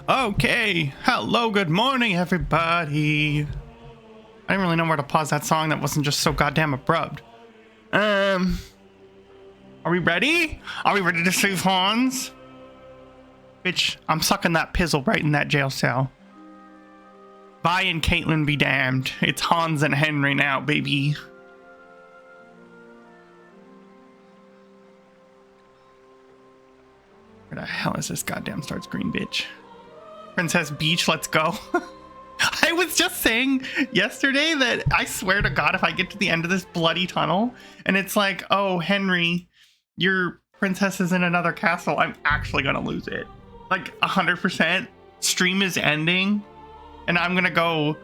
Okay, hello, good morning, everybody. I didn't really know where to pause that song that wasn't just so goddamn abrupt. Are we ready? Are we ready to save Hans? Bitch, I'm sucking that pizzle right in that jail cell. Vi and Caitlin be damned. It's Hans and Henry now, baby. Where the hell is this goddamn starts green bitch? Princess Beach, let's go. I was just saying yesterday that I swear to God, if I get to the end of this bloody tunnel and it's like, oh, Henry, your princess is in another castle, I'm actually gonna lose it. Like 100%. Stream is ending and I'm gonna go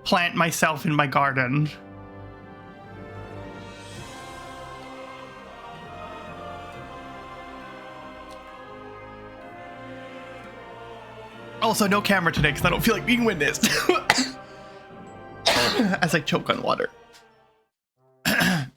plant myself in my garden. Also, no camera today because I don't feel like being witnessed. As I choke on water. Are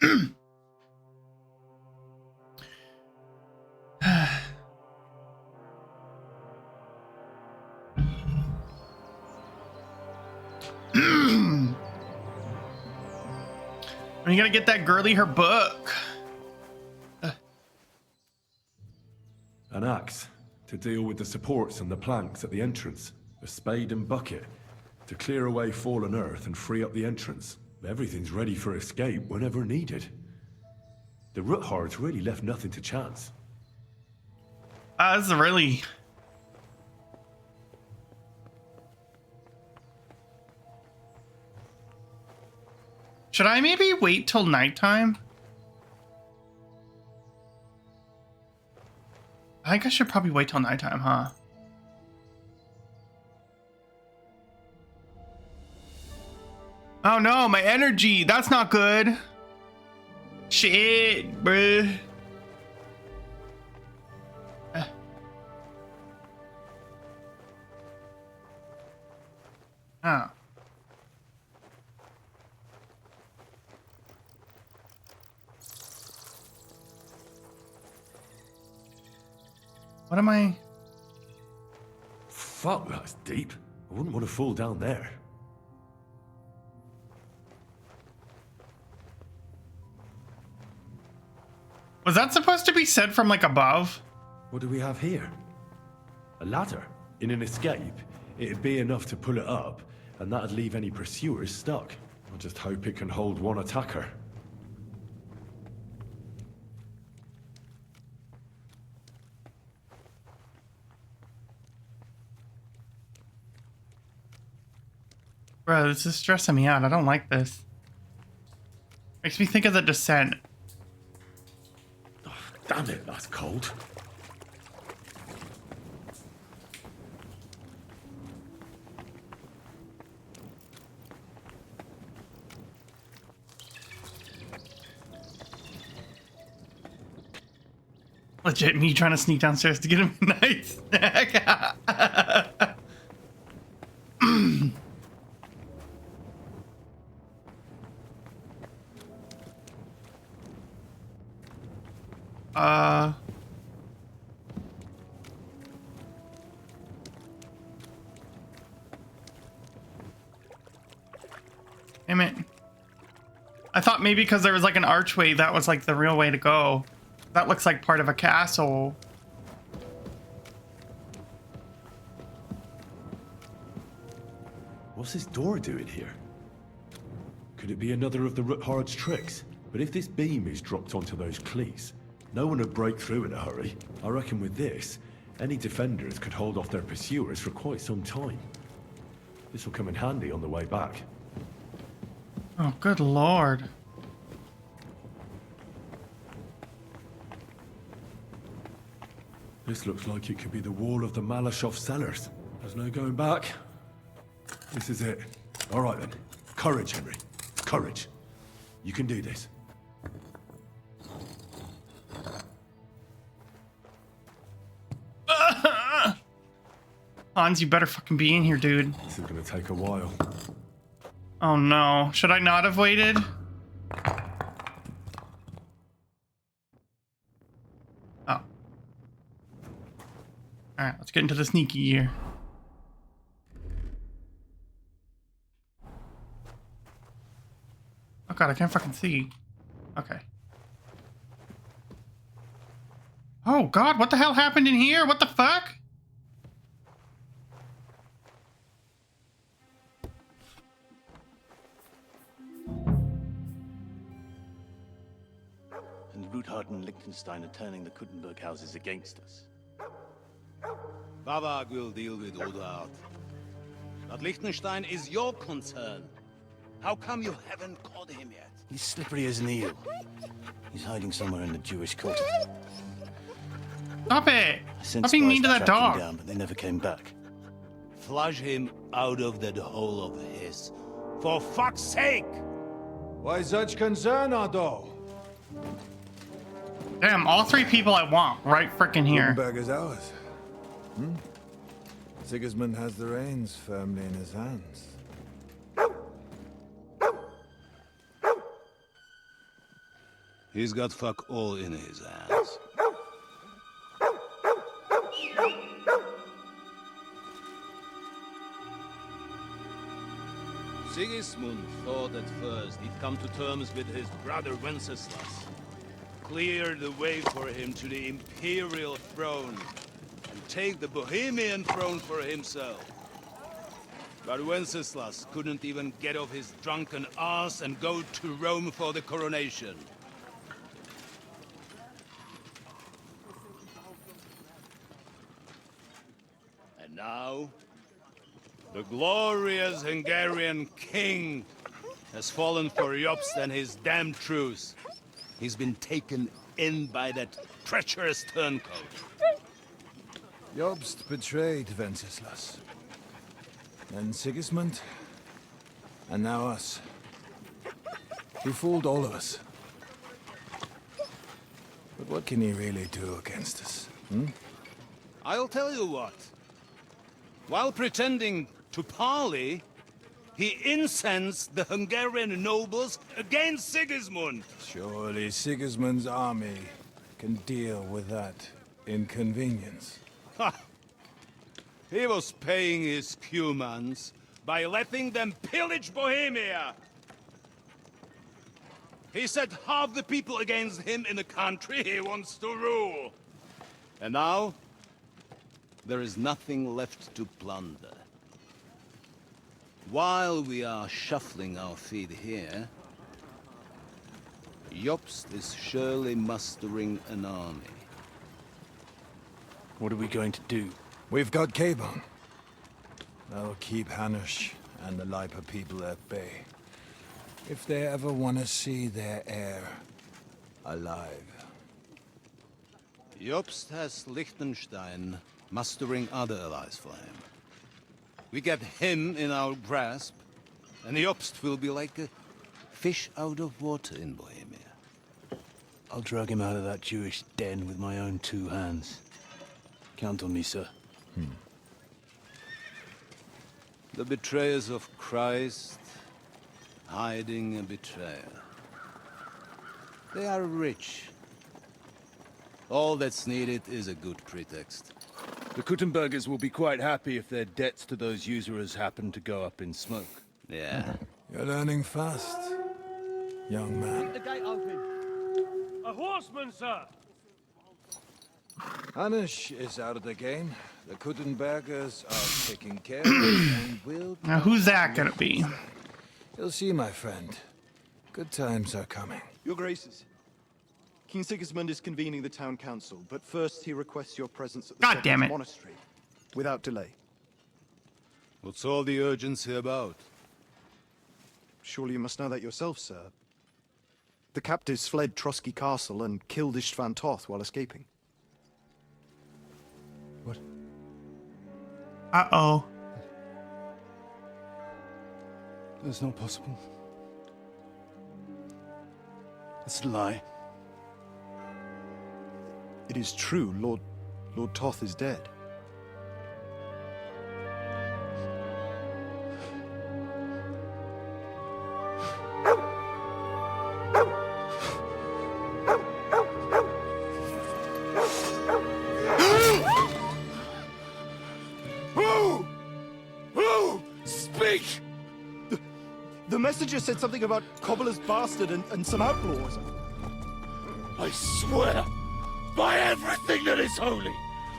you gonna get that girly her book? An axe to deal with the supports and the planks at the entrance. A spade and bucket to clear away fallen earth and free up the entrance. Everything's ready for escape whenever needed. The Roothards really left nothing to chance. That's really... Should I maybe wait till nighttime? I think I should probably wait till nighttime, huh? Oh no, my energy! That's not good! Shit, bruh. Oh. What am I? Fuck, that's deep. I wouldn't want to fall down there. Was that supposed to be said from like above? What do we have here? A ladder. In an escape, it'd be enough to pull it up, and that'd leave any pursuers stuck. I just hope it can hold one attacker. Bro, this is stressing me out. I don't like this. Makes me think of The Descent. Oh, damn it, that's cold. Legit me trying to sneak downstairs to get him a nice snack. Damn it. I thought maybe because there was like an archway that was like the real way to go. That looks like part of a castle. What's this door doing here? Could it be another of the Roothards' tricks? But if this beam is dropped onto those cleats, no one would break through in a hurry. I reckon with this, any defenders could hold off their pursuers for quite some time. This will come in handy on the way back. Oh, good lord. This looks like it could be the wall of the Malashov cellars. There's no going back. This is it. All right then. Courage, Henry. Courage. You can do this. Hans, you better fucking be in here, dude. This is gonna take a while. Oh no. Should I not have waited? Oh. Alright, let's get into the sneaky gear. god, I can't fucking see. Okay. Oh god, what the hell happened in here? What the fuck? And Ruthard and Liechtenstein are turning the Kuttenberg houses against us. Bavag will deal with Ruthard. But Liechtenstein is your concern. How come you haven't caught him yet? He's slippery as an eel. He's hiding somewhere in the Jewish quarter. Stop it! I sent Stop being spies mean to to that track him dog. down, but they never came back. Flush him out of that hole of his. For fuck's sake! Why such concern, Otto? Damn, all three people I want right freaking here. Kuttenberg is ours. Sigismund has the reins firmly in his hands. He's got fuck all in his hands. Sigismund thought at first he'd come to terms with his brother Wenceslas, clear the way for him to the imperial throne, and take the Bohemian throne for himself. But Wenceslas couldn't even get off his drunken ass and go to Rome for the coronation. And now, the glorious Hungarian king has fallen for Jobst and his damn truce. He's been taken in by that treacherous turncoat. Jobst betrayed Wenceslas. Then Sigismund. And now us. He fooled all of us. But what can he really do against us? I'll tell you what. While pretending to parley, he incensed the Hungarian nobles against Sigismund. Surely Sigismund's army can deal with that inconvenience. Ha! He was paying his Cumans by letting them pillage Bohemia. He set half the people against him in the country he wants to rule. And now, there is nothing left to plunder. While we are shuffling our feet here, Jobst is surely mustering an army. What are we going to do? We've got Cabon. That'll keep Hanush and the Lipa people at bay. If they ever want to see their heir alive. Jobst has Liechtenstein mustering other allies for him. We get him in our grasp, and Jobst will be like a fish out of water in Bohemia. I'll drag him out of that Jewish den with my own two hands. Count on me, sir. The betrayers of Christ, hiding a betrayer. They are rich. All that's needed is a good pretext. The Kuttenbergers will be quite happy if their debts to those usurers happen to go up in smoke. Yeah. You're learning fast, young man. The gate open. A horseman, sir! Hanush is out of the game. The Kuttenbergers are taking care of it and will... Now, who's that gonna be? You'll see, my friend. Good times are coming. Your Graces, King Sigismund is convening the town council, but first he requests your presence at the God damn Second it. monastery, without delay. What's all the urgency about? Surely you must know that yourself, sir. The captives fled Trotsky Castle and killed Istvan Toth while escaping. What? Uh-oh. That's not possible. That's a lie. It is true, Lord Toth is dead. messenger said something about Cobbler's Bastard and some outlaws. I swear, by everything that is holy,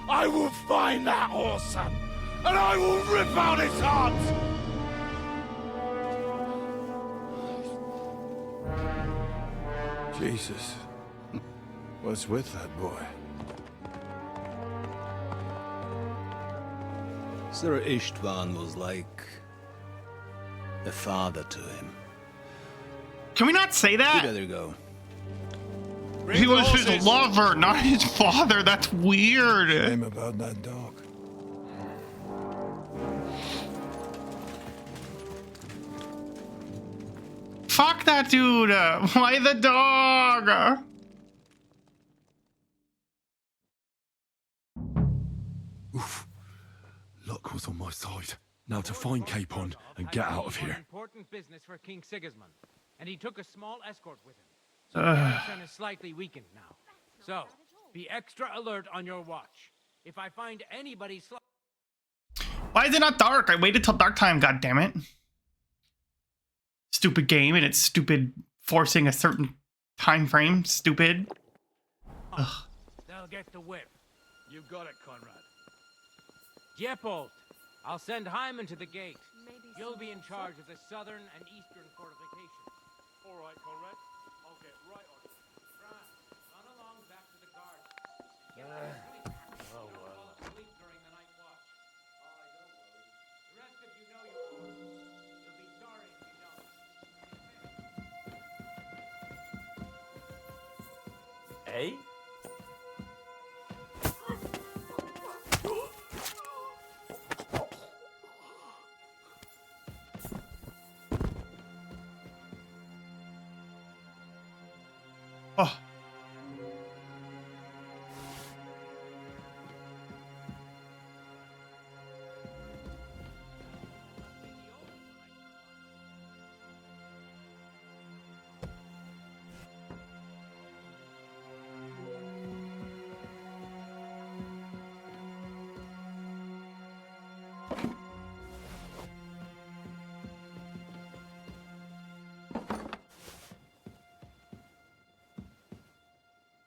I will find that whoreson, and I will rip out his heart! Jesus. What's with that boy? Sir Istvan was like a father to him. Can we not say You that? better go. He was his lover, not his father. That's weird. Shame about that dog. Fuck that dude. Why the dog? Oof. Luck was on my side. Now to find Capon and get out of here. Important business for King Sigismund, and he took a small escort with him. So the garrison is slightly weakened now. So be extra alert on your watch. If I find anybody Why is it not dark? I waited till dark time, god damn it. Stupid game, and it's stupid forcing a certain time frame. Stupid. Ugh. they'll get the whip. You got it, Conrad. Diepold, I'll send Hyman to the gate. You'll be in charge of the southern and eastern fortifications. All right, Conrad. I'll get right on it. Franz, run along back to the guard. Get sleep. Don't fall asleep during the night watch. The rest of you know your orders. You'll be sorry if you don't. Eh? Oh.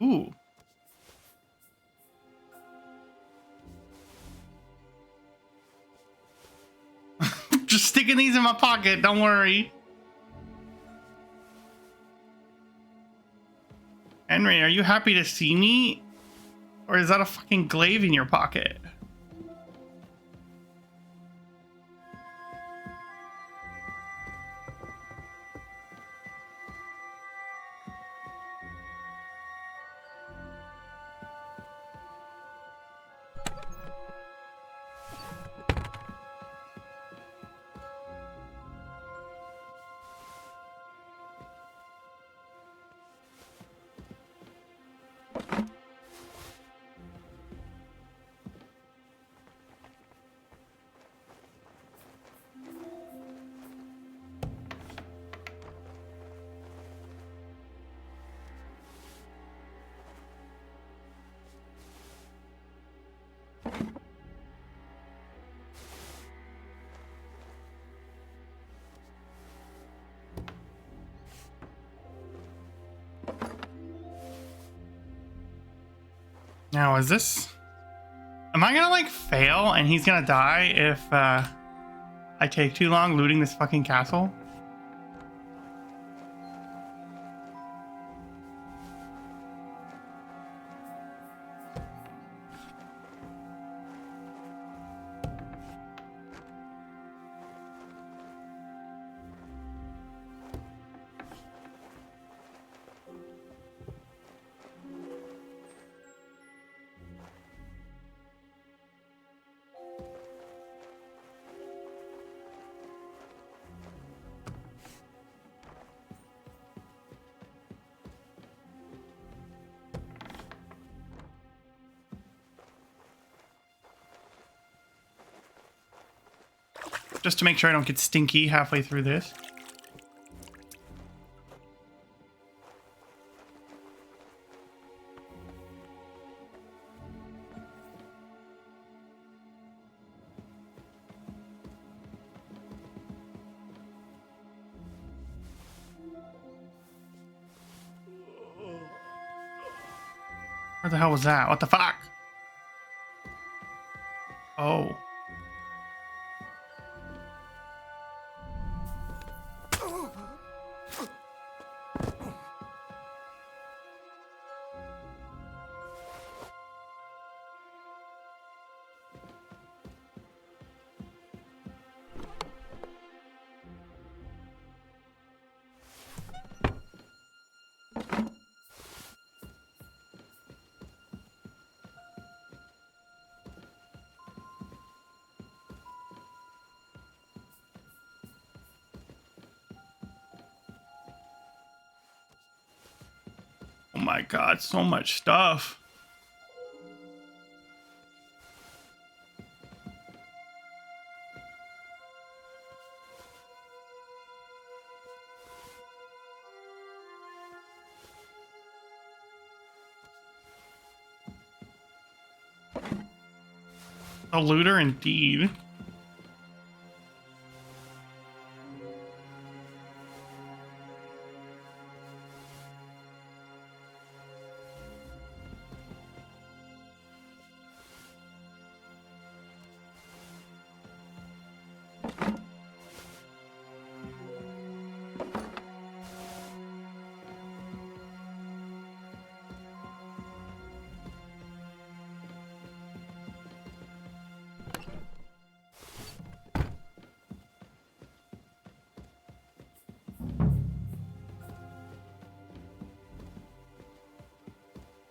Ooh. Just sticking these in my pocket, don't worry. Henry, are you happy to see me? Or is that a fucking glaive in your pocket? Now, is this... Am I gonna, like, fail and he's gonna die if, I take too long looting this fucking castle? Just to make sure I don't get stinky halfway through this. Where the hell was that? What the fuck? Oh. Oh my god, so much stuff. A looter indeed.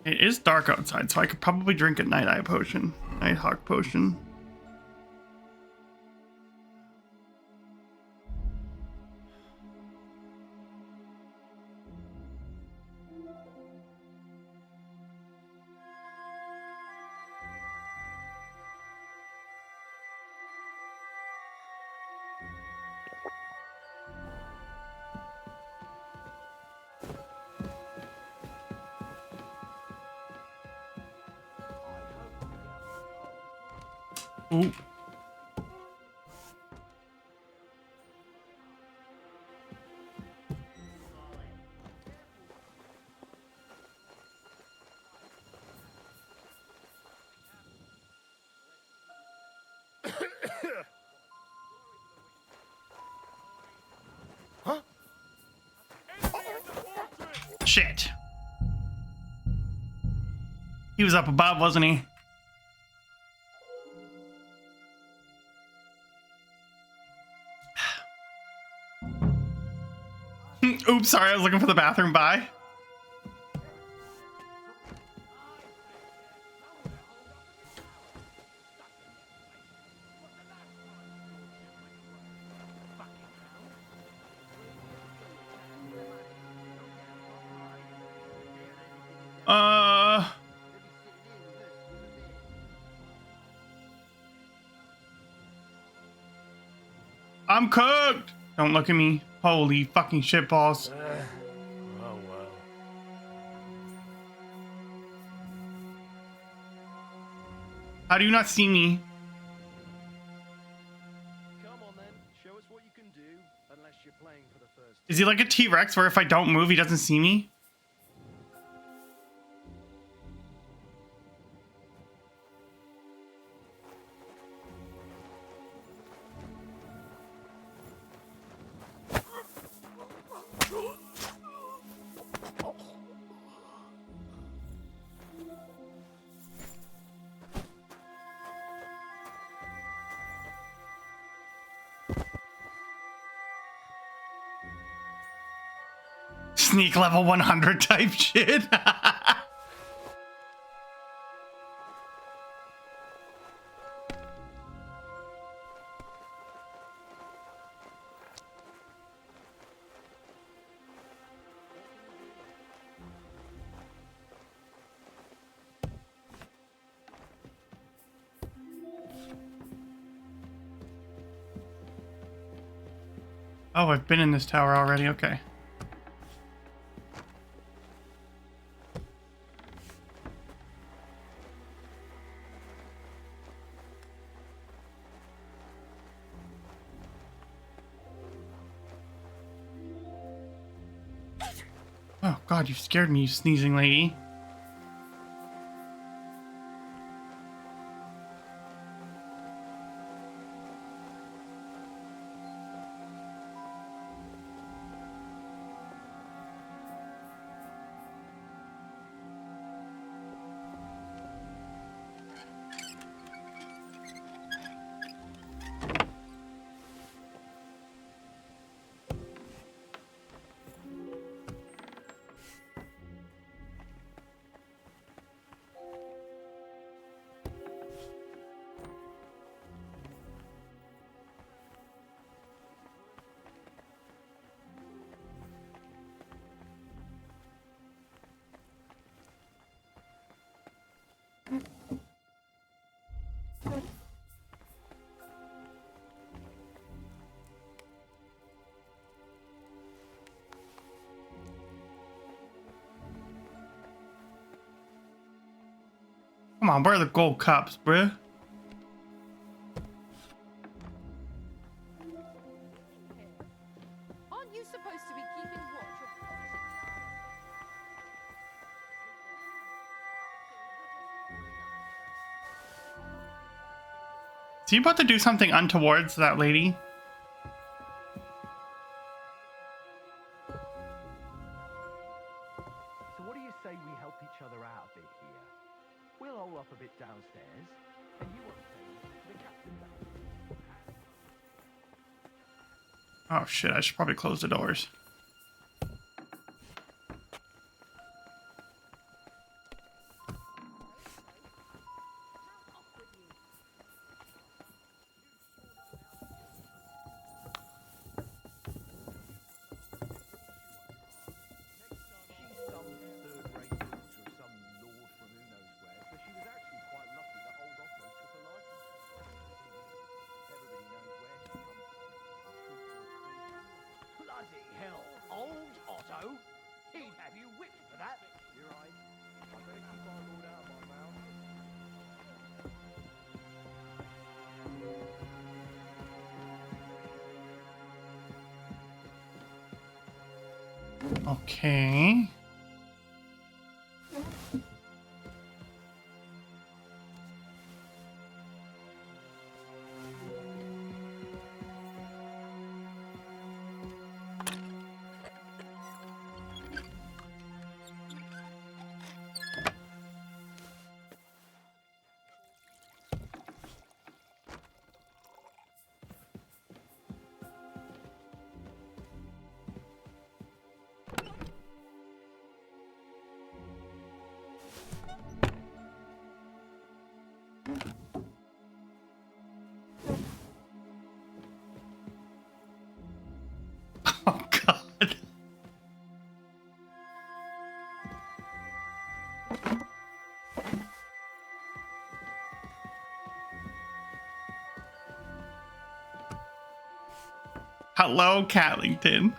It is dark outside, so I could probably drink a Nighthawk potion. Nighthawk potion. Ooh. Shit. He was up above, wasn't he? Oops, sorry, I was looking for the bathroom. Bye. I'm cooked. Don't look at me. Holy fucking shit balls. Oh well. How do you not see me? Come on then, show us what you can do, unless you're playing for the first. Is he like a T-Rex where if I don't move, he doesn't see me? Sneak level 100 type shit. Oh, I've been in this tower already. Okay. Oh god, you scared me, you sneezing lady. on, where are the gold cups, bruh? Aren't you supposed to be keeping watch of Is he about to do something untoward to that lady? So what do you say we help each other out a bit here? We'll hole up a bit downstairs, and you won't say the captain down. Oh shit, I should probably close the doors. Bloody hell, old Otto? He'd have you whipped for that. You're right. I better keep my lord out of my mouth. Okay. Oh god. Hello, Catlington.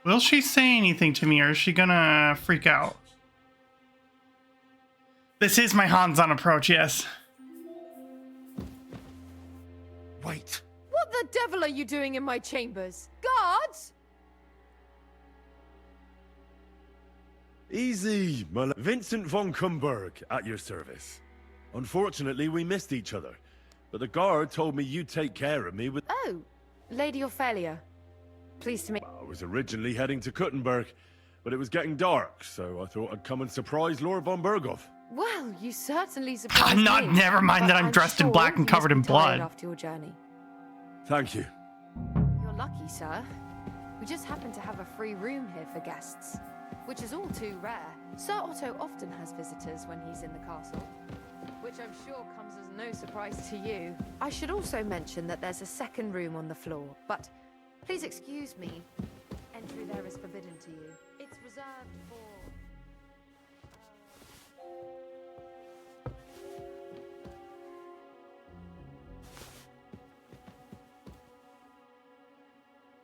Will she say anything to me, or is she gonna freak out? This is my Hanzon approach, yes. Wait. What the devil are you doing in my chambers? Guards? Easy, Vincent von Kumberg, at your service. Unfortunately, we missed each other, but the guard told me you'd take care of me with... Oh, Lady Ophelia. Pleased to meet... I was originally heading to Kuttenberg, but it was getting dark, so I thought I'd come and surprise Lord von Berghoff. Well, you certainly surprised me. Never mind that But I'm dressed in black and sure you covered in must be tired blood. after your journey. Thank you. You're lucky, sir. We just happen to have a free room here for guests, which is all too rare. Sir Otto often has visitors when he's in the castle, which I'm sure comes as no surprise to you. I should also mention that there's a second room on the floor, but please excuse me. Entry there is forbidden to you. It's reserved for...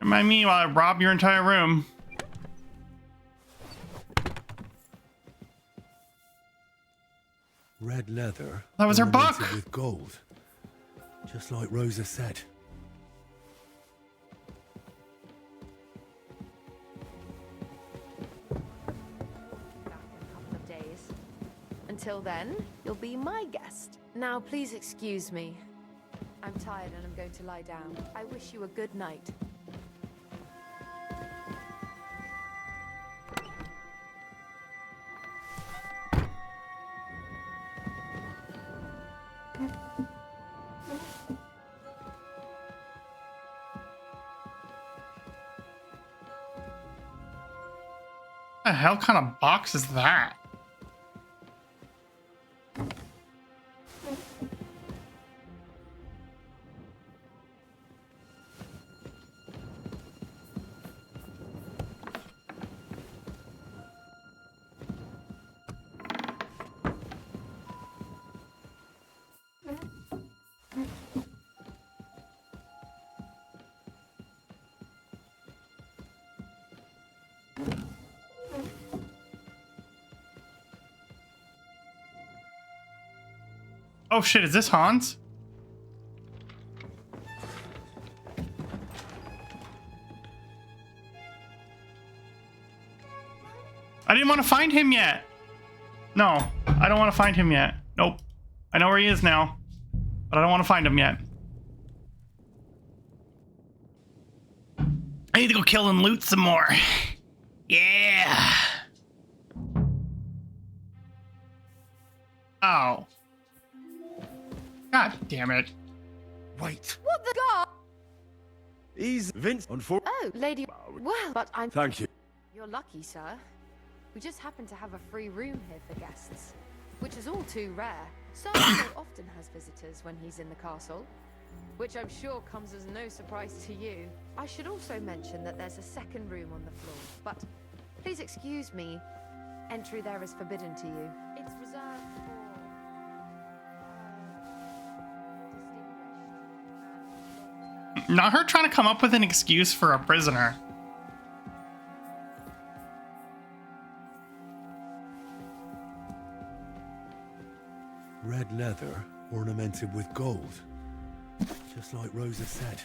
Remind me while I rob your entire room. Red leather. That was her ornamented book. with gold. Just like Rosa said. back in a couple of days. Until then, you'll be my guest. Now, please excuse me. I'm tired and I'm going to lie down. I wish you a good night. What the hell kind of box is that? Oh shit, is this Hans? I didn't want to find him yet. No, I don't want to find him yet. Nope. I know where he is now, but I don't want to find him yet. I need to go kill and loot some more. Yeah. Oh. God damn it. Wait. What the god? He's Vince. Oh, lady. Well, but I'm. Thank you. You're lucky, sir. We just happen to have a free room here for guests, which is all too rare. So often has visitors when he's in the castle, which I'm sure comes as no surprise to you. I should also mention that there's a second room on the floor, but please excuse me. Entry there is forbidden to you. It's reserved for distinguished. Not her trying to come up with an excuse for a prisoner. Red leather ornamented with gold. Just like Rosa said.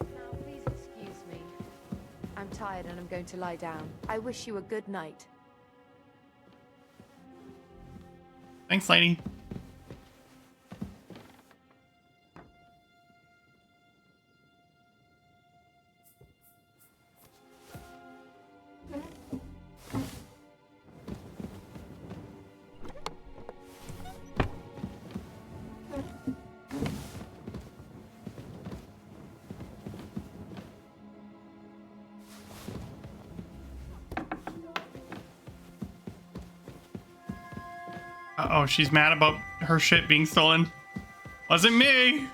Now, please excuse me. I'm tired and I'm going to lie down. I wish you a good night. Thanks, lady. Uh-oh, she's mad about her shit being stolen. Wasn't me!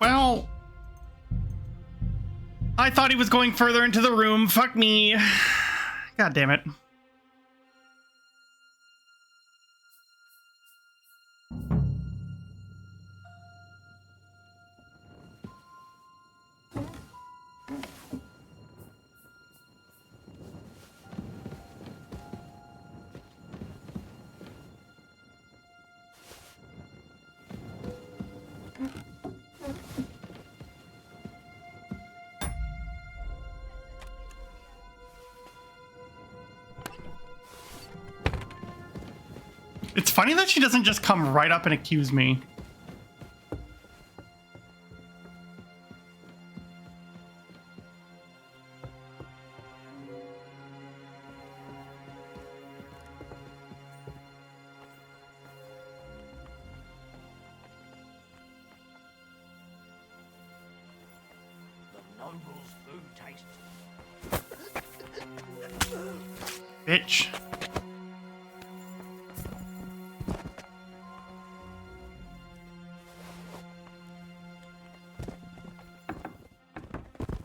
Well, I thought he was going further into the room. Fuck me. God damn it. It's funny that she doesn't just come right up and accuse me. The noble's food tastes. Bitch.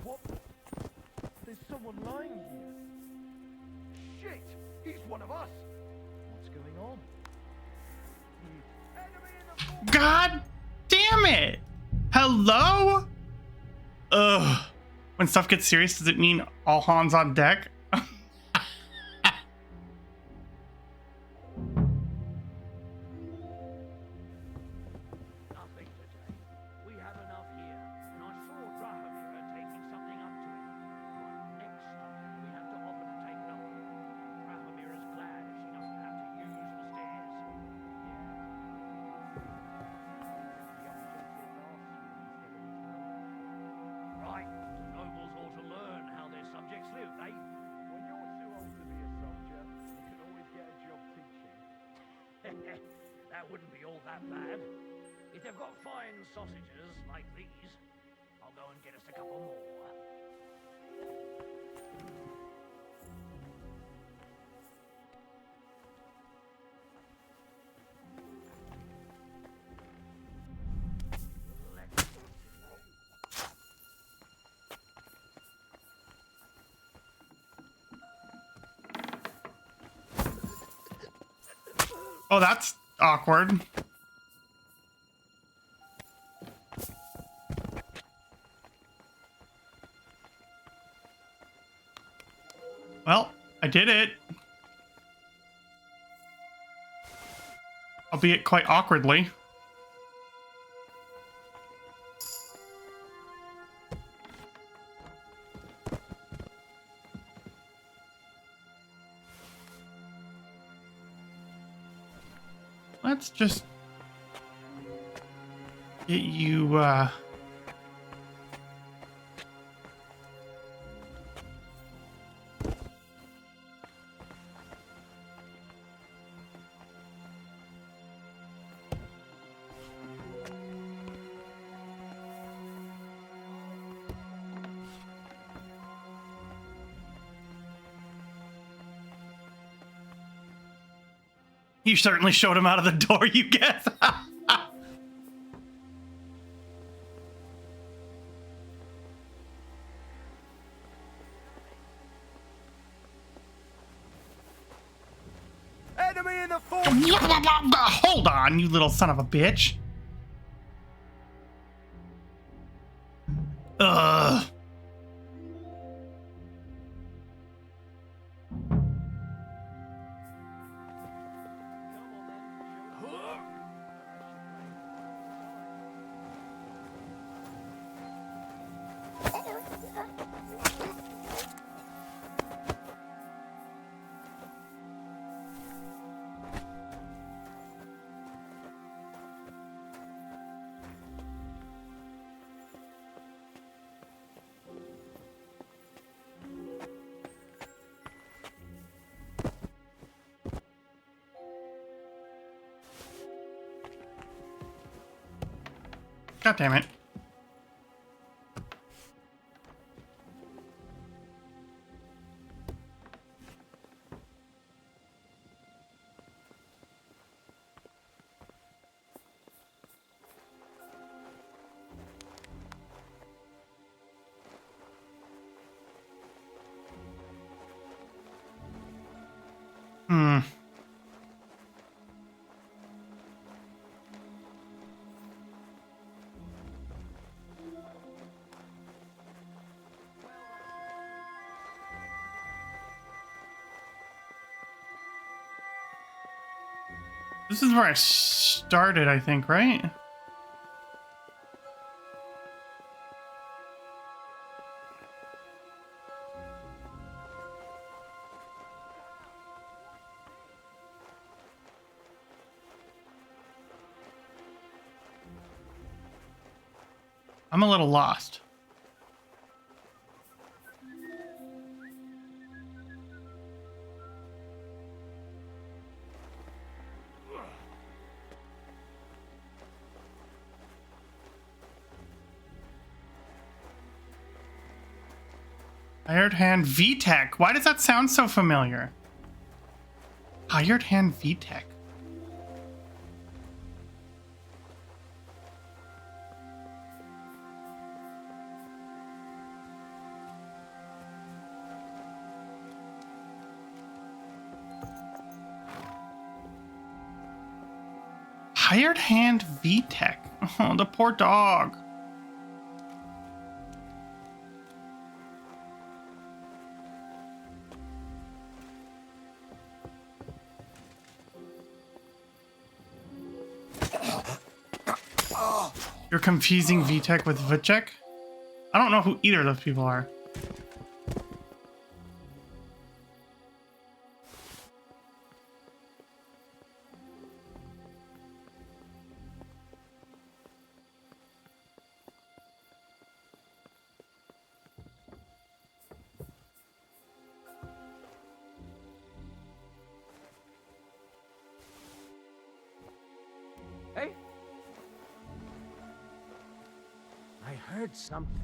What? There's someone lying here. Shit! He's one of us! What's going on? God damn it! Hello? Ugh. When stuff gets serious, does it mean all hands on deck? Nothing today. We have enough here, and I saw Drahomir taking something up to it. But next time we have to offer to take number. Drahomir is glad if she doesn't have to use the stairs. Right, the nobles ought to learn how their subjects live, eh? When you're too old to be a soldier, you can always get a job teaching. That wouldn't be all that bad. If they've got fine sausages like these, I'll go and get us a couple more. Oh, that's awkward. Well, I did it. Albeit quite awkwardly. Let's just get you, You certainly showed him out of the door, you guess. Enemy in the fort! Hold on, you little son of a bitch. Ugh. God damn it. Hmm. This is where I started, I think, right? I'm a little lost. Hired hand VTech. Why does that sound so familiar? Hired hand VTech. Hired hand VTech. Oh, the poor dog. You're confusing VTech with VTech? I don't know who either of those people are. Hey? I heard something.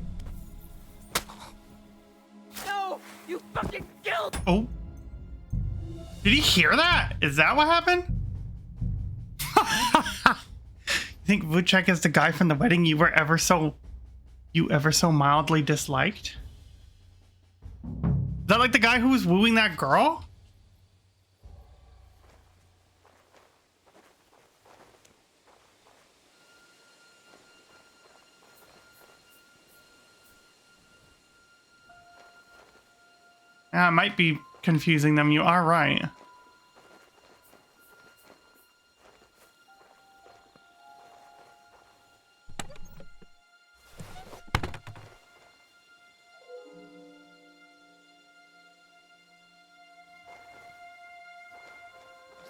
No! You fucking killed! Oh. Did he hear that? Is that what happened? You think Vucek is the guy from the wedding you ever so mildly disliked? Is that like the guy who was wooing that girl? I might be confusing them. You are right.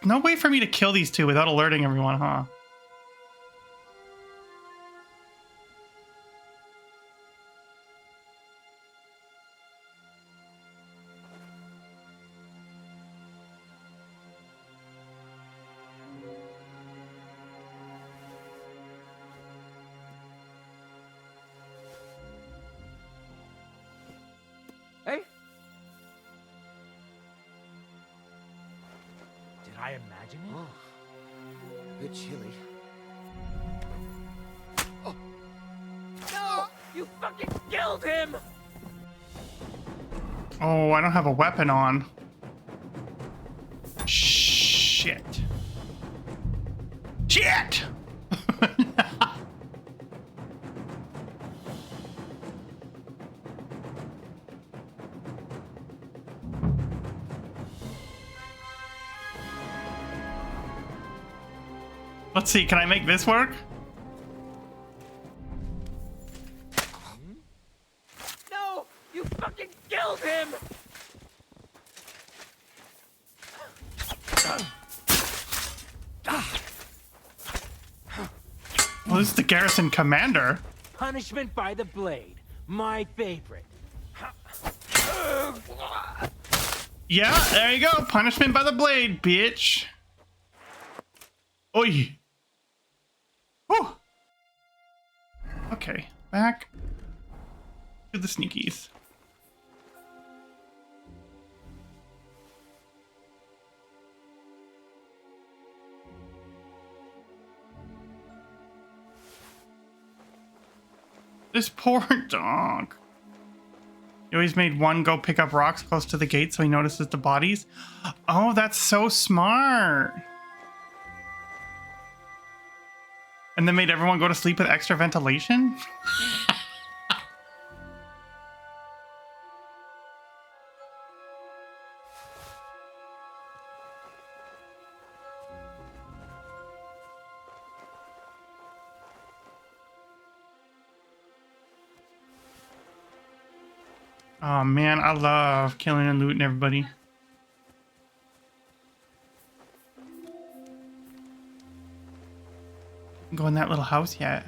No way for me to kill these two without alerting everyone, huh? Hey? Did I imagine it? Oh, a bit chilly. Oh. No! You fucking killed him! Oh, I don't have a weapon on. Shit. Shit! Let's see, can I make this work? No! You fucking killed him! Well, this is the garrison commander. Punishment by the blade. My favorite. Yeah, there you go. Punishment by the blade, bitch. Oi. Whew. Okay, back to the sneakies. This poor dog. You always made one go pick up rocks close to the gate so he notices the bodies. Oh, that's so smart. And then made everyone go to sleep with extra ventilation? Oh man, I love killing and looting everybody. Go in that little house yet.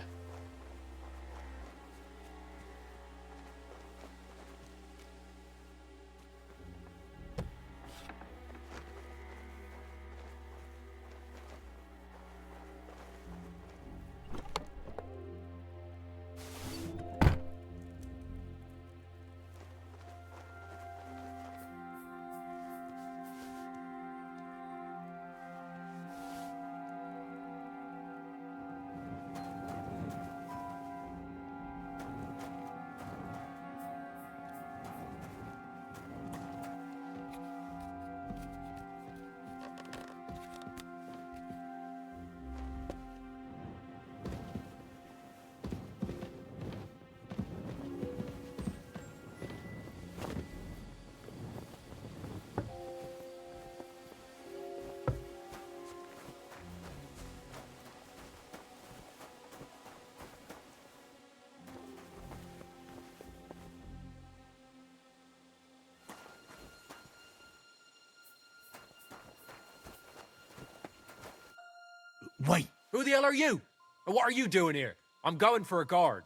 Wait! Who the hell are you? And what are you doing here? I'm going for a guard.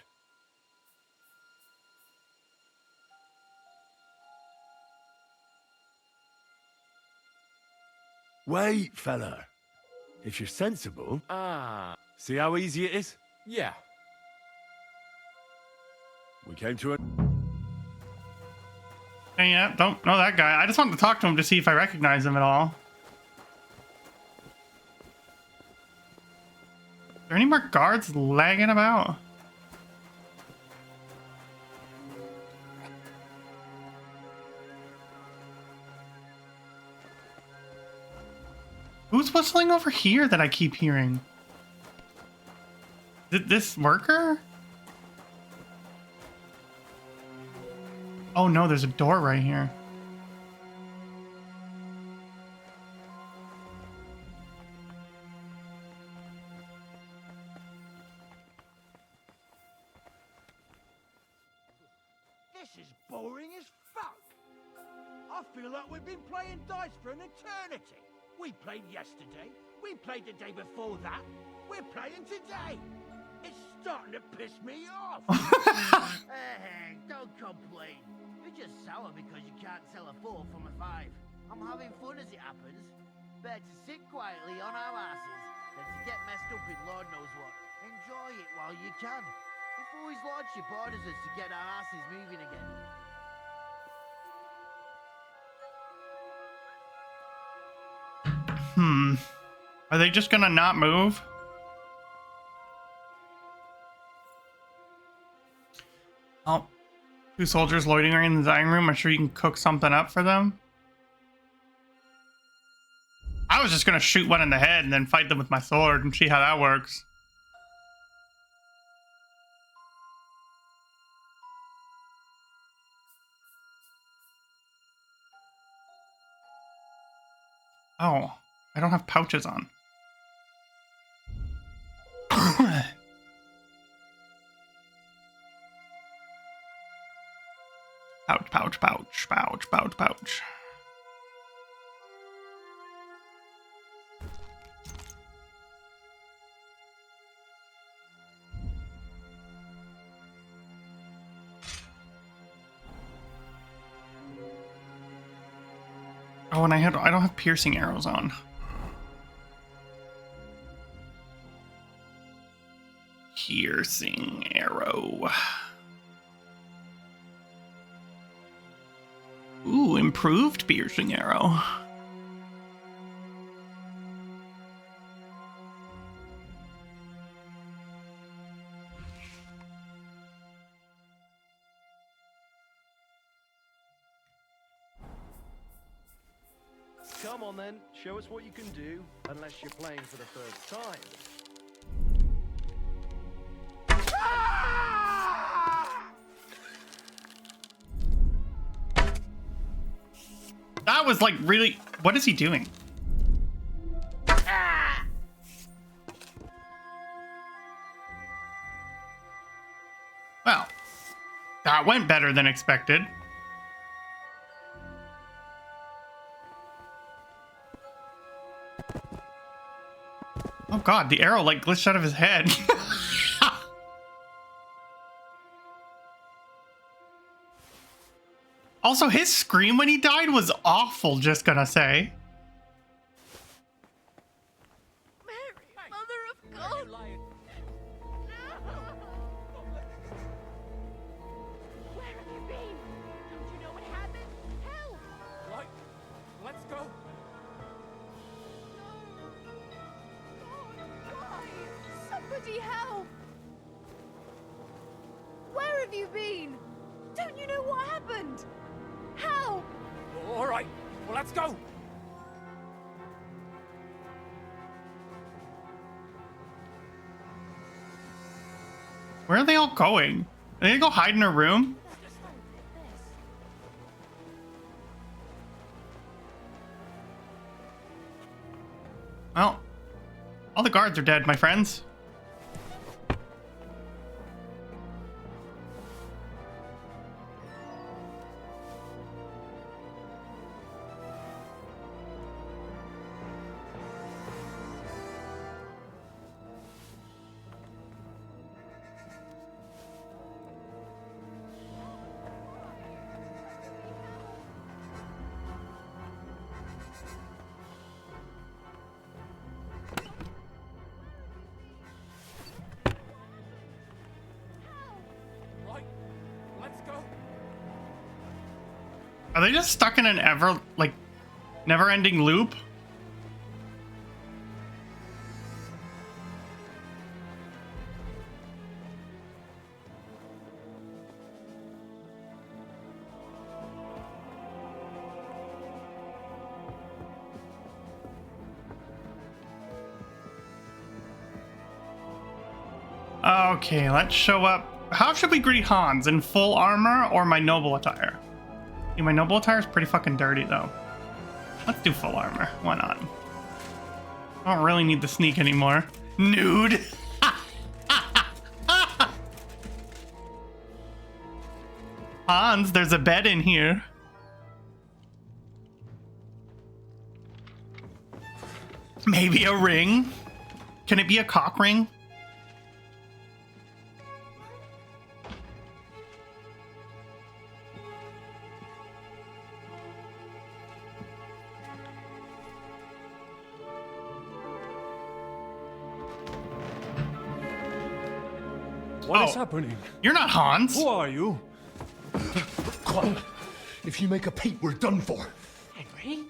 Wait, fella. If you're sensible... Ah. See how easy it is? Yeah. We came to a... Hey, yeah, don't know that guy. I just wanted to talk to him to see if I recognize him at all. Are there any more guards lagging about? Who's whistling over here that I keep hearing? Is it this worker? Oh no, there's a door right here. This is boring as fuck. I feel like we've been playing dice for an eternity. We played yesterday. We played the day before that. We're playing today. It's starting to piss me off. Hey, don't complain. You just sour because you can't sell a 4 from a 5. I'm having fun as it happens. Better to sit quietly on our asses than to get messed up in Lord knows what. Enjoy it while you can. Before his lordship orders us to get our asses moving again. Are they just gonna not move? Oh, 2 soldiers loitering in the dining room. I'm sure you can cook something up for them. I was just gonna shoot one in the head and then fight them with my sword and see how that works. Oh, I don't have pouches on. Pouch. Oh, and I don't have piercing arrows on. Piercing arrow. Ooh, improved piercing arrow. Come on then, show us what you can do, unless you're playing for the first time. That was like really... What is he doing? Well, that went better than expected. Oh god, the arrow like glitched out of his head. Also, his scream when he died was awful, just gonna say. Mary, Mother of God! Where have you been? Don't you know what happened? Help! Right, let's go. God, somebody help! Where have you been? Don't you know what happened? Help! All right, well, let's go. Where are they all going? Are they gonna go hide in a room? Well, all the guards are dead, my friends. Are they just stuck in an never-ending loop? Okay, let's show up. How should we greet Hans? In full armor or my noble attire? Yeah, my noble attire is pretty fucking dirty, though. Let's do full armor. Why not? I don't really need the sneak anymore. Nude! Hans, there's a bed in here. Maybe a ring? Can it be a cock ring? What is happening? You're not Hans. Who are you? Quiet. If you make a peep, we're done for. Henry?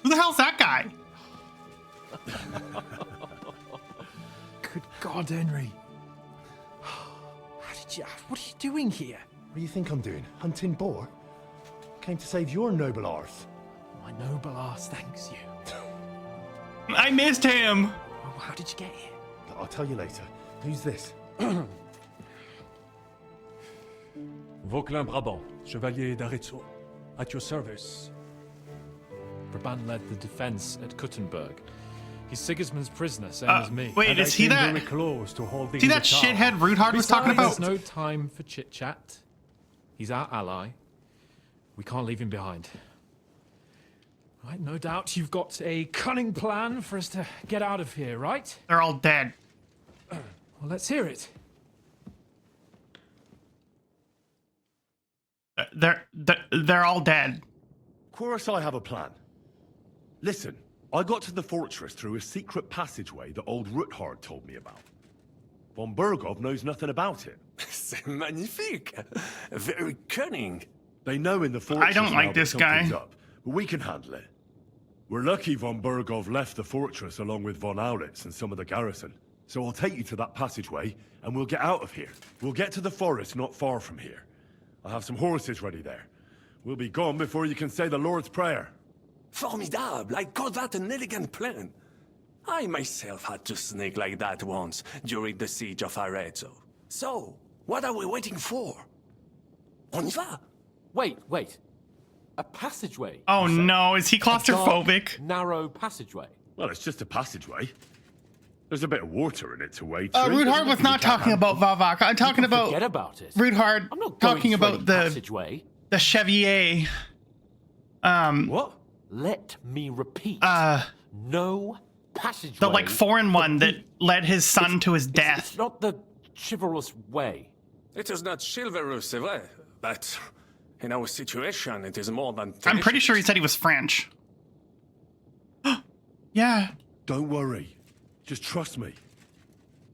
Who the hell's that guy? Good God, Henry. What are you doing here? What do you think I'm doing? Hunting boar? Came to save your noble arse. My noble arse thanks you. I missed him. Oh, how did you get here? I'll tell you later. Who's this? Vauquelin Brabant, Chevalier d'Arezzo. At your service. Brabant led the defense at Kuttenberg. He's Sigismund's prisoner, same as me. Wait, And is I he came that? very close to holding See the that tower. shithead Ruthard was talking about? There's no time for chit-chat. He's our ally. We can't leave him behind. Right, no doubt you've got a cunning plan for us to get out of here, right? They're all dead. Well, let's hear it. They're all dead. Of course I have a plan. Listen, I got to the fortress through a secret passageway that old Ruthard told me about. Von Bergov knows nothing about it. C'est magnifique. Very cunning. They know in the fortress I don't now like that this guy. something's up, but we can handle it. We're lucky von Bergov left the fortress along with von Aulitz and some of the garrison. So I'll take you to that passageway, and we'll get out of here. We'll get to the forest not far from here. I have some horses ready there. We'll be gone before you can say the Lord's Prayer. Formidable. I call that an elegant plan. I myself had to sneak like that once during the siege of Arezzo. So, what are we waiting for? On y va? Wait. A passageway? Oh no, is he A dark, claustrophobic? narrow passageway. Well, it's just a passageway. There's a bit of water in it to wade Ruthard through. was Nothing not we can't talking handle. about Vavak. I'm talking about Forget about it. Ruthard I'm not going talking through about any the passageway. Chevalier. What? Let me repeat. No passageway. The like foreign one that led his son to his death. It's not the chivalrous way. It is not chivalrous, c'est vrai, but in our situation, it is more than I'm pretty sure he said he was French. Yeah. Don't worry. Just trust me.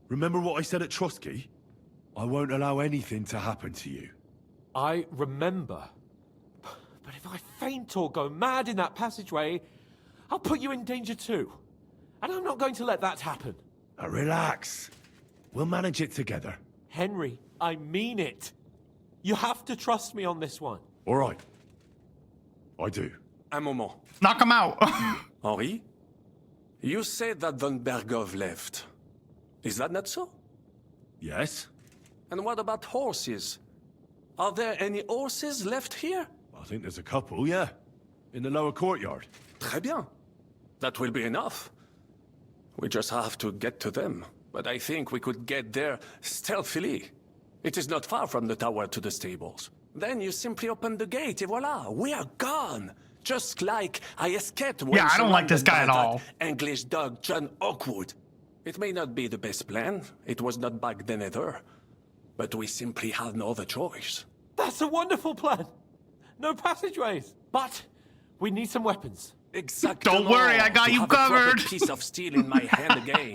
Remember what I said at Trotsky? I won't allow anything to happen to you. I remember. But if I faint or go mad in that passageway, I'll put you in danger too. And I'm not going to let that happen. Now relax. We'll manage it together. Henry, I mean it. You have to trust me on this one. All right. I do. Un moment. Knock him out. Henri? You said that von Bergov left. Is that not so? Yes? And what about horses? Are there any horses left here? I think there's a couple, yeah. In the lower courtyard. Très bien. That will be enough. We just have to get to them. But I think we could get there stealthily. It is not far from the tower to the stables. Then you simply open the gate, et voila, we are gone. Just like I escaped when Yeah, I don't like this guy at all. English dog John Oakwood. It may not be the best plan. It was not back then either. But we simply had no other choice. That's a wonderful plan. No passageways. But we need some weapons. Exactly. Don't worry, I got To you have a proper covered. piece of steel in my hand again.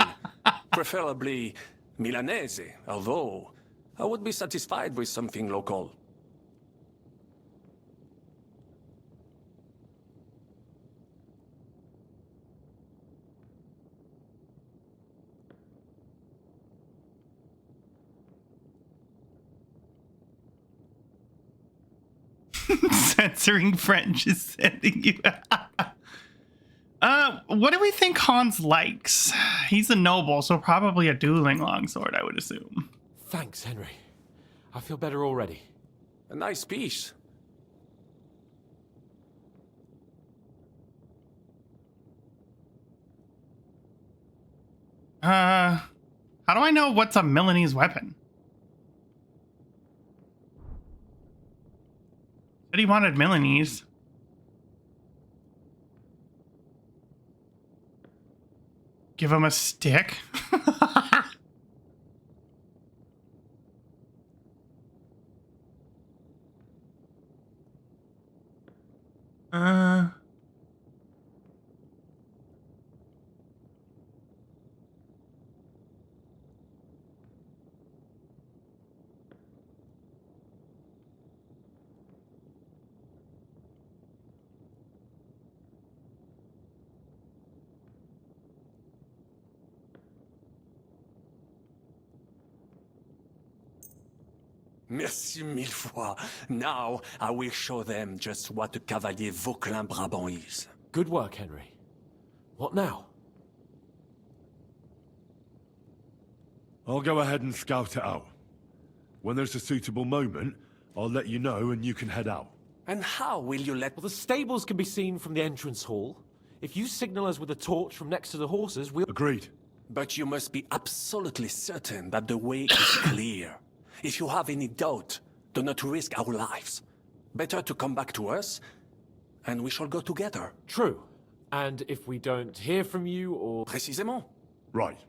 Preferably Milanese, although I would be satisfied with something local. Censoring French is sending you. What do we think Hans likes? He's a noble, so probably a dueling longsword, I would assume. Thanks, Henry. I feel better already. A nice piece. How do I know what's a Milanese weapon? Said he wanted Milanese. Give him a stick? Merci mille fois. Now I will show them just what a Cavalier Vauquelin Brabant is. Good work, Henry. What now? I'll go ahead and scout it out. When there's a suitable moment, I'll let you know and you can head out. And how will you let... Well, the stables can be seen from the entrance hall. If you signal us with a torch from next to the horses, we'll... Agreed. But you must be absolutely certain that the way is clear. If you have any doubt, do not risk our lives. Better to come back to us, and we shall go together. True. And if we don't hear from you or... Précisément. Right.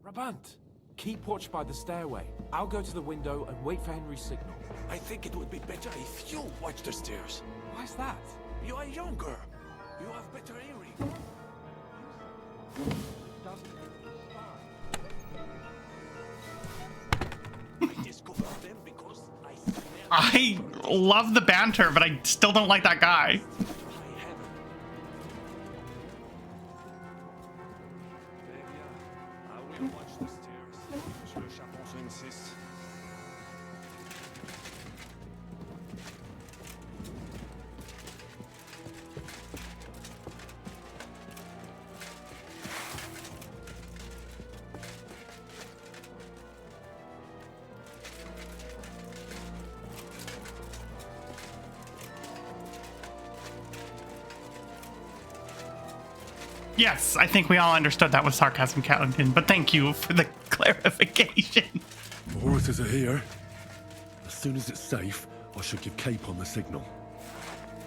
Brabant, keep watch by the stairway. I'll go to the window and wait for Henry's signal. I think it would be better if you watch the stairs. Why's that? You are younger. You have better hearing. I love the banter, but I still don't like that guy. Yes, I think we all understood that was sarcasm, Callington, but thank you for the clarification. The horses are here. As soon as it's safe, I should give Capon the signal.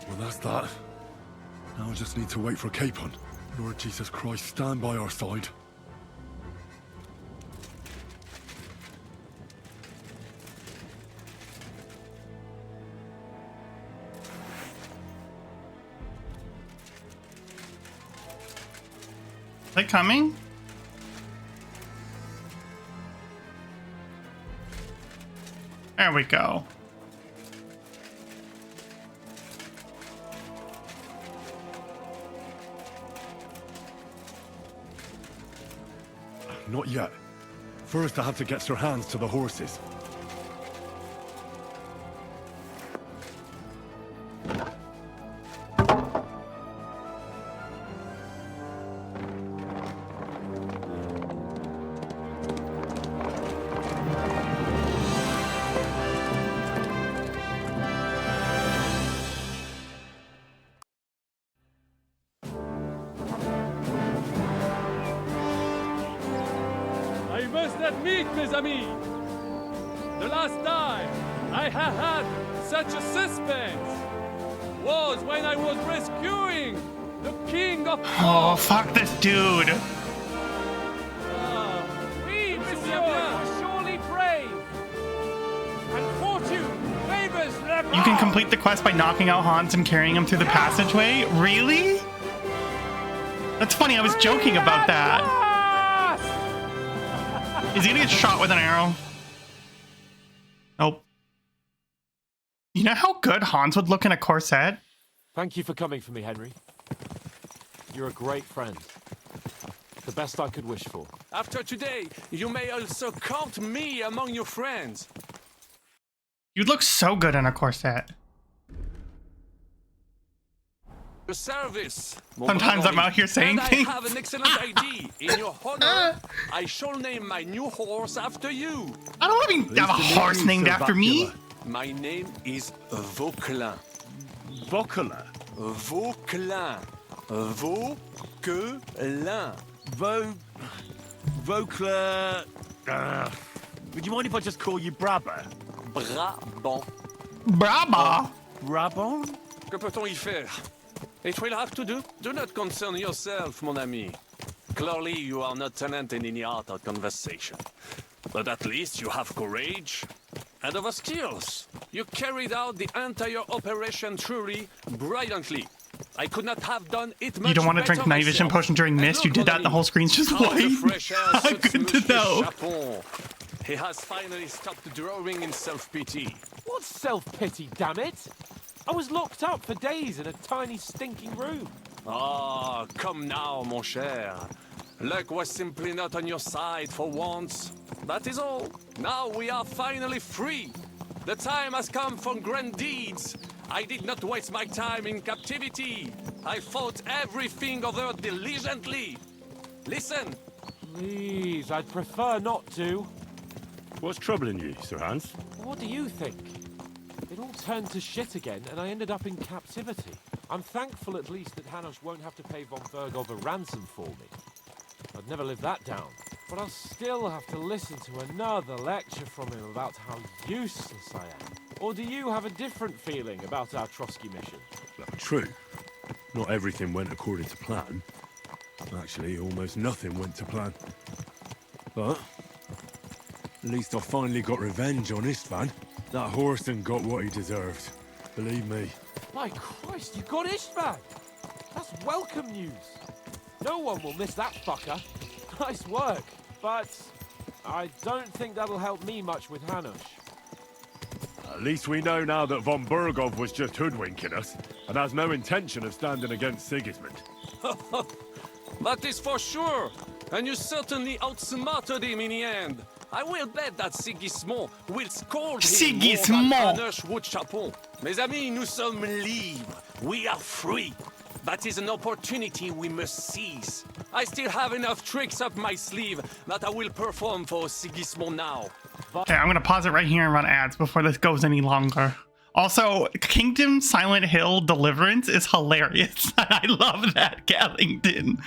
Well, that's that. Now I just need to wait for Capon. Lord Jesus Christ, stand by our side. Is it coming? There we go. Not yet. First, I have to get Sir Hans to the horses. Admit, mes amis, the last time I have had such a suspense was when I was rescuing the king of... Oh, fuck this dude. Oui, monsieur, you're surely brave. And fortune favors the brave. You can complete the quest by knocking out Hans and carrying him through the passageway? Really? That's funny, I was joking about that. Is he gonna get shot with an arrow? Nope. You know how good Hans would look in a corset? Thank you for coming for me, Henry. You're a great friend. The best I could wish for. After today, you may also count me among your friends. You'd look so good in a corset. The service. Sometimes I'm out here saying things. I have an excellent idea. In your honor, I shall name my new horse after you. I don't want to have a horse named after me. My name is Vauquelin. Vauquelin? Vauquelin. Vauquelin. Vauclair... would you mind if I just call you Brabber? Brabant. Brabant? Brabant? Que peut-on y faire? It will have to do. Do not concern yourself, mon ami. Clearly, you are not talent in any art or conversation. But at least you have courage and other skills. You carried out the entire operation truly brilliantly. I could not have done it much You don't want to drink better night vision myself. potion during And mist? You look, did that mon and the ami, whole screen's just how the white? fresh air suits Good to Monsieur know. Chapon. He has finally stopped drawing in self-pity. What self-pity, damn it? I was locked up for days in a tiny stinking room. Ah, come now, mon cher. Luck was simply not on your side for once. That is all. Now we are finally free. The time has come for grand deeds. I did not waste my time in captivity. I fought everything over diligently. Listen. Please, I'd prefer not to. What's troubling you, Sir Hans? What do you think? It all turned to shit again, and I ended up in captivity. I'm thankful at least that Hanush won't have to pay von Bergov a ransom for me. I'd never live that down. But I'll still have to listen to another lecture from him about how useless I am. Or do you have a different feeling about our Trotsky mission? True. Not everything went according to plan. Actually, almost nothing went to plan. But at least I finally got revenge on Istvan. That Horson got what he deserved. Believe me. My Christ, you got Istvan! That's welcome news. No one will miss that fucker. Nice work. But I don't think that'll help me much with Hanush. At least we know now that von Bergov was just hoodwinking us and has no intention of standing against Sigismund. That is for sure. And you certainly outsmarted him in the end. I will bet that Sigismond will scold him more than Hanush would Chapon. Mes amis, nous sommes libres. We are free. That is an opportunity we must seize. I still have enough tricks up my sleeve that I will perform for Sigismond now. Okay, I'm gonna pause it right here and run ads before this goes any longer. Also, Kingdom Silent Hill Deliverance is hilarious. I love that, Gallington.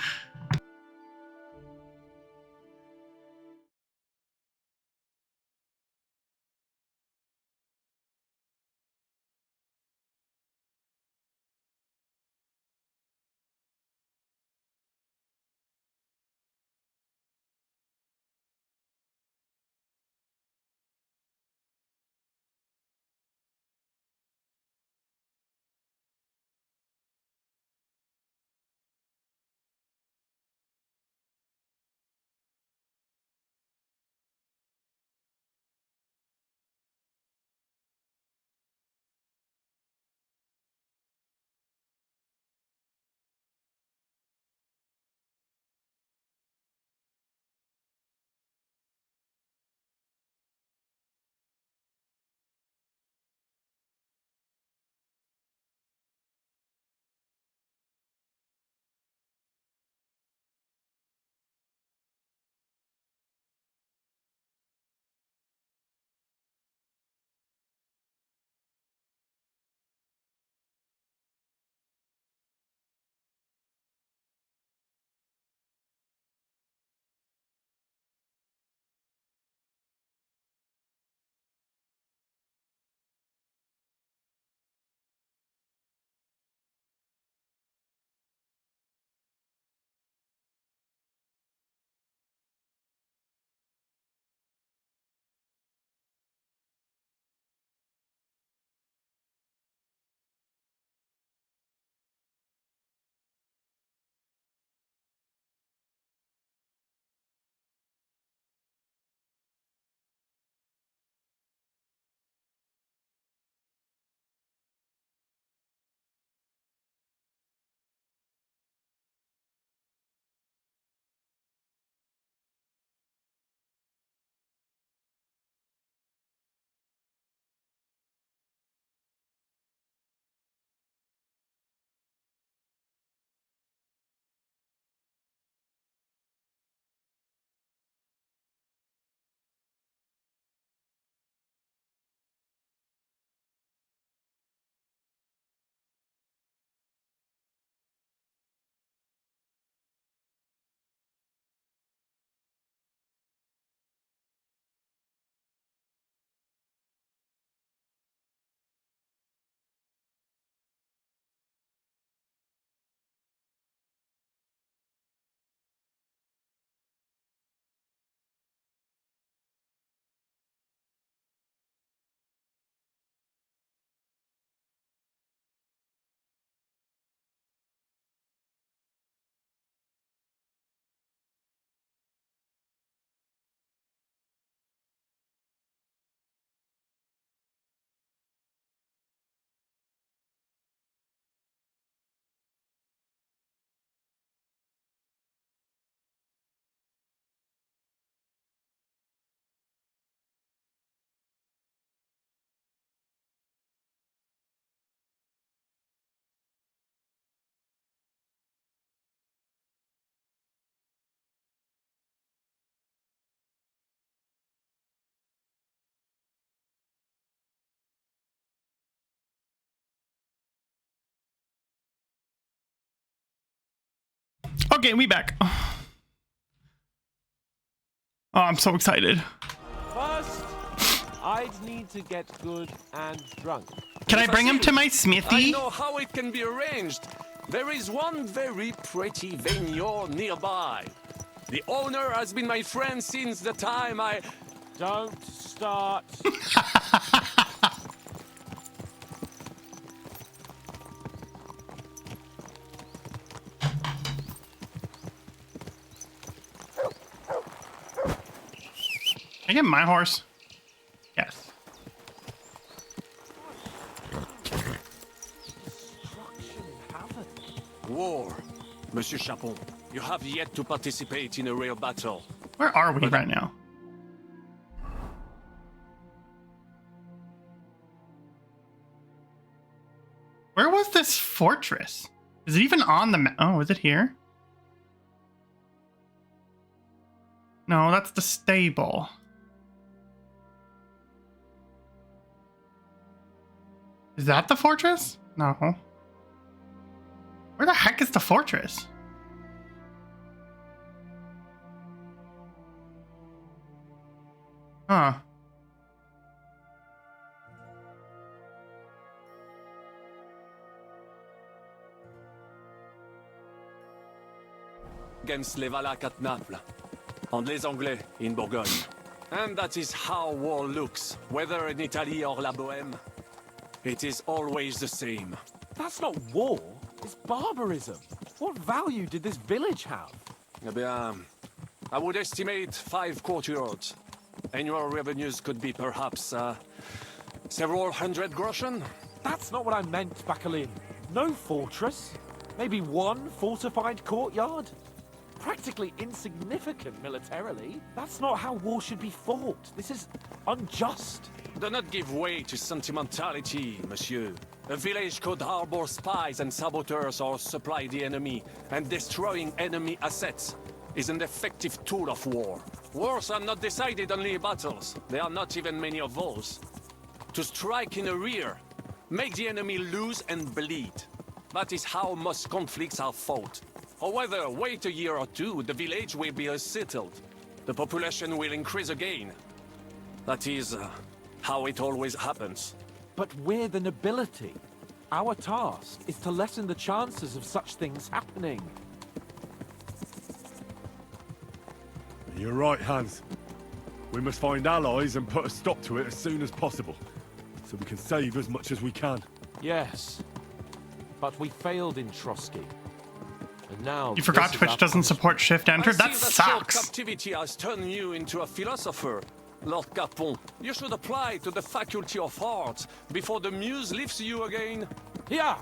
Okay, we back. Oh, I'm so excited. First, I'd need to get good and drunk. Can I bring him to my I smithy? know how it can be arranged. There is one very pretty vineyard nearby. The owner has been my friend since the time I... Don't start. Can I get my horse? Yes. War. Monsieur Chapon, you have yet to participate in a real battle. Where are we right now? Where was this fortress? Is it even on the map? Oh, is it here? No, that's the stable. Is that the fortress? No. Where the heck is the fortress? Huh. Against les Valaques at Naples, and les Anglais in Bourgogne. And that is how war looks, whether in Italy or La Bohème. It is always the same. That's not war. It's barbarism. What value did this village have? Eh bien, I would estimate 5 courtyards. Annual revenues could be perhaps several hundred groschen. That's not what I meant, Bacalin. No fortress. Maybe one fortified courtyard. Practically insignificant militarily. That's not how war should be fought. This is unjust. Do not give way to sentimentality, monsieur. A village could harbor spies and saboteurs or supply the enemy, and destroying enemy assets is an effective tool of war. Wars are not decided only in battles. There are not even many of those. To strike in the rear, make the enemy lose and bleed. That is how most conflicts are fought. However, wait a year or two, the village will be settled. The population will increase again. That is how it always happens. But we're the nobility. Our task is to lessen the chances of such things happening. You're right, Hans. We must find allies and put a stop to it as soon as possible, so we can save as much as we can. Yes, but we failed in Trotsky. And now You forgot Twitch doesn't support shift enter? That Short sucks. captivity has turned you into a philosopher, Lord Capon. You should apply to the Faculty of Arts before the muse lifts you again. Yeah.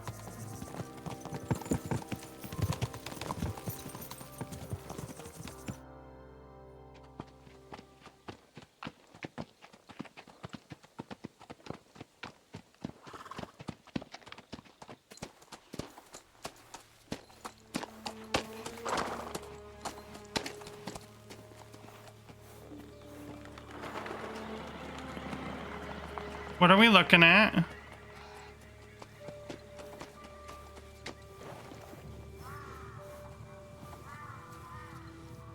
What are we looking at?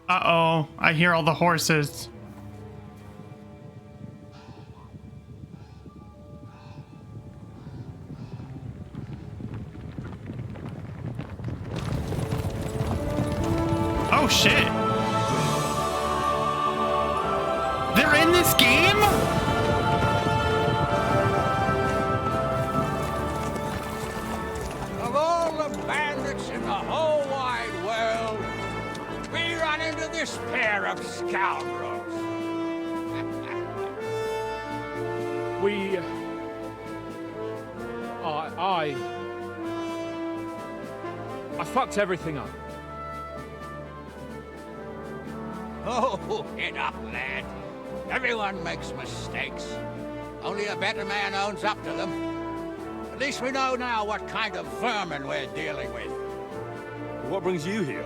Uh-oh, I hear all the horses. Oh shit. They're in this game? Of all the bandits in the whole wide world, we run into this pair of scoundrels. I fucked everything up. Oh, get up, lad. Everyone makes mistakes. Only a better man owns up to them. At least we know now what kind of vermin we're dealing with. What brings you here?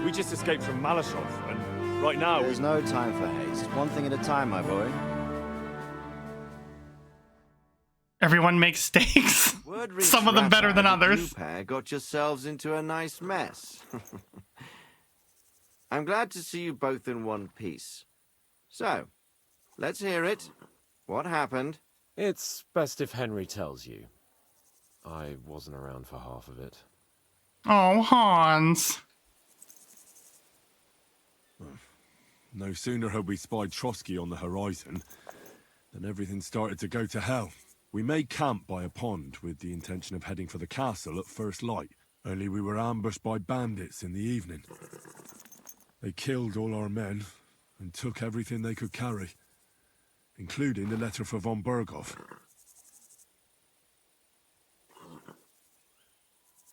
We just escaped from Malashov, and right now There's no time for haste. One thing at a time, my boy. Everyone makes steaks. Word reached Some of them better than Raphael that others. You pair got yourselves into a nice mess. I'm glad to see you both in one piece. So, let's hear it. What happened? It's best if Henry tells you. I wasn't around for half of it. Oh, Hans. No sooner had we spied Trotsky on the horizon than everything started to go to hell. We made camp by a pond with the intention of heading for the castle at first light. Only we were ambushed by bandits in the evening. They killed all our men and took everything they could carry, including the letter for von Berghoff.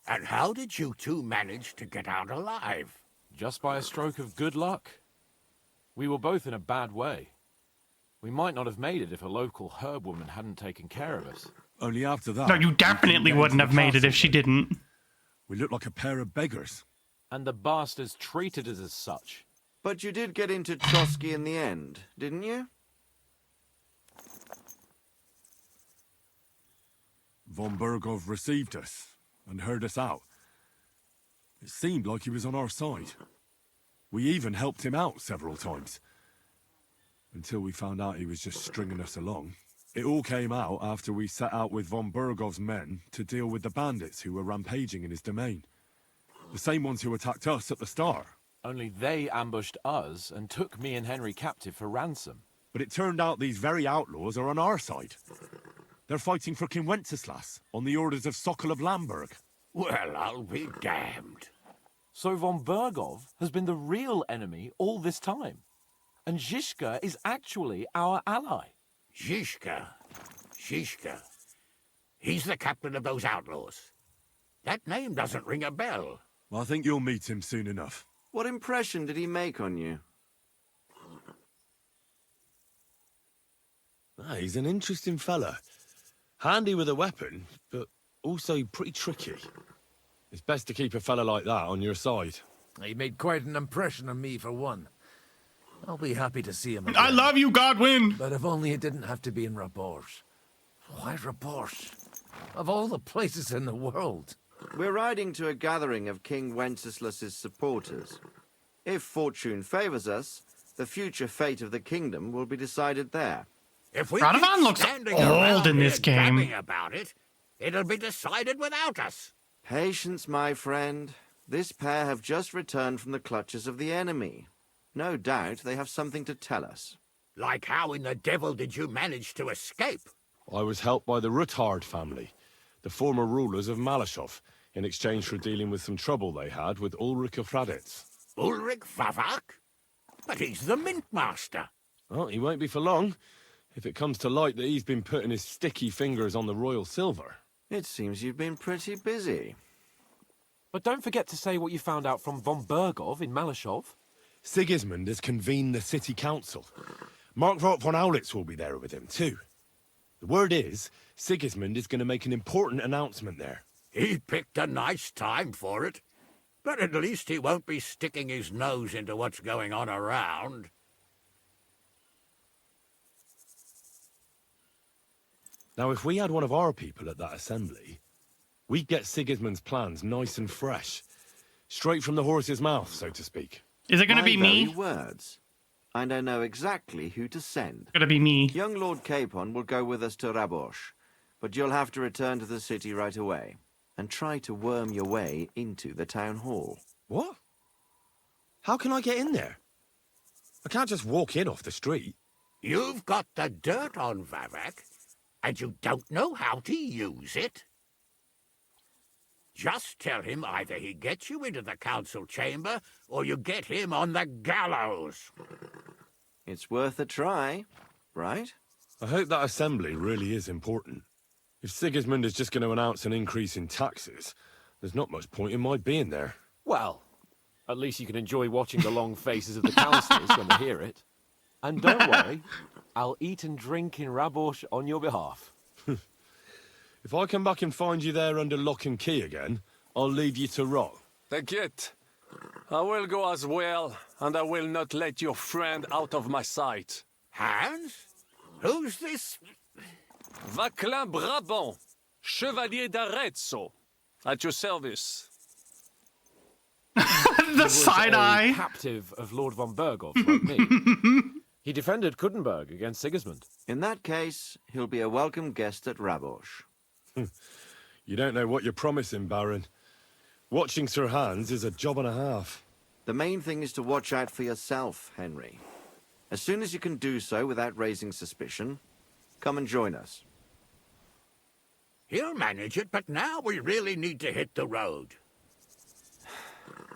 And how did you two manage to get out alive? Just by a stroke of good luck. We were both in a bad way. We might not have made it if a local herb woman hadn't taken care of us. Only after that... No, you definitely wouldn't have made it if she didn't. We looked like a pair of beggars. And the bastards treated us as such. But you did get into Trotsky in the end, didn't you? Von Berghoff received us and heard us out. It seemed like he was on our side. We even helped him out several times. Until we found out he was just stringing us along. It all came out after we set out with von Berghoff's men to deal with the bandits who were rampaging in his domain. The same ones who attacked us at the start. Only they ambushed us and took me and Henry captive for ransom. But it turned out these very outlaws are on our side. They're fighting for King Wenceslas on the orders of Sokol of Lamberg. Well, I'll be damned. So von Berghoff has been the real enemy all this time. And Zizka is actually our ally. Zizka. He's the captain of those outlaws. That name doesn't ring a bell. I think you'll meet him soon enough. What impression did he make on you? He's an interesting fella. Handy with a weapon, but also pretty tricky. It's best to keep a fella like that on your side. He made quite an impression on me, for one. I'll be happy to see him again. I love you, Godwin! But if only it didn't have to be in Rabors. Why Rabors? Of all the places in the world. We're riding to a gathering of King Wenceslas's supporters. If fortune favors us, the future fate of the kingdom will be decided there. If we Radovan keep looks standing old around in this here game. gabbing about it, it'll be decided without us. Patience, my friend. This pair have just returned from the clutches of the enemy. No doubt they have something to tell us. Like how in the devil did you manage to escape? I was helped by the Ruthard family, the former rulers of Malashov, in exchange for dealing with some trouble they had with Ulrich of Raditz. Ulrich Favak? But he's the mint master. Well, he won't be for long, if it comes to light that he's been putting his sticky fingers on the royal silver. It seems you've been pretty busy. But don't forget to say what you found out from von Berghoff in Malashov. Sigismund has convened the city council. Markvart von Aulitz will be there with him, too. The word is, Sigismund is going to make an important announcement there. He picked a nice time for it. But at least he won't be sticking his nose into what's going on around. Now, if we had one of our people at that assembly, we'd get Sigismund's plans nice and fresh. Straight from the horse's mouth, so to speak. Is it going to be me? My very words. And I know exactly who to send. Gonna be me. Young Lord Capon will go with us to Rabosh, but you'll have to return to the city right away and try to worm your way into the town hall. What? How can I get in there? I can't just walk in off the street. You've got the dirt on Vavak, and you don't know how to use it? Just tell him either he gets you into the council chamber, or you get him on the gallows. It's worth a try, right? I hope that assembly really is important. If Sigismund is just going to announce an increase in taxes, there's not much point in my being there. Well, at least you can enjoy watching the long faces of the councillors when they hear it. And don't worry, I'll eat and drink in Rabosh on your behalf. If I come back and find you there under lock and key again, I'll leave you to rot. Take it. I will go as well, and I will not let your friend out of my sight. Hans? Who's this? Vaclin Brabant, Chevalier d'Arezzo, at your service. The side eye. Captive of Lord von Berghoff, like me. He defended Kuttenberg against Sigismund. In that case, he'll be a welcome guest at Rabosh. You don't know what you're promising, Baron. Watching Sir Hans is a job and a half. The main thing is to watch out for yourself, Henry. As soon as you can do so without raising suspicion, come and join us. He'll manage it, but now we really need to hit the road.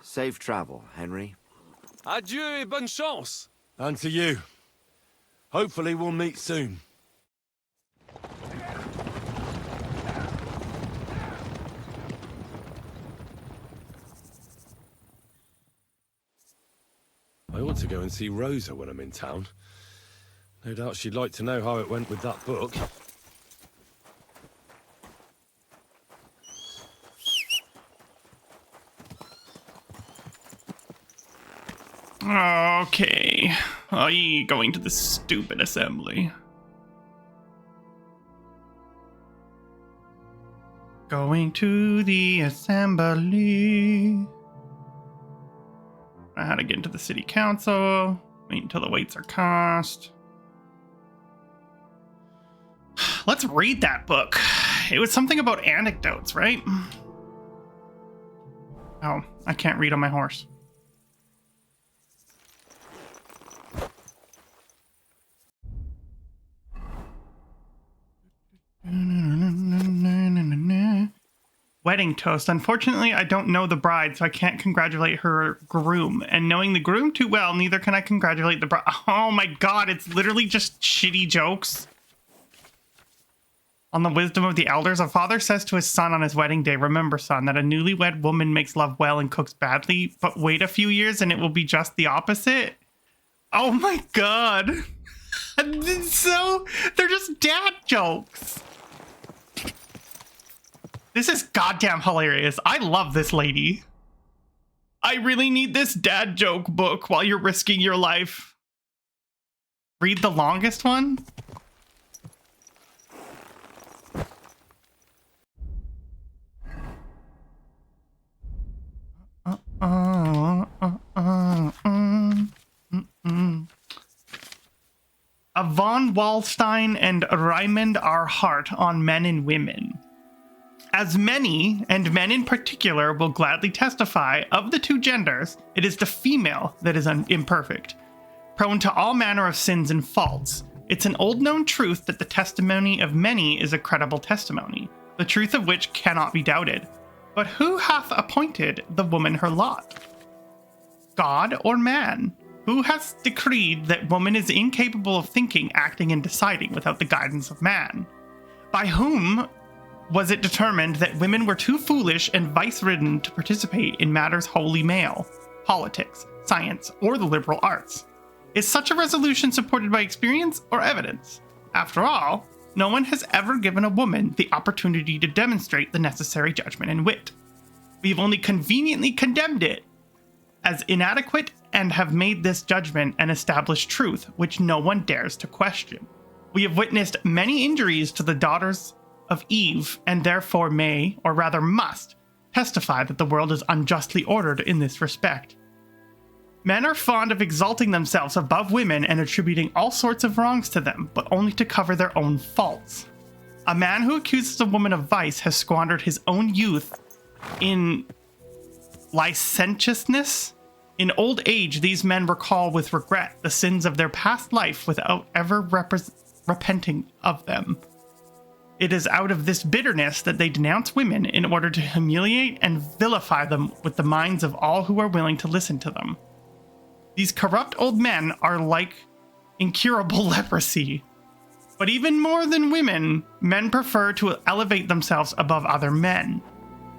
Safe travel, Henry. Adieu et bonne chance. And to you. Hopefully we'll meet soon. I ought to go and see Rosa when I'm in town. No doubt she'd like to know how it went with that book. Okay. Going to the stupid assembly. Going to the assembly. I had to get into the city council. Wait until the weights are cast. Let's read that book. It was something about anecdotes, right? Oh, I can't read on my horse. Wedding toast. Unfortunately, I don't know the bride, so I can't congratulate her groom. And knowing the groom too well, neither can I congratulate the bride. Oh my god, it's literally just shitty jokes. On the wisdom of the elders, a father says to his son on his wedding day, "Remember, son, that a newlywed woman makes love well and cooks badly, but wait a few years and it will be just the opposite." Oh my god. So, they're just dad jokes. This is goddamn hilarious. I love this lady. I really need this dad joke book while you're risking your life. Read the longest one? Von Wallstein and Raymond R. Hart on men and women. As many, and men in particular, will gladly testify, of the two genders, it is the female that is imperfect, prone to all manner of sins and faults. It's an old known truth that the testimony of many is a credible testimony, the truth of which cannot be doubted. But who hath appointed the woman her lot? God or man? Who has decreed that woman is incapable of thinking, acting, and deciding without the guidance of man? By whom was it determined that women were too foolish and vice-ridden to participate in matters wholly male, politics, science, or the liberal arts? Is such a resolution supported by experience or evidence? After all, no one has ever given a woman the opportunity to demonstrate the necessary judgment and wit. We have only conveniently condemned it as inadequate and have made this judgment an established truth which no one dares to question. We have witnessed many injuries to the daughters of Eve, and therefore may, or rather must, testify that the world is unjustly ordered in this respect. Men are fond of exalting themselves above women and attributing all sorts of wrongs to them, but only to cover their own faults. A man who accuses a woman of vice has squandered his own youth in licentiousness. In old age, these men recall with regret the sins of their past life without ever repenting of them. It is out of this bitterness that they denounce women in order to humiliate and vilify them with the minds of all who are willing to listen to them. These corrupt old men are like incurable leprosy. But even more than women, men prefer to elevate themselves above other men.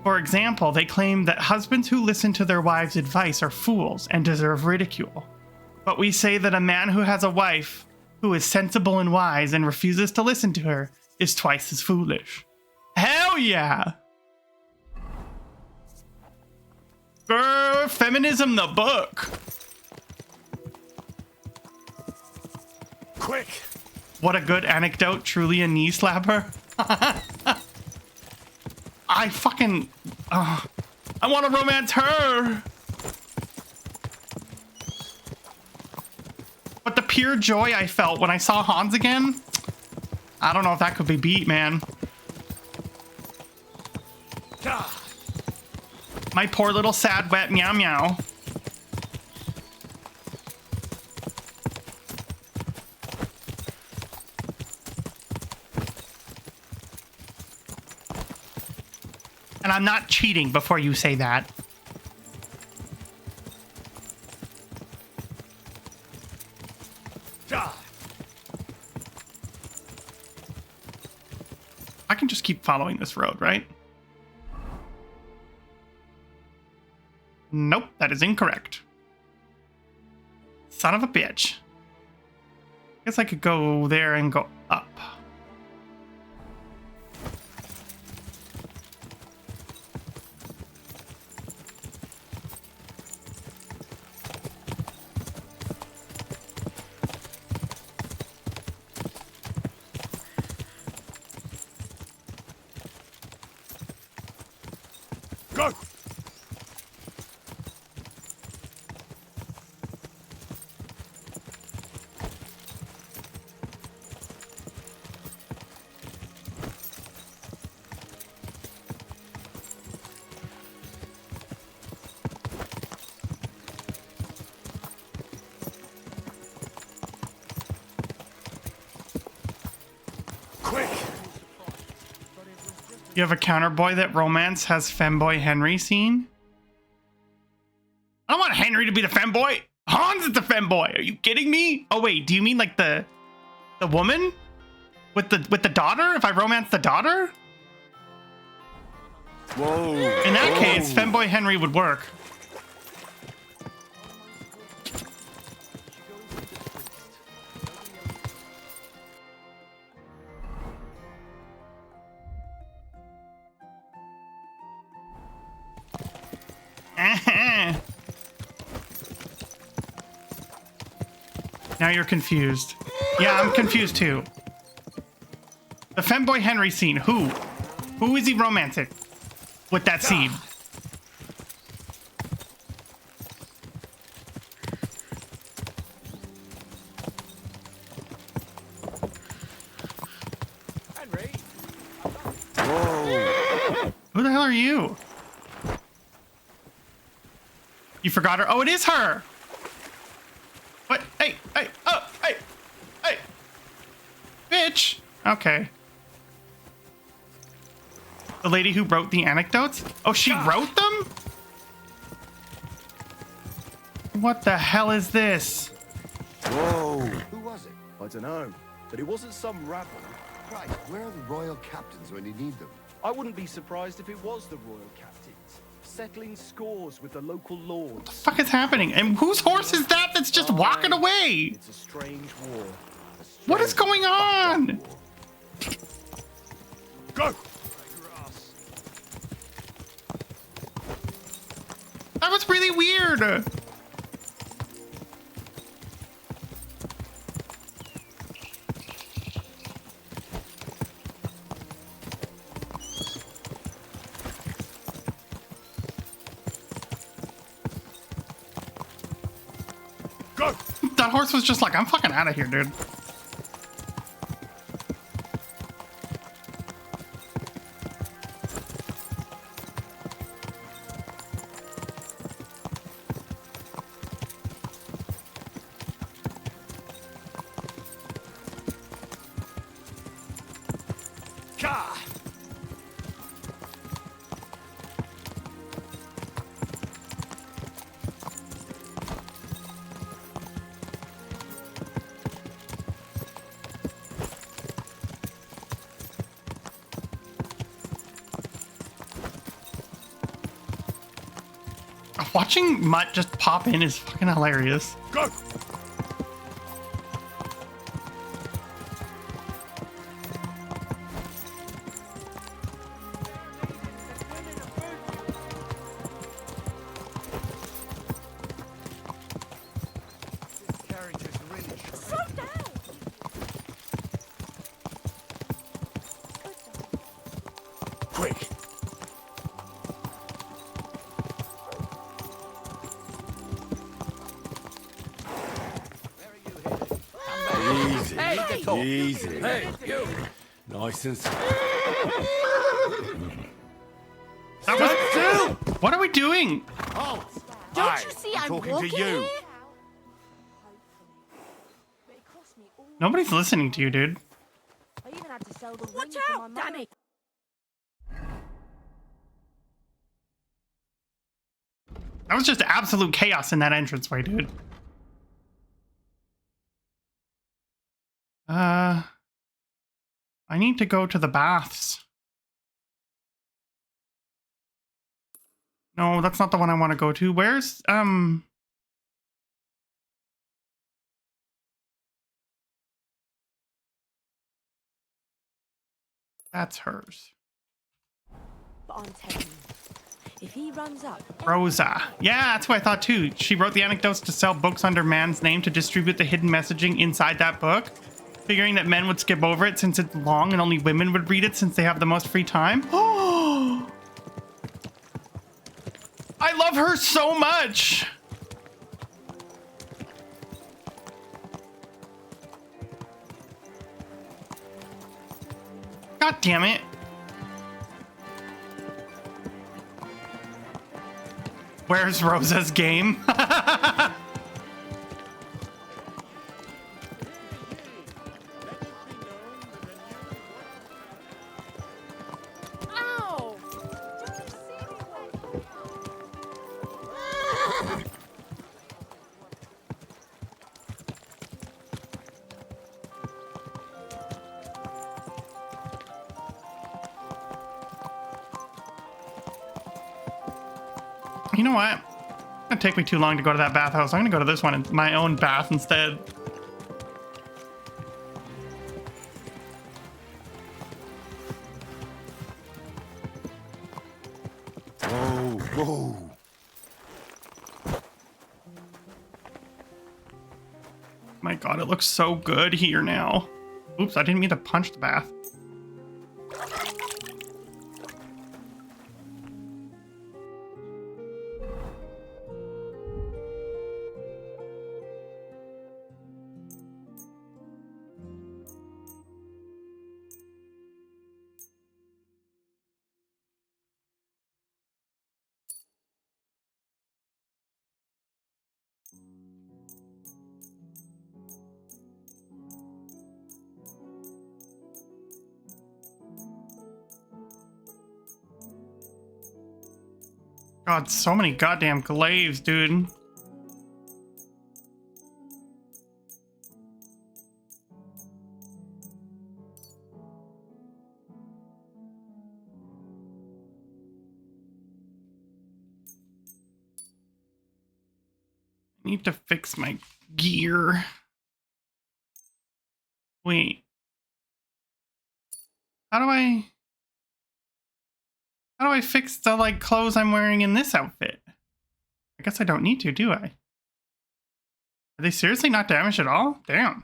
For example, they claim that husbands who listen to their wives' advice are fools and deserve ridicule. But we say that a man who has a wife who is sensible and wise and refuses to listen to her is twice as foolish. Hell yeah! Grr, feminism the book. Quick! What a good anecdote. Truly a knee slapper. I fucking... I want to romance her. But the pure joy I felt when I saw Hans again, I don't know if that could be beat, man. My poor little sad wet meow meow. And I'm not cheating before you say that. I can just keep following this road, right? Nope, that is incorrect. Son of a bitch. Guess I could go there and go up. Go! You have a counterboy that romance has femboy Henry seen? I don't want Henry to be the femboy. Hans is the femboy. Are you kidding me? Oh wait, do you mean like the woman with the daughter? If I romance the daughter? Whoa. In that case, femboy Henry would work. Now you're confused. Yeah, I'm confused too. The femboy Henry scene. Who is he romancing with that scene? Henry. Whoa. Who the hell are you? You forgot her? Oh, it is her. What? Hey, oh, hey. Bitch. Okay. The lady who wrote the anecdotes? Oh, she wrote them? What the hell is this? Whoa. Who was it? I don't know. But it wasn't some rabble. Right, where are the royal captains when you need them? I wouldn't be surprised if it was the royal captains, settling scores with the local lords. What the fuck is happening? And whose horse is that that's just walking away? It's a strange war. What is going on? Go! That was really weird. Go! That horse was just like, I'm fucking out of here, dude. Watching Mutt just pop in is fucking hilarious. Go! quick. Easy, Hey, easy. Hey, you! Nice and slow. That was... What are we doing? Oh, Don't you see I'm talking walking to you. here? Nobody's listening to you, dude. I even had to sell the Watch ring out, for my Danny! That was just absolute chaos in that entranceway, dude. I need to go to the baths. No, that's not the one I want to go to. Where's, That's hers. But I'm telling you, if he runs up... Rosa. Yeah, that's what I thought too. She wrote the anecdotes to sell books under man's name to distribute the hidden messaging inside that book, figuring that men would skip over it since it's long and only women would read it since they have the most free time. Oh! I love her so much! God damn it. Where's Rosa's game? Ow! You know what? It's gonna take me too long to go to that bathhouse. I'm gonna go to this one in my own bath instead. Whoa, whoa. My God, it looks so good here now. Oops, I didn't mean to punch the bath. God, so many goddamn glaives, dude. I need to fix my gear. Wait. How do I fix the, like, clothes I'm wearing in this outfit? I guess I don't need to, do I? Are they seriously not damaged at all? Damn.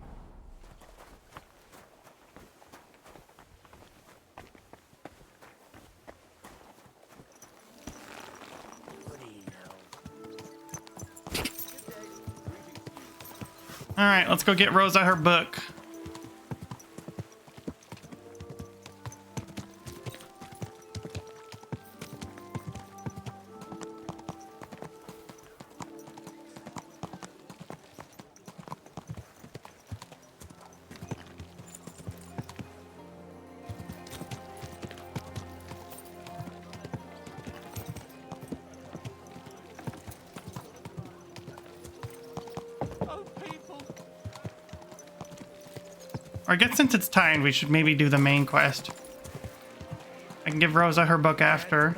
All right, let's go get Rosa her book. Or I guess since it's timed, we should maybe do the main quest. I can give Rosa her book after.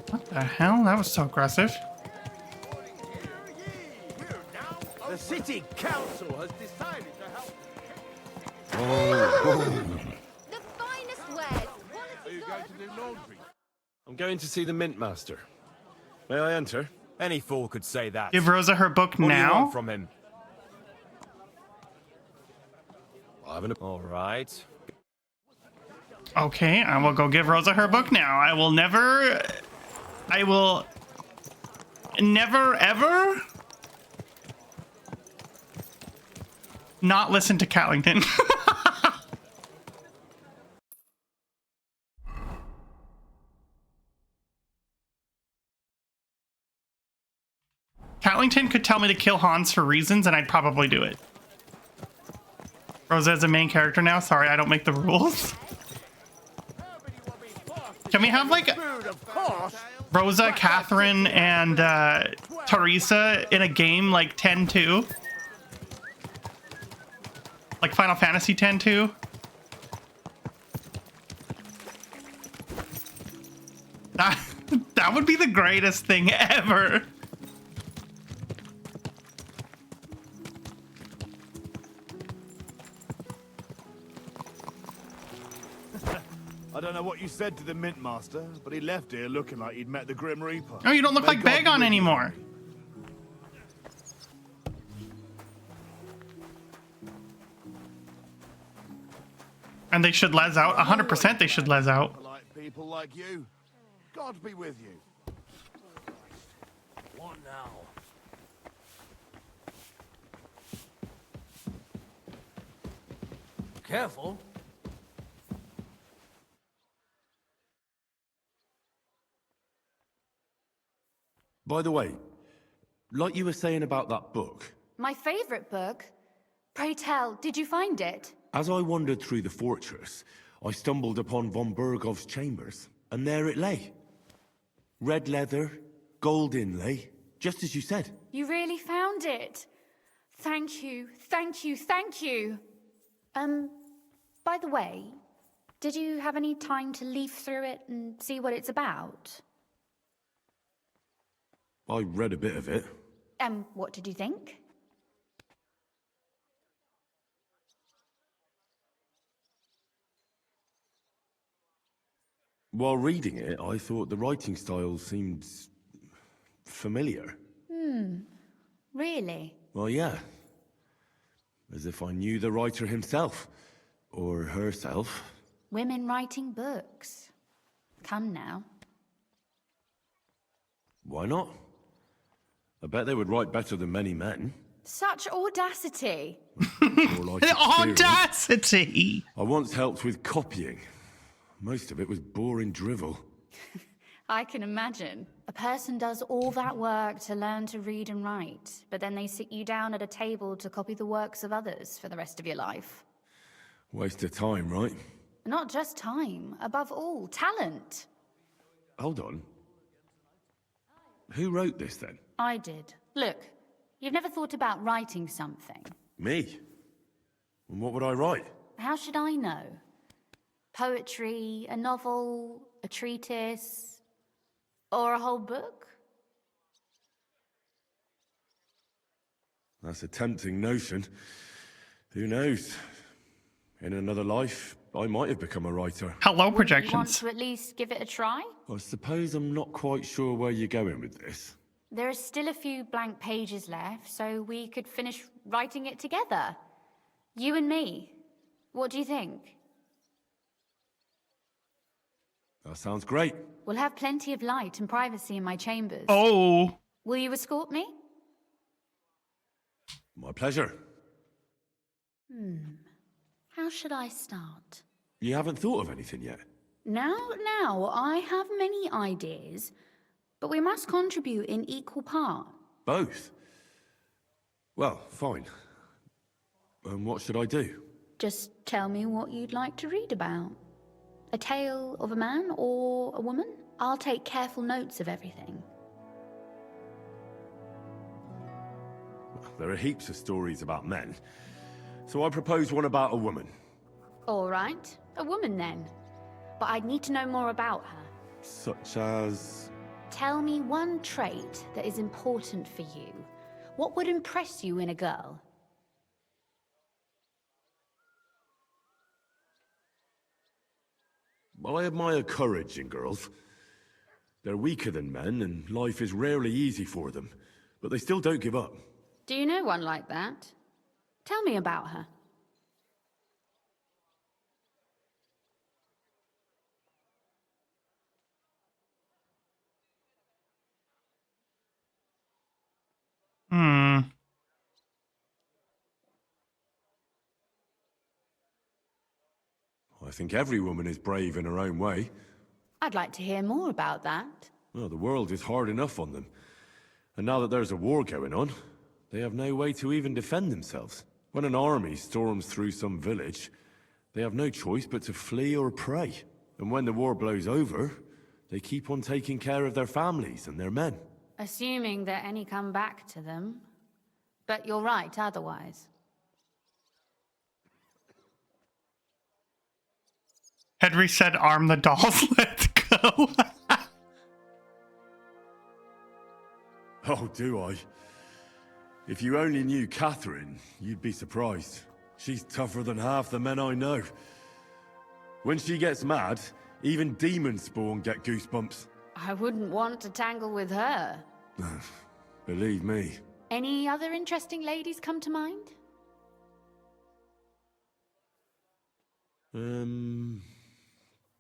What the hell? That was so aggressive. The city council has decided to help. The finest wares. Are you going to do laundry? I'm going to see the Mint Master. May I enter? Any fool could say that. Give Rosa her book What do you now. want from him? I haven't. All right. Okay, I will go give Rosa her book now. I will never ever not listen to Callington. Callington could tell me to kill Hans for reasons, and I'd probably do it. Rosa is a main character now. Sorry, I don't make the rules. Can we have, like, Rosa, Catherine, and Teresa in a game like 10-2? Like Final Fantasy 10-2? That would be the greatest thing ever. I don't know what you said to the Mint Master, but he left here looking like he'd met the Grim Reaper. Oh, you don't look like Bagon anymore. And they should les out. 100% they should les out. Like people like you. God be with you. What now? Careful. By the way, like you were saying about that book, My favorite book? Pray tell, did you find it? as I wandered through the fortress, I stumbled upon von Bergov's chambers, and there it lay. Red leather, gold inlay, just as you said. You really found it. Thank you, thank you, thank you. By the way, did you have any time to leaf through it and see what it's about? I read a bit of it. What did you think? While reading it, I thought the writing style seemed familiar. Really? Well, yeah. As if I knew the writer himself. Or herself. Women writing books. Come now. Why not? I bet they would write better than many men. Such audacity. More like experience. Audacity! I once helped with copying. Most of it was boring drivel. I can imagine. A person does all that work to learn to read and write, but then they sit you down at a table to copy the works of others for the rest of your life. Waste of time, right? Not just time, above all, talent. Hold on. Who wrote this then? I did. Look, you've never thought about writing something. Me? And what would I write? How should I know? Poetry, a novel, a treatise, or a whole book? That's a tempting notion. Who knows? In another life, I might have become a writer. Hello, You want projections. to at least give it a try? I suppose I'm not quite sure where you're going with this. There are still a few blank pages left, so we could finish writing it together. You and me. What do you think? That sounds great. We'll have plenty of light and privacy in my chambers. Oh. Will you escort me? My pleasure. How should I start? You haven't thought of anything yet? Now, I have many ideas, but we must contribute in equal part. Both? Well, fine. What should I do? Just tell me what you'd like to read about. A tale of a man or a woman? I'll take careful notes of everything. There are heaps of stories about men. So I propose one about a woman. All right, a woman then. But I'd need to know more about her. Such as... Tell me one trait that is important for you. What would impress you in a girl? I admire courage in girls. They're weaker than men, and life is rarely easy for them. But they still don't give up. Do you know one like that? Tell me about her. I think every woman is brave in her own way. I'd like to hear more about that. Well, the world is hard enough on them. And now that there's a war going on, they have no way to even defend themselves. When an army storms through some village, they have no choice but to flee or pray. And when the war blows over, they keep on taking care of their families and their men. Assuming that any come back to them. But you're right otherwise. Henry said, arm the dolls, let's go. Oh, do I? If you only knew Catherine, you'd be surprised. She's tougher than half the men I know. When she gets mad, even demon spawn get goosebumps. I wouldn't want to tangle with her. Believe me. Any other interesting ladies come to mind?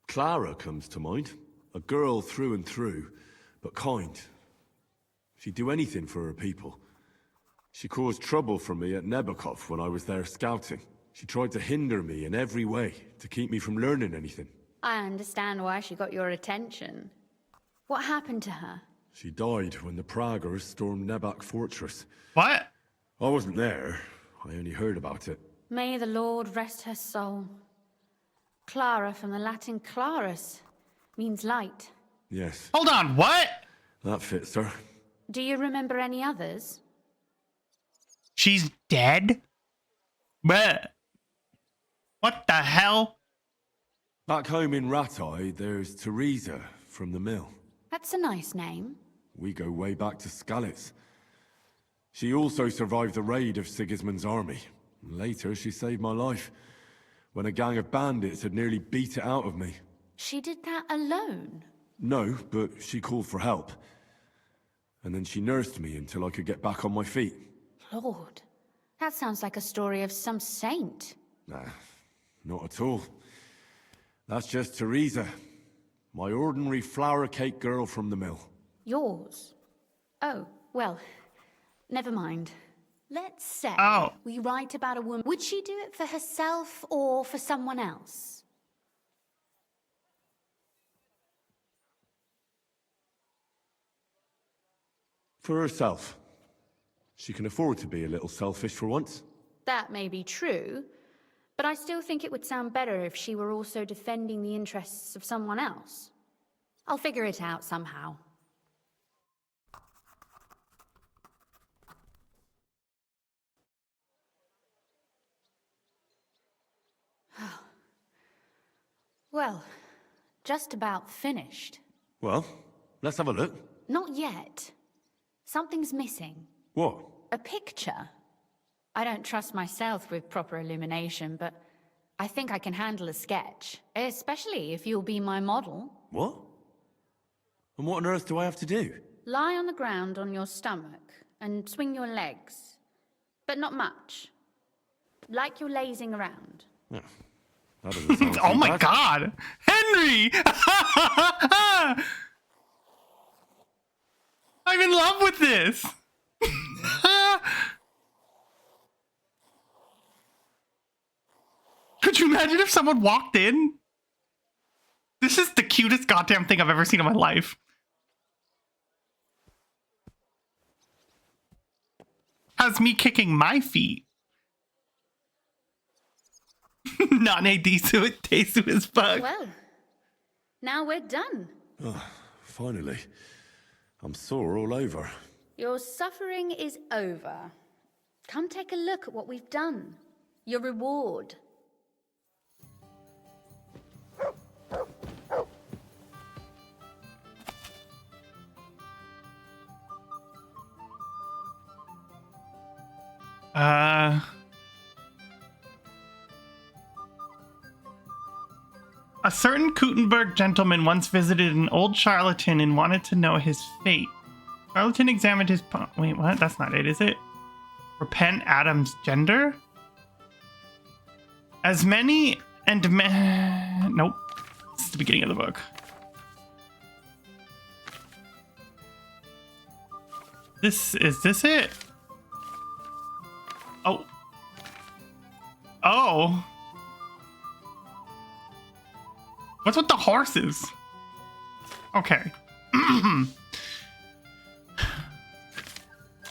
Clara comes to mind. A girl through and through, but kind. She'd do anything for her people. She caused trouble for me at Nebakov when I was there scouting. She tried to hinder me in every way, to keep me from learning anything. I understand why she got your attention. What happened to her? She died when the Praguers stormed Nebak Fortress. What? I wasn't there. I only heard about it. May the Lord rest her soul. Clara from the Latin clarus means light. Yes. Hold on, what? That fits her. Do you remember any others? She's dead? Bleh. What the hell? Back home in Ratai, there's Teresa from the mill. That's a nice name. We go way back to Skalitz. She also survived the raid of Sigismund's army. Later, she saved my life, when a gang of bandits had nearly beat it out of me. She did that alone? No, but she called for help. And then she nursed me until I could get back on my feet. Lord, that sounds like a story of some saint. Nah, not at all. That's just Teresa. My ordinary flour cake girl from the mill. Yours? Oh, well, never mind. Let's say we write about a woman. Would she do it for herself or for someone else? For herself. She can afford to be a little selfish for once. That may be true, but I still think it would sound better if she were also defending the interests of someone else. I'll figure it out somehow. Well, just about finished. Well, let's have a look. Not yet. Something's missing. What? A picture. I don't trust myself with proper illumination, but I think I can handle a sketch, especially if you'll be my model. What? And what on earth do I have to do? Lie on the ground on your stomach and swing your legs, but not much. Like you're lazing around. Yeah. That doesn't sound oh too my bad. god! Henry! I'm in love with this! Could you imagine if someone walked in? This is the cutest goddamn thing I've ever seen in my life. How's me kicking my feet? Nane disu tesu as fuck. Well, now we're done. Oh, finally. I'm sore all over. Your suffering is over. Come take a look at what we've done. Your reward. A certain Kuttenberg gentleman once visited an old charlatan and wanted to know his fate. Charlatan examined his wait, what? That's not it, is it? Repent Adam's gender? As many and nope. This is the beginning of the book. Is this it? Oh. Oh. What's with the horses? Okay.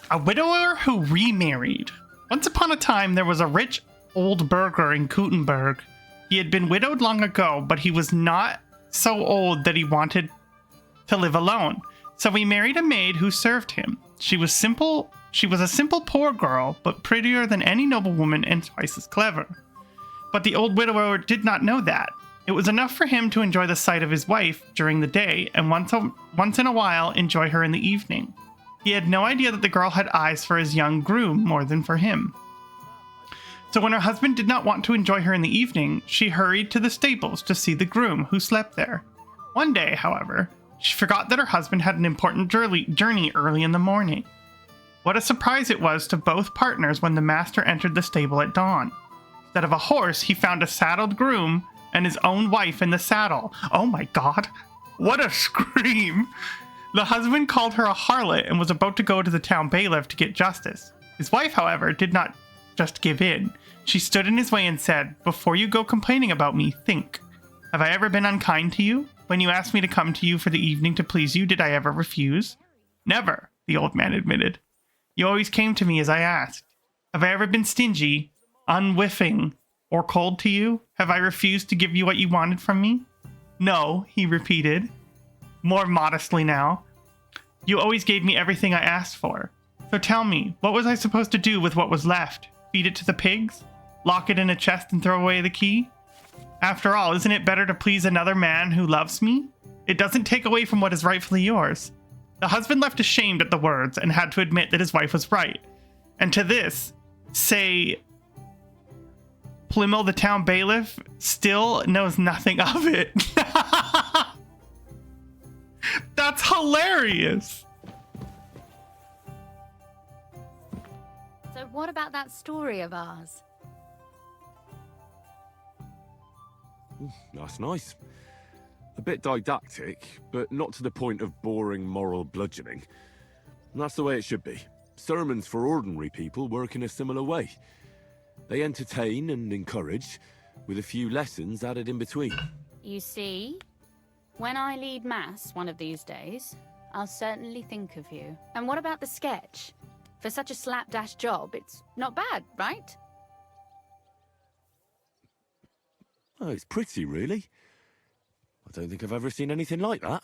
A widower who remarried. Once upon a time, there was a rich old burgher in Gutenberg. He had been widowed long ago, but he was not so old that he wanted to live alone. So he married a maid who served him. She was a simple poor girl, but prettier than any noblewoman and twice as clever. But the old widower did not know that. It was enough for him to enjoy the sight of his wife during the day, and once in a while enjoy her in the evening. He had no idea that the girl had eyes for his young groom more than for him. So when her husband did not want to enjoy her in the evening, she hurried to the stables to see the groom who slept there. One day, however, she forgot that her husband had an important journey early in the morning. What a surprise it was to both partners when the master entered the stable at dawn. Instead of a horse, he found a saddled groom and his own wife in the saddle. Oh my god, what a scream! The husband called her a harlot and was about to go to the town bailiff to get justice. His wife, however, did not just give in. She stood in his way and said, "Before you go complaining about me, think. Have I ever been unkind to you? When you asked me to come to you for the evening to please you, did I ever refuse?" "Never," the old man admitted. "You always came to me as I asked. Have I ever been stingy, unwhiffing, or cold to you? Have I refused to give you what you wanted from me?" "No," he repeated, more modestly now. "You always gave me everything I asked for. So tell me, what was I supposed to do with what was left? Feed it to the pigs? Lock it in a chest and throw away the key? After all, isn't it better to please another man who loves me? It doesn't take away from what is rightfully yours." The husband left ashamed at the words and had to admit that his wife was right. And to this, say, Plymel, the town bailiff, still knows nothing of it. That's hilarious. So what about that story of ours? That's nice. A bit didactic, but not to the point of boring moral bludgeoning. That's the way it should be. Sermons for ordinary people work in a similar way. They entertain and encourage, with a few lessons added in between. You see, when I lead mass one of these days, I'll certainly think of you. And what about the sketch? For such a slapdash job, it's not bad, right? Oh, it's pretty, really. I don't think I've ever seen anything like that.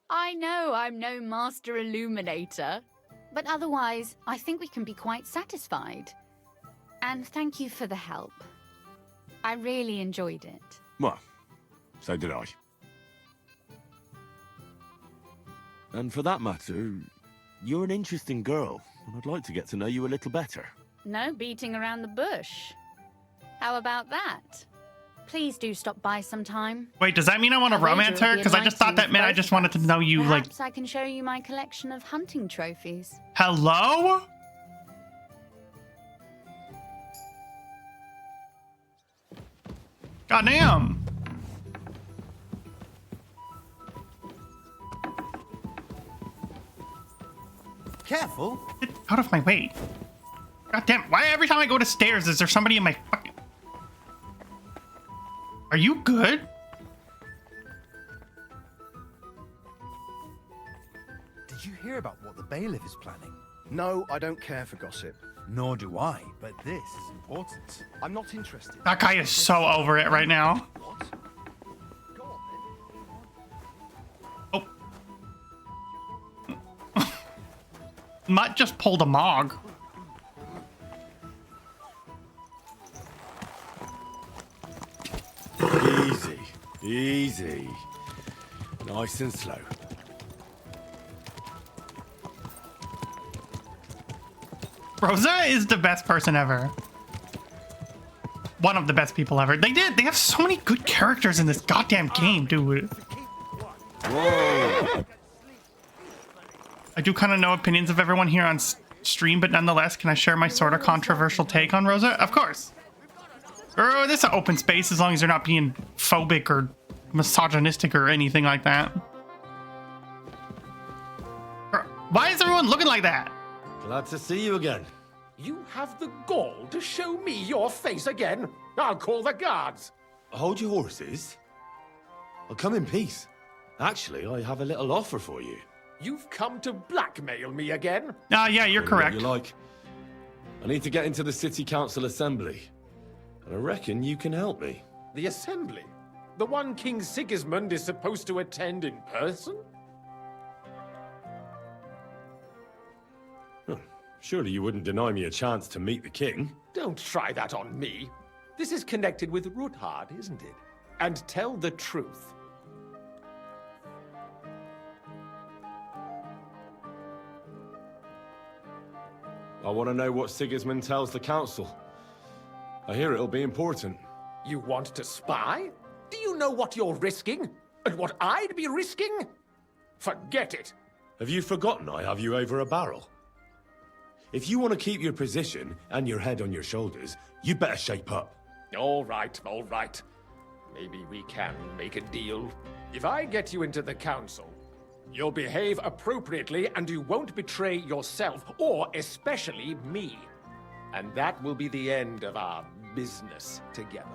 I know I'm no master illuminator, but otherwise, I think we can be quite satisfied. And thank you for the help. I really enjoyed it. Well, so did I. And for that matter, you're an interesting girl, and I'd like to get to know you a little better. No beating around the bush. How about that? Please do stop by sometime. Wait, does that mean I want to romance her? Because I just thought that meant I just wanted to know you, like... Perhaps I can show you my collection of hunting trophies. Hello? Goddamn. Careful. Get out of my way. Goddamn, why every time I go to stairs is there somebody in my fucking... Are you good? Did you hear about what the bailiff is planning? No, I don't care for gossip. Nor do I, but this is important. I'm not interested. That guy is so over it right now. Oh. Mutt just pulled a Mog. Easy, easy. Nice and slow. Rosa is the best person ever. One of the best people ever. They have so many good characters in this goddamn game, dude. Whoa. I do kind of know opinions of everyone here on stream, but nonetheless, can I share my sort of controversial take on Rosa? Of course. This is an open space as long as you're not being phobic or misogynistic or anything like that. Why is everyone looking like that? Glad to see you again. You have the gall to show me your face again? I'll call the guards. Hold your horses. I'll come in peace. Actually, I have a little offer for you. You've come to blackmail me again? Yeah, you're correct. You like. I need to get into the city council assembly. And I reckon you can help me. The assembly? The one King Sigismund is supposed to attend in person? Surely you wouldn't deny me a chance to meet the king? Don't try that on me. This is connected with Ruthard, isn't it? And tell the truth. I want to know what Sigismund tells the council. I hear it'll be important. You want to spy? Do you know what you're risking? And what I'd be risking? Forget it. Have you forgotten I have you over a barrel? If you want to keep your position and your head on your shoulders, you better shape up. All right, all right. Maybe we can make a deal. If I get you into the council, you'll behave appropriately and you won't betray yourself, or especially me. And that will be the end of our business together.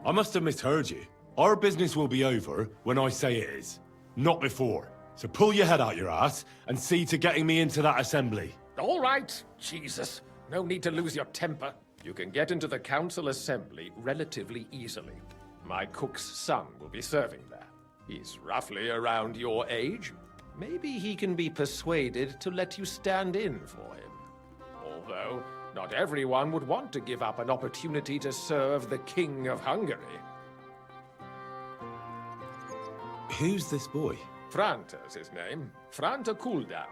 I must have misheard you. Our business will be over when I say it is, not before. So pull your head out your ass and see to getting me into that assembly. All right, Jesus. No need to lose your temper. You can get into the council assembly relatively easily. My cook's son will be serving there. He's roughly around your age. Maybe he can be persuaded to let you stand in for him. Although, not everyone would want to give up an opportunity to serve the King of Hungary. Who's this boy? Franta's his name. Franta Cooldown.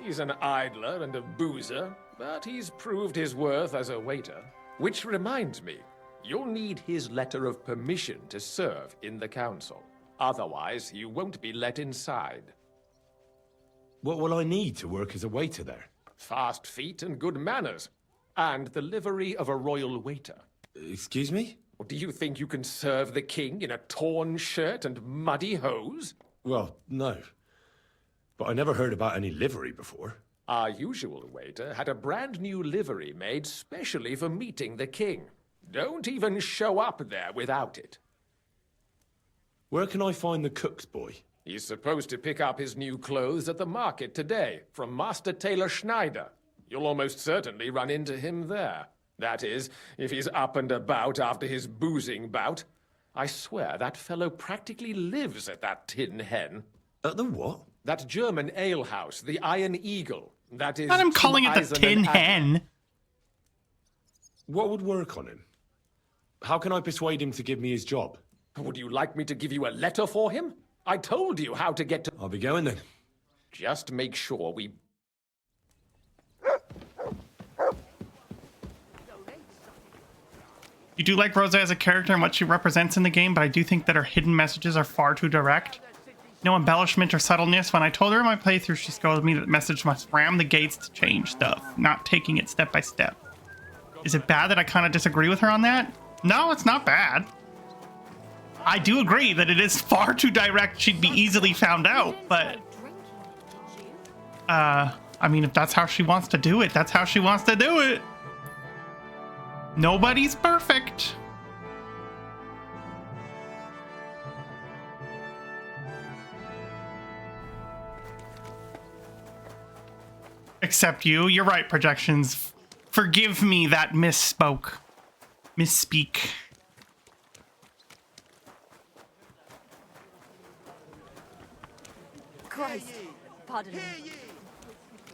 He's an idler and a boozer, but he's proved his worth as a waiter. Which reminds me, you'll need his letter of permission to serve in the council. Otherwise, you won't be let inside. What will I need to work as a waiter there? Fast feet and good manners. And the livery of a royal waiter. Excuse me? Or do you think you can serve the king in a torn shirt and muddy hose? Well, no. But I never heard about any livery before. Our usual waiter had a brand new livery made specially for meeting the king. Don't even show up there without it. Where can I find the cook's boy? He's supposed to pick up his new clothes at the market today from Master Tailor Schneider. You'll almost certainly run into him there. That is, if he's up and about after his boozing bout. I swear that fellow practically lives at that Tin Hen. At the what? That German alehouse, the Iron Eagle. That is... And I'm calling it the Tin Hen. What would work on him? How can I persuade him to give me his job? Would you like me to give you a letter for him? I told you how to get to... I'll be going then. Just make sure we... You do like Rosa as a character and what she represents in the game, but I do think that her hidden messages are far too direct. No embellishment or subtleness. When I told her in my playthrough, she scolded me that the message must ram the gates to change stuff, not taking it step by step. Is it bad that I kind of disagree with her on that? No, it's not bad. I do agree that it is far too direct. She'd be easily found out, but... I mean, if that's how she wants to do it, that's how she wants to do it. Nobody's perfect. Except you. You're right, projections. Forgive me that misspeak. Christ, pardon me. Hear ye!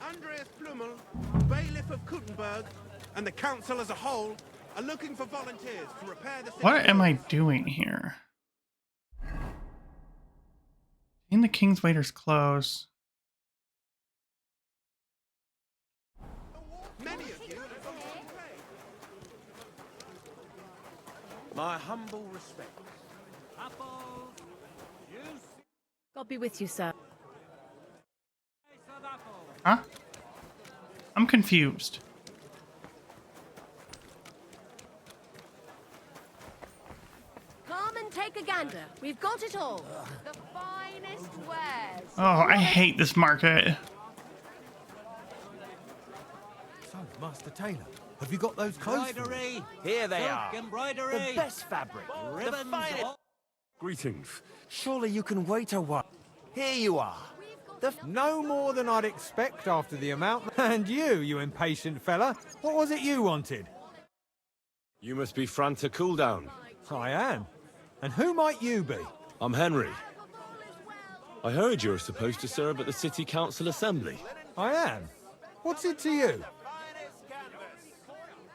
Andreas Plummel, bailiff of Kuttenberg, and the council as a whole are looking for volunteers to repair the... What am I doing here? In the King's Waiter's clothes. Many of you... My humble respects. God be with you, sir. Huh? I'm confused. Come and take a gander. We've got it all. The finest wares. Oh, I hate this market. So, Master Tailor, have you got those clothes? Embroidery! Here they are. Embroidery! The best fabric. Ribbons! Greetings. Surely you can wait a while. Here you are. No more than I'd expect after the amount. And you impatient fella, what was it you wanted? You must be Franta Cooldown. I am. And who might you be? I'm Henry. I heard you're supposed to serve at the City Council Assembly. I am. What's it to you?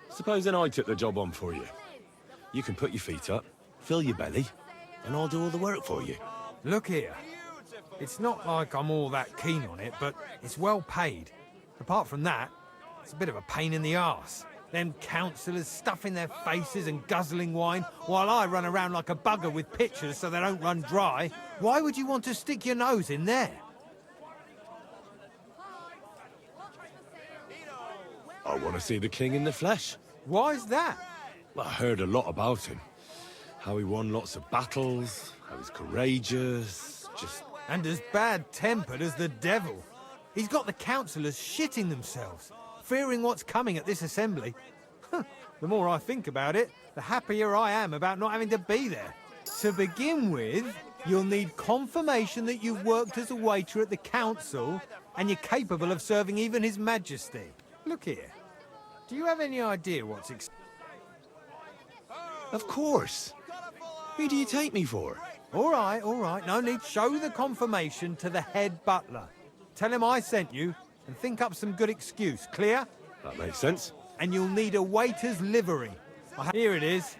Supposing I took the job on for you. You can put your feet up, fill your belly, and I'll do all the work for you. Look here. It's not like I'm all that keen on it, but it's well paid. Apart from that, it's a bit of a pain in the arse. Them councillors stuffing their faces and guzzling wine, while I run around like a bugger with pitchers so they don't run dry. Why would you want to stick your nose in there? I want to see the king in the flesh. Why's that? Well, I heard a lot about him. How he won lots of battles, how he's courageous, just... And as bad-tempered as the devil. He's got the councillors shitting themselves, fearing what's coming at this assembly. The more I think about it, the happier I am about not having to be there. To begin with, you'll need confirmation that you've worked as a waiter at the council and you're capable of serving even His Majesty. Look here. Do you have any idea what's Of course. Who do you take me for? All right. No need. Show the confirmation to the head butler. Tell him I sent you and think up some good excuse. Clear? That makes sense. And you'll need a waiter's livery. Here it is.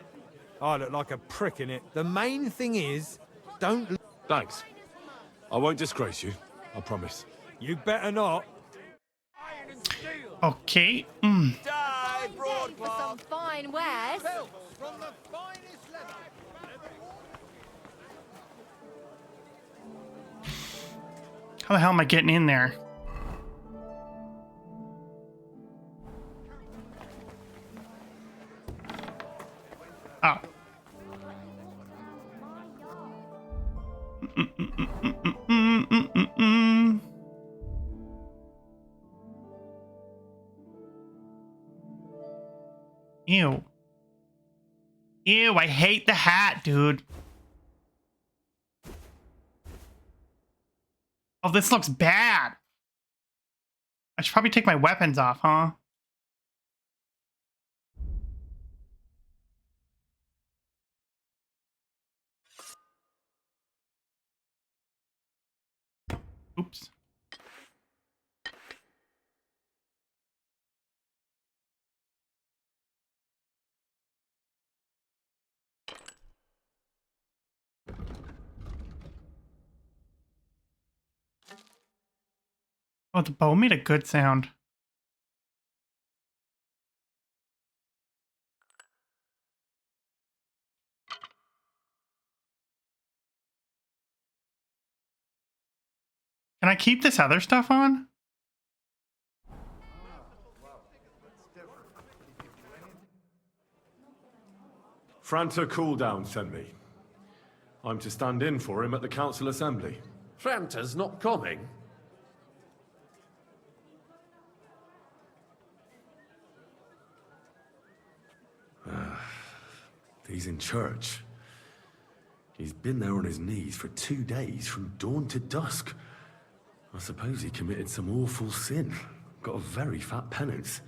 I look like a prick in it. The main thing is, don't... Thanks. I won't disgrace you. I promise. You better not. Okay. Ready for some fine wares? From the finest leather. How the hell am I getting in there? Oh. Ew. Ew, I hate the hat, dude. Oh, this looks bad. I should probably take my weapons off, huh? Oops. Oh, the bow made a good sound. Can I keep this other stuff on? Franta Cooldown sent me. I'm to stand in for him at the council assembly. Franta's not coming. He's in church. He's been there on his knees for 2 days, from dawn to dusk. I suppose he committed some awful sin. Got a very fat penance.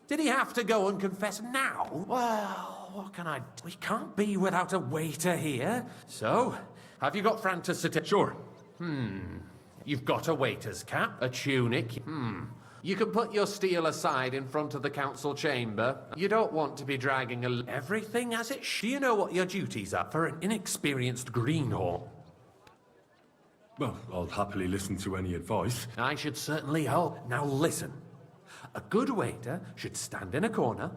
Did he have to go and confess now? Well, what can I do? We can't be without a waiter here. So, have you got Franta's certificate? Sure. You've got a waiter's cap, a tunic. You can put your steel aside in front of the council chamber. You don't want to be dragging everything as it should. Do you know what your duties are for an inexperienced greenhorn? Well, I'll happily listen to any advice. I should certainly hope. Now listen. A good waiter should stand in a corner,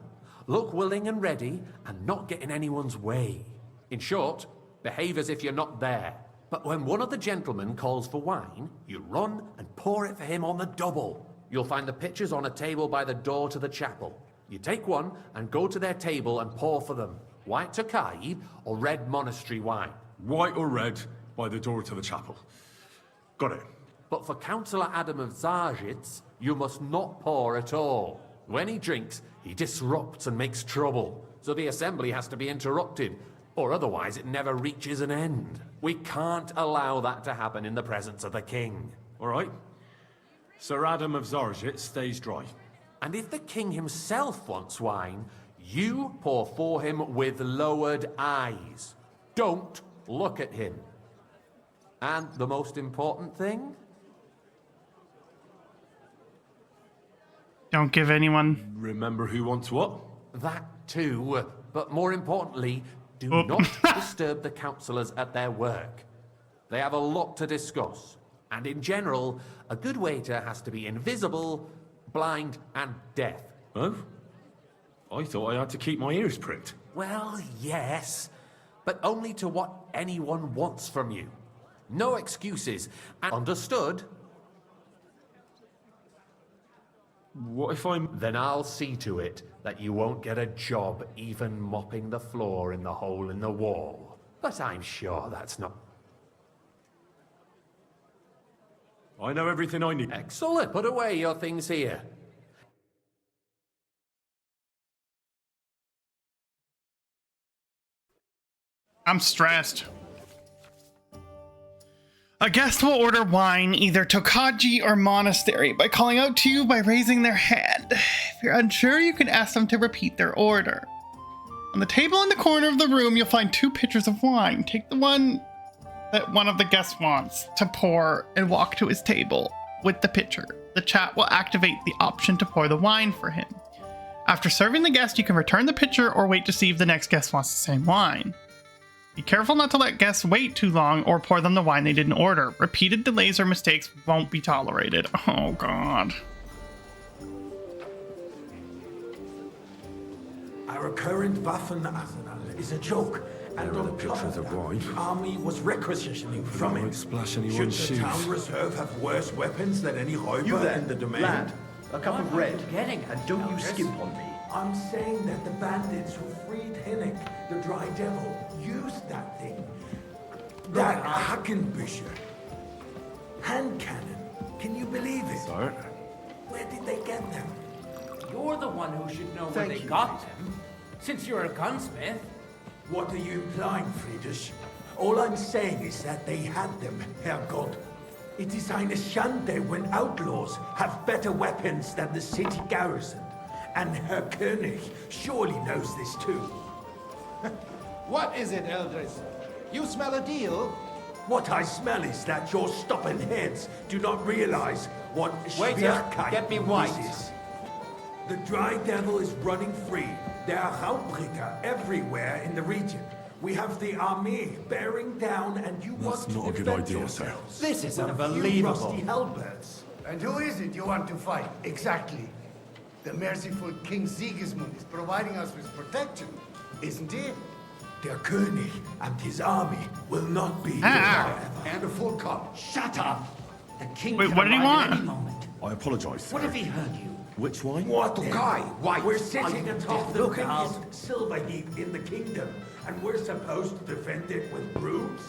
look willing and ready, and not get in anyone's way. In short, behave as if you're not there. But when one of the gentlemen calls for wine, you run and pour it for him on the double. You'll find the pitchers on a table by the door to the chapel. You take one and go to their table and pour for them white Tokai or red monastery wine. White or red, by the door to the chapel. Got it. But for Councillor Adam of Zarjitz, you must not pour at all. When he drinks, he disrupts and makes trouble. So the assembly has to be interrupted, or otherwise it never reaches an end. We can't allow that to happen in the presence of the king. All right. Sir Adam of Zarjitz stays dry. And if the king himself wants wine, you pour for him with lowered eyes. Don't look at him. And the most important thing? Don't give anyone... Remember who wants what? That too. But more importantly, do not disturb the councillors at their work. They have a lot to discuss. And in general, a good waiter has to be invisible, blind, and deaf. Oh? I thought I had to keep my ears pricked. Well, yes, but only to what anyone wants from you. No excuses. Understood? What if I'm... Then I'll see to it that you won't get a job even mopping the floor in the hole in the wall. But I'm sure that's not... I know everything I need. Excellent. Put away your things here. I'm stressed. A guest will order wine either Tokaji or monastery by calling out to you by raising their hand. If you're unsure, you can ask them to repeat their order. On the table in the corner of the room, you'll find 2 pitchers of wine. Take the one that one of the guests wants to pour and walk to his table with the pitcher. The chat will activate the option to pour the wine for him. After serving the guest, you can return the pitcher or wait to see if the next guest wants the same wine. Be careful not to let guests wait too long or pour them the wine they didn't order. Repeated delays or mistakes won't be tolerated. Oh, God. Our current Waffenarsenal is a joke, and on top of that, the army was requisitioning from it. Splash Should anyone's the shoes. town reserve have worse weapons than any Räuber in the domain? Lad, a cup of red, and don't you skimp on me. I'm saying that the bandits who freed Hinnick, the Dry Devil, used that thing. That Hackenbücher. Hand cannon. Can you believe it? Sir? Where did they get them? You're the one who should know where they got them, since you're a gunsmith. What are you implying, Friedrich? All I'm saying is that they had them, Herrgott. It is eine Schande when outlaws have better weapons than the city garrison. And Herr König surely knows this too. What is it, Eldris? You smell a deal? What I smell is that your stubborn heads do not realize what Waiter, Schwierigkeit get me white. this is. The Dry Devil is running free. There are Raubbringer everywhere in the region. We have the army bearing down, and you want to not a good defend idea, yourselves. sir. This is with a few unbelievable. rusty halberds. And who is it you want to fight, exactly? The merciful King Sigismund is providing us with protection, isn't he? Der König and his army will not be here forever. And a full cup. Shut up! The king Wait, can what did he arrive at want? any moment. I apologise, sir. What if he heard you? Which wine? What guy? White. We're sitting atop the Look out. biggest silver heap in the kingdom, and we're supposed to defend it with brooms?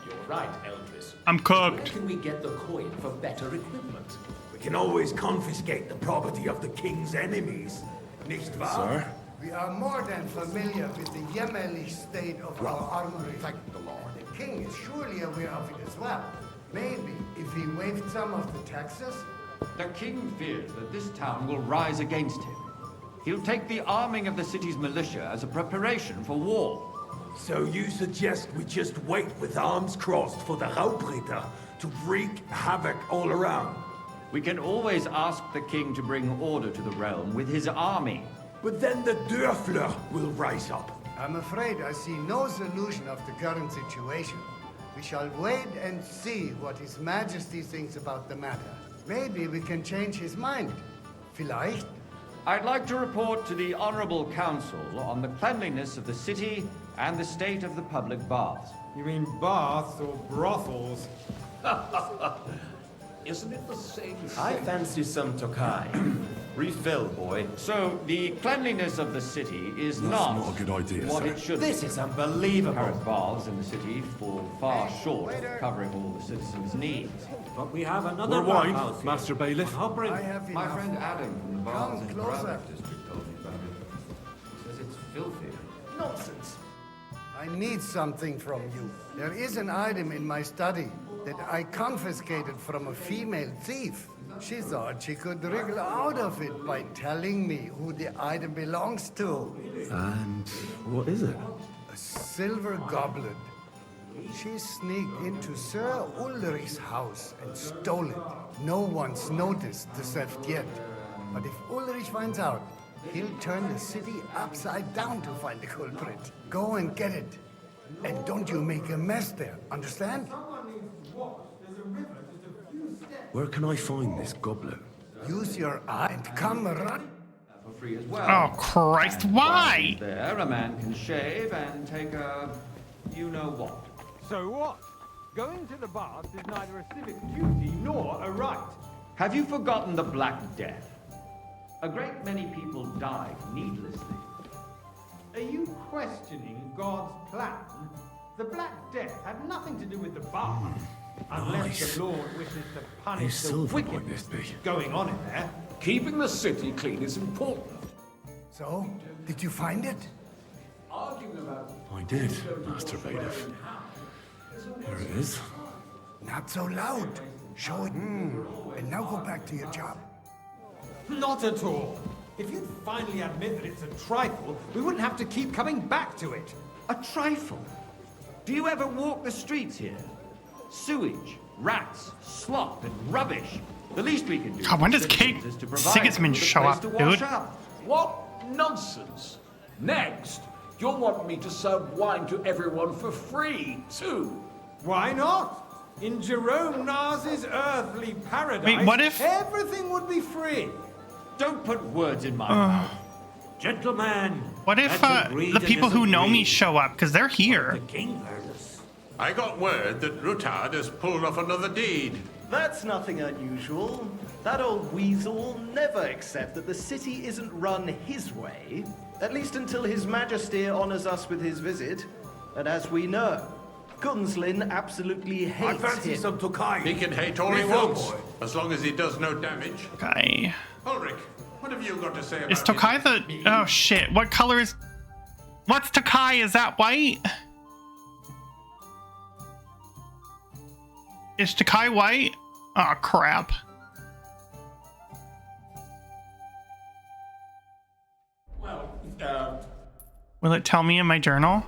You're right, Eldris. I'm cooked. Where can we get the coin for better equipment? We can always confiscate the property of the king's enemies, nicht wahr? Sir? We are more than familiar with the jämmerlich state of our armory. The king is surely aware of it as well. Maybe if he waived some of the taxes. The king fears that this town will rise against him. He'll take the arming of the city's militia as a preparation for war. So you suggest we just wait with arms crossed for the Raubritter to wreak havoc all around? We can always ask the king to bring order to the realm with his army. But then the Dörfler will rise up. I'm afraid I see no solution of the current situation. We shall wait and see what His Majesty thinks about the matter. Maybe we can change his mind. Vielleicht? I'd like to report to the Honorable Council on the cleanliness of the city and the state of the public baths. You mean baths or brothels? Isn't it the same thing? I fancy some Tokai. Refill, boy. So, the cleanliness of the city is not a good idea, what sir. it should This be. is unbelievable. Current baths in the city fall far short of covering all the citizens' needs. But we have another More wine, bathhouse here. Master Bailiff. On Hobrin. I have My enough. friend Adam from the bars Come in closer. Braddock district told me about it. He says it's filthy. Nonsense. I need something from you. There is an item in my study that I confiscated from a female thief. She thought she could wriggle out of it by telling me who the item belongs to. And what is it? A silver goblet. She sneaked into Sir Ulrich's house and stole it. No one's noticed the theft yet. But if Ulrich finds out, he'll turn the city upside down to find the culprit. Go and get it. And don't you make a mess there, understand? Where can I find this goblet? Use your eye and come run. For free as well. Oh, Christ, why? There, a man can shave and take a you-know-what. So what? Going to the baths is neither a civic duty nor a right. Have you forgotten the Black Death? A great many people died needlessly. Are you questioning God's plan? The Black Death had nothing to do with the bath. Unless Nice. the Lord wishes to How punish the silver might wickedness this be? going on in there. Keeping the city clean is important. So, did you find it? Arguing about I did, Master Bailiff. Here it is. Not so loud. Show it. And now go back to your job. Not at all. If you'd finally admit that it's a trifle, we wouldn't have to keep coming back to it. A trifle? Do you ever walk the streets here? Sewage, rats, slop, and rubbish. The least we can do God, when does as Kate citizens is to provide Sigismund them with a show place up, to wash dude? up. what nonsense? Next, you'll want me to serve wine to everyone for free, too. Why not? In Jerome Nas's earthly paradise, Wait, what if- everything would be free? Don't put words in my mouth. Gentlemen, What if the people who know me show up? Because they're here. king heard us. I got word that Rutard has pulled off another deed. That's nothing unusual. That old weasel will never accept that the city isn't run his way, at least until His Majesty honors us with his visit. And as we know, Gunslin absolutely hates him. Tokai. He can hate all he wants, as long as he does no damage. Okay. Ulrich, what have you got to say about Is Tokai the... Oh, shit. What color is... What's Tokai? Is that white? Is Tokai white? Oh, crap. Well, Will it tell me in my journal?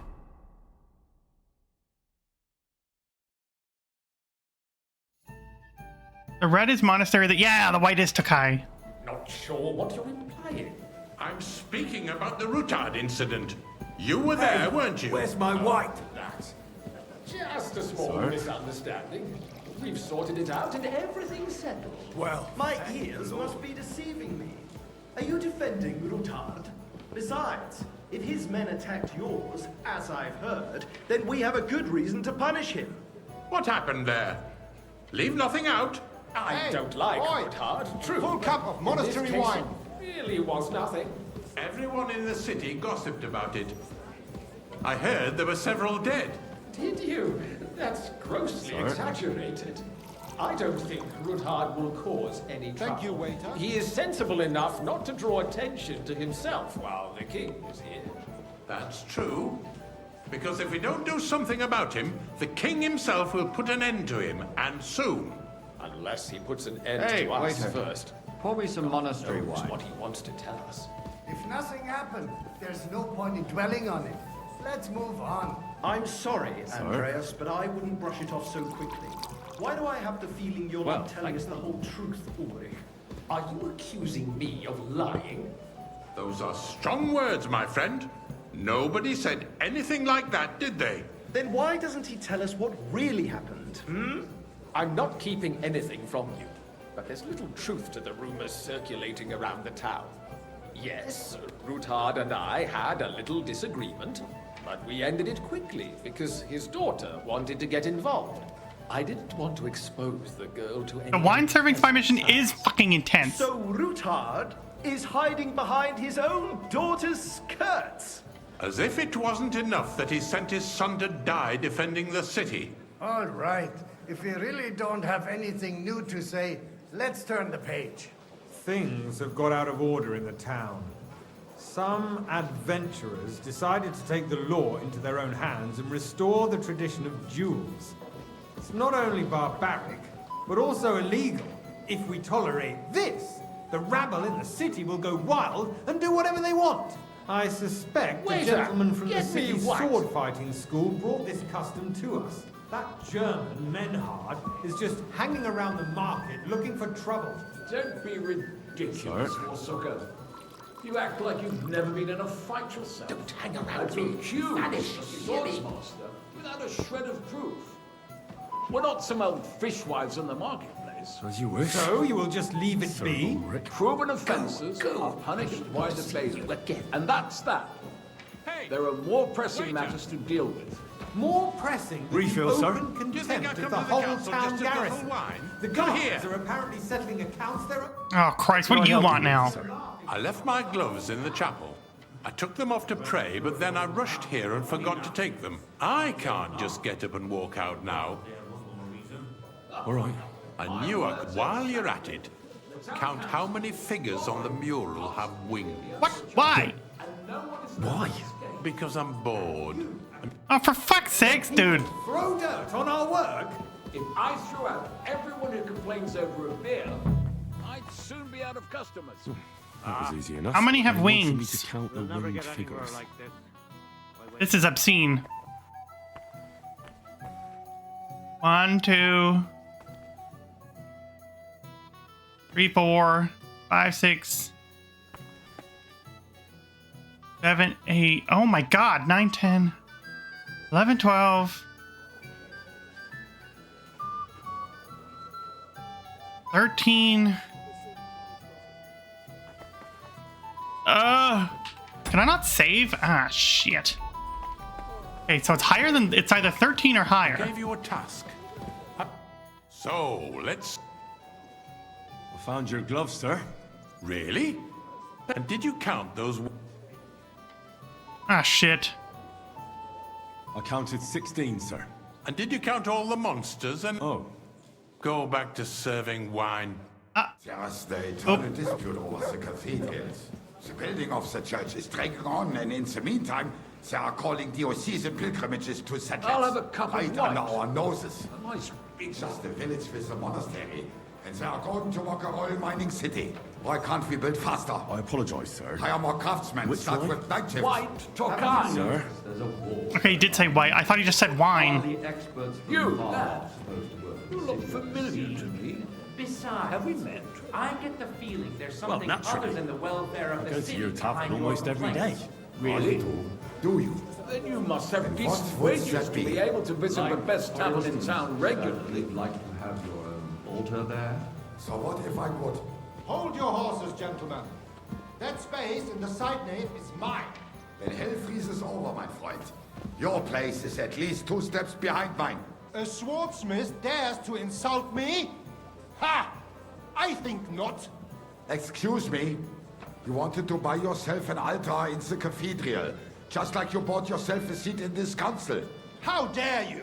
The red is monastery. Yeah, the white is Tokai. not sure what you're implying. I'm speaking about the Rutard incident. You were there, weren't you? Where's my white? That. Just a small misunderstanding. We've sorted it out and everything's settled. Well, my ears must be deceiving me. Are you defending Rutard? Besides, if his men attacked yours, as I've heard, then we have a good reason to punish him. What happened there? Leave nothing out. I don't like Rutard, true. Full cup of monastery in this case, wine. it really was nothing. Everyone in the city gossiped about it. I heard there were several dead. Did you? That's grossly exaggerated. I don't think Rutard will cause any trouble. Thank you, waiter. He is sensible enough not to draw attention to himself while the king is here. That's true. Because if we don't do something about him, the king himself will put an end to him, and soon. Unless he puts an end Hey, to us waiter. first. Pour me some monastery Knows wine. what he wants to tell us. If nothing happened, there's no point in dwelling on it. Let's move on. I'm sorry, Andreas, but I wouldn't brush it off so quickly. Why do I have the feeling you're not telling us the whole truth, Ulrich? Are you accusing me of lying? Those are strong words, my friend. Nobody said anything like that, did they? Then why doesn't he tell us what really happened, I'm not keeping anything from you, but there's little truth to the rumors circulating around the town. Yes, Rutard and I had a little disagreement, but we ended it quickly because his daughter wanted to get involved. I didn't want to expose the girl to any... The wine serving spy mission is fucking intense. So Ruthard is hiding behind his own daughter's skirts. As if it wasn't enough that he sent his son to die defending the city. All right. If we really don't have anything new to say, let's turn the page. Things have got out of order in the town. Some adventurers decided to take the law into their own hands and restore the tradition of duels. It's not only barbaric, but also illegal. If we tolerate this, the rabble in the city will go wild and do whatever they want. I suspect the gentleman from the city's sword fighting school brought this custom to us. That German, Menhard, is just hanging around the market looking for trouble. Don't be ridiculous, Forsucker. You act like you've never been in a fight yourself. Don't hang around to me. accuse Vanish, a you hear me? swordsmaster without a shred of proof. We're not some old fishwives in the marketplace. As you wish. So you will just leave it be? Proven offences are punished by the bailiff. And that's that. There are more pressing matters to deal with. More pressing than Refill, the sir. open Do you think I contempt come of to the the whole council town just to drop a garrison. line? The Come guards here. are apparently settling accounts there. Oh Christ, what do you want now? I left my gloves in the chapel. I took them off to pray, but then I rushed here and forgot to take them. I can't just get up and walk out now. All right. I knew I could. While you're at it, count how many figures on the mural have wings. What? Why? Why? Because I'm bored. Oh, for fuck's sakes, dude. Throw dirt on our work? If I threw out everyone who complains over a beer, I'd soon be out of customers. That was easy enough. How many have I want you wings? to count the winged figures. This is obscene. 1, 2, 3, 4, 5, 6, 7, 8. Oh my god. 9, 10, 11, 12. 13. Can I not save? Ah, shit. Okay, so it's higher than, it's either 13 or higher. I gave you a task. So, let's... I found your gloves, sir. Really? And did you count those... Ah, shit. I counted 16, sir. And did you count all the monsters and... Oh. Go back to serving wine. Just the eternal dispute over the cathedrals. The building of the church is dragging on, and in the meantime, they are calling diocesan pilgrimages to settlers. I'll have a cup of right wine. under our noses. A nice big Just the village with the monastery, and they are going to work a oil mining city. Why can't we build faster? I apologize, sir. Hire more craftsmen. Which Start one? with night shifts. White, Tokai. Sir? Okay, he did say white. I thought he just said wine. You, lad. You look familiar to me. Besides, Have we met? I get the feeling there's Well, something naturally. other than the welfare of I the go to city your tavern behind your almost every day. complaints. Really? Do you? Then you must have And decent what's wages that to be? be able to visit the best tavern in town regularly. Like to have your own altar there? So what if I would? Hold your horses, gentlemen. That space in the side nave is mine. Then hell freezes over, my friend. Your place is at least 2 steps behind mine. A swordsmith dares to insult me? Ha! I think not. Excuse me? You wanted to buy yourself an altar in the cathedral, just like you bought yourself a seat in this council. How dare you?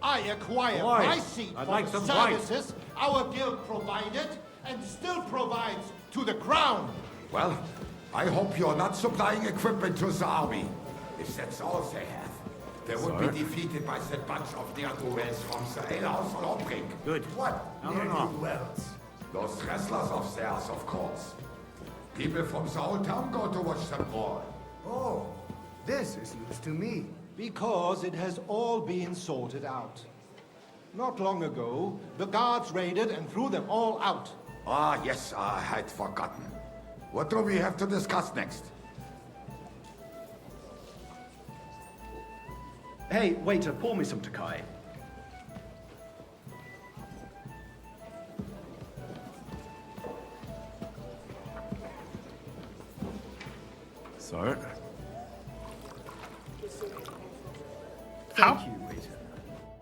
I acquired Why? my seat I'd for like the some wine. services our guild provided and still provides to the crown. Well, I hope you're not supplying equipment to the army. If that's all they have, they would Sir? be defeated by that bunch of ne'er-do-wells from the alehouse Longbrink. Good. What? No. Ne'er-do-wells? Those wrestlers of theirs, of course. People from the whole town go to watch them brawl. Oh, this is news to me. Because it has all been sorted out. Not long ago, the guards raided and threw them all out. Ah, yes, I had forgotten. What do we have to discuss next? Hey, waiter, pour me some Tokai. Sir? How? Thank you, waiter.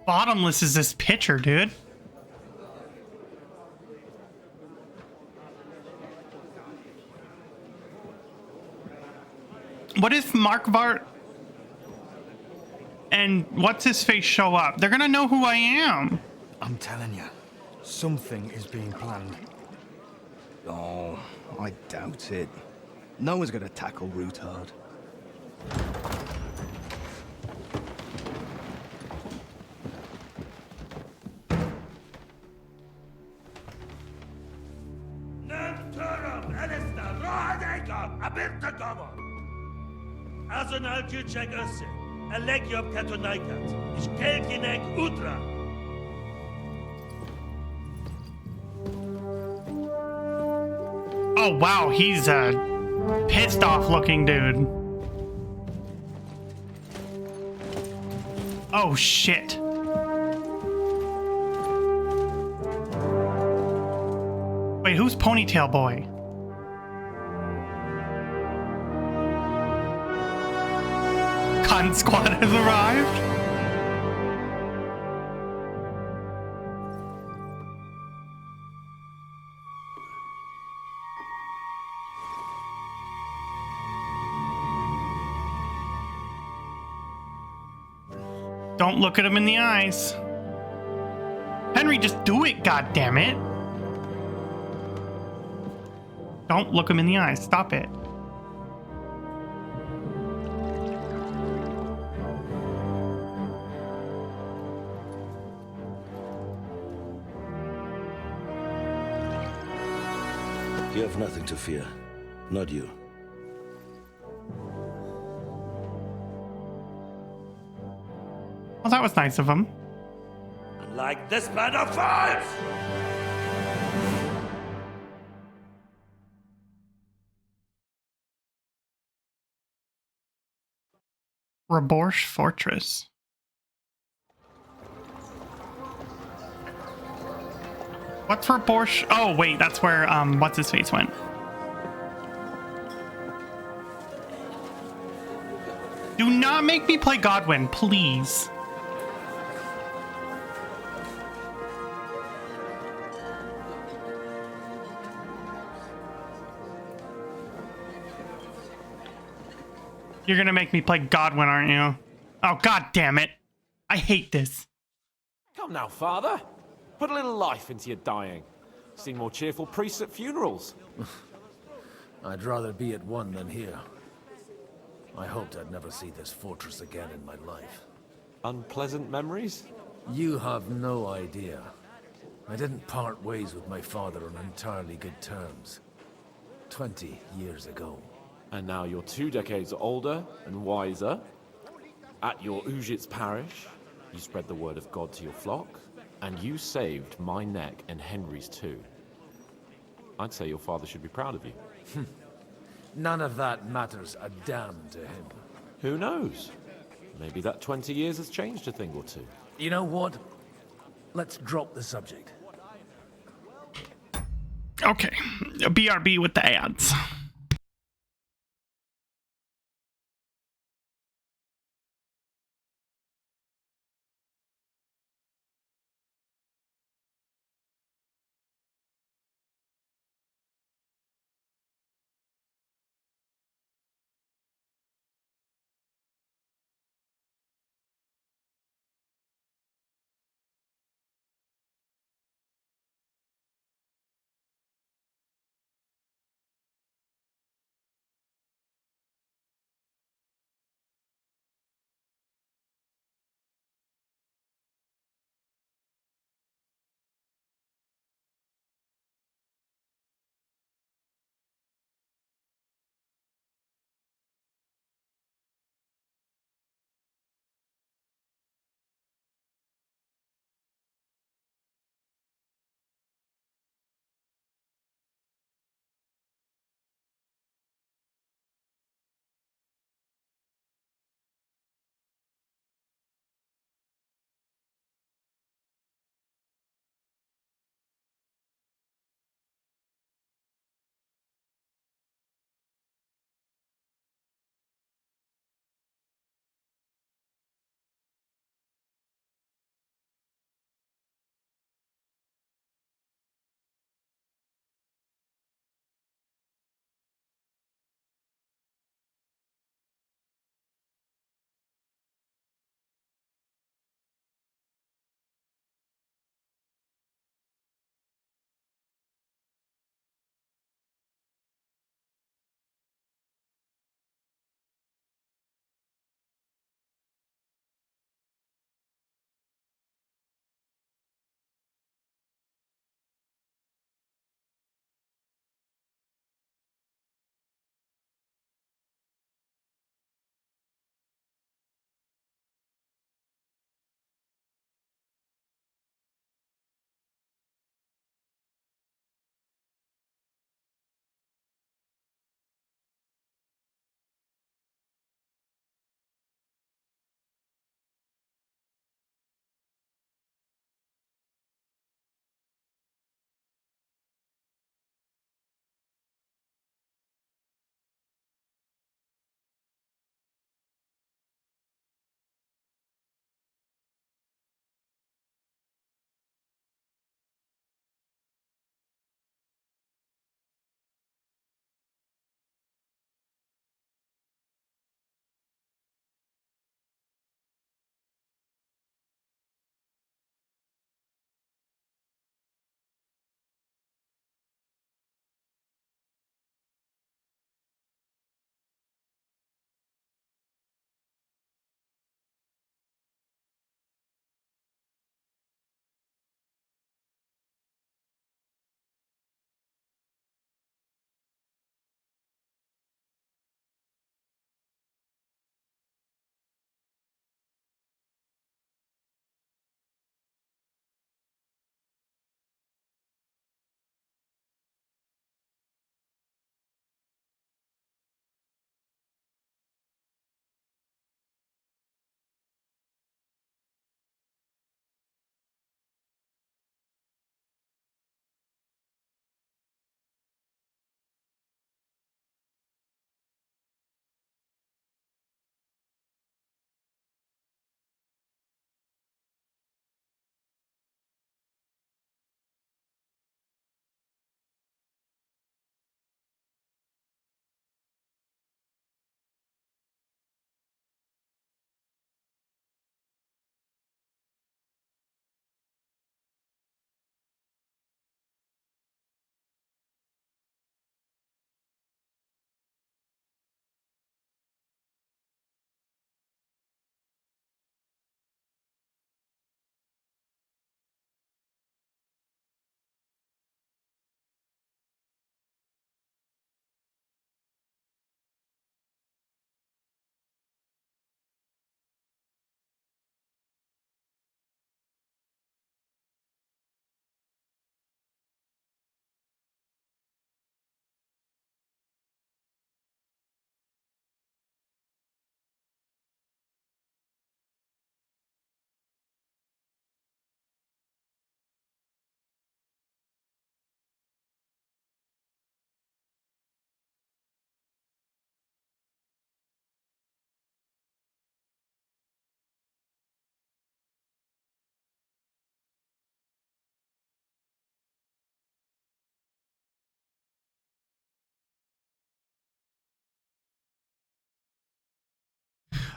bottomless is this pitcher, dude? What if Mark Vart and what's his face show up? They're gonna know who I am. I'm telling you, something is being planned. Oh, I doubt it. No one's gonna tackle Root hard. Oh wow, he's a pissed off looking dude. Oh shit. Wait, who's Ponytail Boy? Cunt Squad has arrived? Don't look at him in the eyes. Henry, just do it, goddammit. Don't look him in the eyes. Stop it. You have nothing to fear. Not you. Well, that was nice of him. Like this man of fires! Raborsh Fortress. What's Raborsh? Oh, wait, that's where, what's his face went. Do not make me play Godwin, please. You're gonna make me play Godwin, aren't you? Oh, god damn it. I hate this. Come now, Father. Put a little life into your dying. Seen more cheerful priests at funerals. I'd rather be at one than here. I hoped I'd never see this fortress again in my life. Unpleasant memories? You have no idea. I didn't part ways with my father on entirely good terms. 20 years ago. And now you're 2 decades older and wiser. At your Ujit's parish, you spread the word of God to your flock, and you saved my neck and Henry's too. I'd say your father should be proud of you. None of that matters a damn to him. Who knows? Maybe that 20 years has changed a thing or two. You know what? Let's drop the subject. Okay, BRB with the ads.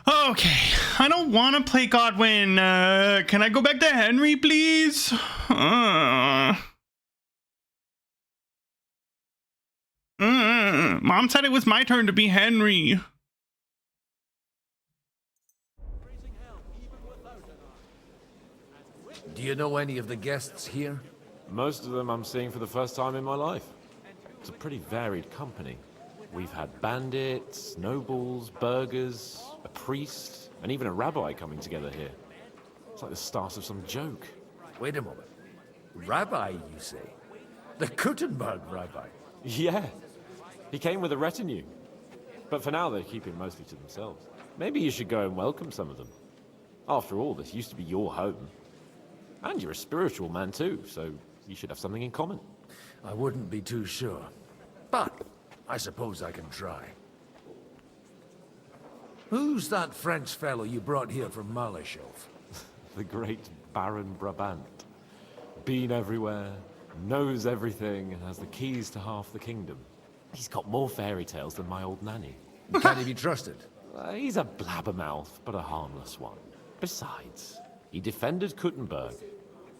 Okay, I don't want to play Godwin. Can I go back to Henry, please? Mom said it was my turn to be Henry. Do you know any of the guests here? Most of them I'm seeing for the first time in my life. It's a pretty varied company. We've had bandits, nobles, burghers, a priest, and even a rabbi coming together here. It's like the start of some joke. Wait a moment. Rabbi, you say? The Kuttenberg rabbi? Yeah. He came with a retinue. But for now, they're keeping mostly to themselves. Maybe you should go and welcome some of them. After all, this used to be your home. And you're a spiritual man too, so you should have something in common. I wouldn't be too sure. But I suppose I can try. Who's that French fellow you brought here from Malachov? The great Baron Brabant. Been everywhere, knows everything, and has the keys to half the kingdom. He's got more fairy tales than my old nanny. Can he be trusted? He's a blabbermouth, but a harmless one. Besides, he defended Kuttenberg,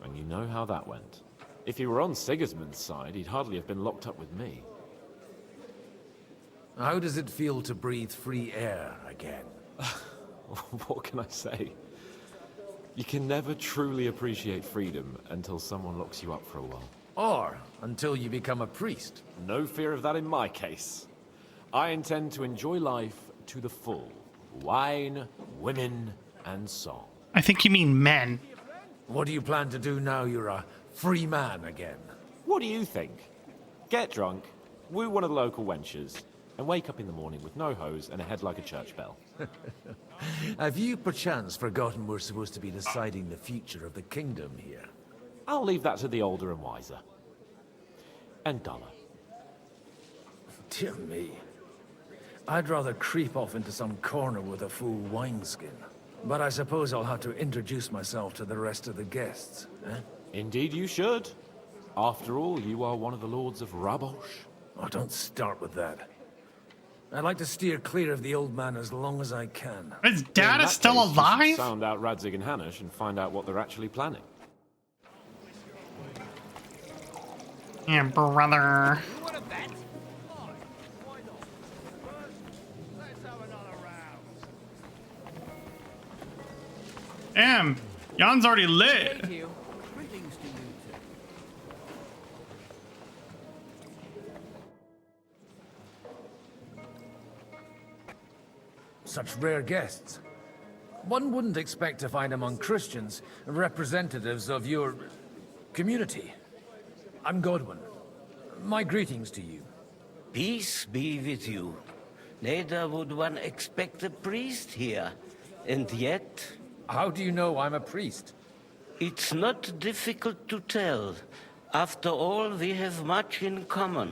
and you know how that went. If he were on Sigismund's side, he'd hardly have been locked up with me. How does it feel to breathe free air again? What can I say? You can never truly appreciate freedom until someone locks you up for a while. Or until you become a priest. No fear of that in my case. I intend to enjoy life to the full. Wine, women, and song. I think you mean men. What do you plan to do now you're a free man again? What do you think? Get drunk, woo one of the local wenches, and wake up in the morning with no hose and a head like a church bell. Have you perchance forgotten we're supposed to be deciding the future of the kingdom here? I'll leave that to the older and wiser. And duller. Dear me. I'd rather creep off into some corner with a full wineskin. But I suppose I'll have to introduce myself to the rest of the guests, eh? Indeed you should. After all, you are one of the lords of Rabosh. Oh, don't start with that. I'd like to steer clear of the old man as long as I can. His dad is still alive? Sound out Radzig and Hanush and find out what they're actually planning. Yeah, brother. Damn, Jan's already lit. Such rare guests. One wouldn't expect to find among Christians representatives of your community. I'm Godwin. My greetings to you. Peace be with you. Neither would one expect a priest here. And yet... How do you know I'm a priest? It's not difficult to tell. After all, we have much in common.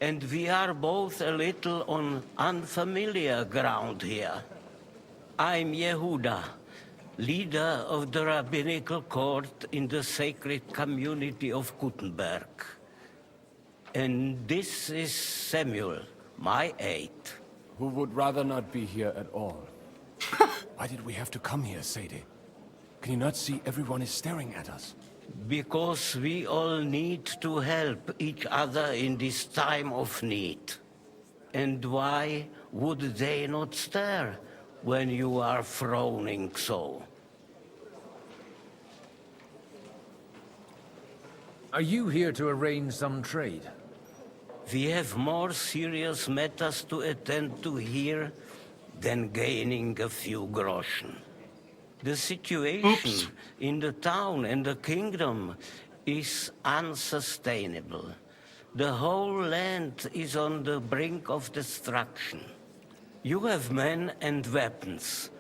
And we are both a little on unfamiliar ground here. I'm Yehuda, leader of the rabbinical court in the sacred community of Kuttenberg. And this is Samuel, my aide. Who would rather not be here at all. Why did we have to come here, Sadie? Can you not see everyone is staring at us? Because we all need to help each other in this time of need. And why would they not stare when you are frowning so? Are you here to arrange some trade? We have more serious matters to attend to here than gaining a few groschen. The situation in the town and the kingdom is unsustainable. The whole land is on the brink of destruction. You have men and weapons.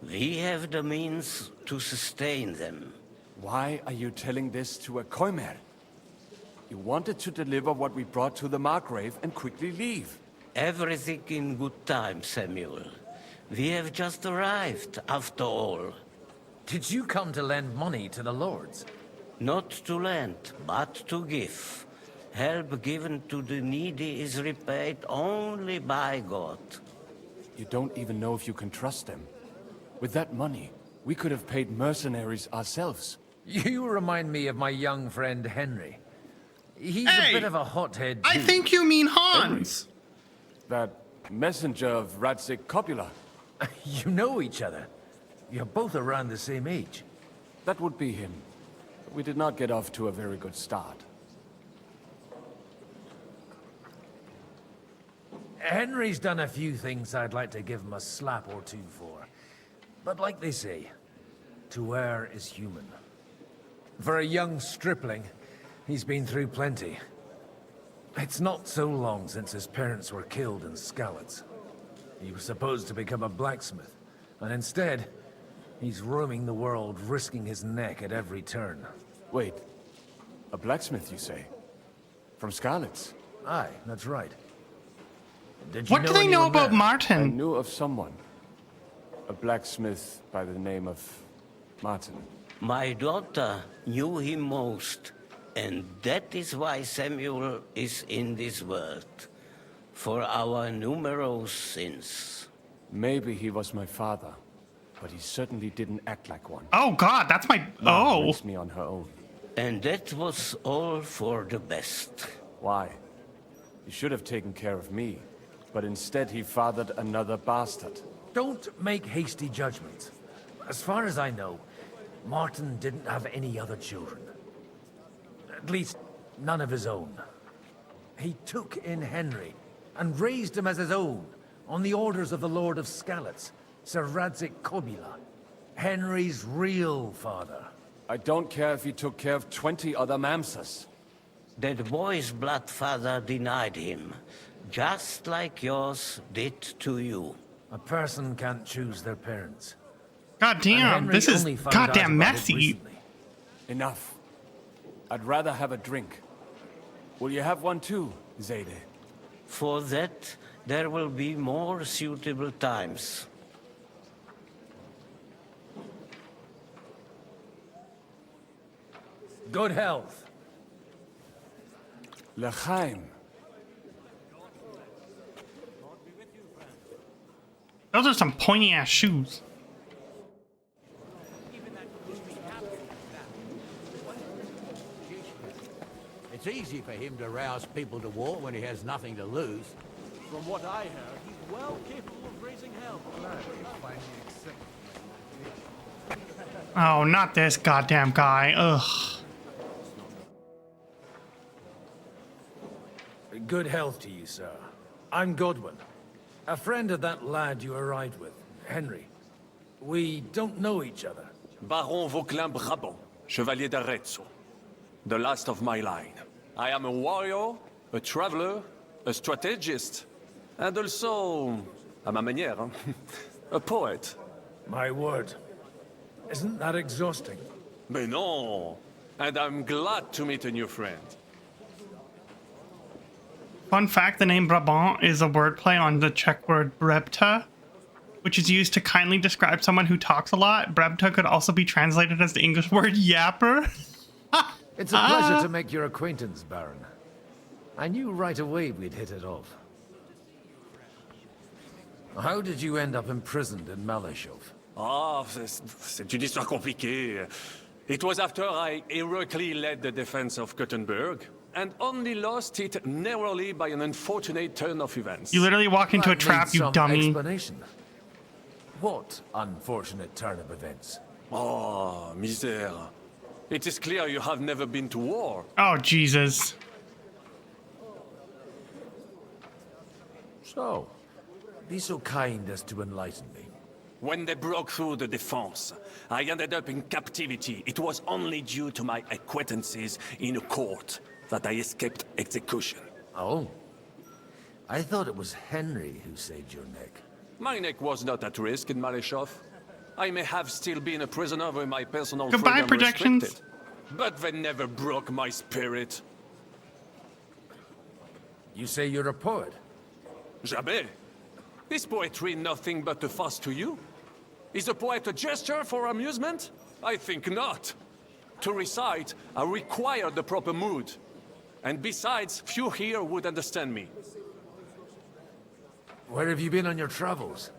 We have the means to sustain them. Why are you telling this to a Koimer? You wanted to deliver what we brought to the Margrave and quickly leave. Everything in good time, Samuel. We have just arrived, after all. Did you come to lend money to the lords? Not to lend, but to give. Help given to the needy is repaid only by God. you don't even know if you can trust them. With that money, we could have paid mercenaries ourselves. You remind me of my young friend Henry. He's a bit of a hothead, too. I think you mean Hans. That messenger of Radzik Copula. You know each other. You're both around the same age. That would be him. We did not get off to a very good start. Henry's done a few things I'd like to give him a slap or two for. But like they say, to err is human. For a young stripling, he's been through plenty. It's not so long since his parents were killed in Skalitz. He was supposed to become a blacksmith, and instead, he's roaming the world, risking his neck at every turn. Wait, a blacksmith, you say? From Skalitz? Aye, that's right. Did you What do they know about Martin? I knew of someone. A blacksmith by the name of Martin. My daughter knew him most, and that is why Samuel is in this world. For our numerous sins. Maybe he was my father, but he certainly didn't act like one. Oh God, that's my... Mom raised me on her own. And that was all for the best. Why? He should have taken care of me, but instead he fathered another bastard. Don't make hasty judgments. As far as I know, Martin didn't have any other children. At least, none of his own. He took in Henry and raised him as his own, on the orders of the Lord of Skalitz, Sir Radzik Copula, Henry's real father. I don't care if he took care of 20 other mamsas. That boy's blood father denied him, just like yours did to you. A person can't choose their parents. God damn, this is goddamn messy. Enough. I'd rather have a drink. Will you have one too, Zayde? For that, there will be more suitable times. Good health. L'chaim. Those are some pointy ass shoes. It's easy for him to rouse people to war when he has nothing to lose. From what I heard, he's well capable of raising hell. Oh, not this goddamn guy. Ugh. Good health to you, sir. I'm Godwin. A friend of that lad you arrived with, Henry. We don't know each other. Baron Vauquelin Brabant, Chevalier d'Arezzo. The last of my line. I am a warrior, a traveler, a strategist, and also, à ma manière, a poet. My word. Isn't that exhausting? Mais non! And I'm glad to meet a new friend. Fun fact, the name Brabant is a wordplay on the Czech word brebta, which is used to kindly describe someone who talks a lot. Brebta could also be translated as the English word yapper. It's a pleasure to make your acquaintance, Baron. I knew right away we'd hit it off. How did you end up imprisoned in Malashov? Ah, c'est une histoire compliquée. It was after I heroically led the defense of Gothenburg, and only lost it narrowly by an unfortunate turn of events. You literally walk into a trap, you dummy. Explanation. What unfortunate turn of events? Oh, misère. It is clear you have never been to war. Oh, Jesus. So, be so kind as to enlighten me. When they broke through the defense, I ended up in captivity. It was only due to my acquaintances in a court that I escaped execution. Oh. I thought it was Henry who saved your neck. My neck was not at risk in Malashov. I may have still been a prisoner with my personal Goodbye, freedom projections. restricted, but they never broke my spirit. You say you're a poet? Jamais. Is poetry nothing but a fuss to you? Is a poet a gesture for amusement? I think not. To recite, I require the proper mood. And besides, few here would understand me. Where have you been on your travels?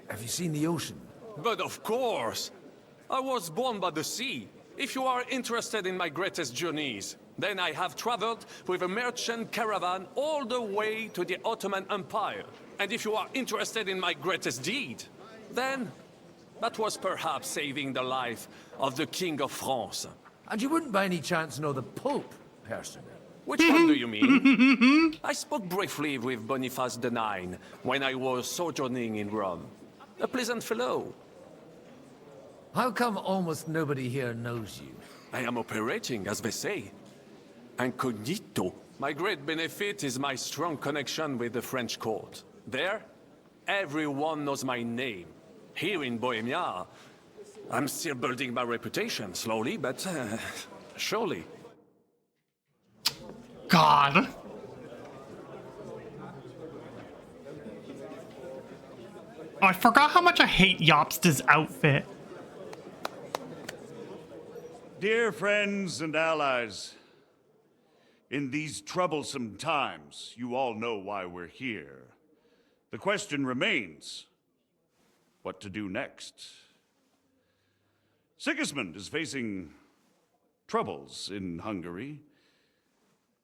Have you seen the ocean? But of course! I was born by the sea. If you are interested in my greatest journeys, then I have traveled with a merchant caravan all the way to the Ottoman Empire. And if you are interested in my greatest deed, then that was perhaps saving the life of the King of France. And you wouldn't by any chance know the Pope, personally? Which one do you mean? I spoke briefly with Boniface IX when I was sojourning in Rome. A pleasant fellow. How come almost nobody here knows you? I am operating, as they say. Incognito. My great benefit is my strong connection with the French court. There, everyone knows my name. Here in Bohemia, I'm still building my reputation, slowly, but surely. God. Oh, I forgot how much I hate Jobst's outfit. Dear friends and allies, in these troublesome times, you all know why we're here. The question remains, what to do next? Sigismund is facing troubles in Hungary.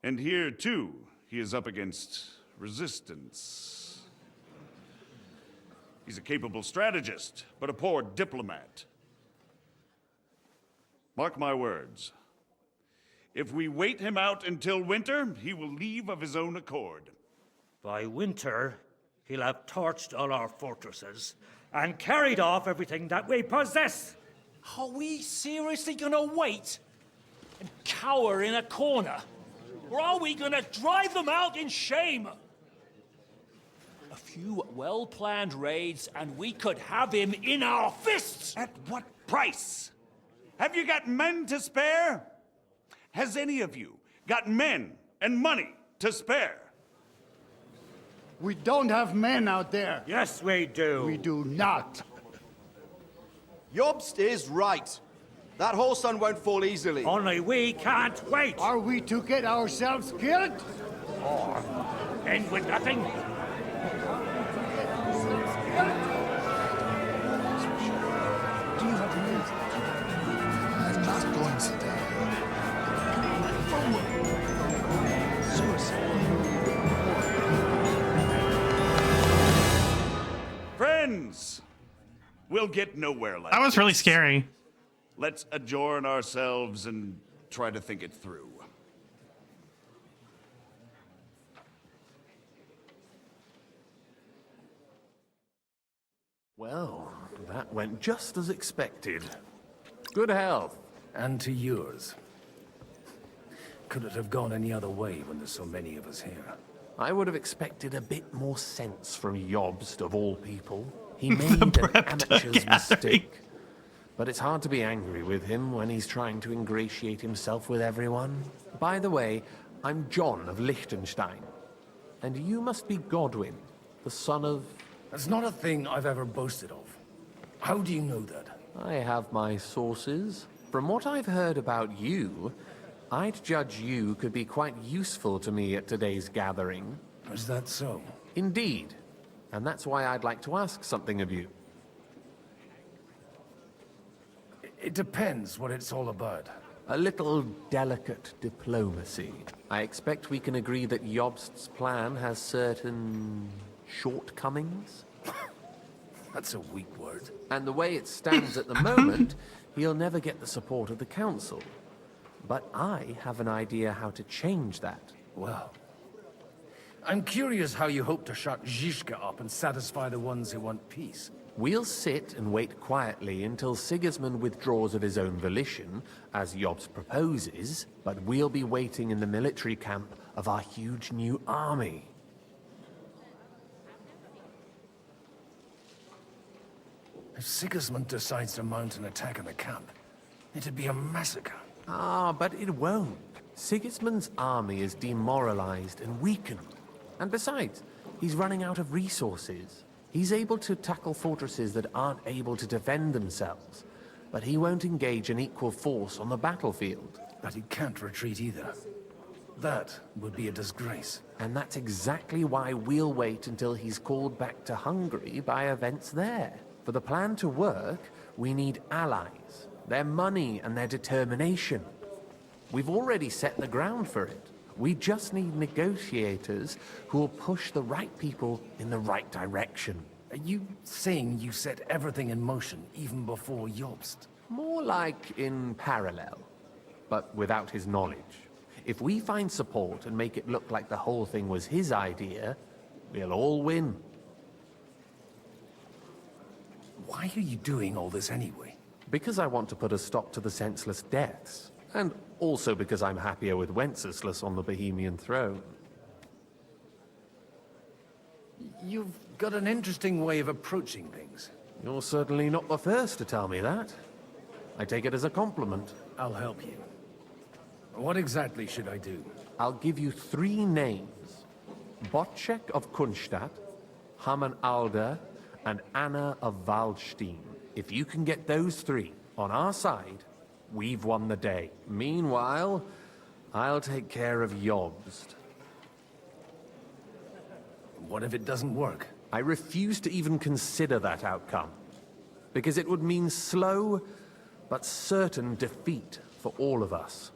And here, too, he is up against resistance. He's a capable strategist, but a poor diplomat. Mark my words. If we wait him out until winter, he will leave of his own accord. By winter, he'll have torched all our fortresses and carried off everything that we possess. Are we seriously gonna wait and cower in a corner? Or are we gonna drive them out in shame? A few well-planned raids and we could have him in our fists! At what price? Have you got men to spare? Has any of you got men and money to spare? We don't have men out there. Yes, we do. We do not. Jobst is right. That whole sun won't fall easily. Only we can't wait. Are we to get ourselves killed? Or end with nothing? Do you have news? I'm not going to die. Friends, we'll get nowhere like That was really this. scary. Let's adjourn ourselves and try to think it through. Well, that went just as expected. Good health. And to yours. Could it have gone any other way when there's so many of us here? I would have expected a bit more sense from Jobst, of all people. He made an amateur's mistake. But it's hard to be angry with him when he's trying to ingratiate himself with everyone. By the way, I'm John of Liechtenstein. And you must be Godwin, the son of... That's not a thing I've ever boasted of. How do you know that? I have my sources. From what I've heard about you, I'd judge you could be quite useful to me at today's gathering. Is that so? Indeed. And that's why I'd like to ask something of you. It depends what it's all about. A little delicate diplomacy. I expect we can agree that Jobst's plan has certain shortcomings? That's a weak word. And the way it stands at the moment, he'll never get the support of the council. But I have an idea how to change that. Well, I'm curious how you hope to shut Zizka up and satisfy the ones who want peace. We'll sit and wait quietly until Sigismund withdraws of his own volition, as Jobst proposes, but we'll be waiting in the military camp of our huge new army. If Sigismund decides to mount an attack on the camp, it'd be a massacre. Ah, but it won't. Sigismund's army is demoralized and weakened. And besides, he's running out of resources. He's able to tackle fortresses that aren't able to defend themselves, but he won't engage an equal force on the battlefield. But he can't retreat either. That would be a disgrace. And that's exactly why we'll wait until he's called back to Hungary by events there. For the plan to work, we need allies, their money and their determination. We've already set the ground for it. We just need negotiators who will push the right people in the right direction. Are you saying you set everything in motion even before Jobst? More like in parallel, but without his knowledge. If we find support and make it look like the whole thing was his idea, we'll all win. Why are you doing all this anyway? Because I want to put a stop to the senseless deaths. And also because I'm happier with Wenceslas on the Bohemian throne. You've got an interesting way of approaching things. You're certainly not the first to tell me that. I take it as a compliment. I'll help you. What exactly should I do? I'll give you 3 names. Bocek of Kunstadt, Haman Alder, and Anna of Waldstein. If you can get those 3 on our side, we've won the day. Meanwhile, I'll take care of Jobst. What if it doesn't work? I refuse to even consider that outcome. Because it would mean slow, but certain defeat for all of us.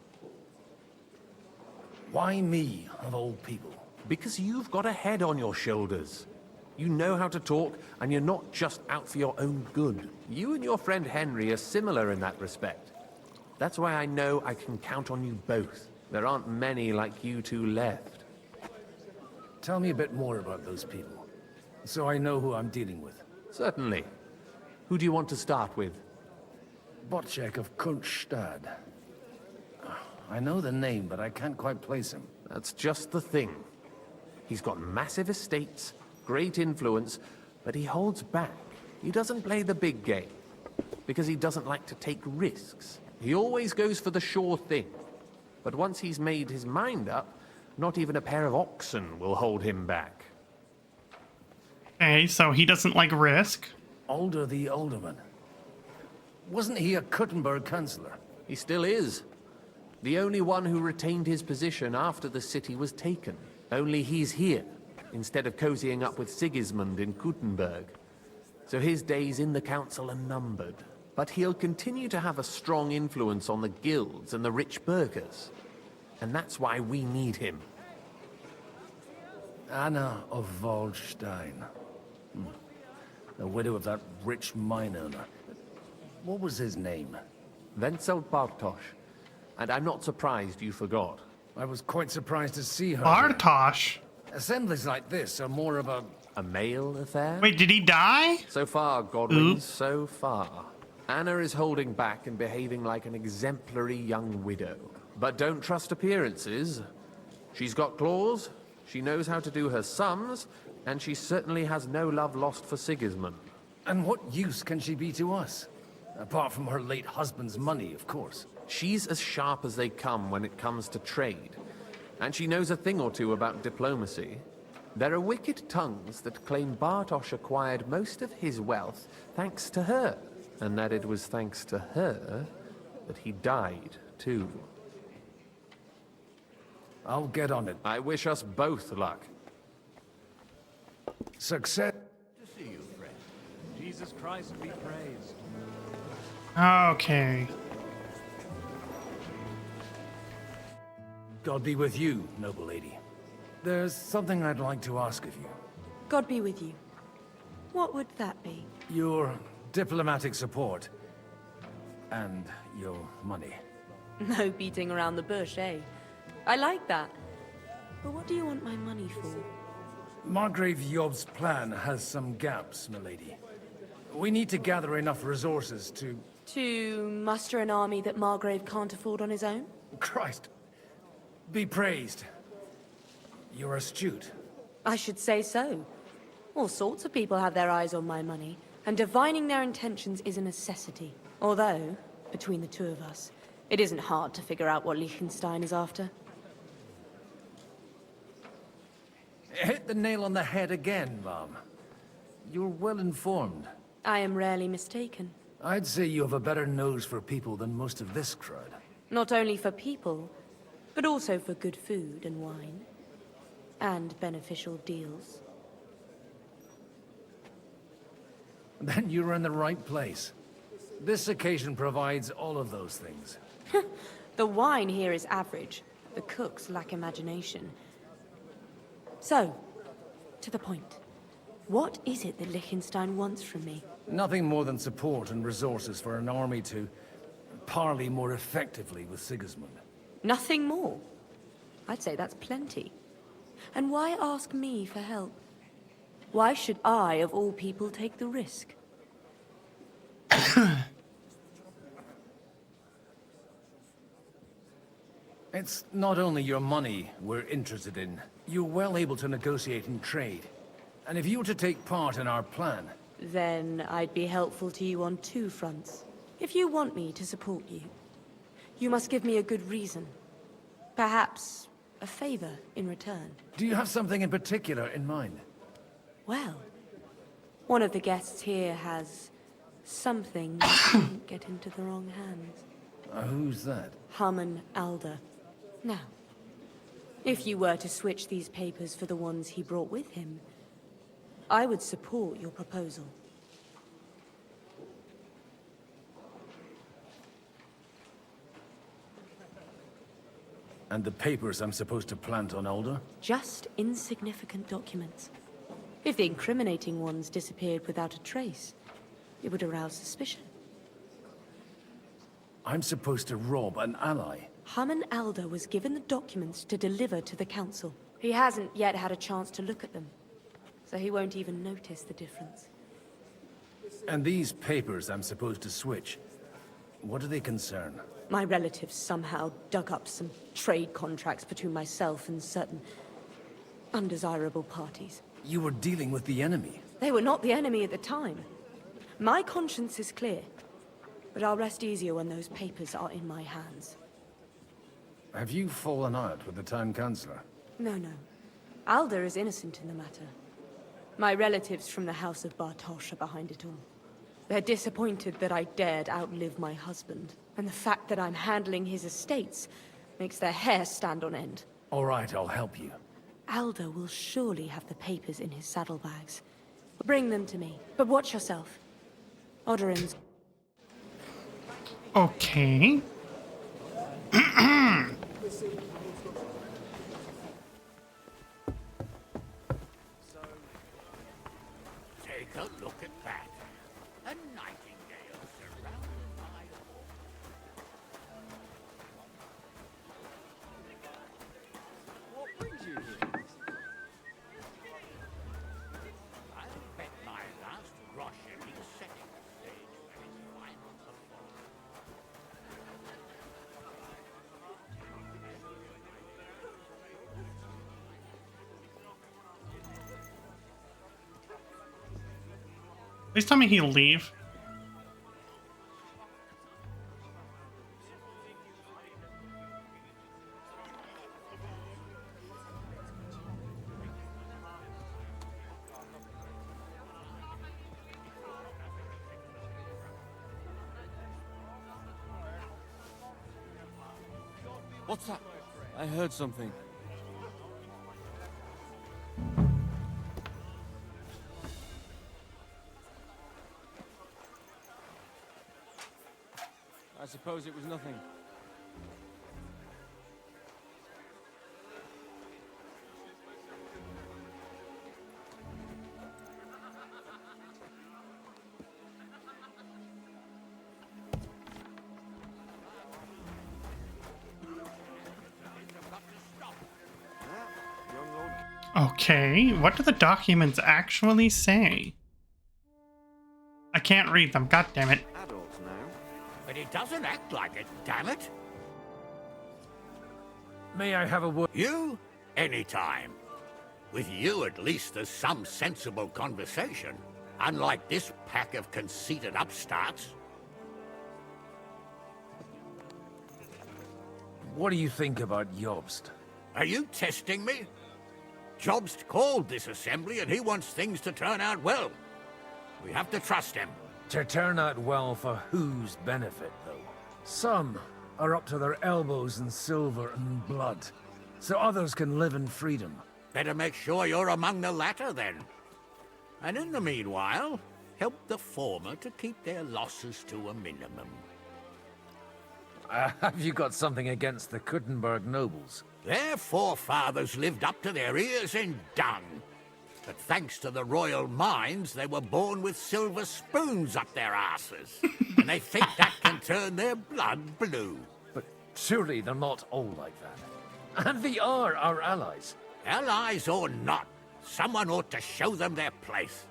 Why me, of all people? Because you've got a head on your shoulders. You know how to talk, and you're not just out for your own good. You and your friend Henry are similar in that respect. That's why I know I can count on you both. There aren't many like you two left. Tell me a bit more about those people, so I know who I'm dealing with. Certainly. Who do you want to start with? Bocek of Kunststadt. I know the name, but I can't quite place him. That's just the thing. He's got massive estates, great influence, but he holds back. He doesn't play the big game, because he doesn't like to take risks. He always goes for the sure thing. But once he's made his mind up, not even a pair of oxen will hold him back. Okay, so he doesn't like risk. Alder the Alderman. Wasn't he a Kuttenberg councillor? He still is. The only one who retained his position after the city was taken. Only he's here, instead of cozying up with Sigismund in Kuttenberg. So his days in the council are numbered. But he'll continue to have a strong influence on the guilds and the rich burghers. And that's why we need him. Anna of Waldstein. The widow of that rich mine owner. What was his name? Wenzel Bartosz. And I'm not surprised you forgot. I was quite surprised to see her. Bartosz? Assemblies like this are more of a male affair? Wait, did he die? So far, Godwin, so far. Anna is holding back and behaving like an exemplary young widow. But don't trust appearances. She's got claws, she knows how to do her sums, and she certainly has no love lost for Sigismund. And what use can she be to us? Apart from her late husband's money, of course. She's as sharp as they come when it comes to trade. And she knows a thing or two about diplomacy. There are wicked tongues that claim Bartosz acquired most of his wealth thanks to her. And that it was thanks to her that he died, too. I'll get on it. I wish us both luck. Success. To see you, friend. Jesus Christ be praised. Okay. God be with you, noble lady. There's something I'd like to ask of you. God be with you. What would that be? Your diplomatic support. And your money. No beating around the bush, eh? I like that. But what do you want my money for? Margrave Job's plan has some gaps, milady. We need to gather enough resources to... To muster an army that Margrave can't afford on his own? Christ. Be praised. You're astute. I should say so. All sorts of people have their eyes on my money, and divining their intentions is a necessity. Although, between the two of us, it isn't hard to figure out what Liechtenstein is after. Hit the nail on the head again, Mom. You're well informed. I am rarely mistaken. I'd say you have a better nose for people than most of this crowd. Not only for people, but also for good food and wine, and beneficial deals. Then you're in the right place. This occasion provides all of those things. The wine here is average. The cooks lack imagination. So, to the point. What is it that Liechtenstein wants from me? Nothing more than support and resources for an army to parley more effectively with Sigismund. Nothing more? I'd say that's plenty. And why ask me for help? Why should I, of all people, take the risk? It's not only your money we're interested in. You're well able to negotiate and trade. And if you were to take part in our plan... Then I'd be helpful to you on two fronts. If you want me to support you, you must give me a good reason. Perhaps a favor in return. Do you have something in particular in mind? Well, one of the guests here has something that won't get into the wrong hands. Who's that? Harman Alder. Now, if you were to switch these papers for the ones he brought with him, I would support your proposal. And the papers I'm supposed to plant on Alder? Just insignificant documents. If the incriminating ones disappeared without a trace, it would arouse suspicion. I'm supposed to rob an ally. Harman Alder was given the documents to deliver to the council. He hasn't yet had a chance to look at them, so he won't even notice the difference. And these papers I'm supposed to switch, what do they concern? My relatives somehow dug up some trade contracts between myself and certain undesirable parties. You were dealing with the enemy. They were not the enemy at the time. My conscience is clear, but I'll rest easier when those papers are in my hands. Have you fallen out with the town councillor? No. Alder is innocent in the matter. My relatives from the House of Bartosz are behind it all. They're disappointed that I dared outlive my husband, and the fact that I'm handling his estates makes their hair stand on end. All right, I'll help you. Alder will surely have the papers in his saddlebags. Bring them to me, but watch yourself. Odorin's... Okay. Take a look at that. A nightingale surrounded by what brings you here? I'll bet my last groschen he's setting the stage for his final performance. Please tell me he'll leave. What's that? I heard something. I suppose it was nothing. Okay, what do the documents actually say? I can't read them, god damn it. Adult now. But he doesn't act like it, damn it. May I have a word? You? Anytime. With you, at least, there's some sensible conversation. Unlike this pack of conceited upstarts. What do you think about Jobst? Are you testing me? Jobst called this assembly and he wants things to turn out well. We have to trust him. To turn out well for whose benefit, though? Some are up to their elbows in silver and blood, so others can live in freedom. Better make sure you're among the latter, then. And in the meanwhile, help the former to keep their losses to a minimum. Have you got something against the Kuttenberg nobles? Their forefathers lived up to their ears in dung. But thanks to the royal mines, they were born with silver spoons up their asses. And they think that can turn their blood blue. But surely they're not all like that. And they are our allies. Allies or not, someone ought to show them their place.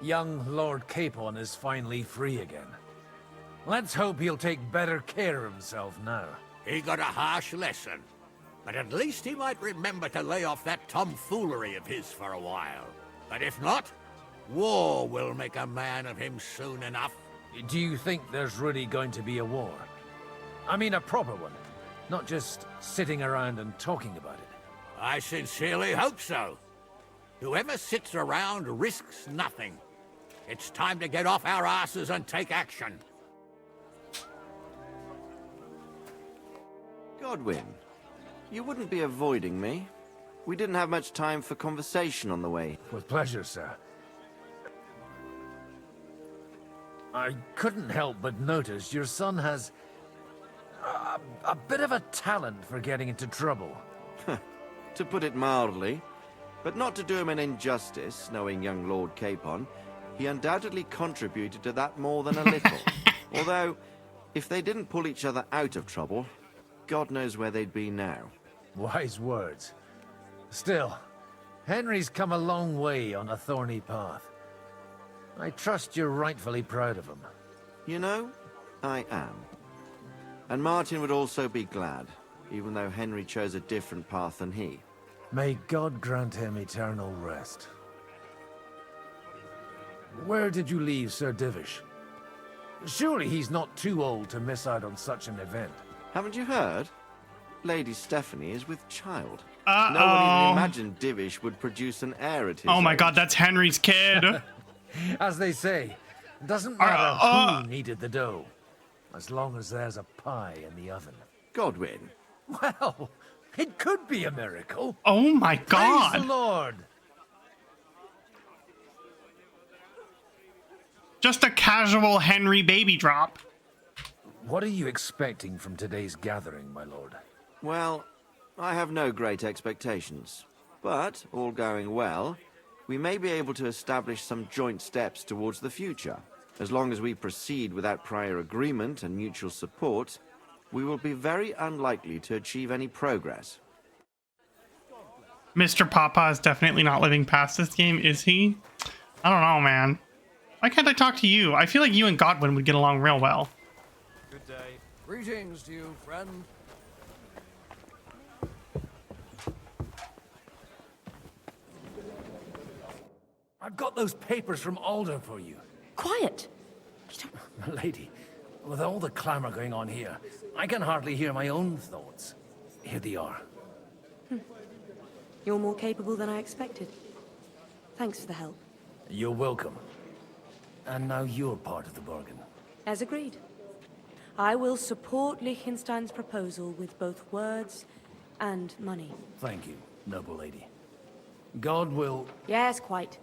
Young Lord Capon is finally free again. Let's hope he'll take better care of himself now. He got a harsh lesson. But at least he might remember to lay off that tomfoolery of his for a while. But if not, war will make a man of him soon enough. Do you think there's really going to be a war? I mean a proper one, not just sitting around and talking about it. I sincerely hope so. Whoever sits around risks nothing. It's time to get off our asses and take action. Godwin, you wouldn't be avoiding me. We didn't have much time for conversation on the way. With pleasure, sir. I couldn't help but notice your son has a bit of a talent for getting into trouble. To put it mildly, but not to do him an injustice, knowing young Lord Capon, he undoubtedly contributed to that more than a little. Although, if they didn't pull each other out of trouble, God knows where they'd be now. Wise words. Still, Henry's come a long way on a thorny path. I trust you're rightfully proud of him. You know, I am. And Martin would also be glad, even though Henry chose a different path than he. May God grant him eternal rest. Where did you leave Sir Divish? Surely he's not too old to miss out on such an event. Haven't you heard? Lady Stephanie is with child. Uh-oh. No one even imagined Divish would produce an heir at his Oh my age. god, that's Henry's kid. As they say, it doesn't matter who kneaded the dough, as long as there's a pie in the oven. Godwin. Well, it could be a miracle. Oh my god. Praise the Lord. Just a casual Henry baby drop. What are you expecting from today's gathering, my lord? Well, I have no great expectations. But, all going well, we may be able to establish some joint steps towards the future. As long as we proceed without prior agreement and mutual support, we will be very unlikely to achieve any progress. Mr. Papa is definitely not living past this game, is he? I don't know, man. Why can't I talk to you? I feel like you and Godwin would get along real well. Good day. Greetings to you, friend. I've got those papers from Alder for you. Quiet. My lady, with all the clamor going on here, I can hardly hear my own thoughts. Here they are. You're more capable than I expected. Thanks for the help. You're welcome. And now you're part of the bargain. As agreed. I will support Liechtenstein's proposal with both words and money. Thank you, noble lady. God will... Yes, quite.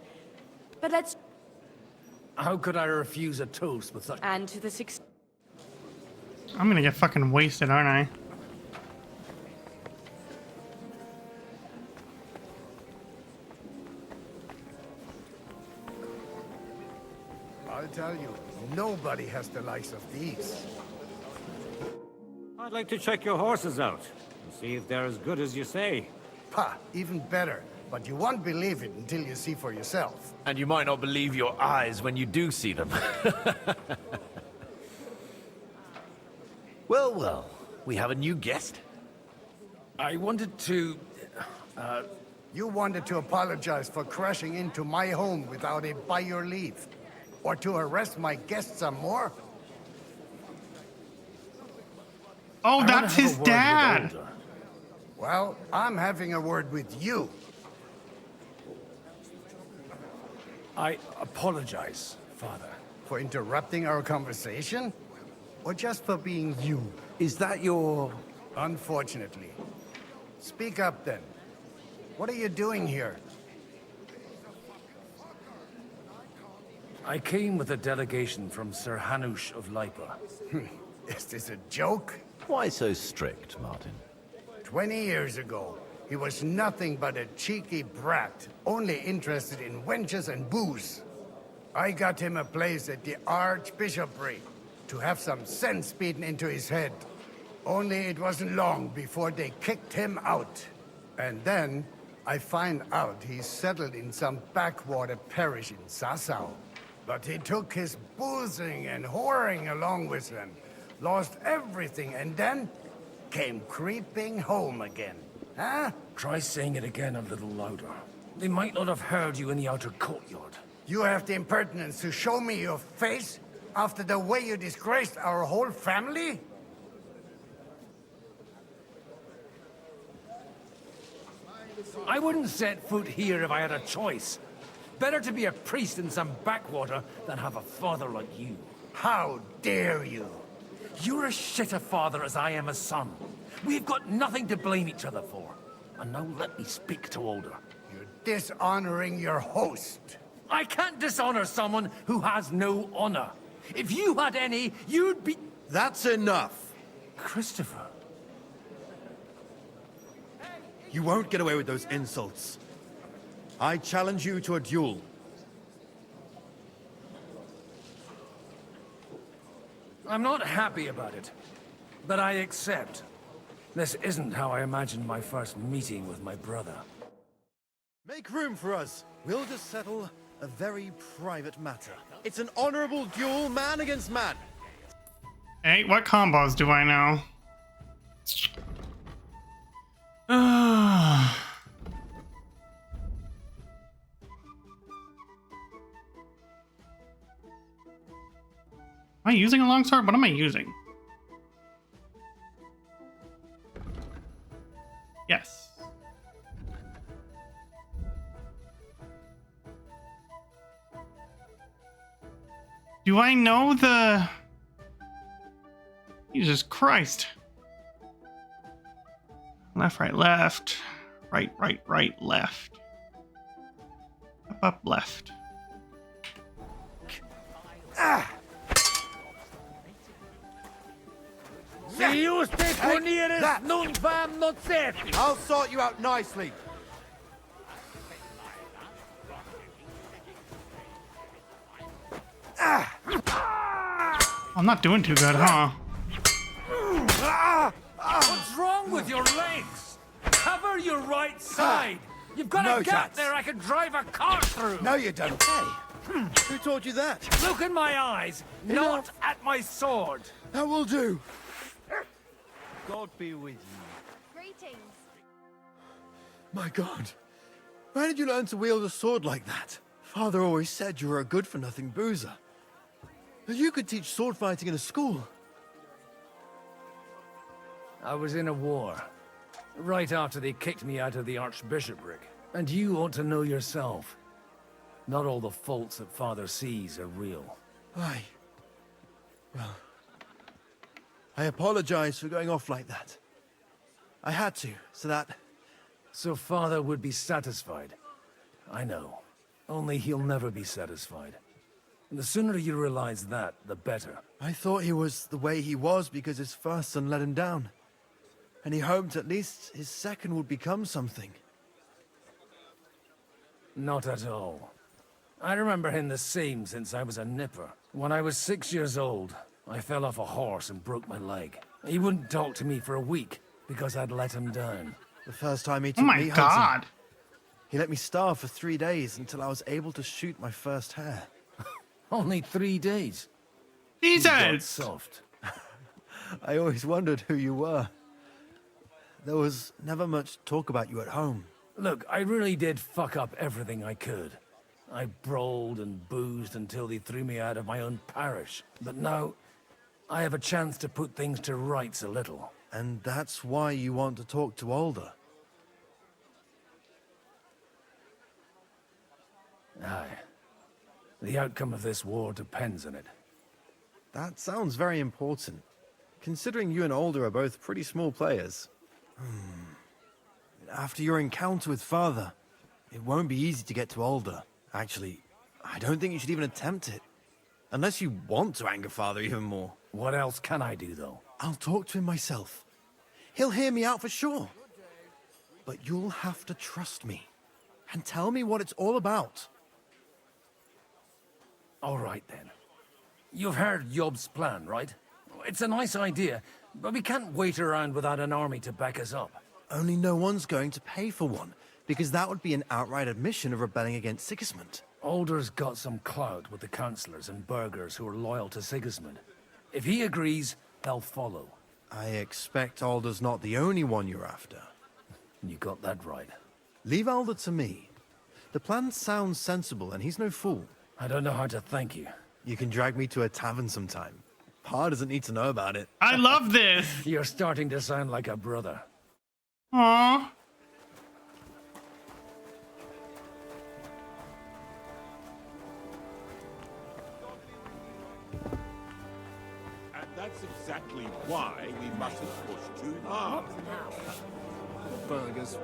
But let's... How could I refuse a toast with such... And to the six... I'm gonna get fucking wasted, aren't I? I'll tell you, nobody has the likes of these. I'd like to check your horses out and see if they're as good as you say. Ha, even better. But you won't believe it until you see for yourself. And you might not believe your eyes when you do see them. Well, well, we have a new guest. I wanted to... You wanted to apologize for crashing into my home without it by your leave. Or to arrest my guests some more? Oh, that's his dad. Well, I'm having a word with you. I apologize, Father. For interrupting our conversation? Or just for being you? Is that your... Unfortunately. Speak up then. What are you doing here? I came with a delegation from Sir Hanush of Lipa. Is this a joke? Why so strict, Martin? 20 years ago, he was nothing but a cheeky brat, only interested in wenches and booze. I got him a place at the Archbishopric to have some sense beaten into his head. Only it wasn't long before they kicked him out. And then I find out he's settled in some backwater parish in Sassau. But he took his boozing and whoring along with him, lost everything, and then came creeping home again. Huh? Try saying it again a little louder. They might not have heard you in the outer courtyard. You have the impertinence to show me your face after the way you disgraced our whole family? I wouldn't set foot here if I had a choice. Better to be a priest in some backwater than have a father like you. How dare you? You're as shit a father as I am a son. We've got nothing to blame each other for. And now let me speak to Older. You're dishonoring your host. I can't dishonor someone who has no honor. If you had any, you'd be... That's enough. Christopher. You won't get away with those insults. I challenge you to a duel. I'm not happy about it, but I accept. This isn't how I imagined my first meeting with my brother. Make room for us. We'll just settle a very private matter. It's an honorable duel, man against man. Hey, what combos do I know? Am I using a longsword? What am I using? Yes. Do I know the... Jesus Christ. Left, right, left. Right, right, right, left. Up, up, left. Ah! Hey, that. not safe. I'll sort you out nicely. I'm not doing too good, huh? What's wrong with your legs? Cover your right side. You've got a gap there I can drive a cart through. No, you don't. Hey, who taught you that? Look in my eyes, not at my sword. That will do. God be with you. Greetings. My God. Where did you learn to wield a sword like that? Father always said you were a good-for-nothing boozer. But you could teach sword fighting in a school. I was in a war. Right after they kicked me out of the Archbishopric. And you ought to know yourself. Not all the faults that Father sees are real. Aye. Well, I apologize for going off like that. I had to, so that... So Father would be satisfied. I know. Only he'll never be satisfied. And the sooner you realize that, the better. I thought he was the way he was because his first son let him down. And he hoped at least his second would become something. Not at all. I remember him the same since I was a nipper. When I was 6 years old, I fell off a horse and broke my leg. He wouldn't talk to me for a week because I'd let him down. The first time he took me hunting, he let me starve for 3 days until I was able to shoot my first hare. Only 3 days? Jesus! Soft. I always wondered who you were. There was never much talk about you at home. Look, I really did fuck up everything I could. I brawled and boozed until they threw me out of my own parish. But now, I have a chance to put things to rights a little. And that's why you want to talk to Alder? Aye. The outcome of this war depends on it. That sounds very important, considering you and Alder are both pretty small players. After your encounter with Father, it won't be easy to get to Alder. Actually, I don't think you should even attempt it. Unless you want to anger Father even more. What else can I do, though? I'll talk to him myself. He'll hear me out for sure. But you'll have to trust me and tell me what it's all about. All right, then. You've heard Yob's plan, right? It's a nice idea, but we can't wait around without an army to back us up. Only no one's going to pay for one, because that would be an outright admission of rebelling against Sigismund. Alder's got some clout with the councillors and burghers who are loyal to Sigismund. If he agrees, they'll follow. I expect Alder's not the only one you're after. You got that right. Leave Alder to me. The plan sounds sensible, and he's no fool. I don't know how to thank you. You can drag me to a tavern sometime. Pa doesn't need to know about it. I love this. You're starting to sound like a brother. Aww. And that's exactly why we mustn't push too hard. Burgers.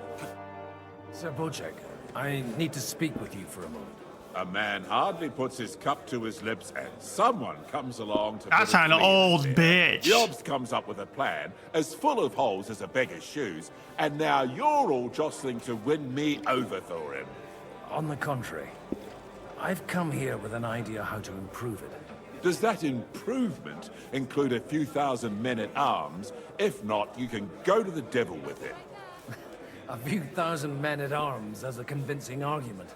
Sir Bocek, I need to speak with you for a moment. A man hardly puts his cup to his lips and someone comes along to... That's an old bitch. Jobs comes up with a plan as full of holes as a beggar's shoes, and now you're all jostling to win me over for him. On the contrary, I've come here with an idea how to improve it. Does that improvement include a few thousand men-at-arms? If not, you can go to the devil with it. A few thousand men-at-arms as a convincing argument.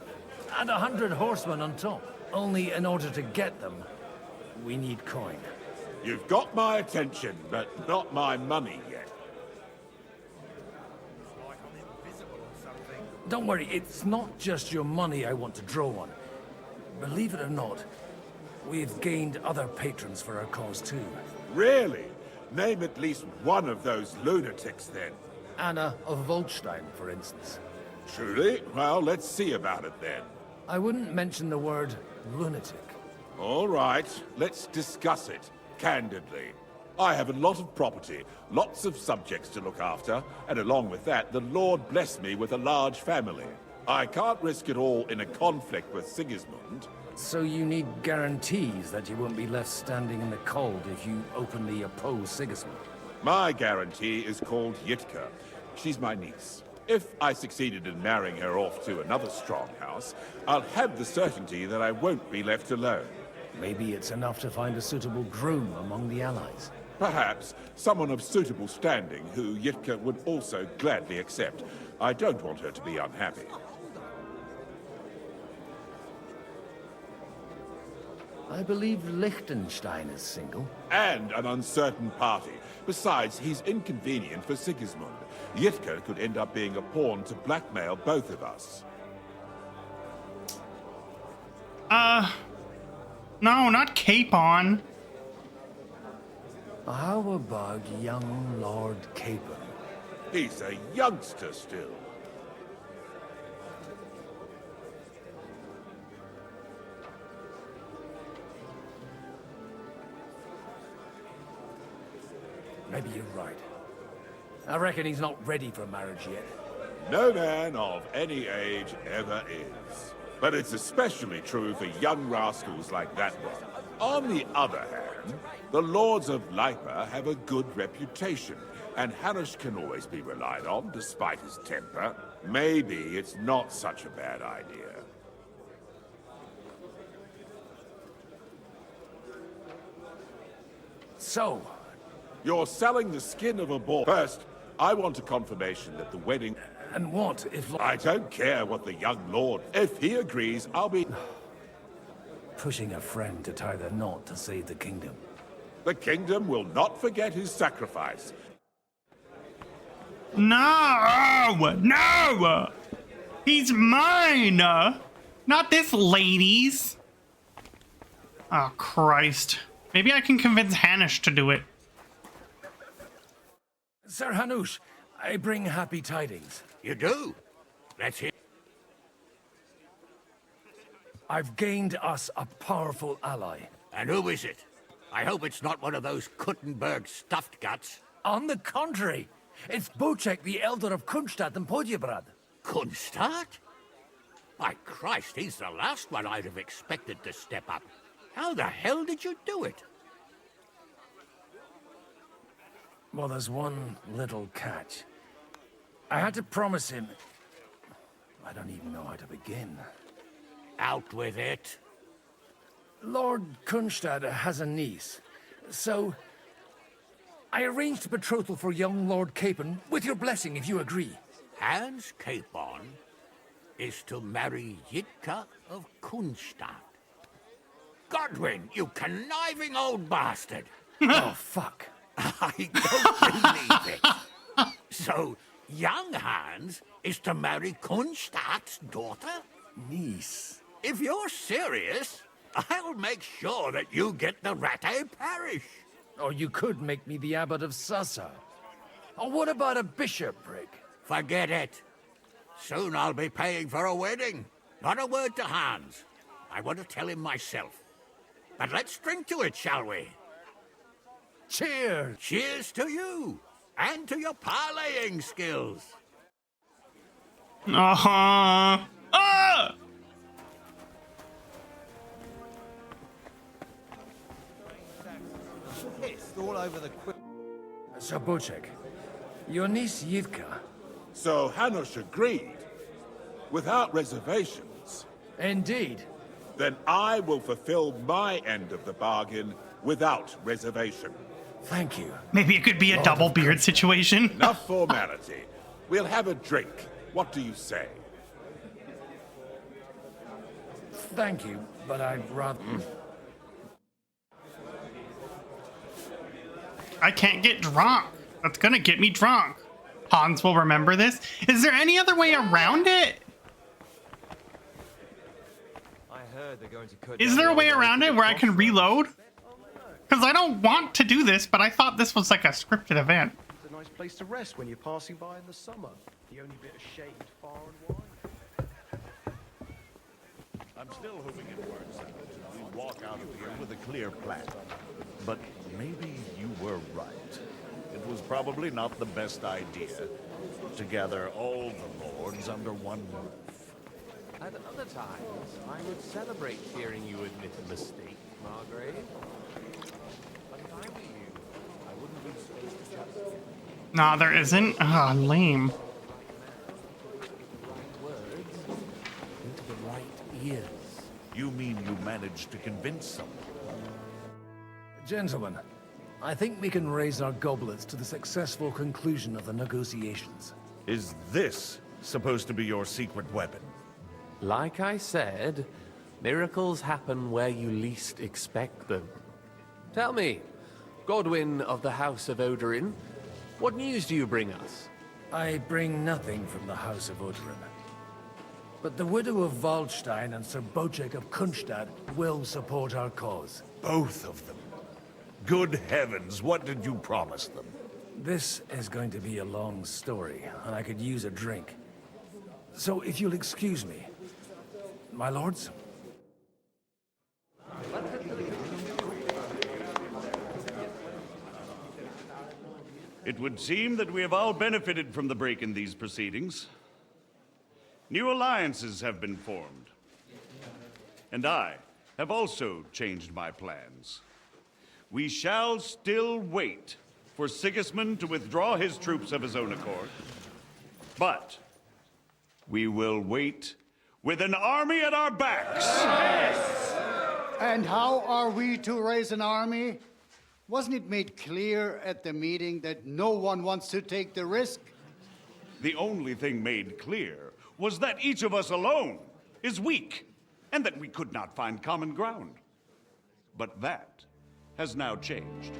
And 100 horsemen on top. Only in order to get them, we need coin. You've got my attention, but not my money yet. Don't worry, it's not just your money I want to draw on. Believe it or not, we've gained other patrons for our cause too. Really? Name at least one of those lunatics then. Anna of Volstein, for instance. Truly? Well, let's see about it then. I wouldn't mention the word lunatic. All right, let's discuss it, candidly. I have a lot of property, lots of subjects to look after, and along with that, the Lord blessed me with a large family. I can't risk it all in a conflict with Sigismund. So you need guarantees that you won't be left standing in the cold if you openly oppose Sigismund? My guarantee is called Yitka. She's my niece. If I succeeded in marrying her off to another strong house, I'll have the certainty that I won't be left alone. Maybe it's enough to find a suitable groom among the allies. Perhaps someone of suitable standing who Yitka would also gladly accept. I don't want her to be unhappy. I believe Liechtenstein is single. And an uncertain party. Besides, he's inconvenient for Sigismund. Yitka could end up being a pawn to blackmail both of us. No, not Capon. How about young Lord Capon? He's a youngster still. Maybe you're right. I reckon he's not ready for marriage yet. No man of any age ever is. But it's especially true for young rascals like that one. On the other hand, the Lords of Lipa have a good reputation, and Hanush can always be relied on, despite his temper. Maybe it's not such a bad idea. So, you're selling the skin of a boar. First, I want a confirmation that the wedding... And what if... I don't care what the young lord... If he agrees, I'll be... Pushing a friend to tie the knot to save the kingdom. The kingdom will not forget his sacrifice. No! No! He's mine! Not this lady's. Oh, Christ. Maybe I can convince Hanush to do it. Sir Hanush, I bring happy tidings. You do? Let's hear. I've gained us a powerful ally. And who is it? I hope it's not one of those Kuttenberg stuffed guts. On the contrary, it's Bocek, the Elder of Kunstadt and Podjebrad. Kunstadt? My Christ, he's the last one I'd have expected to step up. How the hell did you do it? Well, there's one little catch. I had to promise him... I don't even know how to begin. Out with it. Lord Kunstadt has a niece, so... I arranged a betrothal for young Lord Capon, with your blessing, if you agree. Hans Capon is to marry Yitka of Kunstadt. Godwin, you conniving old bastard! Oh, fuck. I don't believe it. So, young Hans is to marry Kunstadt's daughter? Niece. If you're serious, I'll make sure that you get the Rattay parish. Or you could make me the abbot of Sassa. Or what about a bishopric? Forget it. Soon I'll be paying for a wedding. Not a word to Hans. I want to tell him myself. But let's drink to it, shall we? Cheers! Cheers to you! And to your parlaying skills! Ah! Pissed all over the Sir Bocek, your niece Yivka. So Hanush agreed, without reservations. Indeed. Then I will fulfill my end of the bargain without reservation. Thank you. Maybe it could be a double beard situation. Enough formality. We'll have a drink. What do you say? Thank you, but I'd rather... I can't get drunk. That's gonna get me drunk. Hans will remember this. Is there any other way around it? Is there a way around it where I can reload? Because I don't want to do this, but I thought this was like a scripted event. It's a nice place to rest when you're passing by in the summer. The only bit of shade far and wide. I'm still hoping it works out. We walk out of here with a clear plan. But maybe you were right. It was probably not the best idea to gather all the lords under one roof. At other times, I would celebrate hearing you admit a mistake, Margrave. But if I were you, I wouldn't leave space to trust you. Nah, there isn't. Ah, lame. Words into the right ears. You mean you managed to convince someone? Gentlemen, I think we can raise our goblets to the successful conclusion of the negotiations. Is this supposed to be your secret weapon? Like I said, miracles happen where you least expect them. Tell me, Godwin of the House of Odorin, what news do you bring us? I bring nothing from the House of Odorin. But the widow of Waldstein and Sir Bocek of Kunstadt will support our cause. Both of them. Good heavens, what did you promise them? This is going to be a long story, and I could use a drink. So if you'll excuse me, my lords? It would seem that we have all benefited from the break in these proceedings. New alliances have been formed. And I have also changed my plans. We shall still wait for Sigismund to withdraw his troops of his own accord. But we will wait with an army at our backs. Yes. And how are we to raise an army? Wasn't it made clear at the meeting that no one wants to take the risk? The only thing made clear was that each of us alone is weak, and that we could not find common ground. But that has now changed.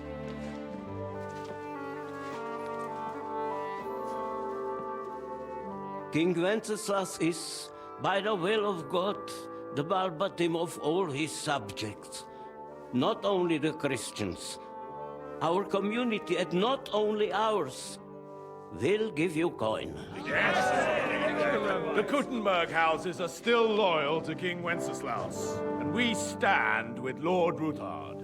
King Wenceslas is, by the will of God, the Balbatim of all his subjects. Not only the Christians, our community, and not only ours, will give you coin. Yes! The Kuttenberg houses are still loyal to King Wenceslas, and we stand with Lord Ruthard.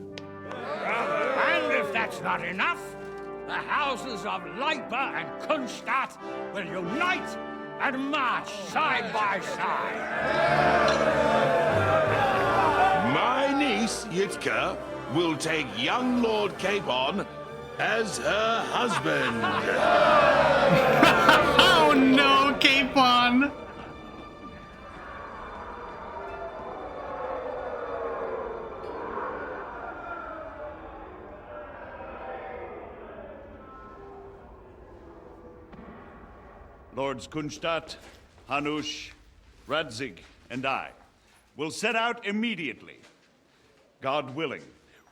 that's not enough, the houses of Leipa and Kunstadt will unite and march side by side. My niece, Yitka, will take young Lord Capon as her husband. Oh no, Capon! Lords Kunstadt, Hanush, Radzig, and I will set out immediately. God willing,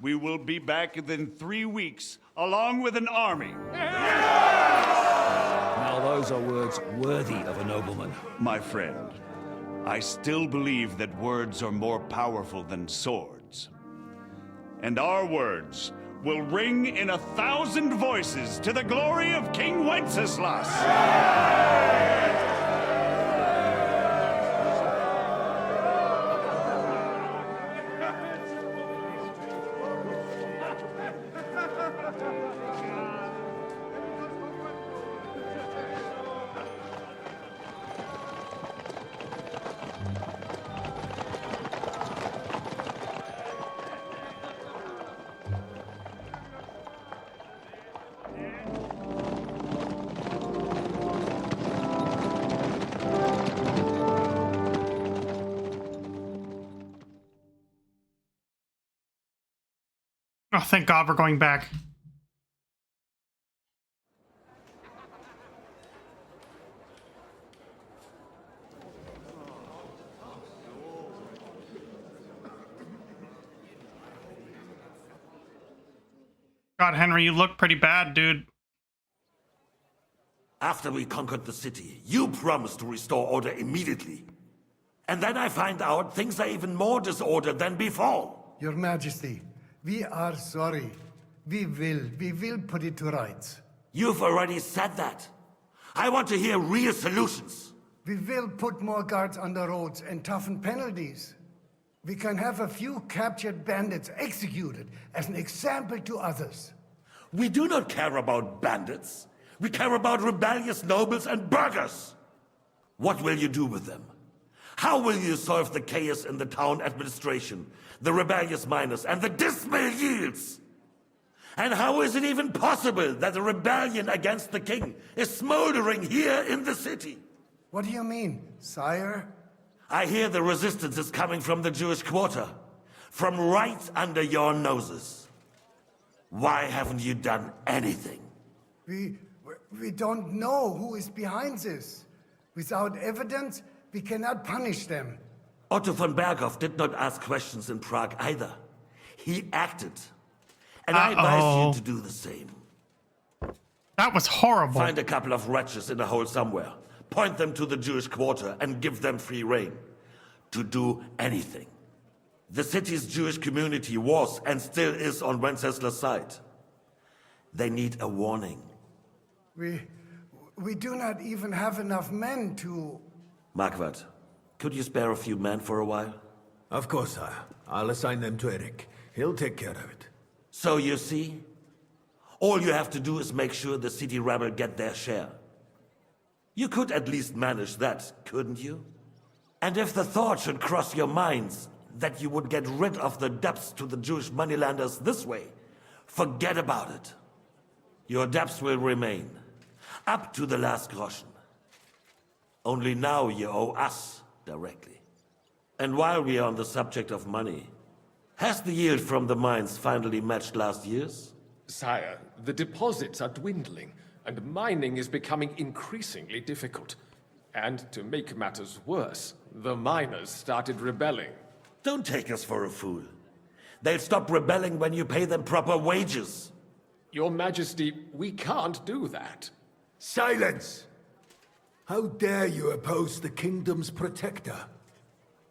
we will be back within 3 weeks, along with an army. Now those are words worthy of a nobleman. My friend, I still believe that words are more powerful than swords. And our words will ring in 1,000 voices to the glory of King Wenceslas. Oh, thank God we're going back. God, Henry, you look pretty bad, dude. After we conquered the city, you promised to restore order immediately. And then I find out things are even more disordered than before. Your Majesty, we are sorry. We will put it to rights. You've already said that. I want to hear real solutions. We will put more guards on the roads and toughen penalties. We can have a few captured bandits executed as an example to others. We do not care about bandits. We care about rebellious nobles and burghers. What will you do with them? How will you solve the chaos in the town administration, the rebellious miners, and the dismal yields? And how is it even possible that a rebellion against the king is smoldering here in the city? What do you mean, sire? I hear the resistance is coming from the Jewish quarter, from right under your noses. Why haven't you done anything? We don't know who is behind this. Without evidence, we cannot punish them. Otto von Berghoff did not ask questions in Prague either. He acted. And I advise you to do the same. That was horrible. Find a couple of wretches in a hole somewhere. Point them to the Jewish quarter and give them free rein to do anything. The city's Jewish community was and still is on Wenceslas' side. They need a warning. We do not even have enough men to... Marquardt, could you spare a few men for a while? Of course, sire. I'll assign them to Eric. He'll take care of it. So you see, all you have to do is make sure the city rebel get their share. You could at least manage that, couldn't you? And if the thought should cross your minds that you would get rid of the debts to the Jewish moneylenders this way, forget about it. Your debts will remain, up to the last groschen. Only now you owe us directly. And while we are on the subject of money, has the yield from the mines finally matched last year's? Sire, the deposits are dwindling, and mining is becoming increasingly difficult. And to make matters worse, the miners started rebelling. Don't take us for a fool. They'll stop rebelling when you pay them proper wages. Your Majesty, we can't do that. Silence! How dare you oppose the kingdom's protector?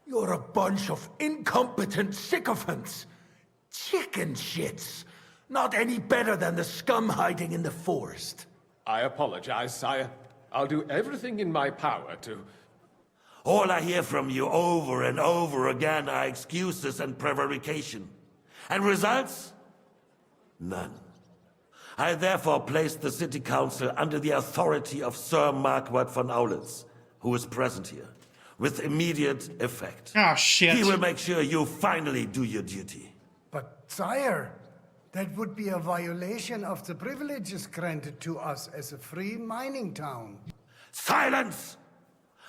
You're a bunch of incompetent sycophants! Chicken shits! Not any better than the scum hiding in the forest. I apologize, sire. I'll do everything in my power to... All I hear from you over and over again are excuses and prevarication. And results? None. I therefore placed the city council under the authority of Sir Marquardt von Aulitz, who is present here, with immediate effect. Oh, shit. He will make sure you finally do your duty. But, sire, that would be a violation of the privileges granted to us as a free mining town. Silence!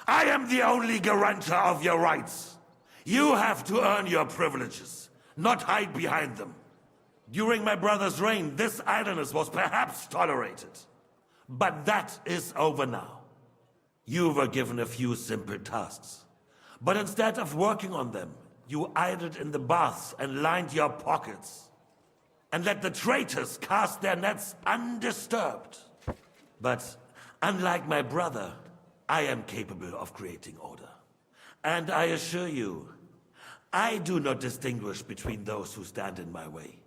I am the only guarantor of your rights. You have to earn your privileges, not hide behind them. During my brother's reign, this idleness was perhaps tolerated. But that is over now. You were given a few simple tasks. But instead of working on them, you idled in the baths and lined your pockets. And let the traitors cast their nets undisturbed. But unlike my brother, I am capable of creating order. And I assure you, I do not distinguish between those who stand in my way.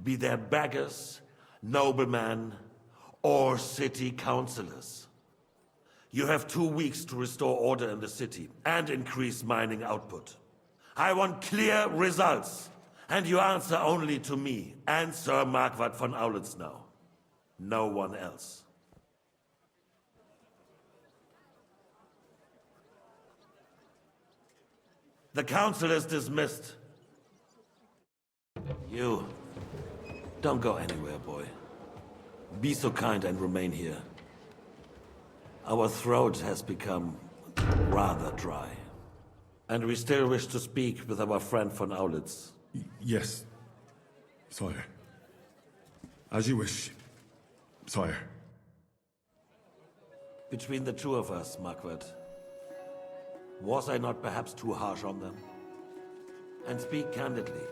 Be they beggars, noblemen, or city councillors. You have 2 weeks to restore order in the city and increase mining output. I want clear results, and you answer only to me and Sir Marquardt von Aulitz now. No one else. The council is dismissed. You, don't go anywhere, boy. Be so kind and remain here. Our throat has become rather dry. And we still wish to speak with our friend von Aulitz. Yes, sire. As you wish, sire. Between the two of us, Marquardt, was I not perhaps too harsh on them? And speak candidly,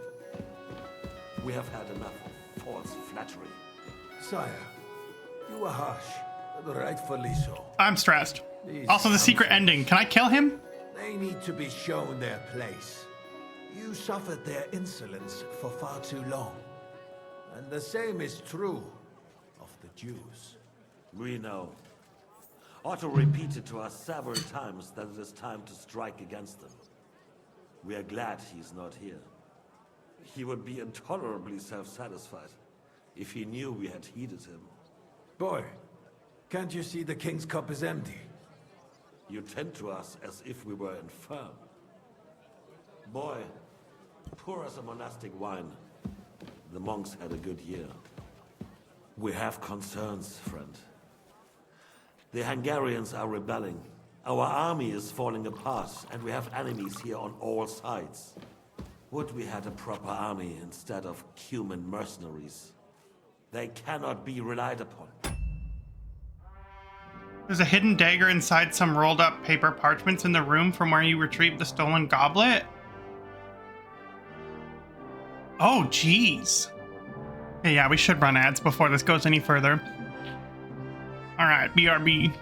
we have had enough of false flattery. Sire, you were harsh, but rightfully so. I'm stressed. Also, the secret ending. Can I kill him? They need to be shown their place. You suffered their insolence for far too long. And the same is true of the Jews. We know. Otto repeated to us several times that it is time to strike against them. We are glad he's not here. He would be intolerably self-satisfied if he knew we had heeded him. Boy, can't you see the king's cup is empty? You tend to us as if we were infirm. Boy, pour us a monastic wine. The monks had a good year. We have concerns, friend. The Hungarians are rebelling. Our army is falling apart, and we have enemies here on all sides. Would we had a proper army instead of human mercenaries? They cannot be relied upon. There's a hidden dagger inside some rolled up paper parchments in the room from where you retrieved the stolen goblet. Oh, jeez. Okay, yeah, we should run ads before this goes any further. All right, BRB.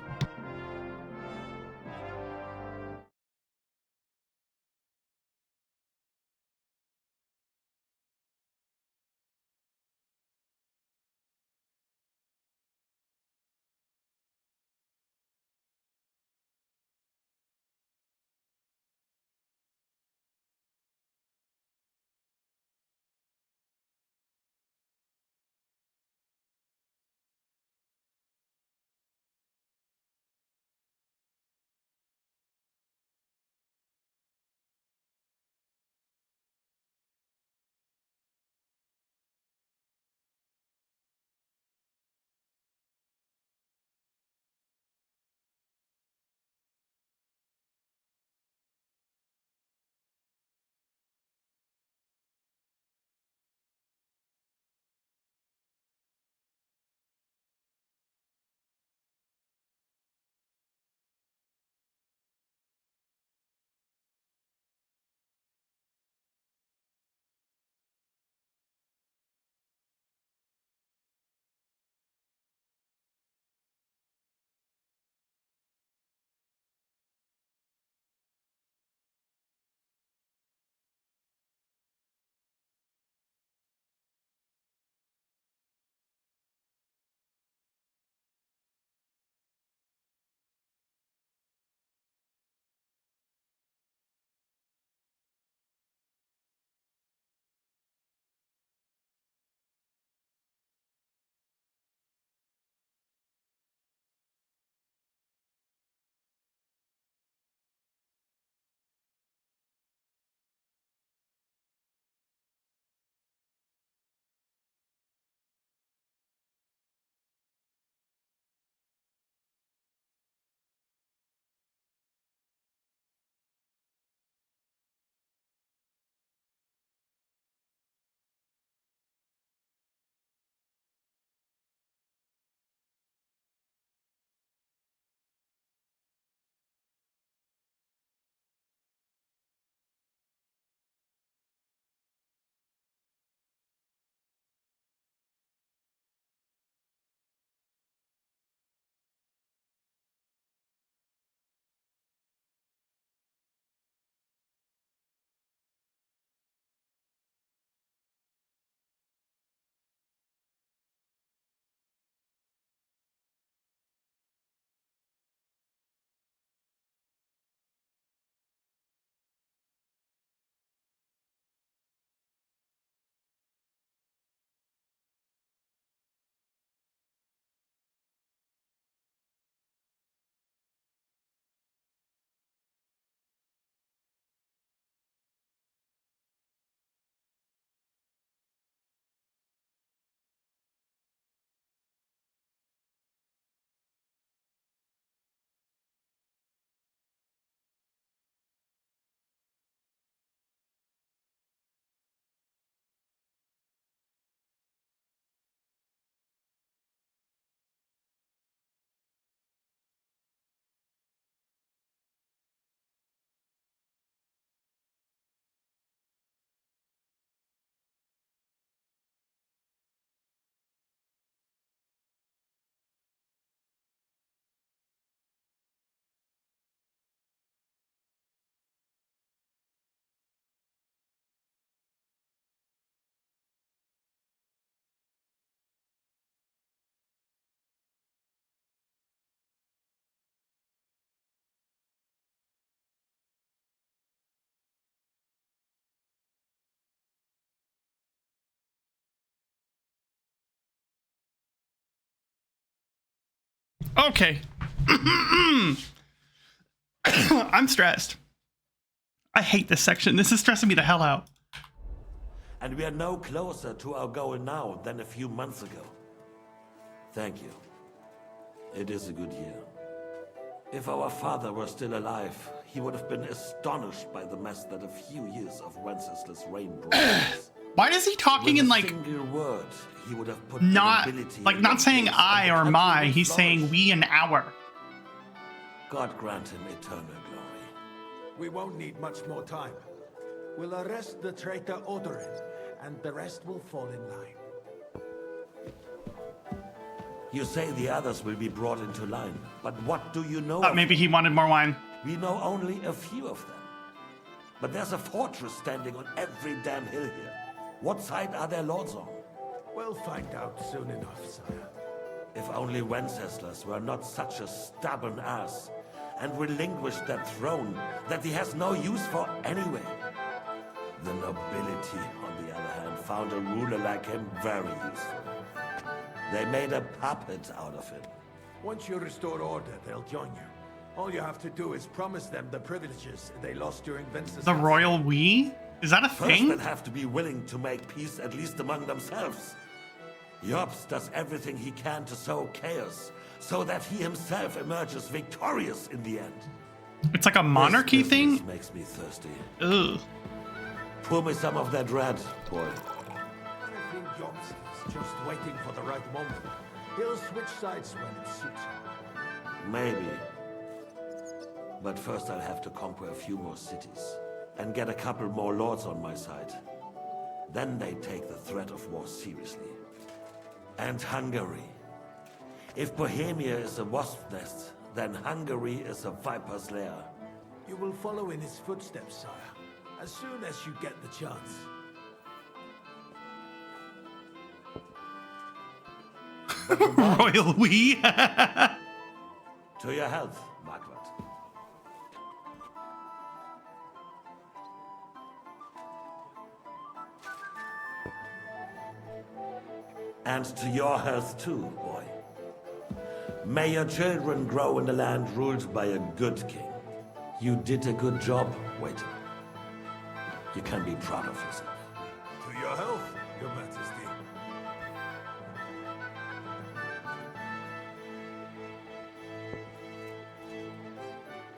Okay. I'm stressed. I hate this section. This is stressing me the hell out. And we are no closer to our goal now than a few months ago. Thank you. It is a good year. If our father were still alive, he would have been astonished by the mess that a few years of Wenceslas' reign brought us. Why is he talking in like single word, he would have put not like not saying I or my, he's saying we and our. God grant him eternal glory. We won't need much more time. We'll arrest the traitor Odorin, and the rest will fall in line. You say the others will be brought into line, but what do you know? Maybe he wanted more wine. We know only a few of them. But there's a fortress standing on every damn hill here. What side are their lords on? We'll find out soon enough, sire. If only Wenceslas were not such a stubborn ass, and relinquished that throne that he has no use for anyway. The nobility, on the other hand, found a ruler like him very useful. They made a puppet out of him. Once you restore order, they'll join you. All you have to do is promise them the privileges they lost during Wenceslas. The royal we? Is that a thing? First, they'll have to be willing to make peace, at least among themselves. Jobs does everything he can to sow chaos, so that he himself emerges victorious in the end. It's like a monarchy thing? This makes me thirsty. Ugh. Pour me some of that red, boy. I think Jobs is just waiting for the right moment. He'll switch sides when it suits him. Maybe. But first I'll have to conquer a few more cities, and get a couple more lords on my side. Then they take the threat of war seriously. And Hungary. If Bohemia is a wasp's nest, then Hungary is a viper's lair. You will follow in his footsteps, sire, as soon as you get the chance. Royal we? To your health, Margaret. And to your health too, boy. May your children grow in a land ruled by a good king. You did a good job, waiter. You can be proud of yourself. To your health, your majesty.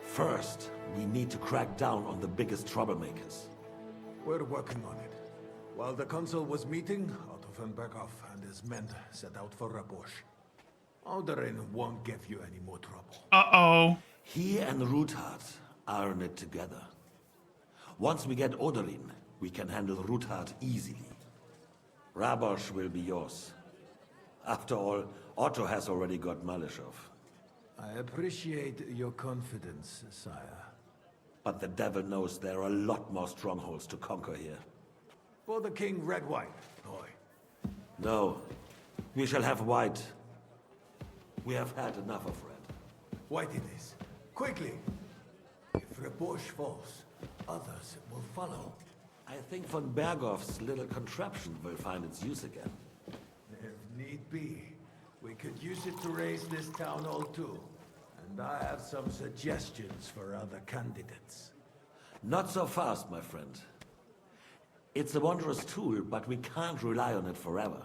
First, we need to crack down on the biggest troublemakers. We're working on it. While the consul was meeting, Otto von Berghoff and his men set out for Rabosch. Odorin won't give you any more trouble. Uh-oh. He and Ruthard are in it together. Once we get Odorin, we can handle Ruthard easily. Rabosch will be yours. After all, Otto has already got Malishov. I appreciate your confidence, sire. But the devil knows there are a lot more strongholds to conquer here. For the king, red wine, boy. No, we shall have white. We have had enough of red. White it is. Quickly! If Rabosch falls, others will follow. I think von Berghoff's little contraption will find its use again. If need be, we could use it to raise this town hall too. And I have some suggestions for other candidates. Not so fast, my friend. It's a wondrous tool, but we can't rely on it forever.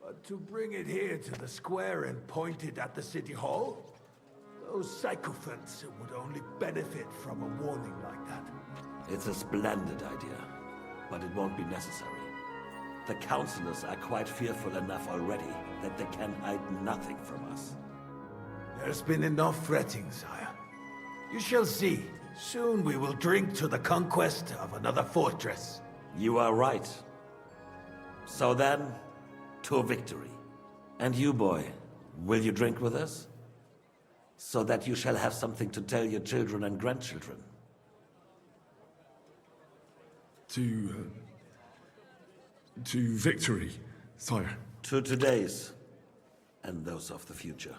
But to bring it here to the square and point it at the city hall? Those sycophants would only benefit from a warning like that. It's a splendid idea, but it won't be necessary. The councillors are quite fearful enough already that they can hide nothing from us. There's been enough fretting, sire. You shall see. Soon we will drink to the conquest of another fortress. You are right. So then, to victory. And you, boy, will you drink with us? So that you shall have something to tell your children and grandchildren. To victory, sire. To today's, and those of the future.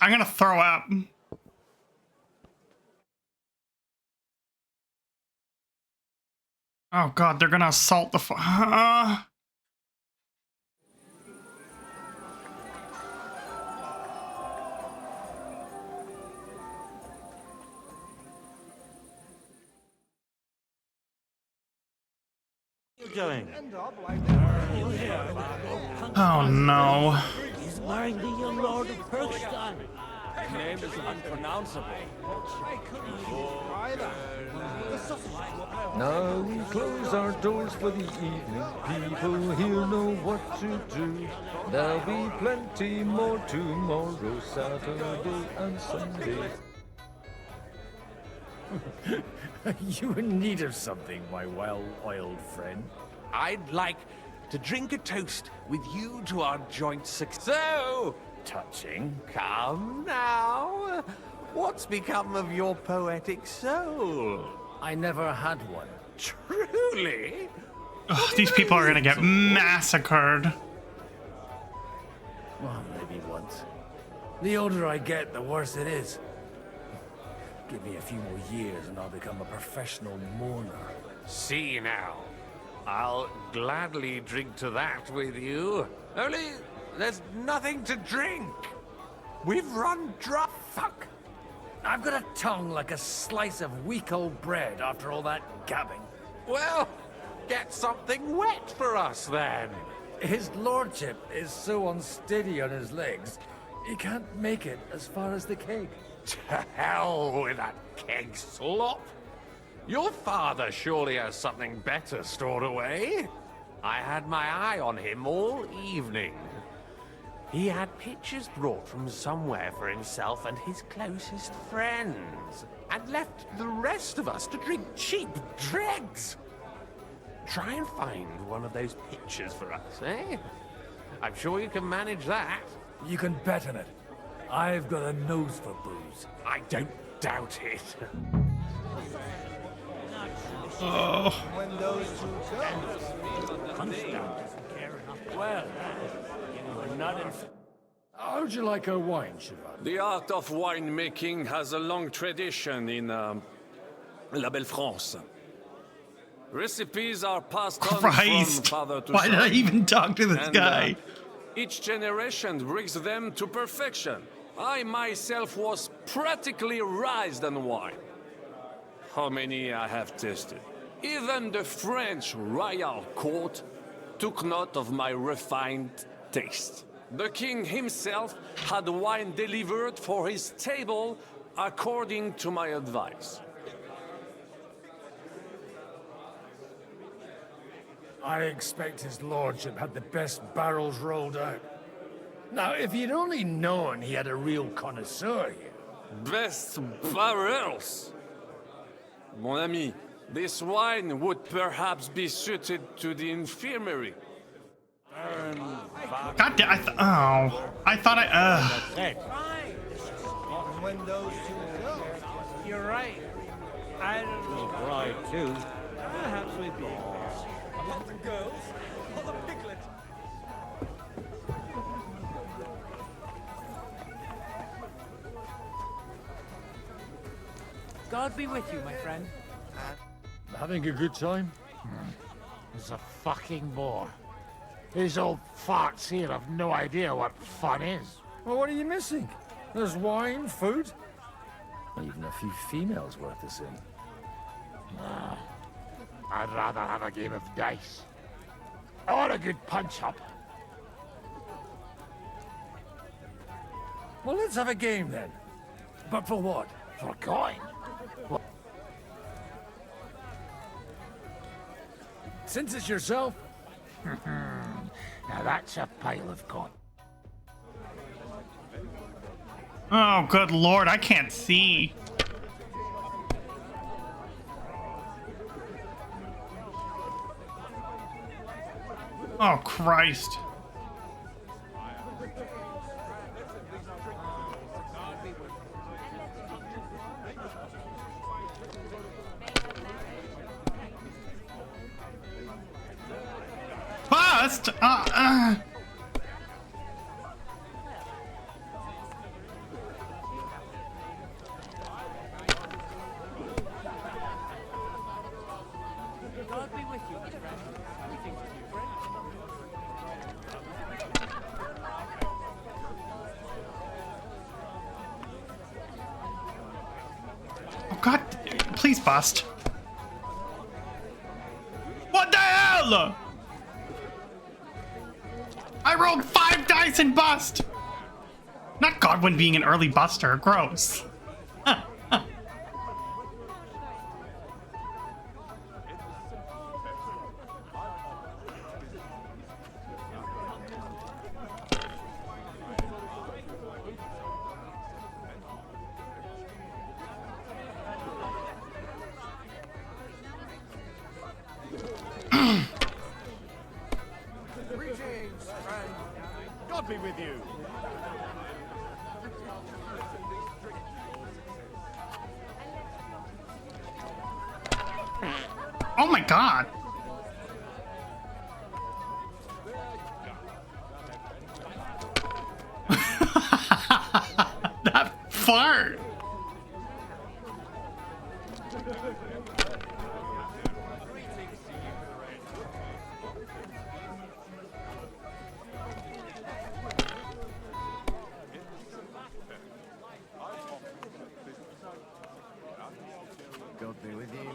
I'm gonna throw up. Oh god, they're gonna assault the going? Oh no. He's marrying the young Lord of Perkstein. His name is unpronounceable. Now we close our doors for the evening. People here know what to do. There'll be plenty more tomorrow, Saturday and Sunday. Are you in need of something, my well-oiled friend? I'd like to drink a toast with you to our joint success. So, touching. Come now. What's become of your poetic soul? I never had one. Truly? Ugh, these people are gonna get massacred. Well, maybe once. The older I get, the worse it is. Give me a few more years and I'll become a professional mourner. See now. I'll gladly drink to that with you. Only, there's nothing to drink. We've run dry. Fuck! I've got a tongue like a slice of weak old bread after all that gabbing. Well, get something wet for us then. His lordship is so unsteady on his legs, he can't make it as far as the keg. To hell with that keg slop. Your father surely has something better stored away. I had my eye on him all evening. He had pictures brought from somewhere for himself and his closest friends, and left the rest of us to drink cheap dregs. Try and find one of those pictures for us, eh? I'm sure you can manage that. You can bet on it. I've got a nose for booze. I don't doubt it. Oh. When those two go. Well, you were not in... How'd you like a wine, Cheval? The art of winemaking has a long tradition in La Belle France. Recipes are passed on from father to Why son. did I even talk to this and, guy? Each generation brings them to perfection. I myself was practically raised on wine. How many I have tasted. Even the French royal court took note of my refined taste. The king himself had wine delivered for his table according to my advice. I expect his lordship had the best barrels rolled out. Now, if you'd only known he had a real connoisseur here. Best barrels? Mon ami, this wine would perhaps be suited to the infirmary. God damn, I thought When those two go. You're right. I don't know. Right, too. Perhaps we'd be. About the girls or the piglet? God be with you, my friend. Having a good time? He's a fucking bore. These old farts here have no idea what fun is. Well, what are you missing? There's wine, food, even a few females worth the seeing. Nah, I'd rather have a game of dice. Or a good punch-up. Well, let's have a game then. But for what? For coin. Since it's yourself. Now that's a pile of coin. Oh, good lord, I can't see. Oh, Christ. Bust! God be with you, my friend. We think of you, friend. Oh, God, please bust. What the hell? butler. I rolled 5 dice and bust. Not Godwin being an early buster. Gross. Greetings, friend. God be with you. Oh my god. That fart. God be with you.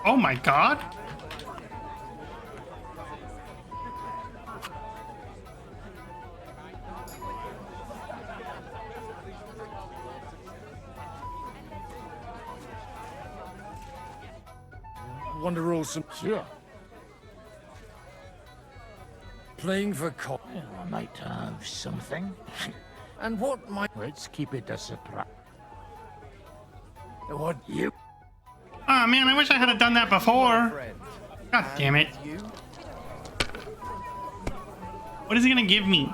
Oh my god. Want to roll some? Sure. Playing for co- I might have something. And what might... Let's keep it a surprise. What you... Oh man, I wish I had done that before. God damn it. What is he gonna give me?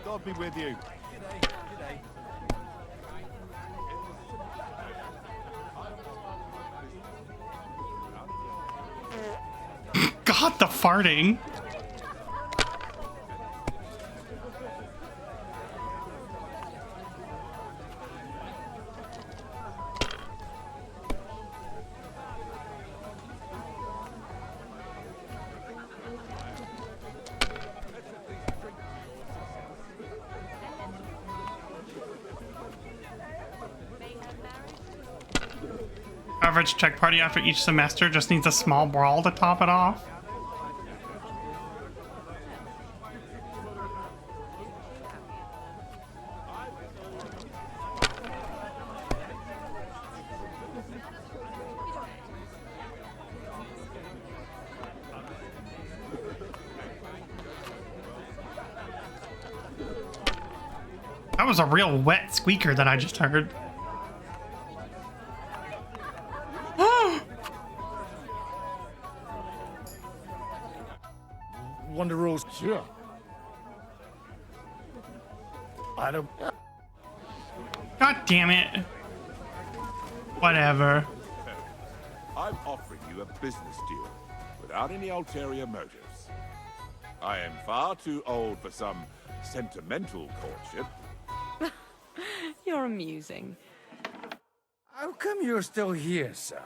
God be with you. God, the farting. Average check party after each semester just needs a small brawl to top it off. That was a real wet squeaker that I just heard. Wonder rules. Sure. I don't... God damn it. Whatever. I'm offering you a business deal without any ulterior motives. I am far too old for some sentimental courtship. You're amusing. How come you're still here, sir?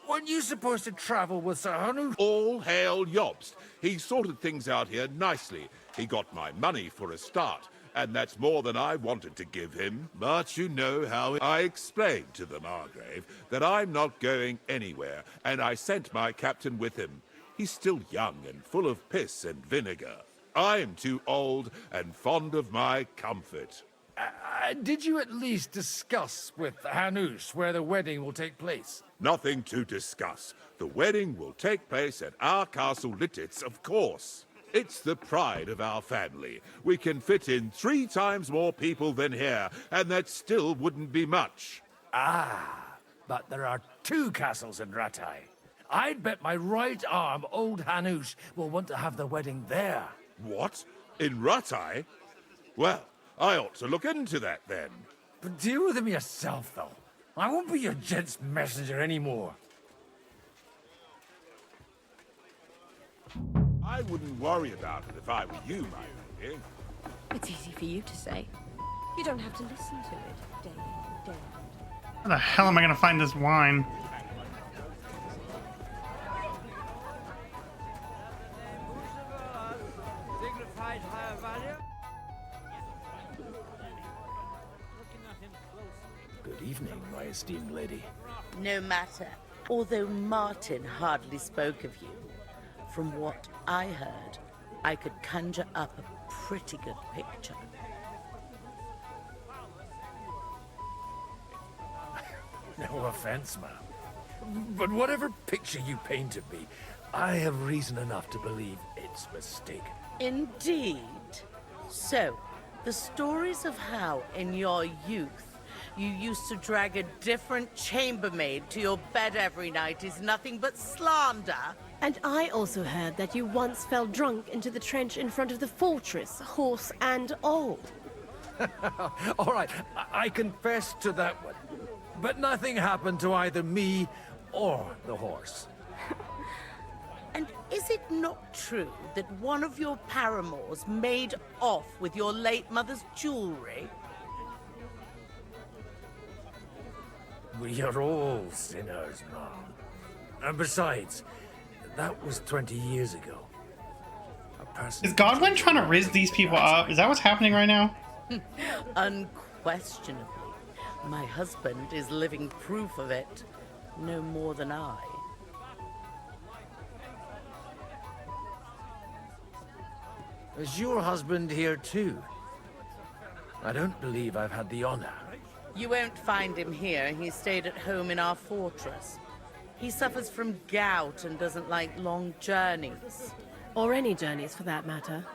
Weren't you supposed to travel with Sir Hanu? All hail Yobst. He sorted things out here nicely. He got my money for a start, and that's more than I wanted to give him. But you know how I explained to the Margrave that I'm not going anywhere, and I sent my captain with him. He's still young and full of piss and vinegar. I'm too old and fond of my comfort. Did you at least discuss with Hanush where the wedding will take place? Nothing to discuss. The wedding will take place at our castle Littitz, of course. It's the pride of our family. We can fit in 3 times more people than here, and that still wouldn't be much. Ah, but there are 2 castles in Ratai. I'd bet my right arm old Hanush will want to have the wedding there. What? In Ratai? Well, I ought to look into that then. But deal with him yourself, though. I won't be your gent's messenger anymore. I I wouldn't worry about it if I were you, my lady. It's easy for you to say. You don't have to listen to it day in, day out. Where the hell am I gonna find this wine? Good evening, my esteemed lady. No matter, although Martin hardly spoke of you. From what I heard, I could conjure up a pretty good picture. No offense, ma'am. But whatever picture you paint of me, I have reason enough to believe it's mistaken. Indeed. So, the stories of how, in your youth, you used to drag a different chambermaid to your bed every night is nothing but slander. And I also heard that you once fell drunk into the trench in front of the fortress, horse and all. All right, I confess to that one. But nothing happened to either me or the horse. And is it not true that one of your paramours made off with your late mother's jewelry? We are all sinners, Mom. And besides, that was 20 years ago. Is Godwin trying to rizz these people up? Is that what's happening right now? Unquestionably. My husband is living proof of it, no more than I. Is your husband here too? I don't believe I've had the honor. You won't find him here. He stayed at home in our fortress. He suffers from gout and doesn't like long journeys. Or any journeys, for that matter.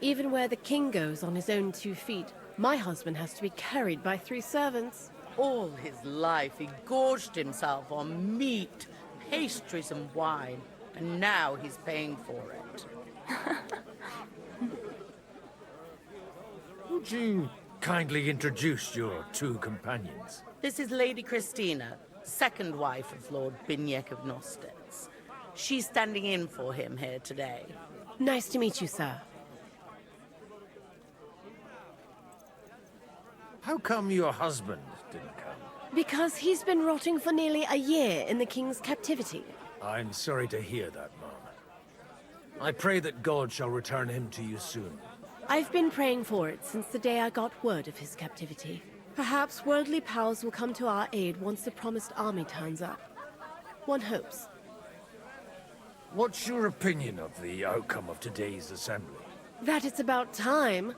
Even where the king goes on his own 2 feet, my husband has to be carried by 3 servants. All his life he gorged himself on meat, pastries and wine, and now he's paying for it. Would you kindly introduce your 2 companions? This is Lady Christina, second wife of Lord Binyek of Nostitz. She's standing in for him here today. Nice to meet you, sir. How come your husband didn't come? Because he's been rotting for nearly a year in the king's captivity. I'm sorry to hear that, Mom. I pray that God shall return him to you soon. I've been praying for it since the day I got word of his captivity. Perhaps worldly powers will come to our aid once the promised army turns up. One hopes. What's your opinion of the outcome of today's assembly? That it's about time.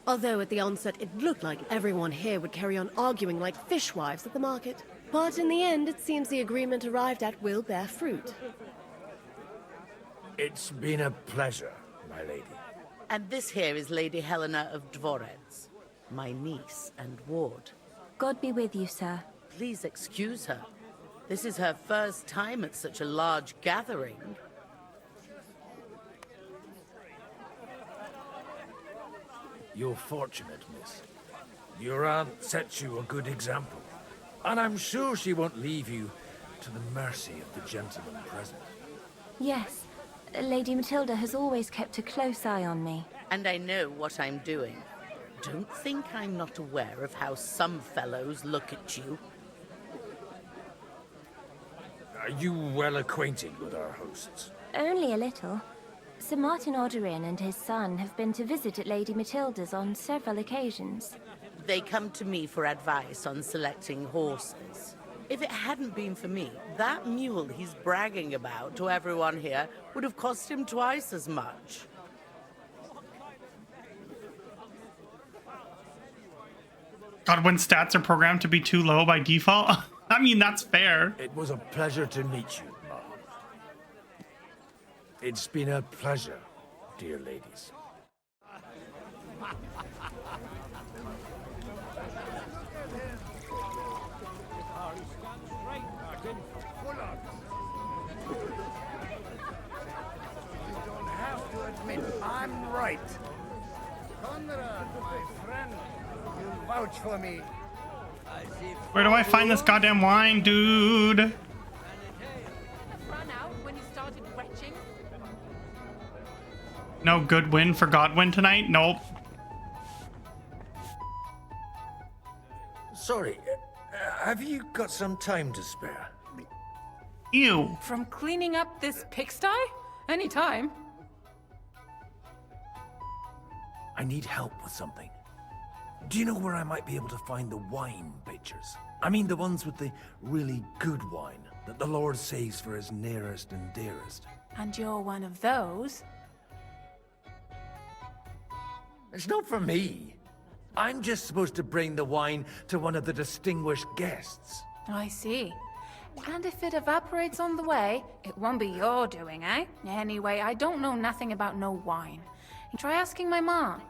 Although at the onset it looked like everyone here would carry on arguing like fishwives at the market. But in the end, it seems the agreement arrived at will bear fruit. It's been a pleasure, my lady. And this here is Lady Helena of Dvorets, my niece and ward. God be with you, sir. Please excuse her. This is her first time at such a large gathering. You're fortunate, miss. Your aunt sets you a good example. And I'm sure she won't leave you to the mercy of the gentlemen present. Yes, Lady Matilda has always kept a close eye on me. And I know what I'm doing. Don't think I'm not aware of how some fellows look at you. Are you well acquainted with our hosts? Only a little. Sir Martin Oderin and his son have been to visit at Lady Matilda's on several occasions. They come to me for advice on selecting horses. If it hadn't been for me, that mule he's bragging about to everyone here would have cost him twice as much. Godwin's stats are programmed to be too low by default. I mean, that's fair. It was a pleasure to meet you, Mom. It's been a pleasure, dear ladies. I'm right. Conrad, my friend, you vouch for me. Where do I find this goddamn wine, dude? Ran out when you started retching. No good win for Godwin tonight? Nope. Sorry, have you got some time to spare? Ew. From cleaning up this pigsty? Anytime. I need help with something. Do you know where I might be able to find the wine pitchers? I mean the ones with the really good wine that the Lord saves for his nearest and dearest. And you're one of those? It's not for me. I'm just supposed to bring the wine to one of the distinguished guests. I see. And if it evaporates on the way, it won't be your doing, eh? Anyway, I don't know nothing about no wine. Try asking my mom.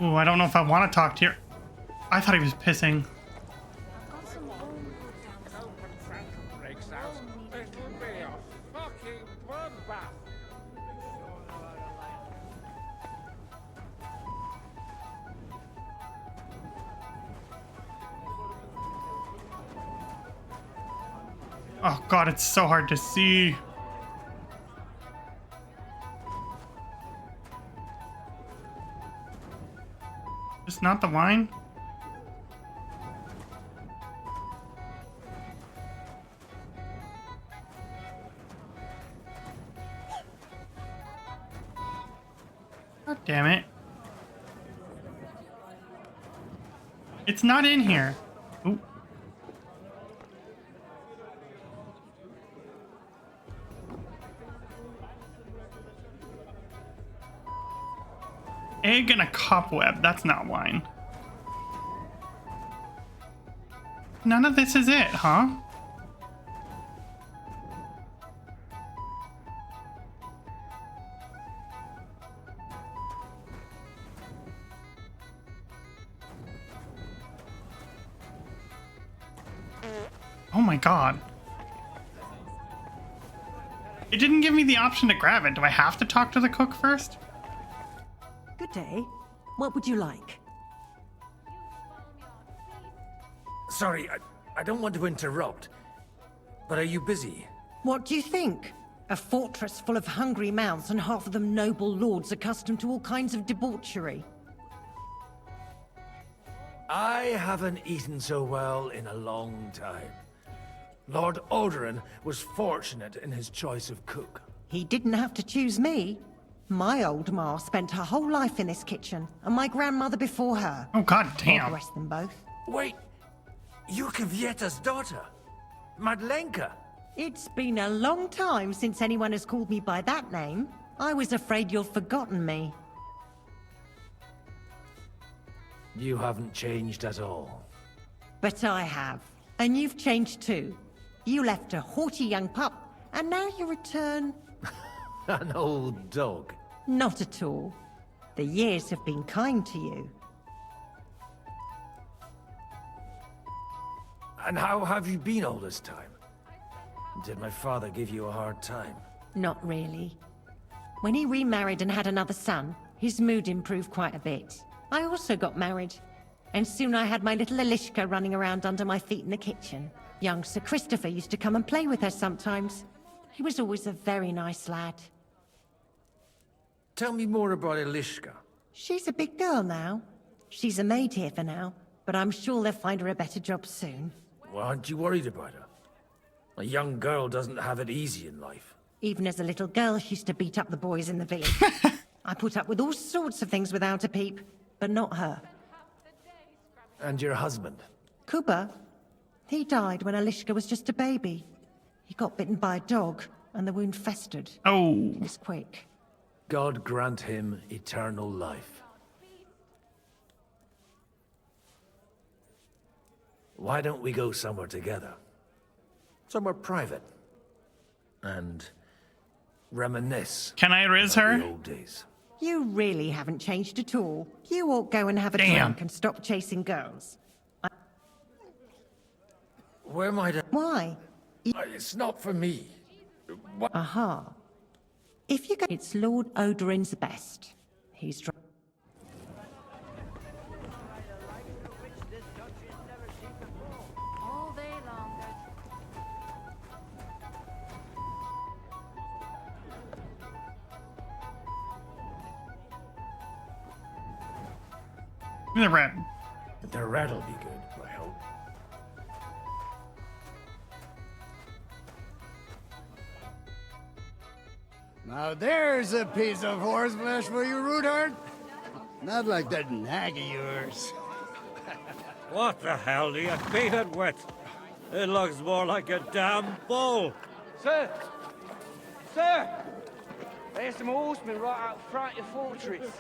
Ooh, I don't know if I want to talk to you. I thought he was pissing. Oh god, it's so hard to see. It's not the wine? God damn it. It's not in here. Ooh. Egg and a cobweb. That's not wine. None of this is it, huh? Oh my god. It didn't give me the option to grab it. Do I have to talk to the cook first? Good day. What would you like? Sorry, I don't want to interrupt, but are you busy? What do you think? A fortress full of hungry mouths and half of them noble lords accustomed to all kinds of debauchery. I haven't eaten so well in a long time. Lord Odoran was fortunate in his choice of cook. He didn't have to choose me. My old ma spent her whole life in this kitchen, and my grandmother before her. Oh god damn. God rest them both. Wait, you're Kvieta's daughter, Madlenka. It's been a long time since anyone has called me by that name. I was afraid you'd forgotten me. You haven't changed at all. But I have. And you've changed too. You left a haughty young pup, and now you return... An old dog. Not at all. The years have been kind to you. And how have you been all this time? Did my father give you a hard time? Not really. When he remarried and had another son, his mood improved quite a bit. I also got married, and soon I had my little Elishka running around under my feet in the kitchen. Young Sir Christopher used to come and play with her sometimes. He was always a very nice lad. Tell me more about Elishka. She's a big girl now. She's a maid here for now, but I'm sure they'll find her a better job soon. Well, aren't you worried about her? A young girl doesn't have it easy in life. Even as a little girl, she used to beat up the boys in the village. I put up with all sorts of things without a peep, but not her. And your husband? Kuba. He died when Elishka was just a baby. He got bitten by a dog, and the wound festered. Oh. It was quick. God grant him eternal life. Why don't we go somewhere together? Somewhere private. And reminisce. Can I riz her? The old days. You really haven't changed at all. You ought go and have a drink and stop chasing girls. Where might I... Why? It's not for me. Aha. If you go... It's Lord Odoran's best. He's... All day long. The red. The red'll be good, I hope. Now there's a piece of horseflesh for you, Rootard. Not like that nag of yours. What the hell do you feed it with? It looks more like a damn bull. Sir! Sir! There's some horsemen right out front of your fortress.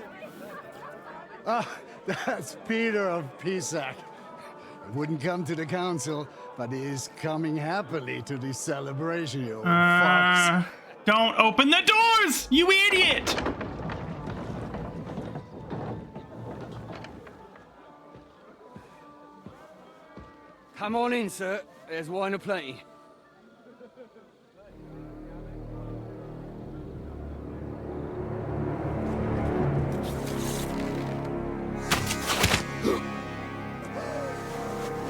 Ah, that's Peter of Pisac. He wouldn't come to the council, but he is coming happily to the celebration, you old fox. Don't open the doors, you idiot! Come on in, sir. There's wine aplenty.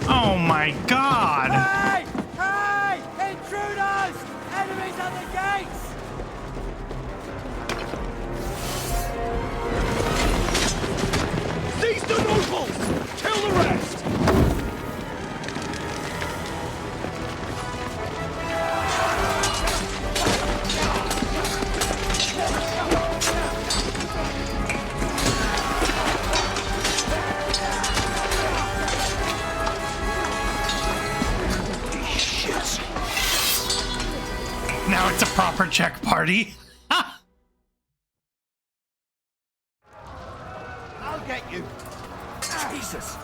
Oh my god! Hey! Hey! Intruders! Enemies at the gates! Seize the nobles! Kill the rest! Now it's a proper check party. I'll get you. Jesus!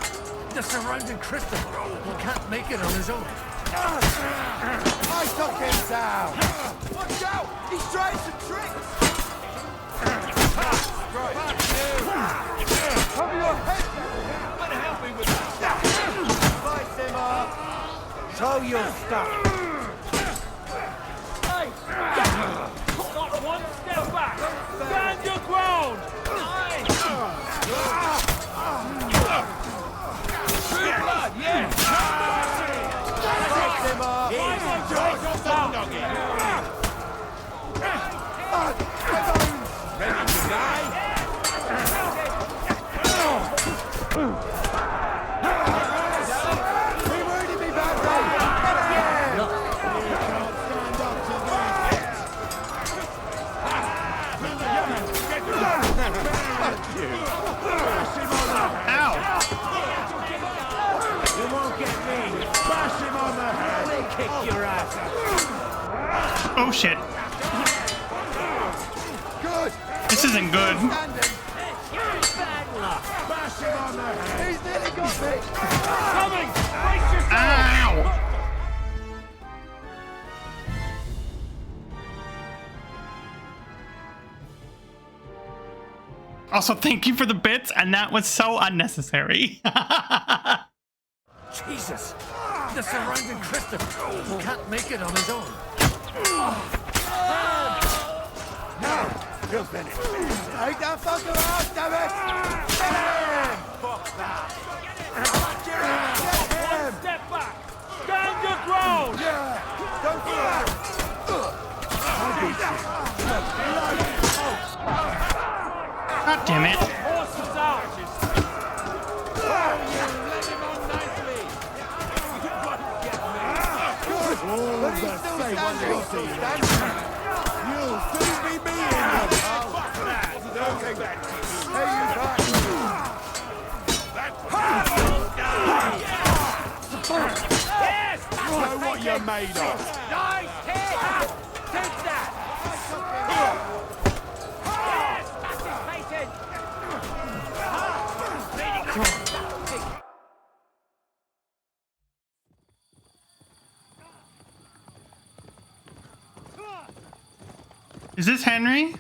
The surrounding Christopher. He can't make it on his own. I took him down! Watch out! He's trying some tricks! Cover your head! Come and help me with that! Slice him up! Show your stuff! Not one step back! Stand your ground! True blood, yes! Slice him up! Ready to die? He wounded me badly! Ow! You won't get me! Bash him on the head! Kick your ass! Oh shit. Good! This isn't good. Bash him on the head! He's nearly got me! Coming! Brace yourself! Ow! Also, thank you for the bits, and that was so unnecessary. Jesus! The surrounding Christopher. He can't make it on his own. You're finished. Take that fucker out, damn it! Get him! Fuck that! Get him! One step back! Stand your ground! Yeah! Don't do that! God damn it. Horses out! Let him on nicely! But he's still standing! You'll soon be me in your fuck that! Don't take that! Hey, you back! Yes! Know what you're made of! Nice hit! Take that! Yes! That's his patent! Is this Henry?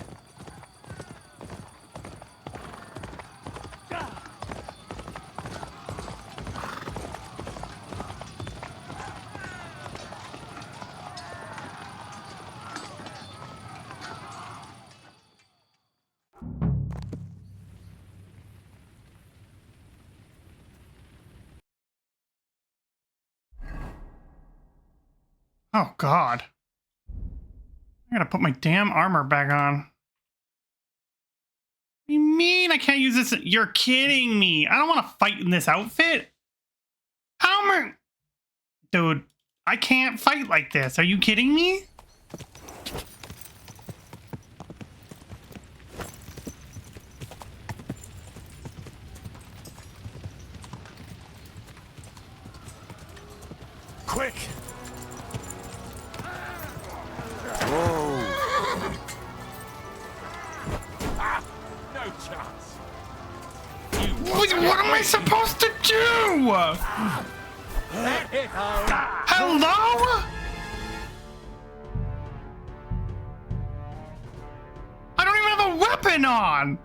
Oh, God. I gotta put my damn armor back on. What do you mean I can't use this? You're kidding me. I don't want to fight in this outfit. How am I... Dude, I can't fight like this. Are you kidding me? Quick! Whoa! No chance. What am I supposed to do? Hello? I don't even have a weapon on.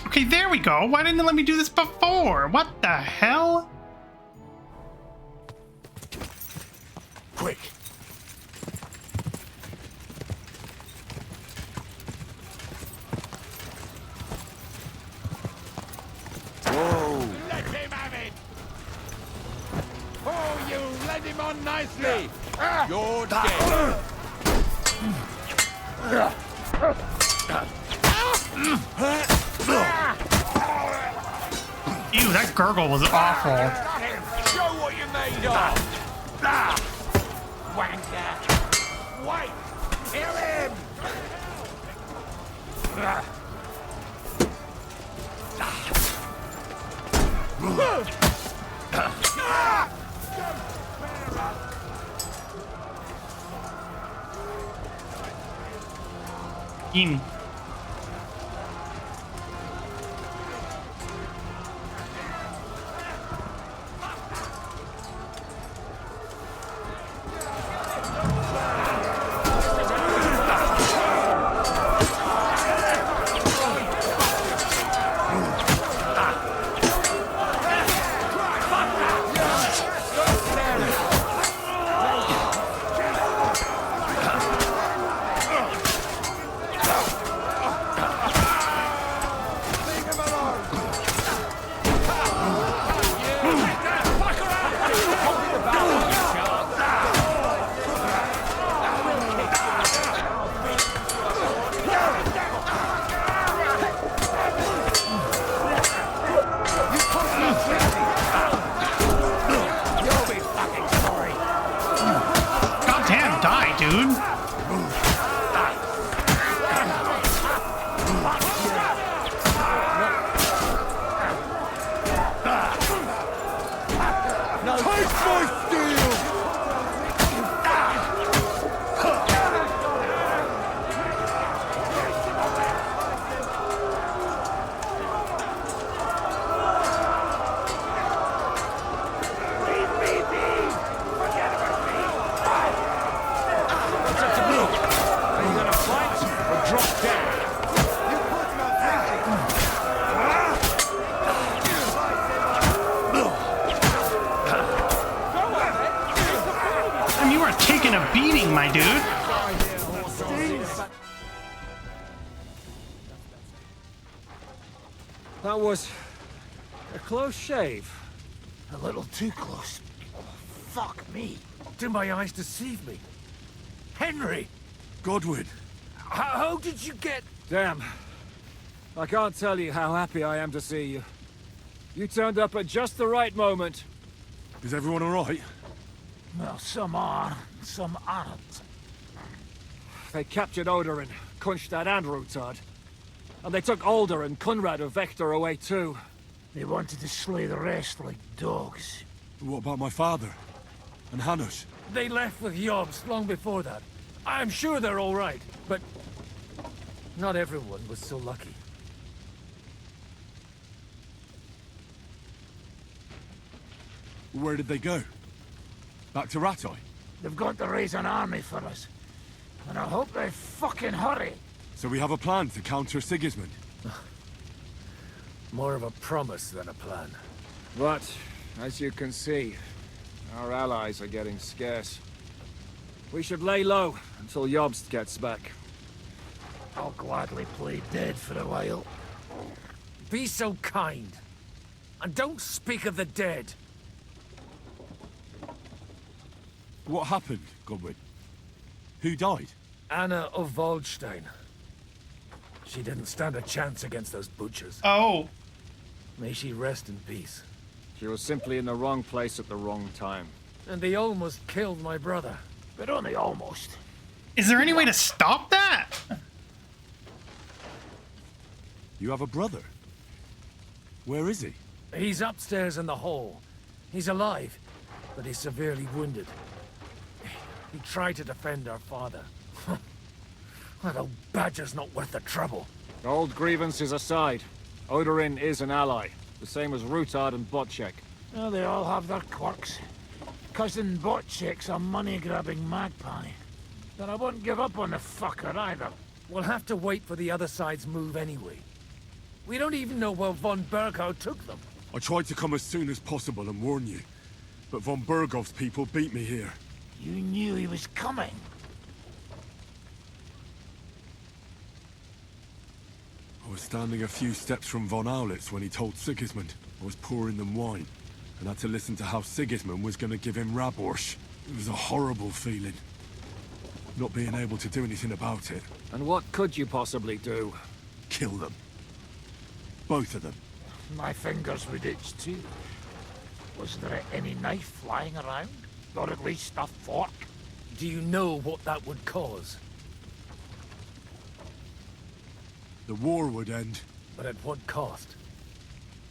Okay, there we go. Why didn't it let me do this before? What the hell? Quick! Whoa! Let him have it! Oh, you led him on nicely! You're dead! Ew, that gurgle was awful. Show what you're made of! Wanker! Wait! Kill him! Gimme. My dude. That was a close shave. A little too close. Fuck me. Do my eyes deceive me? Henry! Godwin. How did you get... Damn. I can't tell you how happy I am to see you. You turned up at just the right moment. Is everyone all right? Well, some are, some aren't. They captured Oder and Kunstad and Rutard. And they took Alder and Conrad of Vector away too. They wanted to slay the rest like dogs. What about my father? And Hanush? They left with Jobst long before that. I'm sure they're all right, but... not everyone was so lucky. Where did they go? Back to Ratoi? They've got to raise an army for us. And I hope they fucking hurry. So we have a plan to counter Sigismund? More of a promise than a plan. But, as you can see, our allies are getting scarce. We should lay low until Jobst gets back. I'll gladly play dead for a while. Be so kind. And don't speak of the dead. What happened, Godwin? Who died? Anna of Waldstein. She didn't stand a chance against those butchers. Oh. May she rest in peace. She was simply in the wrong place at the wrong time. And they almost killed my brother. But only almost. Is there any way to stop that? You have a brother? Where is he? He's upstairs in the hall. He's alive, but he's severely wounded. He tried to defend our father. That old badger's not worth the trouble. Old grievances aside, Odorin is an ally, the same as Rutard and Botchek. Well, they all have their quirks. Cousin Botchek's a money-grabbing magpie. But I wouldn't give up on the fucker either. We'll have to wait for the other side's move anyway. We don't even know where von Bergau took them. I tried to come as soon as possible and warn you, but von Bergov's people beat me here. You knew he was coming. I was standing a few steps from von Aulitz when he told Sigismund I was pouring them wine, and had to listen to how Sigismund was going to give him Raborsch. It was a horrible feeling, not being able to do anything about it. And what could you possibly do? Kill them. Both of them. My fingers would itch too. Was there any knife flying around? Or at least a fork? Do you know what that would cause? The war would end. But at what cost?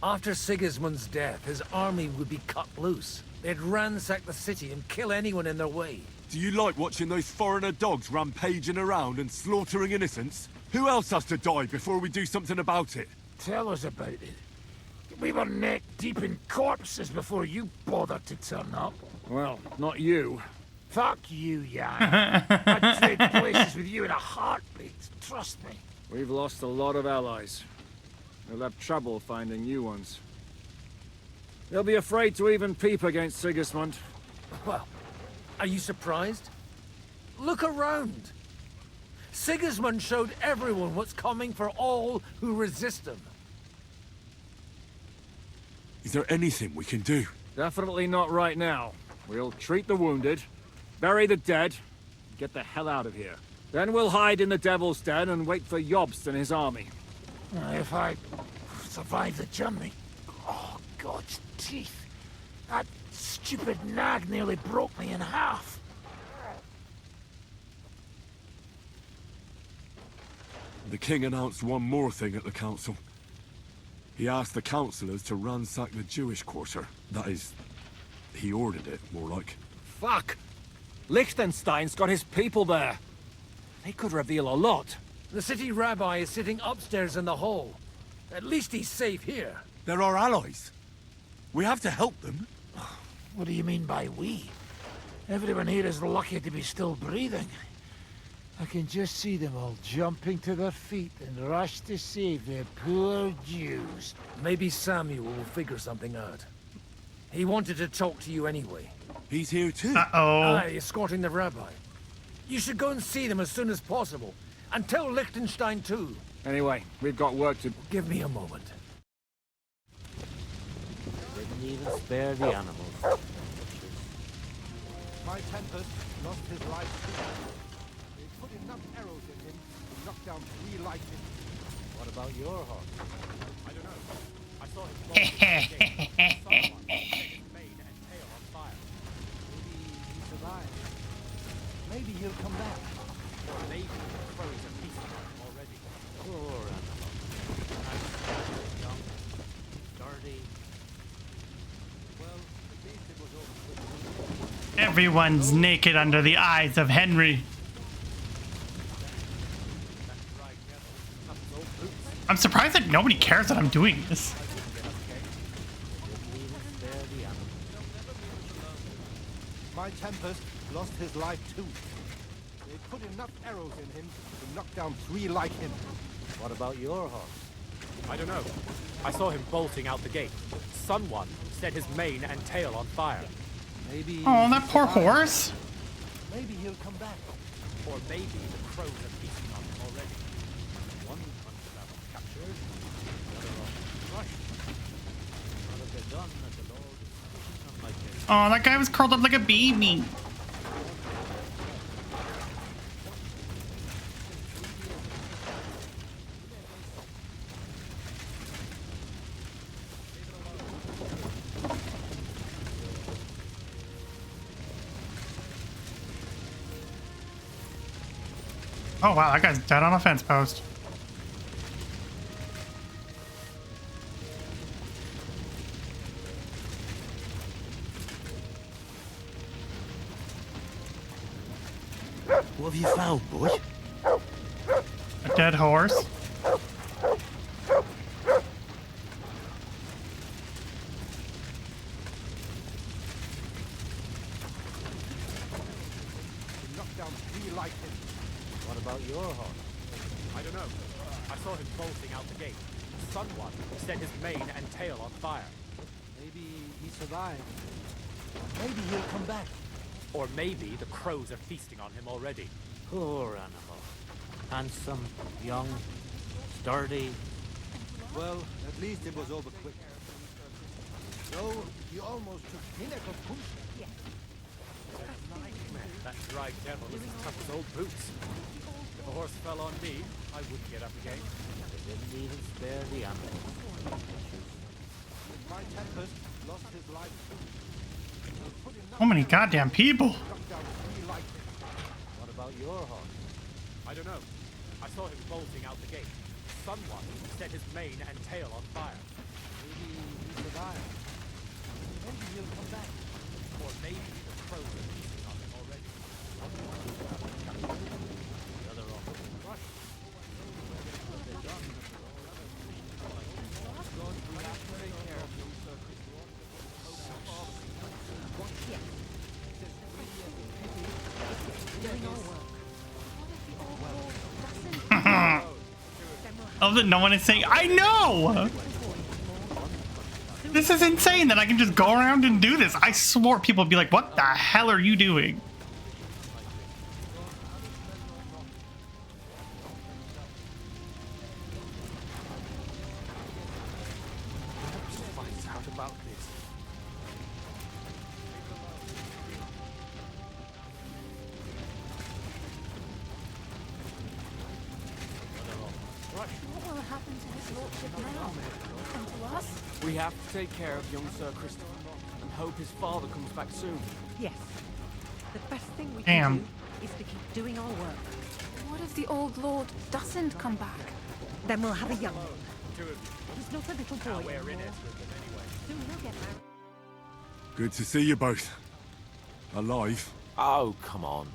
After Sigismund's death, his army would be cut loose. They'd ransack the city and kill anyone in their way. Do you like watching those foreigner dogs rampaging around and slaughtering innocents? Who else has to die before we do something about it? Tell us about it. We were neck deep in corpses before you bothered to turn up. Well, not you. Fuck you, Jan. I'd trade places with you in a heartbeat. Trust me. We've lost a lot of allies. We'll have trouble finding new ones. They'll be afraid to even peep against Sigismund. Well, are you surprised? Look around. Sigismund showed everyone what's coming for all who resist him. Is there anything we can do? Definitely not right now. We'll treat the wounded, bury the dead, get the hell out of here. Then we'll hide in the Devil's Den and wait for Jobst and his army. If I survive the journey... Oh, God's teeth. That stupid nag nearly broke me in half. The king announced one more thing at the council. He asked the councillors to ransack the Jewish quarter. That is, he ordered it, more like. Fuck! Liechtenstein's got his people there. They could reveal a lot. The city rabbi is sitting upstairs in the hall. At least he's safe here. They're our allies. We have to help them. What do you mean by we? Everyone here is lucky to be still breathing. I can just see them all jumping to their feet and rush to save their poor Jews. Maybe Samuel will figure something out. He wanted to talk to you anyway. He's here too. Uh-oh. Aye, escorting the rabbi. You should go and see them as soon as possible. And tell Liechtenstein too. Anyway, we've got work to... Give me a moment. Didn't even spare the animals. My Tempest lost his life too. They put enough arrows in him to knock down 3 lightning. What about your horse? I don't know. I saw him fall into the gate. Someone set his mane and tail on fire. Maybe he survived. Maybe he'll come back. Or maybe the crows are feasting on him already. Poor animal. Nice, young, dirty. Well, at least it was over. Everyone's naked under the eyes of Henry. I'm surprised that nobody cares that I'm doing this. My Tempest lost his life too. They put enough arrows in him to knock down 3 like him. What about your horse? I don't know. I saw him bolting out the gate. Someone set his mane and tail on fire. Maybe. Oh, that poor horse. Maybe he'll come back. Or maybe the crows are feasting on him already. One hunter captured, the other crushed. Not Oh, that guy was curled up like a baby. Oh wow, that guy's dead on a fence post. What have you found, boy? A dead horse. What about your horse? I don't know. I saw him bolting out the gate. Someone set his mane and tail on fire. Maybe he survived. Maybe he'll come back. Or maybe the crows are feasting on him already. Poor animal. Handsome, young, sturdy. Well, at least it was over quick. So, you almost took pinnacle push. Yes. That dry devil is as tough as old boots. If a horse fell on me, I wouldn't get up again. They didn't even spare the animal. My tempest lost his life. So many goddamn people. What about your horse? I don't know. I saw him bolting out the gate. Someone set his mane and tail on fire. Maybe he survived. Maybe he'll come back. Or maybe the crows are feasting on him already. The other off. Oh, that no one is saying, I know! This is insane that I can just go around and do this. I swore people would be like, what the hell are you doing? Find out about this. What will happen to his lordship now? And to us? We have to take care of young Sir Christopher and hope his father comes back soon. Yes. The best thing we Damn. can do is to keep doing our work. What if the old lord doesn't come back? Then we'll have a young one. He's not a little boy We're in anymore. it. Soon he'll get married. Good to see you both. Alive. Oh, come on.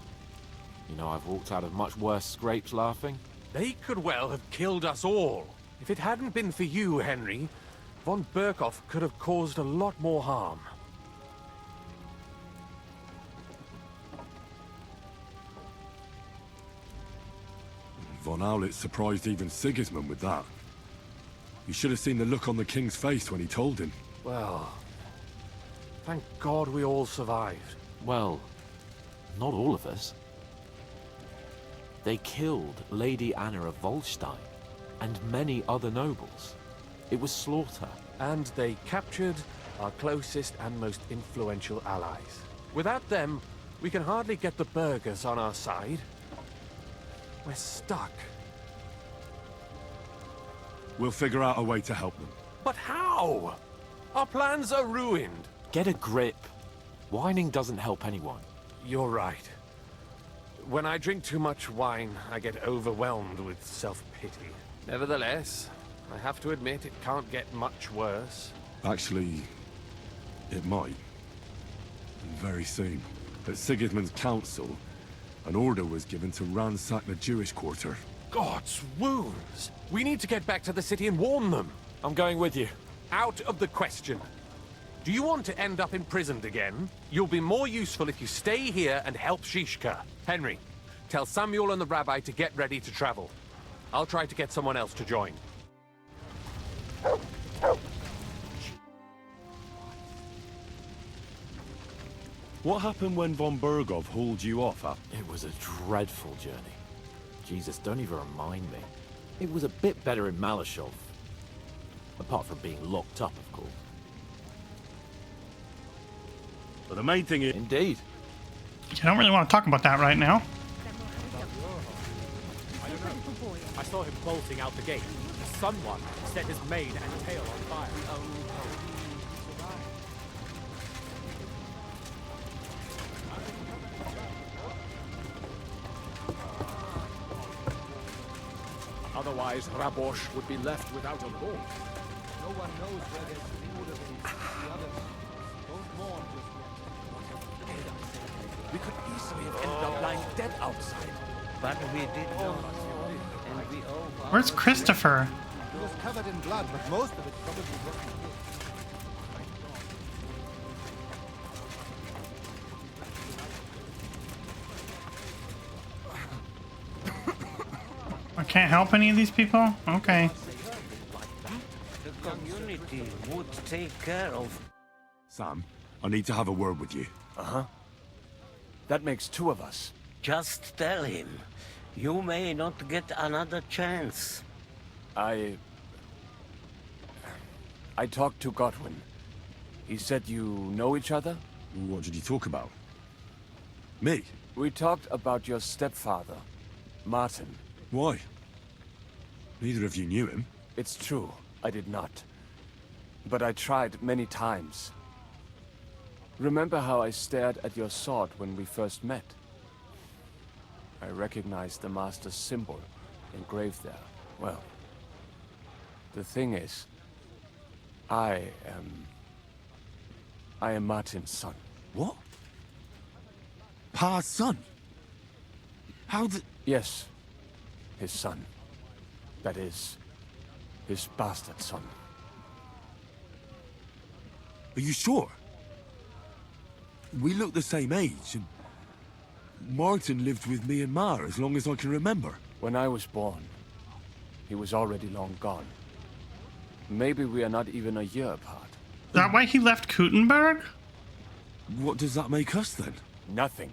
You know, I've walked out of much worse scrapes laughing. They could well have killed us all. If it hadn't been for you, Henry, von Berkhoff could have caused a lot more harm. Von Owlitz surprised even Sigismund with that. You should have seen the look on the king's face when he told him. Well, thank God we all survived. Well, not all of us. They killed Lady Anna of Volstein and many other nobles. It was slaughter. And they captured our closest and most influential allies. Without them, we can hardly get the burghers on our side. We're stuck. We'll figure out a way to help them. But how? Our plans are ruined. Get a grip. Whining doesn't help anyone. You're right. When I drink too much wine, I get overwhelmed with self-pity. Nevertheless, I have to admit it can't get much worse. Actually, it might. And very soon. At Sigismund's council, an order was given to ransack the Jewish quarter. God's wounds! We need to get back to the city and warn them. I'm going with you. Out of the question. Do you want to end up imprisoned again? You'll be more useful if you stay here and help Shishka. Henry, tell Samuel and the rabbi to get ready to travel. I'll try to get someone else to join. What happened when von Berkhoff hauled you off, Al? It was a dreadful journey. Jesus, don't even remind me. It was a bit better in Malashov. Apart from being locked up, of course. But the main thing is... Indeed. I don't really want to talk about that right now. I don't know. I saw him bolting out the gate. Someone set his mane and tail on fire. Otherwise, Rabosh would be left without a lord. No one knows where their would have been. The others don't mourn just yet. We could easily have ended up lying dead outside. But we did not. And we all... Where's Christopher? It was covered in blood, but most of it probably wasn't his. I can't help any of these people? Okay. The community would take care of... Sam, I need to have a word with you. Uh-huh. That makes two of us. Just tell him. You may not get another chance. I talked to Godwin. He said you know each other? What did you talk about? Me? We talked about your stepfather, Martin. Why? Neither of you knew him. It's true, I did not. But I tried many times. Remember how I stared at your sword when we first met? I recognized the Master's symbol engraved there. Well, the thing is, I am Martin's son. What? Pa's son? How the... Yes, his son. That is, his bastard son. Are you sure? We look the same age, and Martin lived with me and Ma as long as I can remember. When I was born, he was already long gone. Maybe we are not even a year apart. Is that why he left Kuttenberg? What does that make us then? Nothing.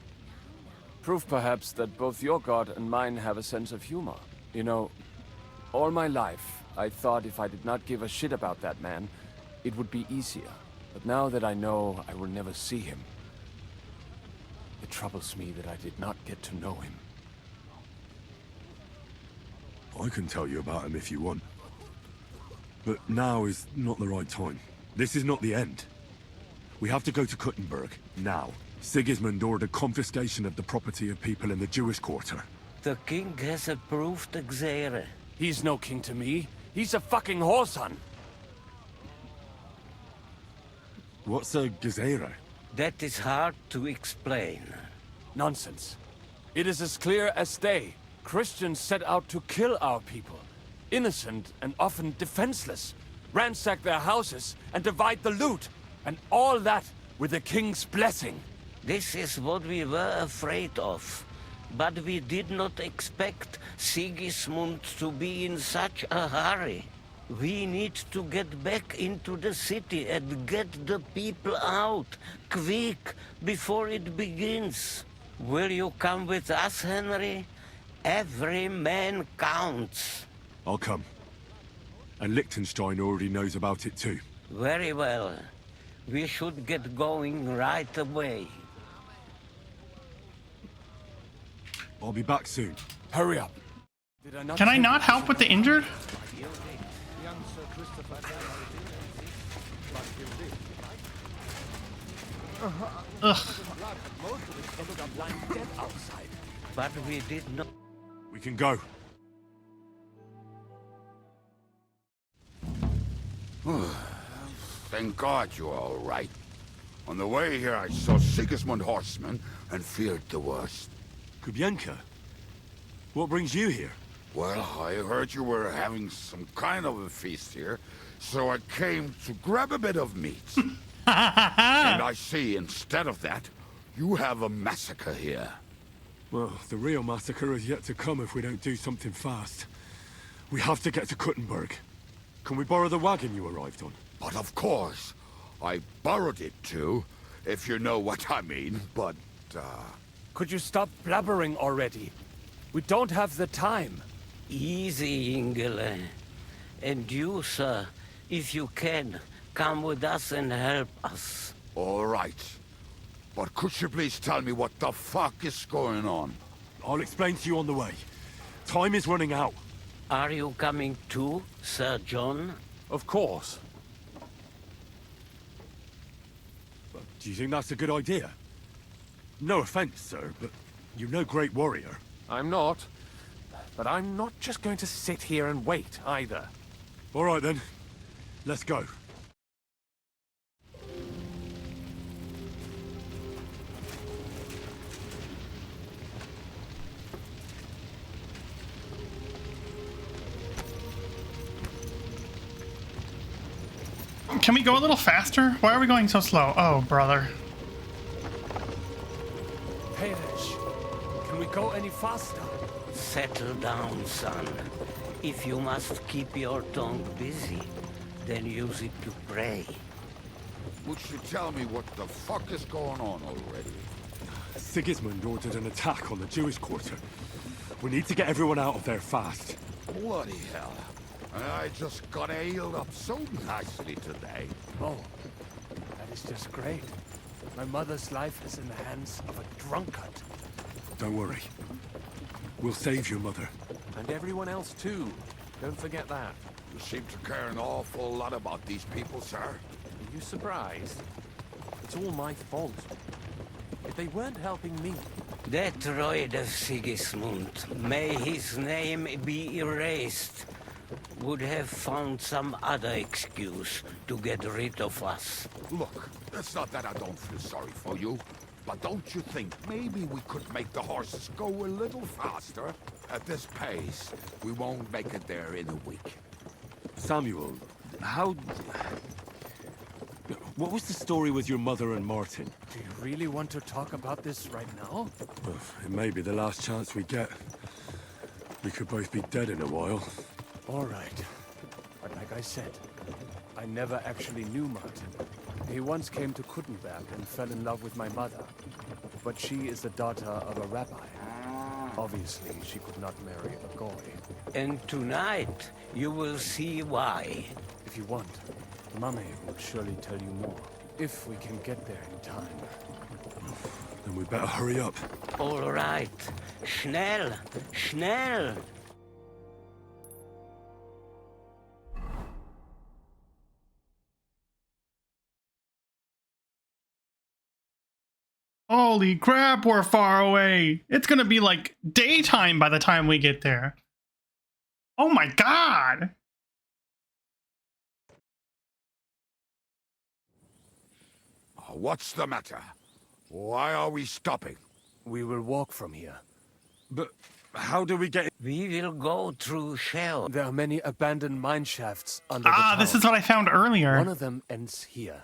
Proof perhaps that both your god and mine have a sense of humor. You know, all my life, I thought if I did not give a shit about that man, it would be easier. But now that I know I will never see him, it troubles me that I did not get to know him. I can tell you about him if you want. But now is not the right time. This is not the end. We have to go to Kuttenberg, now. Sigismund ordered confiscation of the property of people in the Jewish quarter. The king has approved Xere. He's no king to me. He's a fucking whoreson. What's a Gezerah? That is hard to explain. Nonsense. It is as clear as day. Christians set out to kill our people. Innocent and often defenseless. Ransack their houses and divide the loot. And all that with the king's blessing. This is what we were afraid of. But we did not expect Sigismund to be in such a hurry. We need to get back into the city and get the people out, quick, before it begins. Will you come with us, Henry? Every man counts. I'll come. And Liechtenstein already knows about it too. Very well. We should get going right away. I'll be back soon. Hurry up. Can I not help with the injured? Ugh. But we did not. We can go. Thank God you're all right. On the way here, I saw Sigismund horsemen and feared the worst. Kubienka? What brings you here? Well, I heard you were having some kind of a feast here, so I came to grab a bit of meat. And I see, instead of that, you have a massacre here. Well, the real massacre is yet to come if we don't do something fast. We have to get to Kuttenberg. Can we borrow the wagon you arrived on? But of course. I borrowed it too, if you know what I mean, but, Could you stop blabbering already? We don't have the time. Easy, Ingele. And you, sir, if you can, come with us and help us. All right. But could you please tell me what the fuck is going on? I'll explain to you on the way. Time is running out. Are you coming too, Sir John? Of course. Do you think that's a good idea? No offense, sir, but you're no great warrior. I'm not. But I'm not just going to sit here and wait, either. All right, then. Let's go. Can we go a little faster? Why are we going so slow? Oh, brother. Hamish, can we go any faster? Settle down, son. If you must keep your tongue busy, then use it to pray. Would you tell me what the fuck is going on already? Sigismund ordered an attack on the Jewish quarter. We need to get everyone out of there fast. Bloody hell. I just got healed up so nicely today. Oh, that is just great. My mother's life is in the hands of a drunkard. Don't worry. We'll save your mother. And everyone else too. Don't forget that. You seem to care an awful lot about these people, sir. Are you surprised? It's all my fault. If they weren't helping me... That droid of Sigismund, may his name be erased, would have found some other excuse to get rid of us. Look, it's not that I don't feel sorry for you, but don't you think maybe we could make the horses go a little faster? At this pace, we won't make it there in a week. Samuel, how... What was the story with your mother and Martin? Do you really want to talk about this right now? Well, it may be the last chance we get. We could both be dead in a while. All right. But like I said, I never actually knew Martin. He once came to Kuttenberg and fell in love with my mother. But she is the daughter of a rabbi. Obviously, she could not marry a goy. And tonight, you will see why. If you want, Mummy will surely tell you more. If we can get there in time. Then we better hurry up. All right. Schnell! Schnell! Holy crap, we're far away. It's gonna be like daytime by the time we get there. Oh my god! What's the matter? Why are we stopping? We will walk from here. But how do we get... We will go through Shell. There are many abandoned mine shafts under the tower. This is what I found earlier. One of them ends here.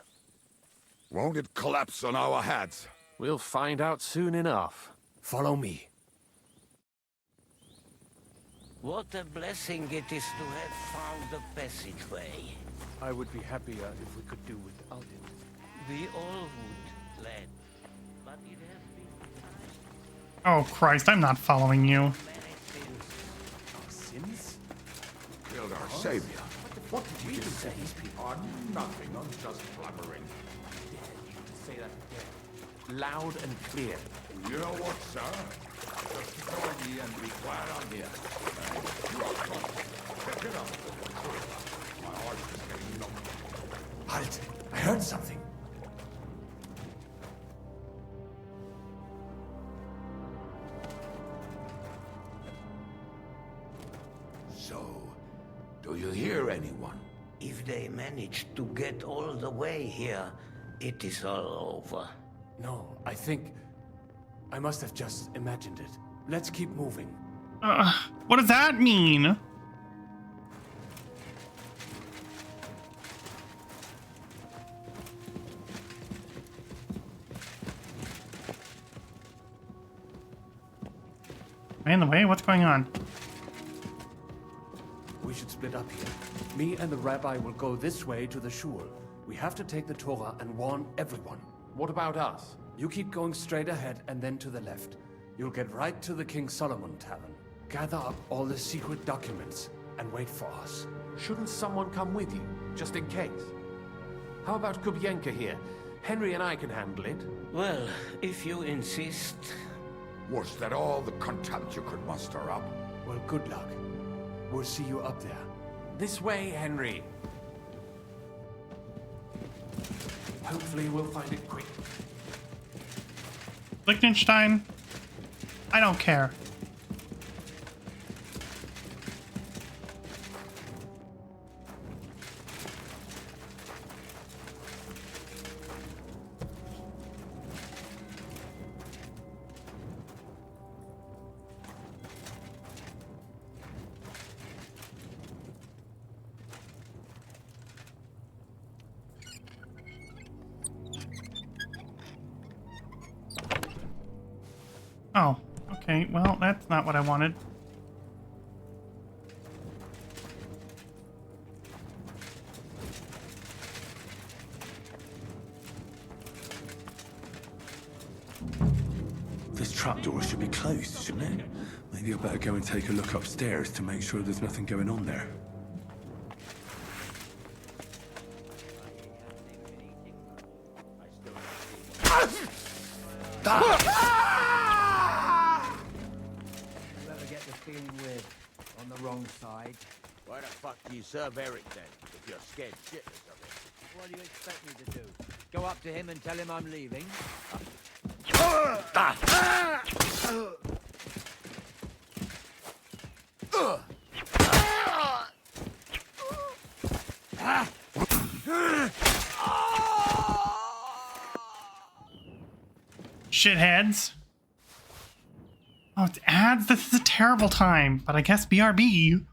Won't it collapse on our heads? We'll find out soon enough. Follow me. What a blessing it is to have found the passageway. I would be happier if we could do without it. We all would, lad. But it has been... Oh Christ, I'm not following you. Sins? Killed our savior. What did you say? These people are nothing. I'm just blabbering. Say that again. Loud and clear. You know what, sir? Just join me and be quiet on here. You are drunk. Pick it up. My heart is getting numb. Halt! I heard something. So, do you hear anyone? If they manage to get all the way here, it is all over. No, I think... I must have just imagined it. Let's keep moving. What does that mean? Am I in the way? What's going on? We should split up here. Me and the rabbi will go this way to the shul. We have to take the Torah and warn everyone. What about us? You keep going straight ahead and then to the left. You'll get right to the King Solomon Tavern. Gather up all the secret documents and wait for us. Shouldn't someone come with you, just in case? How about Kubienka here? Henry and I can handle it. Well, if you insist. Was that all the contempt you could muster up? Well, good luck. We'll see you up there. This way, Henry. Hopefully we'll find it quick. Liechtenstein, I don't care. Oh, okay. Well, that's not what I wanted. This trapdoor should be closed, shouldn't it? Maybe I better go and take a look upstairs to make sure there's nothing going on there. Whoever get the feeling we're on the wrong side. Why the fuck do you serve Eric then, if you're scared shitless of him? What do you expect me to do? Go up to him and tell him I'm leaving? Shitheads. Oh, it's ads? This is a terrible time, but I guess BRB.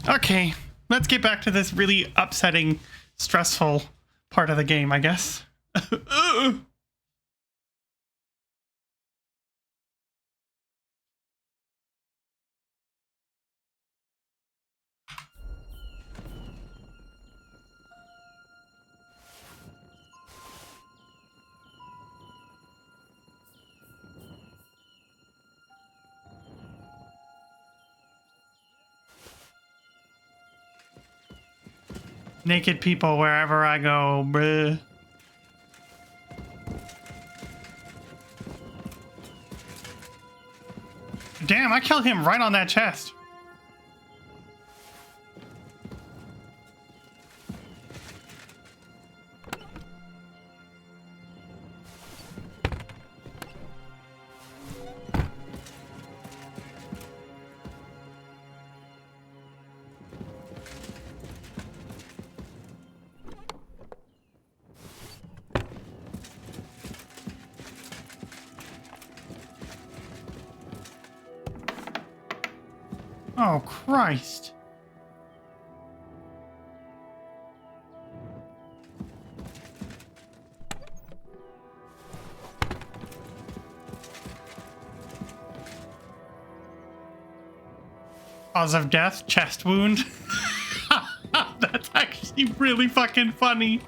Okay, let's get back to this really upsetting, stressful part of the game, I guess. Naked people wherever I go, bruh. Damn, I killed him right on that chest. Oh, Christ. Cause of death, chest wound. That's actually really fucking funny.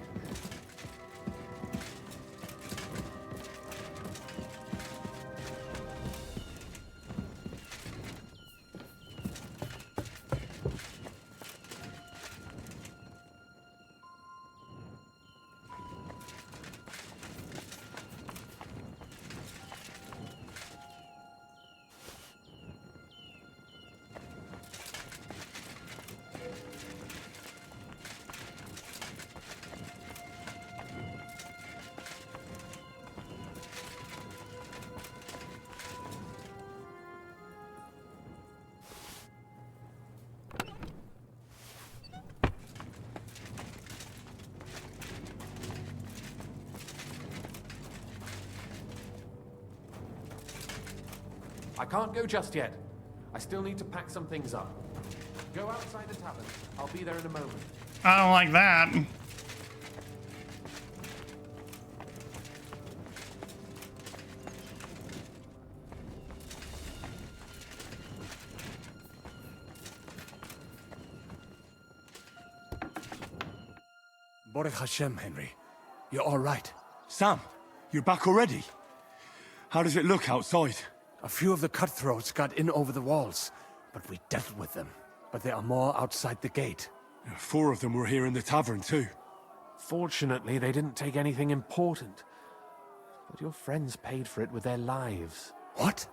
I can't go just yet. I still need to pack some things up. Go outside the tavern. I'll be there in a moment. I don't like that. Baruch Hashem, Henry. You're all right. Sam, you're back already? How does it look outside? A few of the cutthroats got in over the walls, but we dealt with them. But there are more outside the gate. 4 of them were here in the tavern too. Fortunately, they didn't take anything important. But your friends paid for it with their lives. What?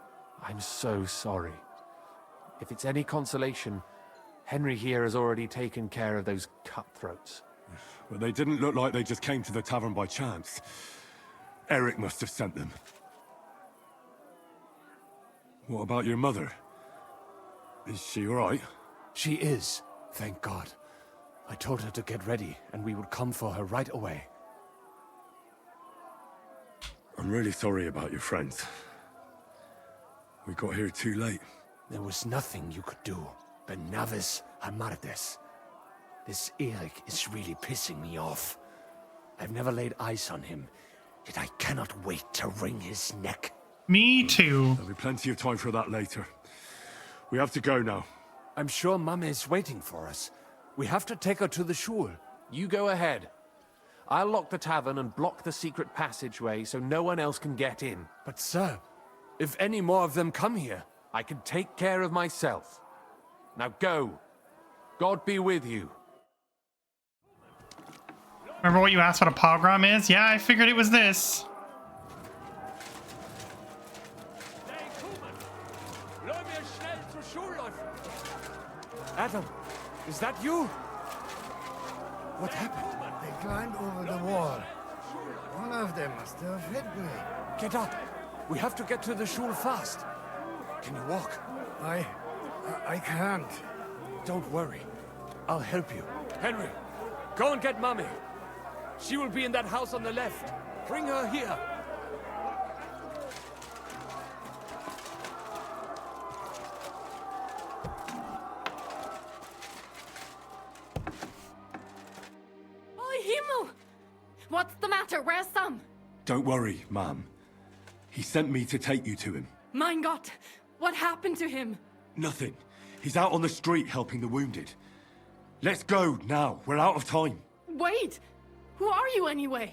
I'm so sorry. If it's any consolation, Henry here has already taken care of those cutthroats. But they didn't look like they just came to the tavern by chance. Eric must have sent them. What about your mother? Is she all right? She is, thank God. I told her to get ready, and we would come for her right away. I'm really sorry about your friends. We got here too late. There was nothing you could do. Benavis Hamardes. This Eric is really pissing me off. I've never laid eyes on him, yet I cannot wait to wring his neck. Me too. There'll be plenty of time for that later. We have to go now. I'm sure Mama is waiting for us. We have to take her to the shul. You go ahead. I'll lock the tavern and block the secret passageway so no one else can get in. But sir, if any more of them come here, I can take care of myself. Now go. God be with you. Remember what you asked what a pogrom is? Yeah, I figured it was this. Adam, is that you? What happened? They climbed over the wall. One of them must have hit me. Get up. We have to get to the shul fast. Can you walk? I can't. Don't worry. I'll help you. Henry, go and get Mommy. She will be in that house on the left. Bring her here. What's the matter? Where's Sam? Don't worry, ma'am. He sent me to take you to him. Mein Gott! What happened to him? Nothing. He's out on the street helping the wounded. Let's go now. We're out of time. Wait! Who are you anyway?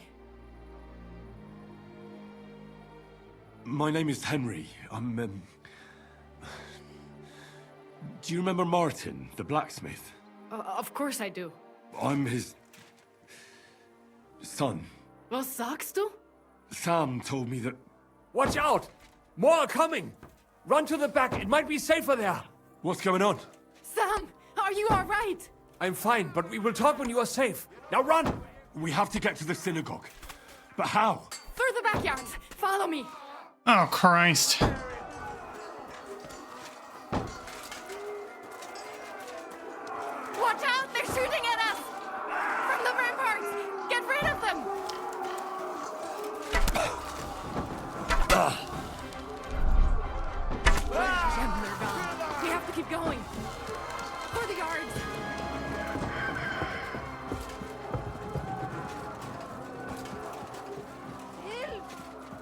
My name is Henry. I'm, Do you remember Martin, the blacksmith? Of course I do. I'm his... son. Was sagst du? Sam told me that... Watch out! More are coming! Run to the back, it might be safer there! What's going on? Sam! Are you alright? I'm fine, but we will talk when you are safe. Now run! We have to get to the synagogue. But how? Through the backyards! Follow me! Oh, Christ. Watch out! They're shooting at us! From the ramparts! Get rid of them! They're gone. We have to keep going. For the yards!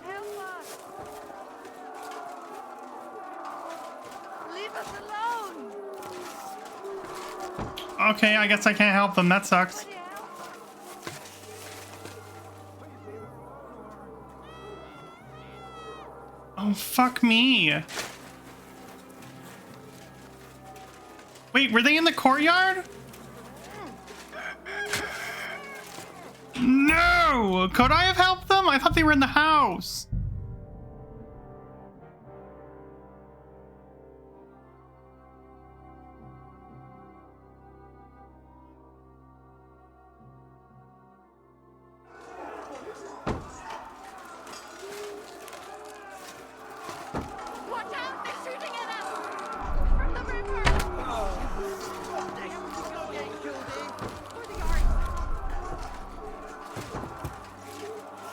Help us! Leave us alone! Okay, I guess I can't help them. That sucks. Oh, fuck me. Wait, were they in the courtyard? No! Could I have helped them? I thought they were in the house. Watch out! They're shooting at us! From the ramparts! For the yards!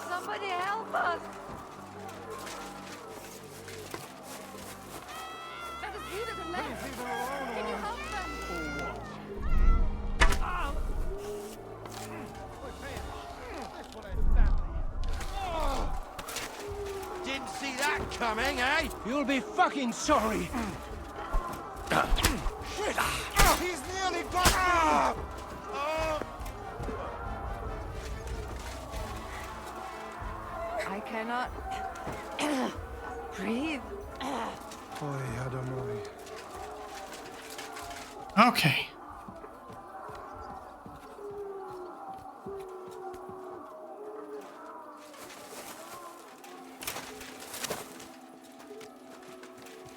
Somebody help us! That is you to the left! Can you help them? Didn't see that coming, eh? You'll be fucking sorry. Shit! He's nearly got me! I cannot breathe. Okay.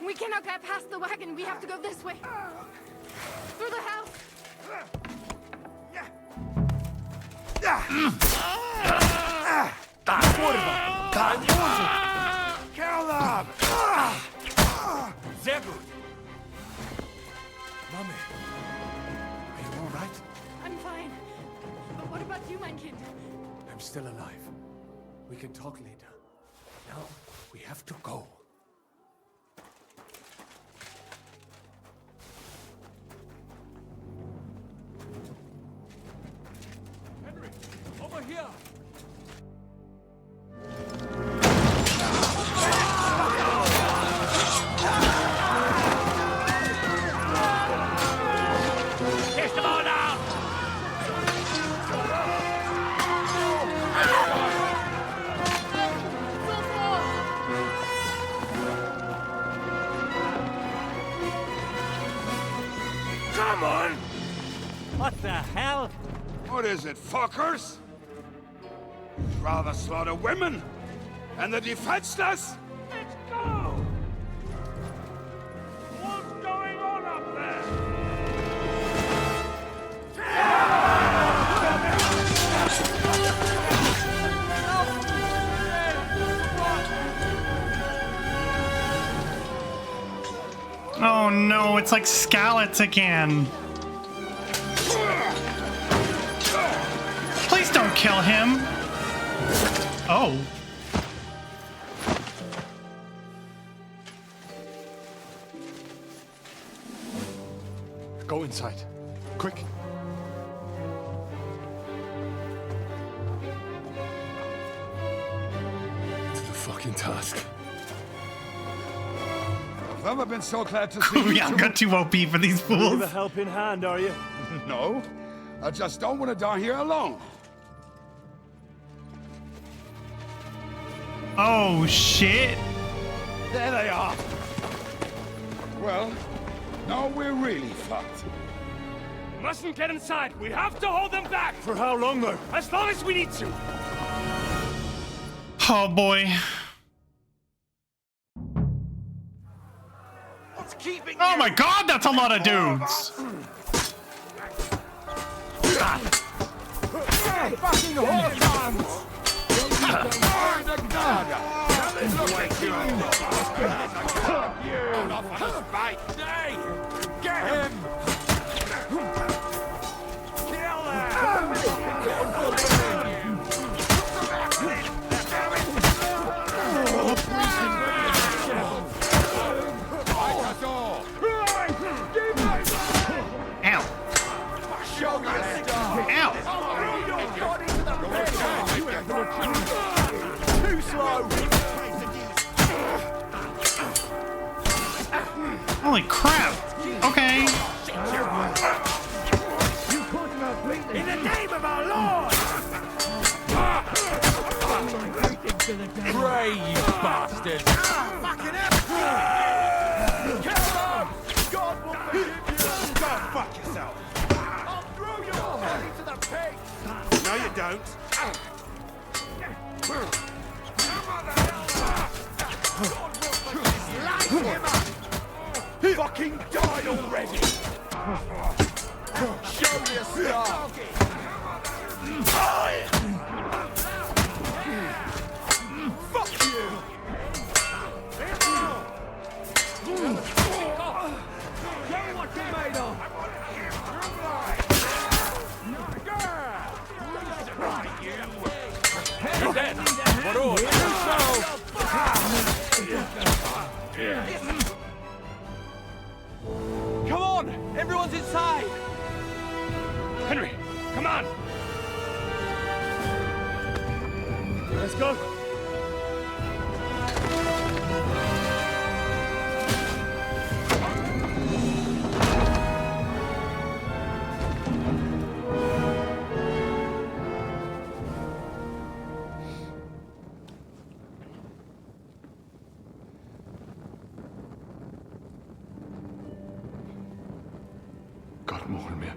We cannot get past the wagon. We have to go this way. Through the house. Kill them! Sehr gut! Mummy, are you all right? I'm fine. But what about you, mein Kind? I'm still alive. We can talk later. Now, we have to go. Henry, over here! Get them all down! Come on! What the hell? What is it, fuckers? You'd rather slaughter women and the defenseless? Let's go! What's going on up there? Oh no, it's like Skalitz again. Please don't kill him. Oh. Go inside. Quick. fucking task. I've never been so glad to see you. Yeah, I'm got too OP for these fools. Leave a helping hand, are you? No, I just don't want to die here alone. Oh shit! There they are. Well, now we're really fucked. Mustn't get inside. We have to hold them back. For how long, though? As long as we need to. Oh boy. What's keeping Oh my god, that's a lot of dudes! Fucking horse! Get him! Ow! Show me your stuff! Ow! Too slow! Holy crap! Okay. In the name of our Lord! Pray, you bastard! Fucking God will forgive you! Go fuck yourself! I'll throw your body to the pigs! No, you don't. Light him up! Fucking die already! Show your stuff! Fuck you! Show what you're made of! You're dead. What Come on! Everyone's inside! Henry, come on! Let's go. God mourn me.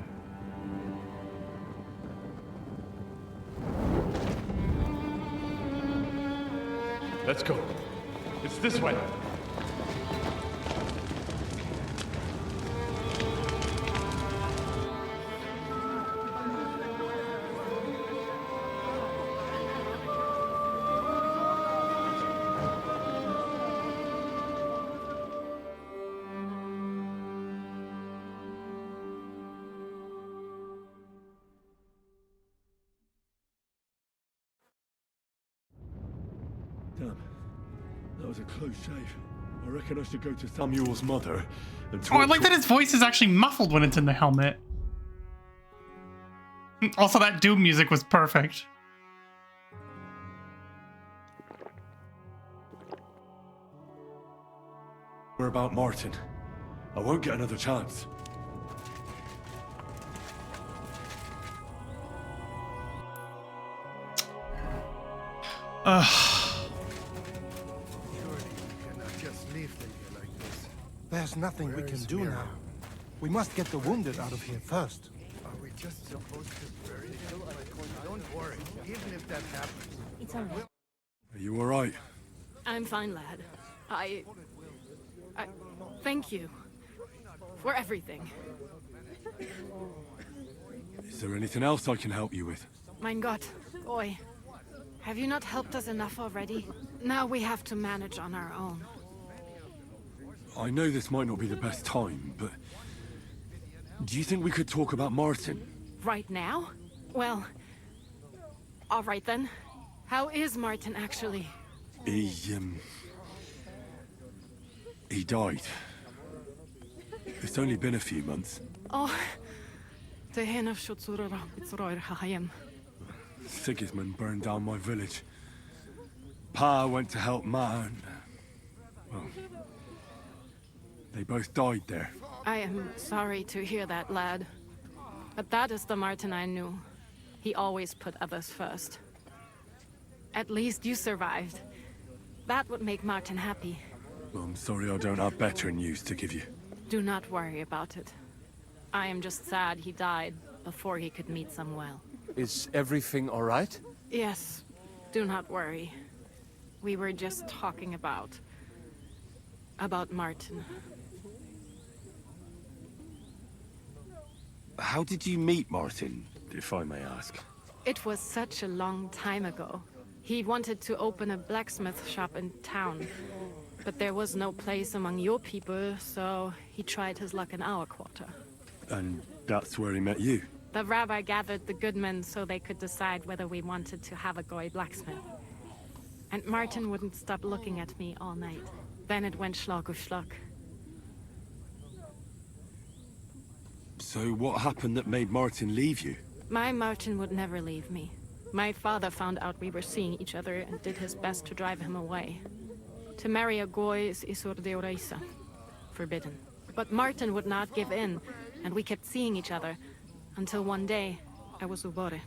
Let's go. It's this way. Damn. That was a close shave. I reckon I should go to Samuel's mother and talk Oh, I like that his voice is actually muffled when it's in the helmet. Also, that Doom music was perfect. We're about Martin. I won't get another chance. There's nothing we can do now. We must get the wounded out of here first. Are we just supposed to bury him? Don't worry, even if that happens. It's all right. Are you alright? I'm fine, lad. I thank you for everything. Is there anything else I can help you with? Mein Gott, boy. Have you not helped us enough already? Now we have to manage on our own. I know this might not be the best time, but do you think we could talk about Martin? Right now? Well, all right then. How is Martin actually? He died. It's only been a few months. Oh, the hen of Sigismund Sigismund burned down my village. Pa went to help Ma and... well... they both died there. I am sorry to hear that, lad. But that is the Martin I knew. He always put others first. At least you survived. That would make Martin happy. Well, I'm sorry I don't have better news to give you. Do not worry about it. I am just sad he died before he could meet Samuel. Is everything all right? Yes, do not worry. We were just talking about Martin. How did you meet Martin, if I may ask? It was such a long time ago. He wanted to open a blacksmith shop in town, but there was no place among your people, so he tried his luck in our quarter. And that's where he met you? The rabbi gathered the good men so they could decide whether we wanted to have a goy blacksmith. And Martin wouldn't stop looking at me all night. Then it went schlag auf schlag. So what happened that made Martin leave you? My Martin would never leave me. My father found out we were seeing each other and did his best to drive him away. To marry a goy is isur deoraisa, forbidden. But Martin would not give in, and we kept seeing each other, until one day, I was ubore.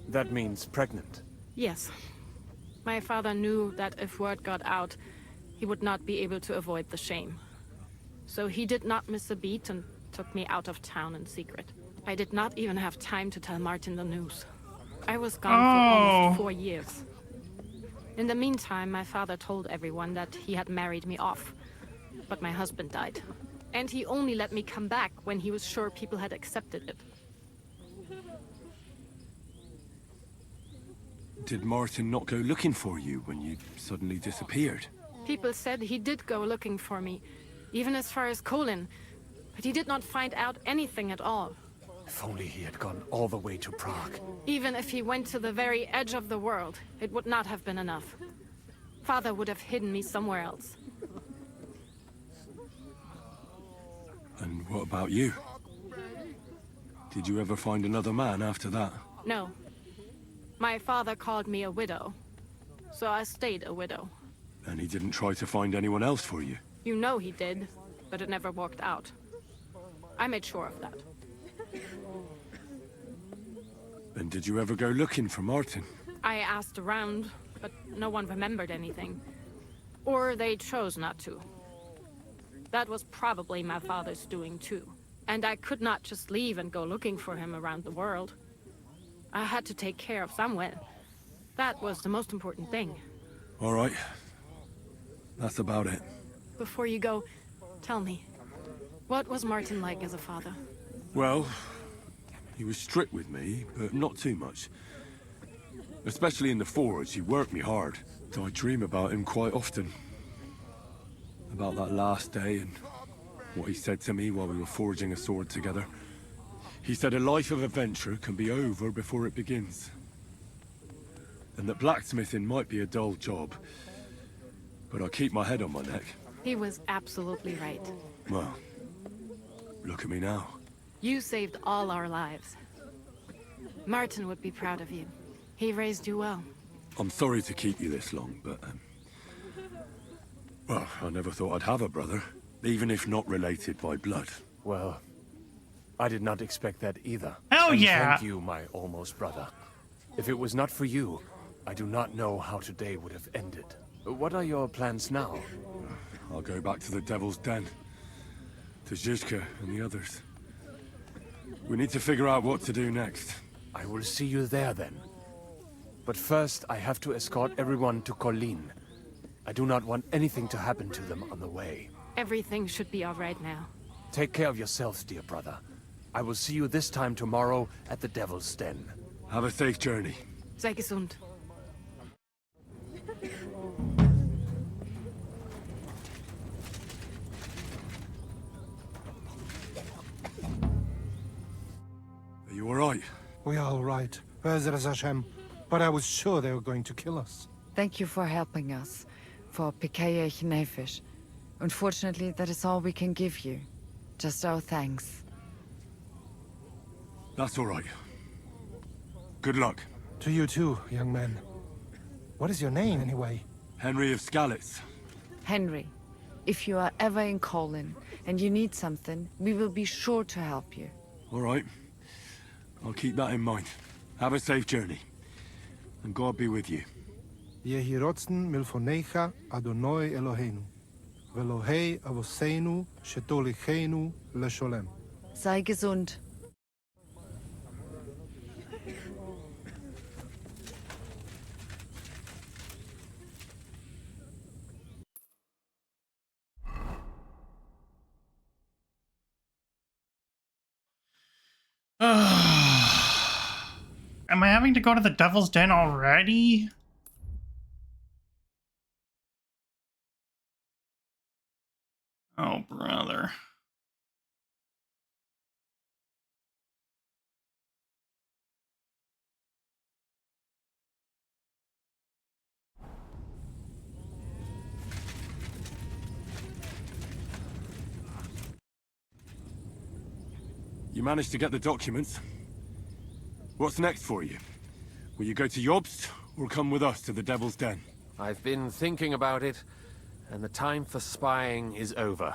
That means pregnant. Yes. My father knew that if word got out, he would not be able to avoid the shame. So he did not miss a beat and took me out of town in secret. I did not even have time to tell Martin the news. I was gone for almost 4 years. In the meantime, my father told everyone that he had married me off. But my husband died. And he only let me come back when he was sure people had accepted it. Did Martin not go looking for you when you suddenly disappeared? People said he did go looking for me, even as far as Colin. But he did not find out anything at all. If only he had gone all the way to Prague. Even if he went to the very edge of the world, it would not have been enough. Father would have hidden me somewhere else. And what about you? Did you ever find another man after that? No. My father called me a widow, so I stayed a widow. And he didn't try to find anyone else for you? You know he did, but it never worked out. I made sure of that. And did you ever go looking for Martin? I asked around, but no one remembered anything. Or they chose not to. That was probably my father's doing too. And I could not just leave and go looking for him around the world. I had to take care of Samuel. That was the most important thing. All right. That's about it. Before you go, tell me, what was Martin like as a father? Well, he was strict with me, but not too much. Especially in the forge, he worked me hard. So I dream about him quite often. About that last day and what he said to me while we were forging a sword together. He said a life of adventure can be over before it begins. And that blacksmithing might be a dull job, but I keep my head on my neck. He was absolutely right. Well, look at me now. You saved all our lives. Martin would be proud of you. He raised you well. I'm sorry to keep you this long, but... well, I never thought I'd have a brother, even if not related by blood. Well, I did not expect that either. Hell And yeah! Thank you, my almost brother. If it was not for you, I do not know how today would have ended. What are your plans now? I'll go back to the Devil's Den. To Zizka and the others. We need to figure out what to do next. I will see you there then. But first, I have to escort everyone to Colleen. I do not want anything to happen to them on the way. Everything should be all right now. Take care of yourselves, dear brother. I will see you this time tomorrow at the Devil's Den. Have a safe journey. Sei gesund. Are you alright? We are all right. Be'ezras Hashem. But I was sure they were going to kill us. Thank you for helping us. For Pikeyech Nefesh. Unfortunately, that is all we can give you. Just our thanks. That's alright. Good luck. To you too, young man. What is your name, anyway? Henry of Skalitz. Henry, if you are ever in Colin and you need something, we will be sure to help you. All right. I'll keep that in mind. Have a safe journey. And God be with you. Yehi rotzen milfonecha Adonai Eloheinu. Velohei avoseinu shetolichenu lesholem. Sei gesund. Am I having to go to the Devil's Den already? Oh, brother. You managed to get the documents. What's next for you? Will you go to Jobst, or come with us to the Devil's Den? I've been thinking about it, and the time for spying is over.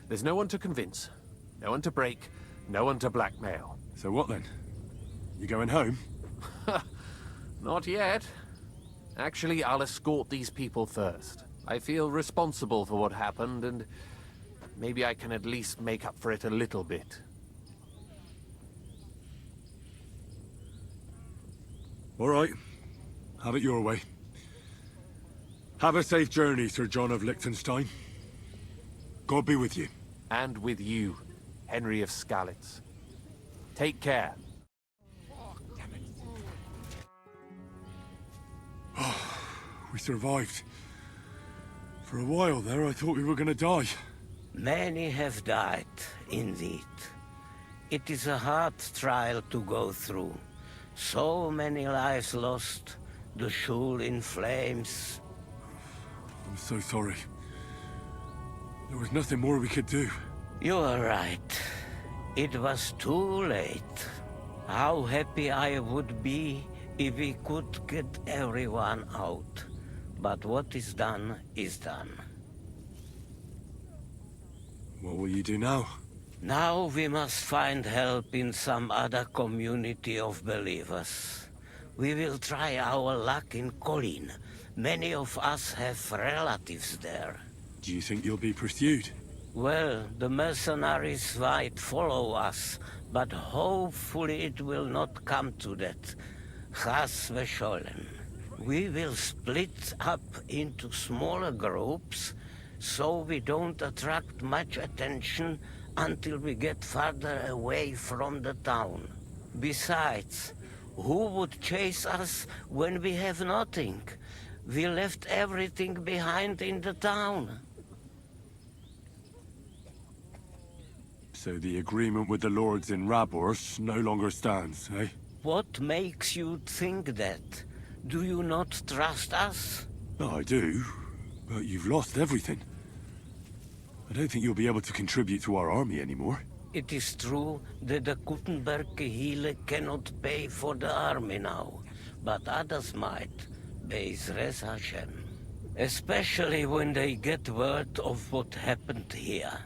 There's no one to convince, no one to break, no one to blackmail. So what then? You going home? Not yet. Actually, I'll escort these people first. I feel responsible for what happened, and maybe I can at least make up for it a little bit. All right. Have it your way. Have a safe journey, Sir John of Liechtenstein. God be with you. And with you, Henry of Skalitz. Take care. Oh, we survived. For a while there, I thought we were gonna die. Many have died, indeed. It is a hard trial to go through. So many lives lost, the Schule in flames. I'm so sorry. There was nothing more we could do. You are right. It was too late. How happy I would be if we could get everyone out. But what is done is done. What will you do now? Now we must find help in some other community of believers. We will try our luck in Colin. Many of us have relatives there. Do you think you'll be pursued? Well, the mercenaries might follow us, but hopefully it will not come to that. Chas v'sholem. We will split up into smaller groups, so we don't attract much attention until we get farther away from the town. Besides, who would chase us when we have nothing? We left everything behind in the town. So the agreement with the lords in Rabors no longer stands, eh? What makes you think that? Do you not trust us? No, I do, but you've lost everything. I don't think you'll be able to contribute to our army anymore. It is true that the Gutenberg Kehile cannot pay for the army now, but others might, Be'ezras Hashem. Especially when they get word of what happened here.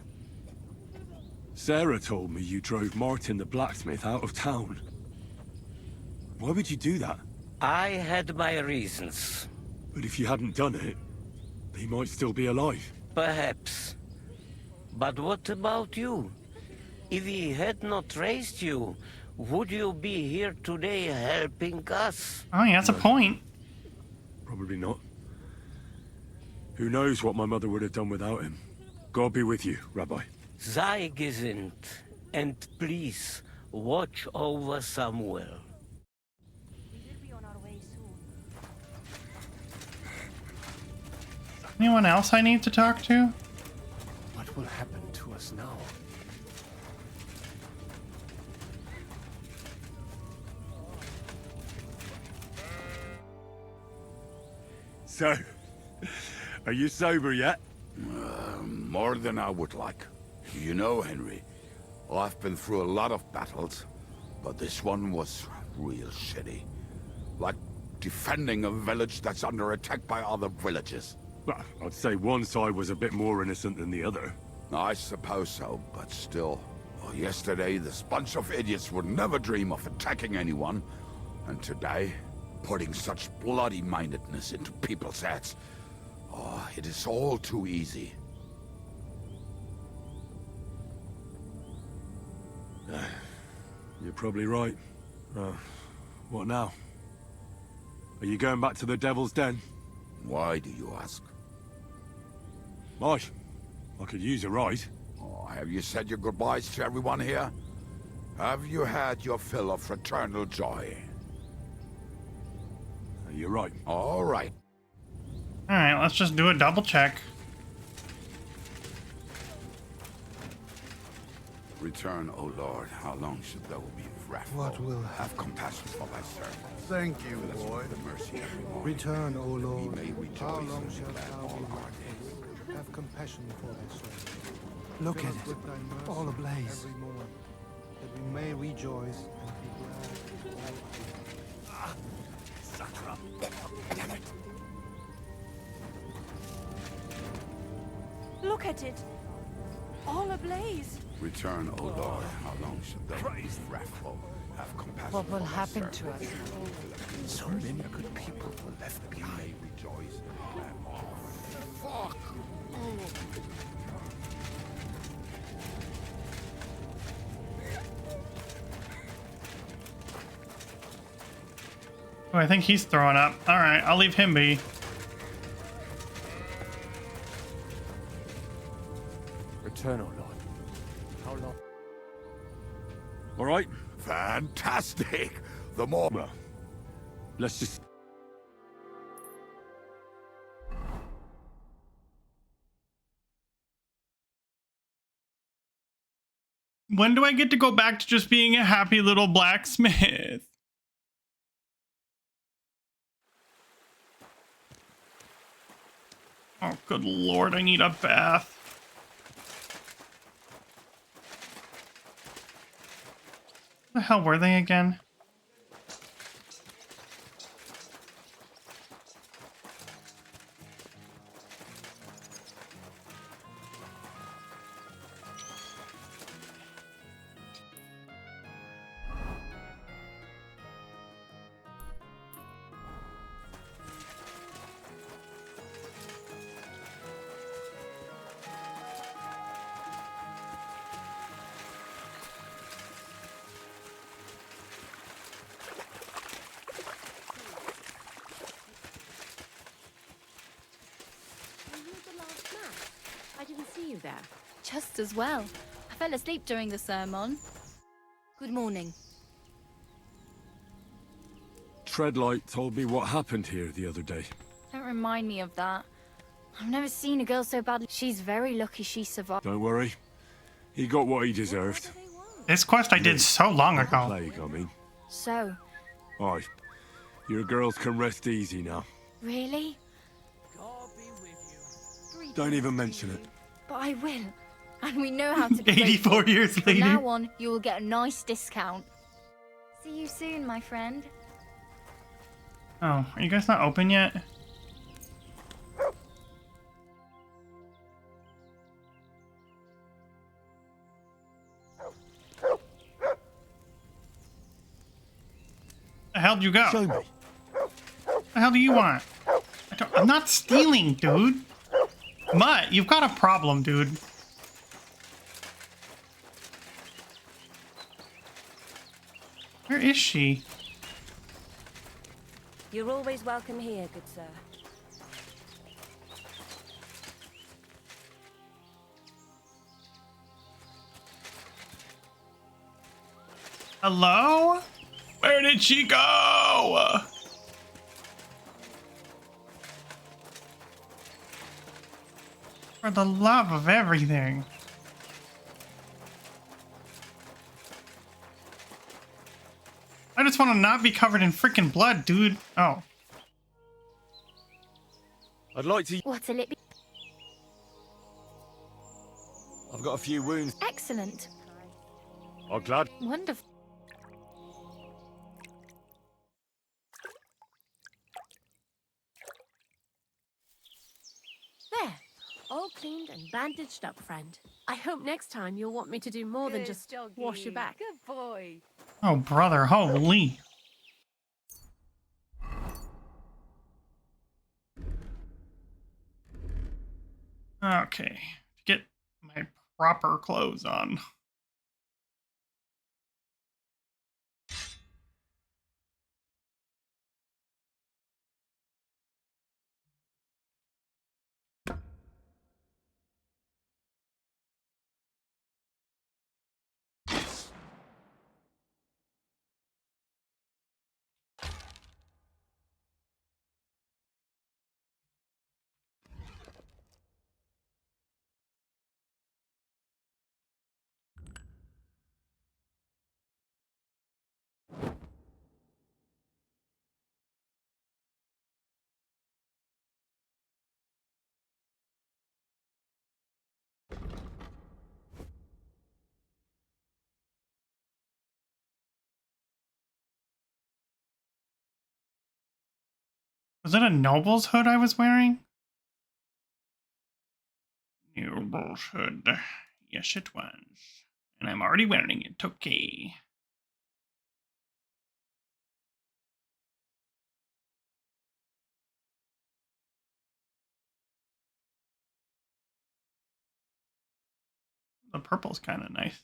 Sarah told me you drove Martin the blacksmith out of town. Why would you do that? I had my reasons. But if you hadn't done it, he might still be alive. Perhaps. But what about you? If he had not raised you, would you be here today helping us? Oh, yeah, that's a point. Probably not. Who knows what my mother would have done without him. God be with you, Rabbi. Sei gesinnt, and please, watch over Samuel. Anyone else I need to talk to? What will happen to us now? So, are you sober yet? More than I would like. You know, Henry, I've been through a lot of battles, but this one was real shitty. Like defending a village that's under attack by other villages. Well, I'd say one side was a bit more innocent than the other. I suppose so, but still. Well, yesterday, this bunch of idiots would never dream of attacking anyone. And today, putting such bloody-mindedness into people's heads. Oh, it is all too easy. You're probably right. What now? Are you going back to the Devil's Den? Why do you ask? Why? I could use a ride. Oh, have you said your goodbyes to everyone here? Have you had your fill of fraternal joy? You're right. All right. Alright, let's just do a double check. Return, O Lord. How long should thou be wrathful? What will have compassion for thy servant? Thank you, Fill us boy. with the mercy every morning. Return, O Lord. We may rejoice How long and shalt declare thou all be our wrathful? Have compassion for thy servant. Look Fill at us it, with thy mercy all ablaze. every morning, that we may rejoice and be glad. Sakra. Damn it. Look at it. All ablaze. Return, O Lord. How long should thou be wrathful? Have compassion What will for thy happen to servant. us? So many good people were left behind. Rejoice. Oh, fuck. Oh, I think he's throwing up. Alright, I'll leave him be. Return, O Lord. How long? All right. Fantastic. The more... Well, let's just... When do I get to go back to just being a happy little blacksmith? Oh, good lord, I need a bath. Where the hell were they again? I didn't see you there. Just as well. I fell asleep during the sermon. Good morning. Treadlight told me what happened here the other day. Don't remind me of that. I've never seen a girl so bad. She's very lucky she survived. Don't worry. He got what he deserved. This quest I did so long ago. Plague, I mean. So, Aye. Your girls can rest easy now. really? Don't even mention it. But I will. And we know how to be 84 grateful. years From later. now on, you will get a nice discount. See you soon, my friend. Oh, are you guys not open yet? The hell do you go? Show me. The hell do you want? I'm not stealing, dude. Mutt, you've got a problem, dude. Where is she? You're always welcome here, good sir. Hello? Where did she go? For the love of everything. I just want to not be covered in freaking blood, dude. Oh. I'd like to... What'll it be? I've got a few wounds. Excellent. I'm glad. Wonderful. bandaged up, friend. I hope next time you'll want me to do more than just wash your back. Good boy. Oh, brother, holy. Okay, to get my proper clothes on. Was it a noble's hood I was wearing? Noble's hood. Yes, it was. And I'm already wearing it. Okay. The purple's kind of nice.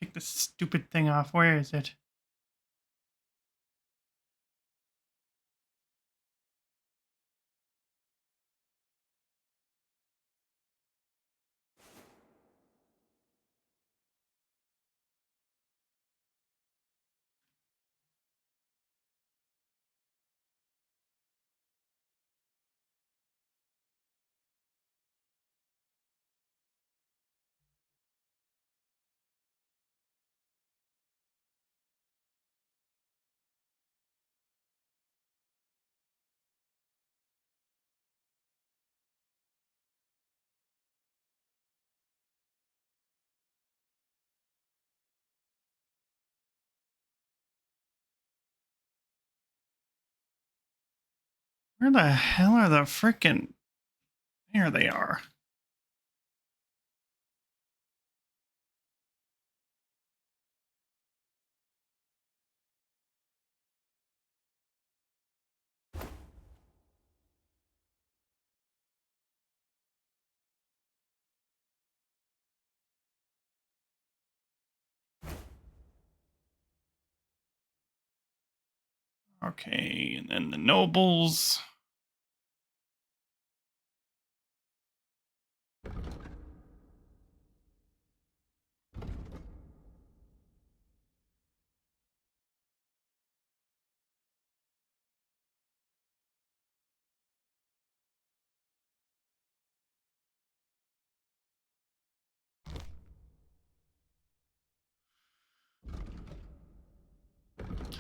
Take this stupid thing off. Where is it? Where the hell are the frickin'... There they are. Okay, and then the nobles.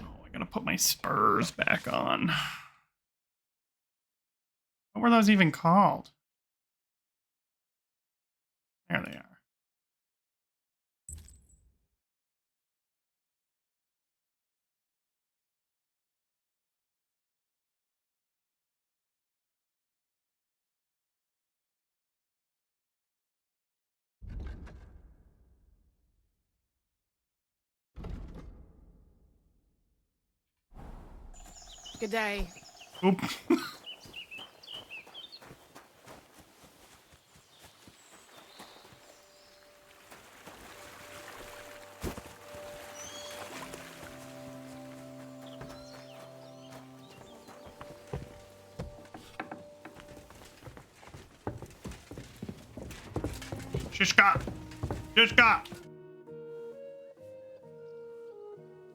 Oh, I gotta put my spurs back on. What were those even called? There they are. Good day. Oop. Shishka! Shishka!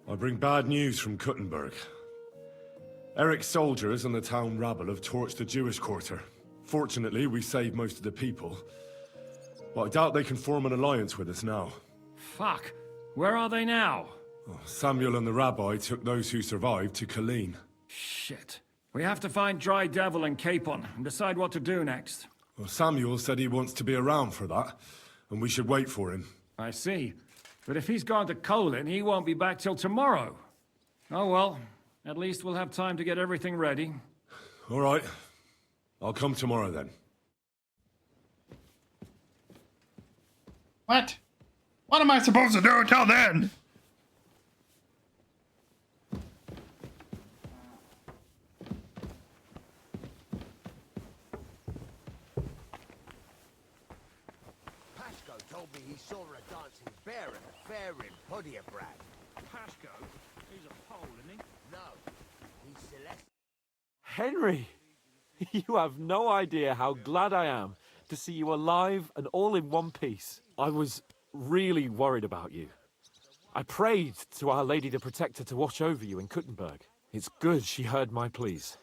I bring bad news from Kuttenberg. Eric's soldiers and the town rabble have torched the Jewish quarter. Fortunately, we saved most of the people. But I doubt they can form an alliance with us now. Fuck. Where are they now? Oh, Samuel and the rabbi took those who survived to Colleen. Shit. We have to find Dry Devil and Capon and decide what to do next. Well, Samuel said he wants to be around for that, and we should wait for him. I see. But if he's gone to Colin, he won't be back till tomorrow. Oh well, at least we'll have time to get everything ready. All right. I'll come tomorrow then. What? What am I supposed to do until then? Pasco told me he saw a dancing bear at the fair in Podiebrad. Pasco? He's a Pole, isn't he? No, he's Celeste. Henry! You have no idea how glad I am to see you alive and all in one piece. I was really worried about you. I prayed to Our Lady the Protector to watch over you in Kuttenberg. It's good she heard my pleas.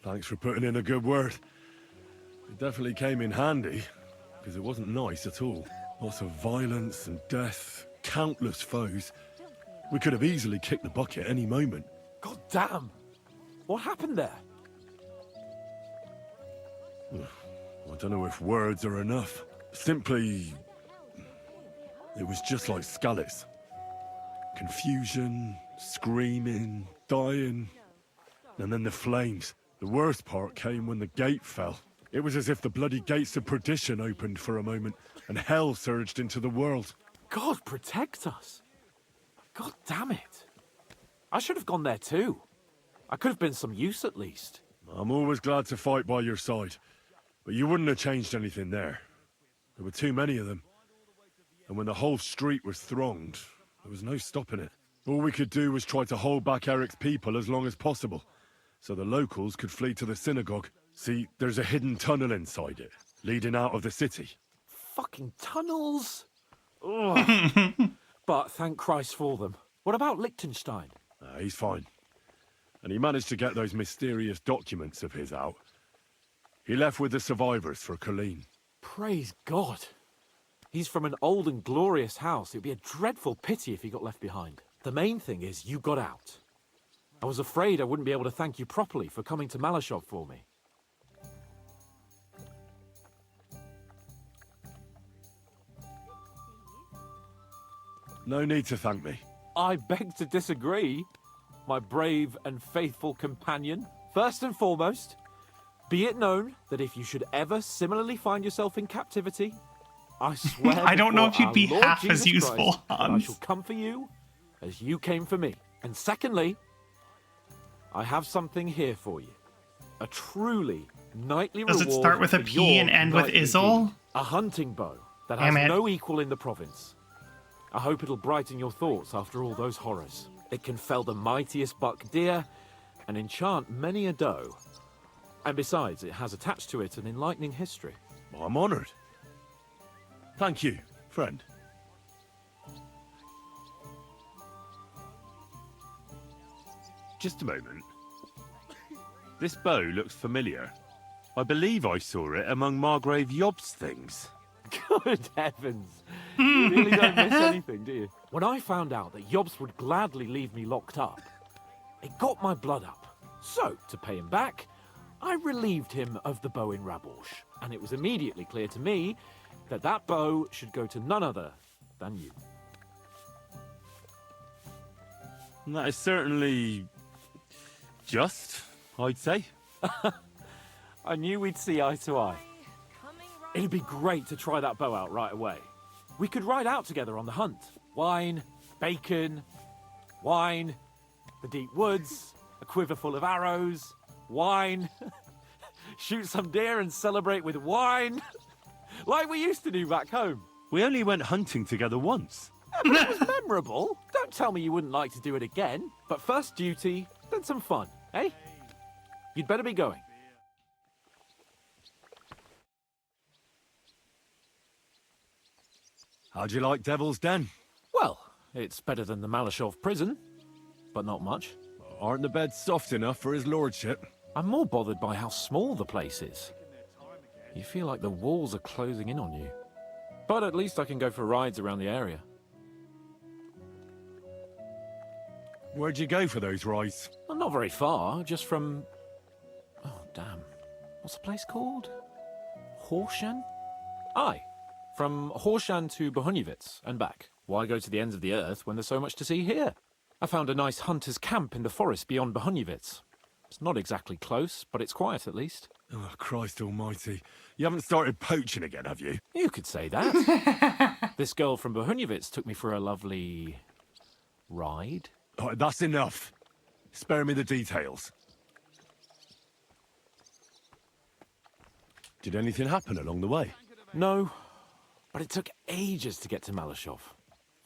Thanks for putting in a good word. It definitely came in handy, because it wasn't nice at all. Lots of violence and death, countless foes. We could have easily kicked the bucket any moment. God damn! What happened there? I don't know if words are enough. Simply... it was just like Scully's. Confusion, screaming, dying, and then the flames. The worst part came when the gate fell. It was as if the bloody gates of perdition opened for a moment, and hell surged into the world. God protect us! God damn it! I should have gone there too. I could have been some use at least. I'm always glad to fight by your side, but you wouldn't have changed anything there. There were too many of them. And when the whole street was thronged, there was no stopping it. All we could do was try to hold back Eric's people as long as possible, so the locals could flee to the synagogue. See, there's a hidden tunnel inside it, leading out of the city. Fucking tunnels! Ugh. But thank Christ for them. What about Liechtenstein? He's fine. And he managed to get those mysterious documents of his out. He left with the survivors for Colleen. Praise God. He's from an old and glorious house. It'd be a dreadful pity if he got left behind. The main thing is you got out. I was afraid I wouldn't be able to thank you properly for coming to Malashov for me. No need to thank me. I beg to disagree, my brave and faithful companion. First and foremost, be it known that if you should ever similarly find yourself in captivity, I swear I don't know if you'd be Lord half Jesus as useful, Christ, that I Hans. shall come for you as you came for me. And secondly, I have something here for you. A truly knightly Does reward it start with a for P your and end with knightly Izzle? deed. A hunting bow that Damn has it. no equal in the province. I hope it'll brighten your thoughts after all those horrors. It can fell the mightiest buck deer and enchant many a doe. And besides, it has attached to it an enlightening history. I'm honored. Thank you, friend. Just a moment. This bow looks familiar. I believe I saw it among Margrave Yob's things. Good heavens. You really don't miss anything, do you? When I found out that Yobs would gladly leave me locked up, it got my blood up. So, to pay him back, I relieved him of the bow in Raborsh. And it was immediately clear to me that that bow should go to none other than you. And that is certainly... just, I'd say. I knew we'd see eye to eye. It'd be great to try that bow out right away. We could ride out together on the hunt. Wine, bacon, wine, the deep woods, a quiver full of arrows, wine, shoot some deer and celebrate with wine, like we used to do back home. We only went hunting together once. Yeah, but it was memorable. Don't tell me you wouldn't like to do it again. But first duty, then some fun, eh? You'd better be going. How'd you like Devil's Den? Well, it's better than the Malashov prison, but not much. Aren't the beds soft enough for his lordship? I'm more bothered by how small the place is. You feel like the walls are closing in on you. But at least I can go for rides around the area. Where'd you go for those rides? Well, not very far, just from... Oh, damn. What's the place called? Horshan? Aye. From Horshan to Bohuniewicz and back. Why go to the ends of the earth when there's so much to see here? I found a nice hunter's camp in the forest beyond Bohuniewicz. It's not exactly close, but it's quiet at least. Oh, Christ almighty. You haven't started poaching again, have you? You could say that. This girl from Bohuniewicz took me for a lovely... ride. Oh, that's enough. Spare me the details. Did anything happen along the way? No, but it took ages to get to Malashov.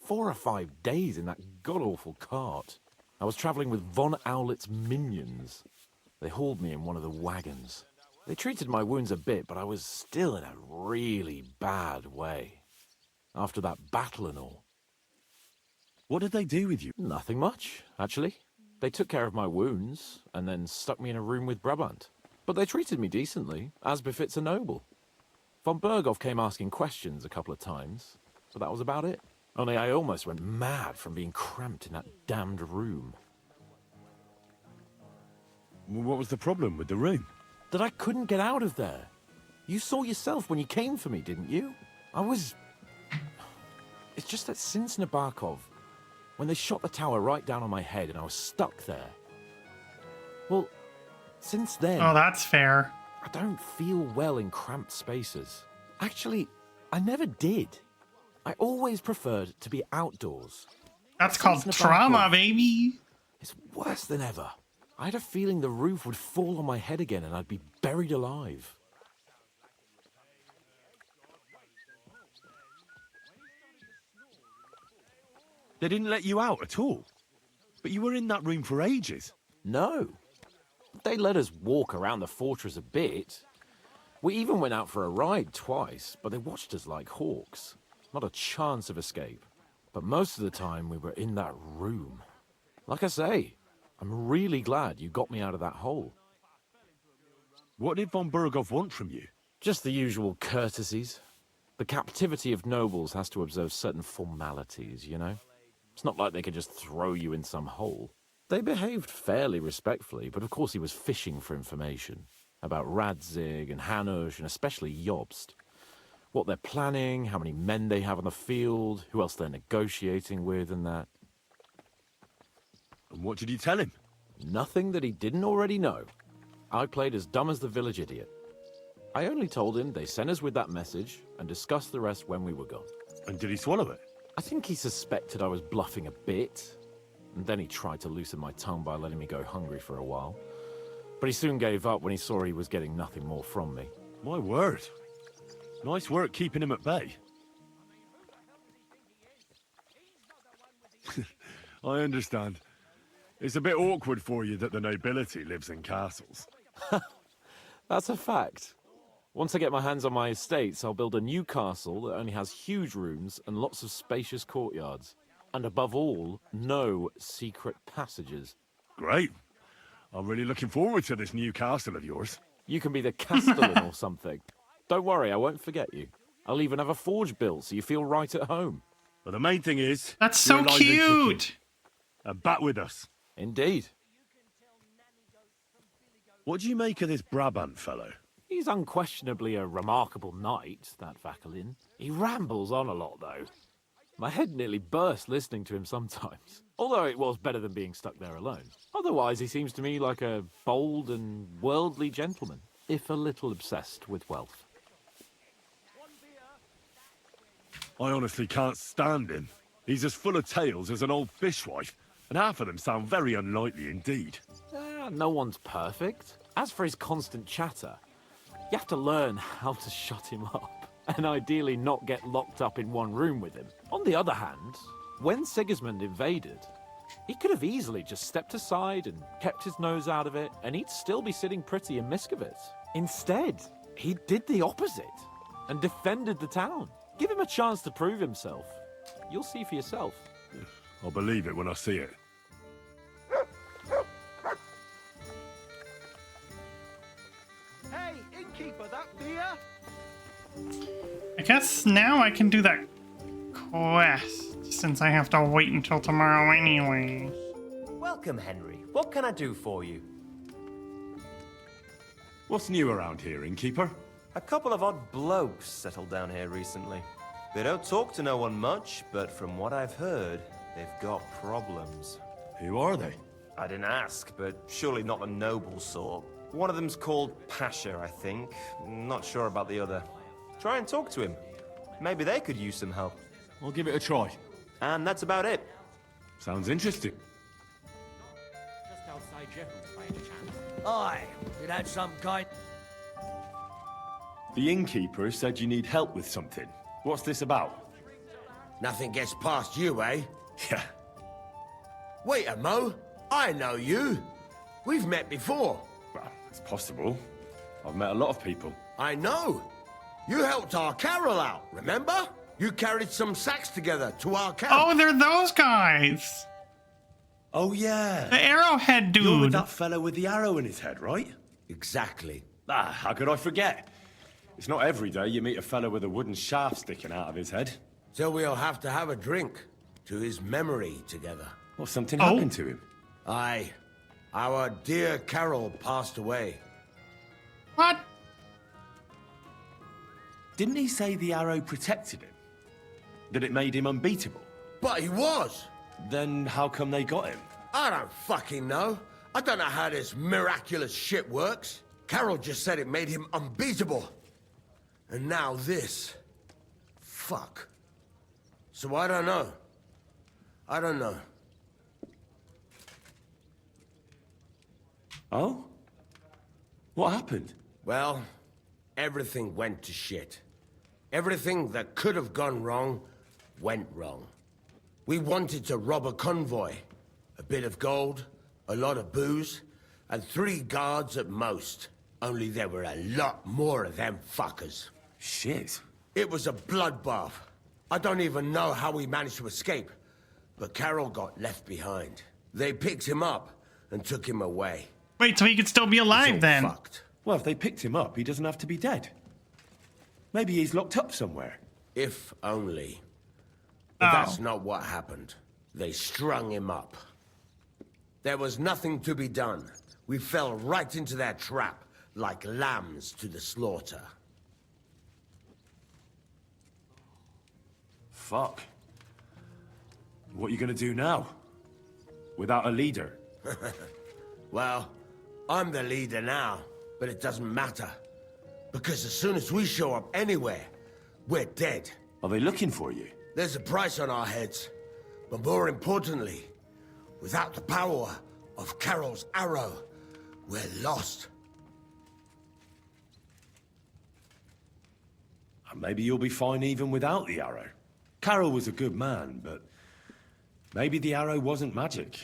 4 or 5 days in that god-awful cart. I was travelling with Von Owlet's minions. They hauled me in one of the wagons. They treated my wounds a bit, but I was still in a really bad way. After that battle and all. What did they do with you? Nothing much, actually. They took care of my wounds, and then stuck me in a room with Brabant. But they treated me decently, as befits a noble. Von Berghoff came asking questions a couple of times, but that was about it. Only I almost went mad from being cramped in that damned room. What was the problem with the room? That I couldn't get out of there. You saw yourself when you came for me, didn't you? It's just that since Nabokov, when they shot the tower right down on my head and I was stuck there. Well, since then... Oh, that's fair. I don't feel well in cramped spaces. Actually, I never did. I always preferred to be outdoors. That's called trauma, baby. It's worse than ever. I had a feeling the roof would fall on my head again and I'd be buried alive. They didn't let you out at all? But you were in that room for ages. No. They let us walk around the fortress a bit. We even went out for a ride twice, but they watched us like hawks. Not a chance of escape. But most of the time we were in that room. Like I say, I'm really glad you got me out of that hole. What did von Berghoff want from you? Just the usual courtesies. The captivity of nobles has to observe certain formalities, you know? It's not like they could just throw you in some hole. They behaved fairly respectfully, but of course he was fishing for information. About Radzig and Hanush, and especially Jobst. What they're planning, how many men they have on the field, who else they're negotiating with and that. And what did you tell him? Nothing that he didn't already know. I played as dumb as the village idiot. I only told him they sent us with that message and discussed the rest when we were gone. And did he swallow it? I think he suspected I was bluffing a bit. And then he tried to loosen my tongue by letting me go hungry for a while. But he soon gave up when he saw he was getting nothing more from me. My word. Nice work keeping him at bay. I understand. It's a bit awkward for you that the nobility lives in castles. That's a fact. Once I get my hands on my estates, I'll build a new castle that only has huge rooms and lots of spacious courtyards. And above all, no secret passages. Great. I'm really looking forward to this new castle of yours. You can be the castellan or something. Don't worry, I won't forget you. I'll even have a forge built so you feel right at home. But the main thing is... That's so cute! And back with us. Indeed. What do you make of this Brabant fellow? He's unquestionably a remarkable knight, that Vakalin. He rambles on a lot, though. My head nearly burst listening to him sometimes. Although it was better than being stuck there alone. Otherwise, he seems to me like a bold and worldly gentleman, if a little obsessed with wealth. I honestly can't stand him. He's as full of tales as an old fishwife, and half of them sound very unlikely indeed. No one's perfect. As for his constant chatter, you have to learn how to shut him up, and ideally not get locked up in one room with him. On the other hand, when Sigismund invaded, he could have easily just stepped aside and kept his nose out of it, and he'd still be sitting pretty in Miskovitz. Instead, he did the opposite, and defended the town. Give him a chance to prove himself. You'll see for yourself. I'll believe it when I see it. Hey, innkeeper, that beer? I guess now I can do that quest, since I have to wait until tomorrow anyway. Welcome, Henry. What can I do for you? What's new around here, innkeeper? A couple of odd blokes settled down here recently. They don't talk to no one much, but from what I've heard, they've got problems. Who are they? I didn't ask, but surely not the noble sort. One of them's called Pasha, I think. Not sure about the other. Try and talk to him. Maybe they could use some help. I'll give it a try. And that's about it. Sounds interesting. Just outside Jehu, by any chance. Aye, it had some kind... The innkeeper said you need help with something. What's this about? Nothing gets past you, eh? Yeah. Wait a mo. I know you. We've met before. Well, it's possible. I've met a lot of people. I know. You helped our Carol out, remember? You carried some sacks together to our camp. Oh, they're those guys. Oh, yeah. The arrowhead dude. You're with that fellow with the arrow in his head, right? Exactly. Ah, how could I forget? It's not every day you meet a fellow with a wooden shaft sticking out of his head. So we'll have to have a drink to his memory together. Well, something happened to him. Aye. Our dear Carol passed away. What? Didn't he say the arrow protected him? That it made him unbeatable? But he was! Then how come they got him? I don't fucking know. I don't know how this miraculous shit works. Carol just said it made him unbeatable. And now this. Fuck. So I don't know. I don't know. Oh? What happened? Well, everything went to shit. Everything that could have gone wrong, went wrong. We wanted to rob a convoy. A bit of gold, a lot of booze, and 3 guards at most. Only there were a lot more of them fuckers. Shit. It was a bloodbath. I don't even know how we managed to escape. But Carol got left behind. They picked him up and took him away. Wait, so he could still be alive then? Fucked. Well, if they picked him up, he doesn't have to be dead. Maybe he's locked up somewhere. If only. But that's not what happened. They strung him up. There was nothing to be done. We fell right into their trap, like lambs to the slaughter. Fuck. What are you gonna do now? Without a leader? Well, I'm the leader now, but it doesn't matter. Because as soon as we show up anywhere, we're dead. Are they looking for you? There's a price on our heads. But more importantly, without the power of Carol's arrow, we're lost. Maybe you'll be fine even without the arrow. Carol was a good man, but maybe the arrow wasn't magic.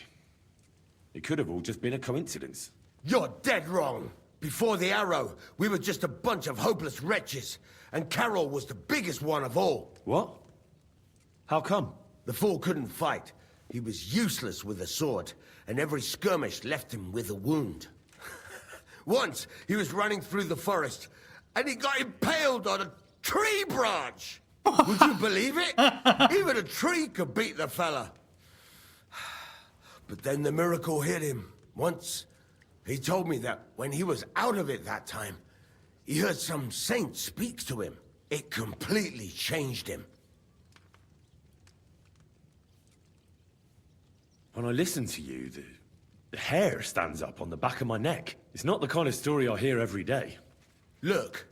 It could have all just been a coincidence. You're dead wrong. Before the arrow, we were just a bunch of hopeless wretches, and Carol was the biggest one of all. What? How come? The fool couldn't fight. He was useless with a sword, and every skirmish left him with a wound. Once, he was running through the forest, and he got impaled on a tree branch! Would you believe it? Even a tree could beat the fella. But then the miracle hit him. Once, he told me that when he was out of it that time, he heard some saint speak to him. It completely changed him. When I listen to you, the hair stands up on the back of my neck. It's not the kind of story I hear every day. Look,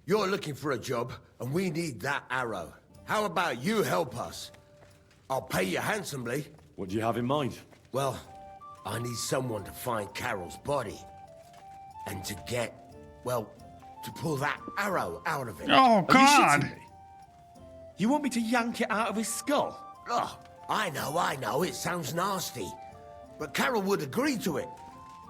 you're looking for a job, and we need that arrow. How about you help us? I'll pay you handsomely. What do you have in mind? Well, I need someone to find Carol's body. And to get, well, to pull that arrow out of it. Oh, God! Are you shitting me? You want me to yank it out of his skull? Oh, I know, it sounds nasty. But Carol would agree to it.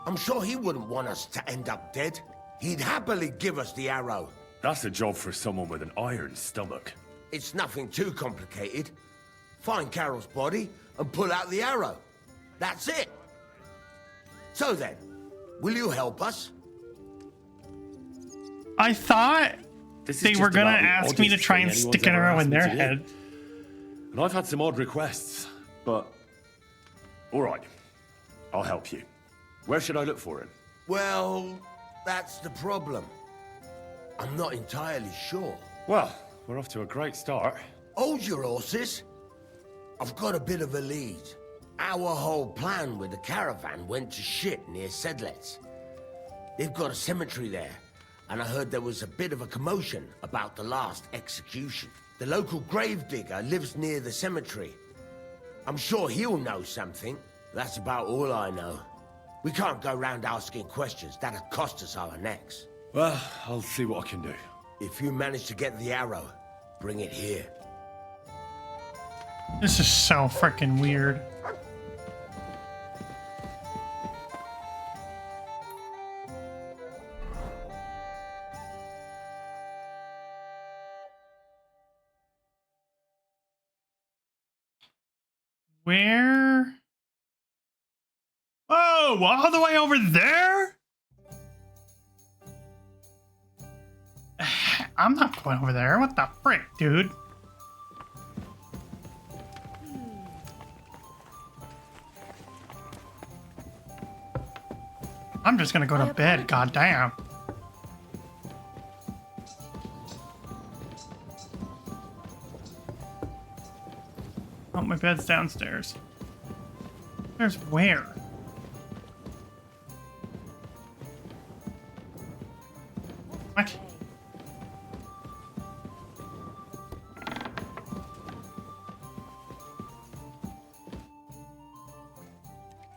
I'm sure he wouldn't want us to end up dead. He'd happily give us the arrow. That's a job for someone with an iron stomach. It's nothing too complicated. Find Carol's body and pull out the arrow. That's it. So then, will you help us? I thought they were gonna ask me to try and stick an arrow in their head. And I've had some odd requests, but... Alright, I'll help you. Where should I look for him? Well, that's the problem. I'm not entirely sure. Well, we're off to a great start. Hold your horses. I've got a bit of a lead. Our whole plan with the caravan went to shit near Sedlets. They've got a cemetery there, and I heard there was a bit of a commotion about the last execution. The local gravedigger lives near the cemetery. I'm sure he'll know something. That's about all I know. We can't go round asking questions. That'll cost us our necks. Well, I'll see what I can do. If you manage to get the arrow, bring it here. This is so freaking weird. Where? Oh, all the way over there? I'm not going over there. What the frick, dude? I'm just gonna go to bed, goddamn. Oh, my bed's downstairs. There's where? What?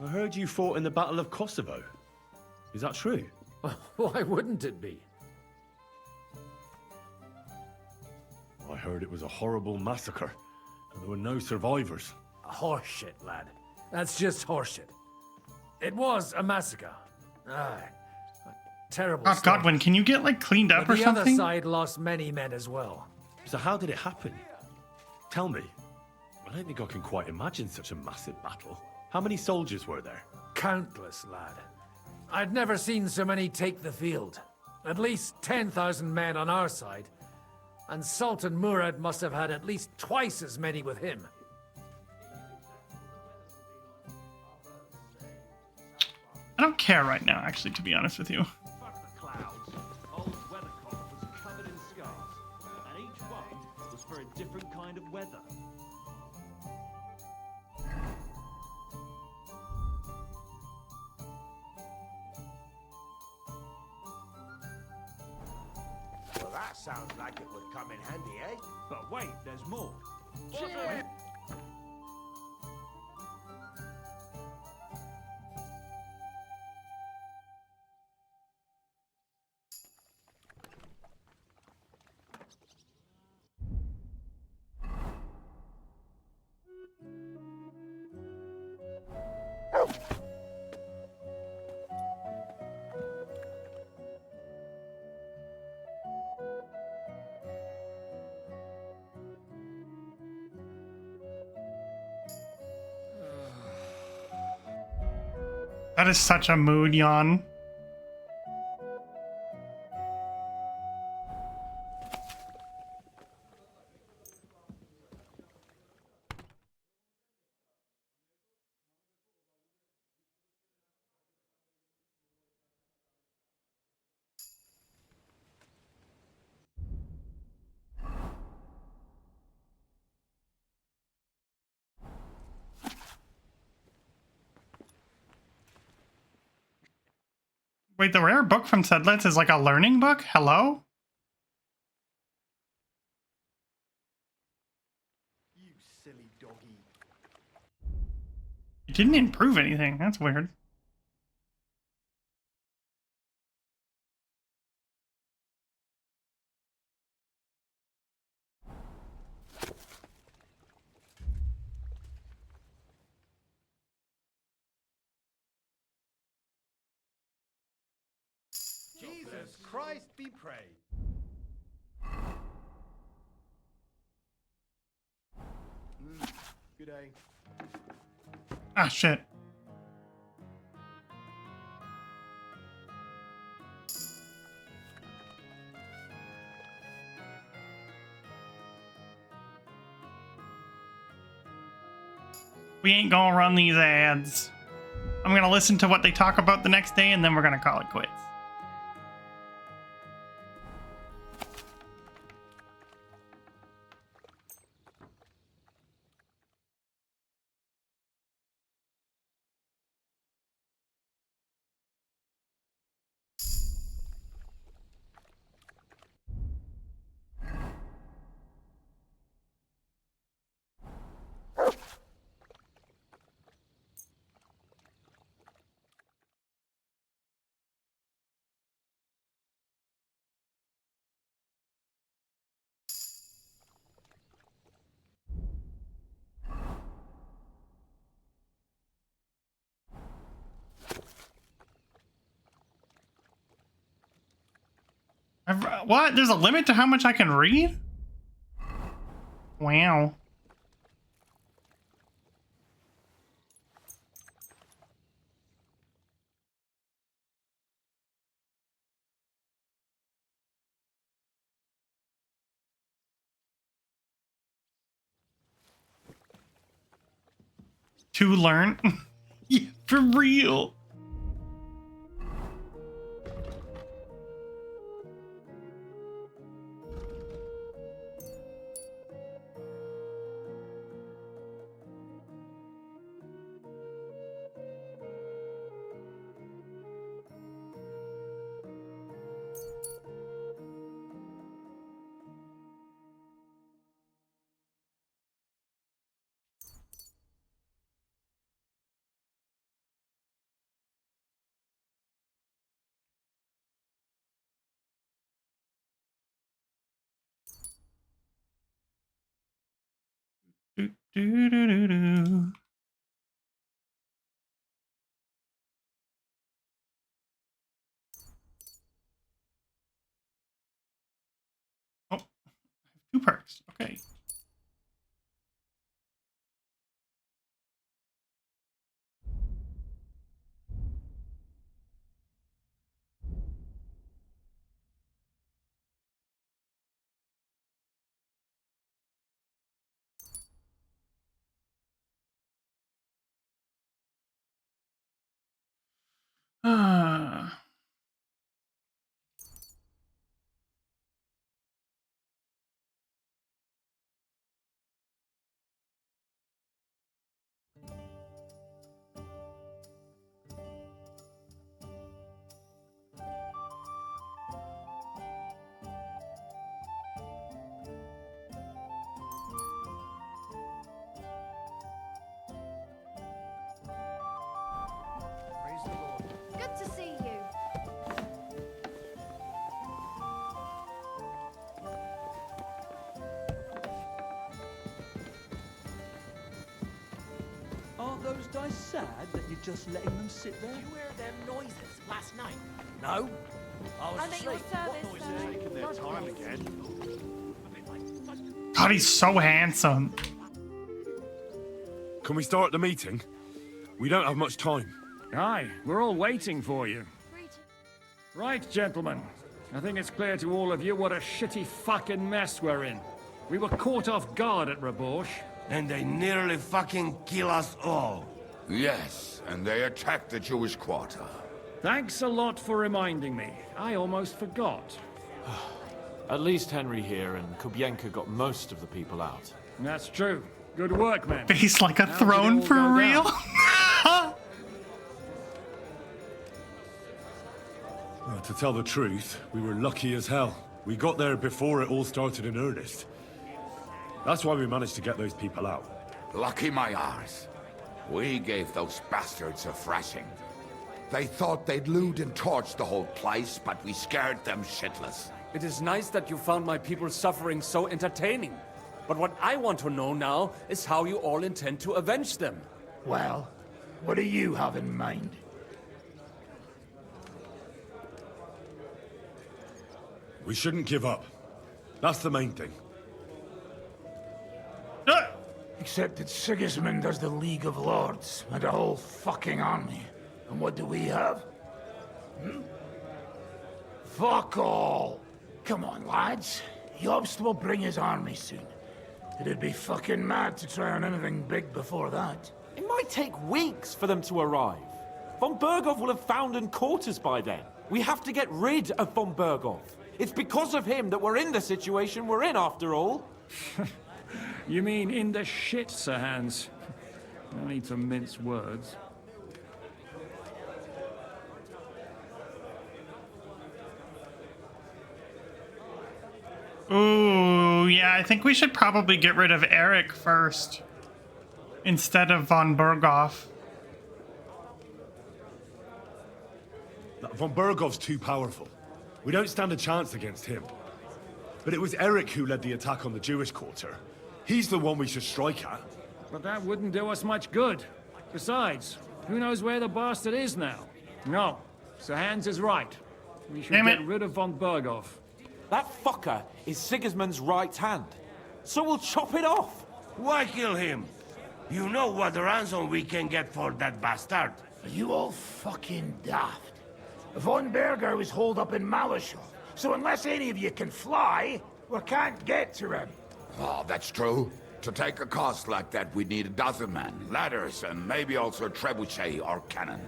I heard you fought in the Battle of Kosovo. Is that true? Why wouldn't it be? I heard it was a horrible massacre, and there were no survivors. Horseshit, lad. That's just horseshit. It was a massacre. Aye. A terrible Oh, story. Godwin, can you get, like, cleaned up But or the something? other side lost many men as well. So how did it happen? Tell me. I don't think I can quite imagine such a massive battle. How many soldiers were there? Countless, lad. I'd never seen so many take the field. At least 10,000 men on our side. And Sultan Murad must have had at least twice as many with him. I don't care right now, actually, to be honest with you. Old weathercock was covered in scars, and each one was for a different kind of weather. Well, that sounds like it would come in handy, eh? But wait, there's more. That is such a mood yawn. Wait, the rare book from Sedlitz is like a learning book? Hello? You silly doggy. It didn't improve anything. That's weird. Jesus Christ be praised. Good day. Ah, shit. We ain't gonna run these ads. I'm gonna listen to what they talk about the next day and then we're gonna call it quits. What? There's a limit to how much I can read? Wow. To learn? Yeah, for real. Do, do, do, do, do. Oh, 2 perks. Okay. Ah. Good to see you. Aren't those dice sad that you're just letting them sit there? Did you hear them noises last night? No. I was I'm at your asleep. service, What sir. noises? Taking their time again. God, he's so handsome. Can we start the meeting? We don't have much time. Aye, we're all waiting for you. Right, gentlemen. I think it's clear to all of you what a shitty fucking mess we're in. We were caught off guard at Rabosh. And they nearly fucking kill us all. Yes, and they attacked the Jewish quarter. Thanks a lot for reminding me. I almost forgot. At least Henry here and Kubienka got most of the people out. That's true. Good work, man. Face like a How did it throne all for go real. down? Well, to tell the truth, we were lucky as hell. We got there before it all started in earnest. That's why we managed to get those people out. Lucky my arse. We gave those bastards a thrashing. They thought they'd loot and torch the whole place, but we scared them shitless. It is nice that you found my people's suffering so entertaining. But what I want to know now is how you all intend to avenge them. Well, what do you have in mind? We shouldn't give up. That's the main thing. Except that Sigismund has the League of Lords and a whole fucking army. And what do we have? Hmm? Fuck all! Come on, lads. Jobst will bring his army soon. It'd be fucking mad to try on anything big before that. It might take weeks for them to arrive. Von Berghoff will have found and caught us by then. We have to get rid of Von Berghoff. It's because of him that we're in the situation we're in, after all. You mean in the shit, Sir Hans? No need to mince words. Ooh, yeah, I think we should probably get rid of Eric first. Instead of Von Berghoff. Von Berghoff's too powerful. We don't stand a chance against him. But it was Eric who led the attack on the Jewish quarter. He's the one we should strike at. But that wouldn't do us much good. Besides, who knows where the bastard is now? No, Sir Hans is right. We should get rid of Von Berghoff. That fucker is Sigismund's right hand. So we'll chop it off. Why kill him? You know what ransom we can get for that bastard. Are you all fucking daft? Von Berger was holed up in Malishov, so unless any of you can fly, we can't get to him. Oh, that's true. To take a cost like that, we'd need a dozen men, ladders, and maybe also a trebuchet or cannon.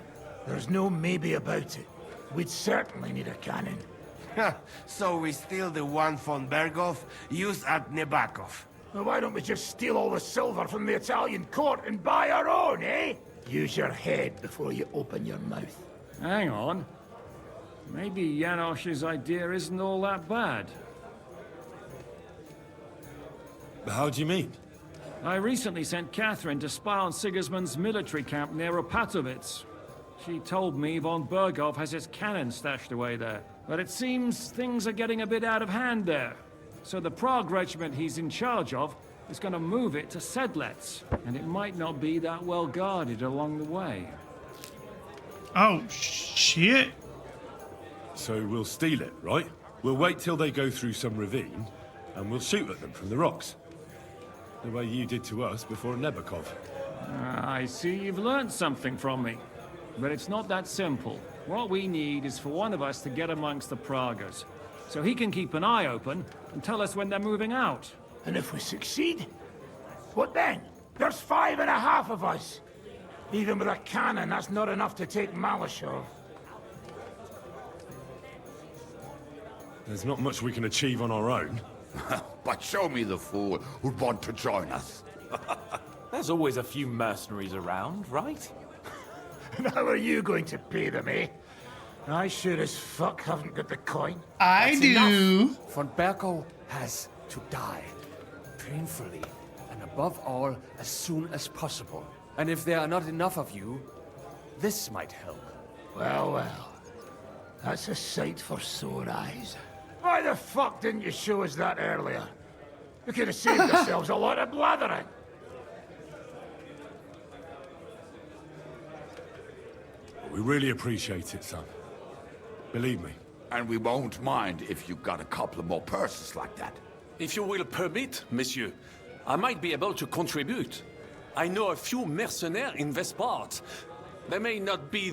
There's no maybe about it. We'd certainly need a cannon. So we steal the one von Berghoff used at Nebakov. Well, why don't we just steal all the silver from the Italian court and buy our own, eh? Use your head before you open your mouth. Hang on. Maybe Janosch's idea isn't all that bad. How do you mean? I recently sent Catherine to spy on Sigismund's military camp near Opatovitz. She told me von Berghoff has his cannon stashed away there. But it seems things are getting a bit out of hand there. So the Prague regiment he's in charge of is going to move it to Sedlets. And it might not be that well guarded along the way. Oh, shit. So we'll steal it, right? We'll wait till they go through some ravine, and we'll shoot at them from the rocks. The way you did to us before Nebakov. I see you've learned something from me. But it's not that simple. What we need is for one of us to get amongst the Praguers, so he can keep an eye open and tell us when they're moving out. And if we succeed, what then? There's 5.5 of us. Even with a cannon, that's not enough to take Malishov. There's not much we can achieve on our own. But show me the fool who'd want to join us. There's always a few mercenaries around, right? And how are you going to pay them, eh? I sure as fuck haven't got the coin. I That's do. Enough. Von Berko has to die. Painfully. And above all, as soon as possible. And if there are not enough of you, this might help. Well, well. That's a sight for sore eyes. Why the fuck didn't you show us that earlier? We could have saved ourselves a lot of blathering. We really appreciate it, son. Believe me. And we won't mind if you got a couple more purses like that. If you will permit, monsieur, I might be able to contribute. I know a few mercenaires in this part. They may not be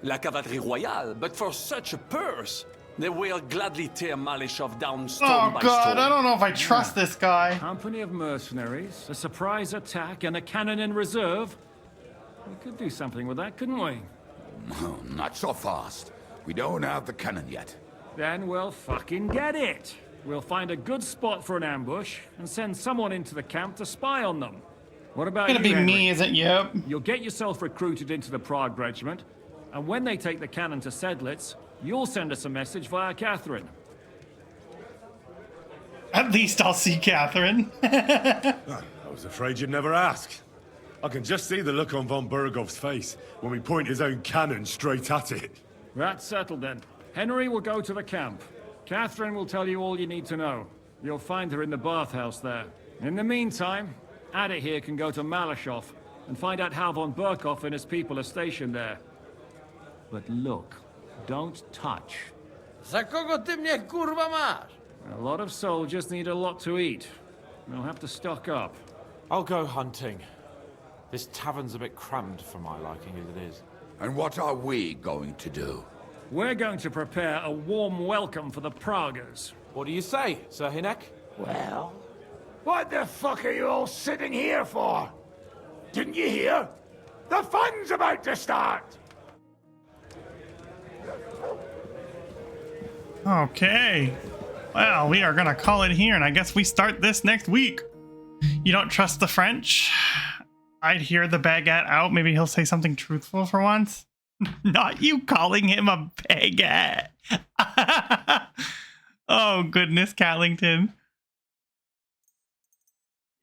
la cavalerie royale, but for such a purse, they will gladly tear Malishov down stone by stone. Oh god, I don't know if I trust this guy. Company of mercenaries, a surprise attack, and a cannon in reserve. We could do something with that, couldn't we? No, not so fast. We don't have the cannon yet. Then we'll fucking get it. We'll find a good spot for an ambush and send someone into the camp to spy on them. What about you, It's gonna be Henry? me, is it? Yep. You'll get yourself recruited into the Prague regiment, and when they take the cannon to Sedlitz, you'll send us a message via Catherine. At least I'll see Catherine. I was afraid you'd never ask. I can just see the look on von Bergov's face when we point his own cannon straight at it. That's settled then. Henry will go to the camp. Catherine will tell you all you need to know. You'll find her in the bathhouse there. In the meantime, Ada here can go to Malishov and find out how von Berkov and his people are stationed there. But look, don't touch. Za kogo ty mnie kurwa masz? A lot of soldiers need a lot to eat. We'll have to stock up. I'll go hunting. This tavern's a bit crammed for my liking as it is. And what are we going to do? We're going to prepare a warm welcome for the Praguers. What do you say, Sir Hinek? Well, what the fuck are you all sitting here for? Didn't you hear? The fun's about to start! Okay. Well, we are gonna call it here, and I guess we start this next week. You don't trust the French? I'd hear the baguette out. Maybe he'll say something truthful for once. Not you calling him a baguette. Oh, goodness, Catlington.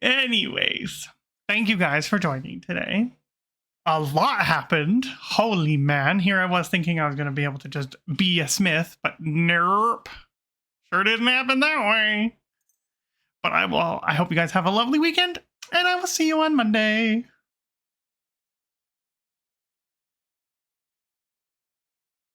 Anyways, thank you guys for joining today. A lot happened. Holy man. Here I was thinking I was going to be able to just be a smith, but nope. Sure didn't happen that way. But I hope you guys have a lovely weekend, and I will see you on Monday.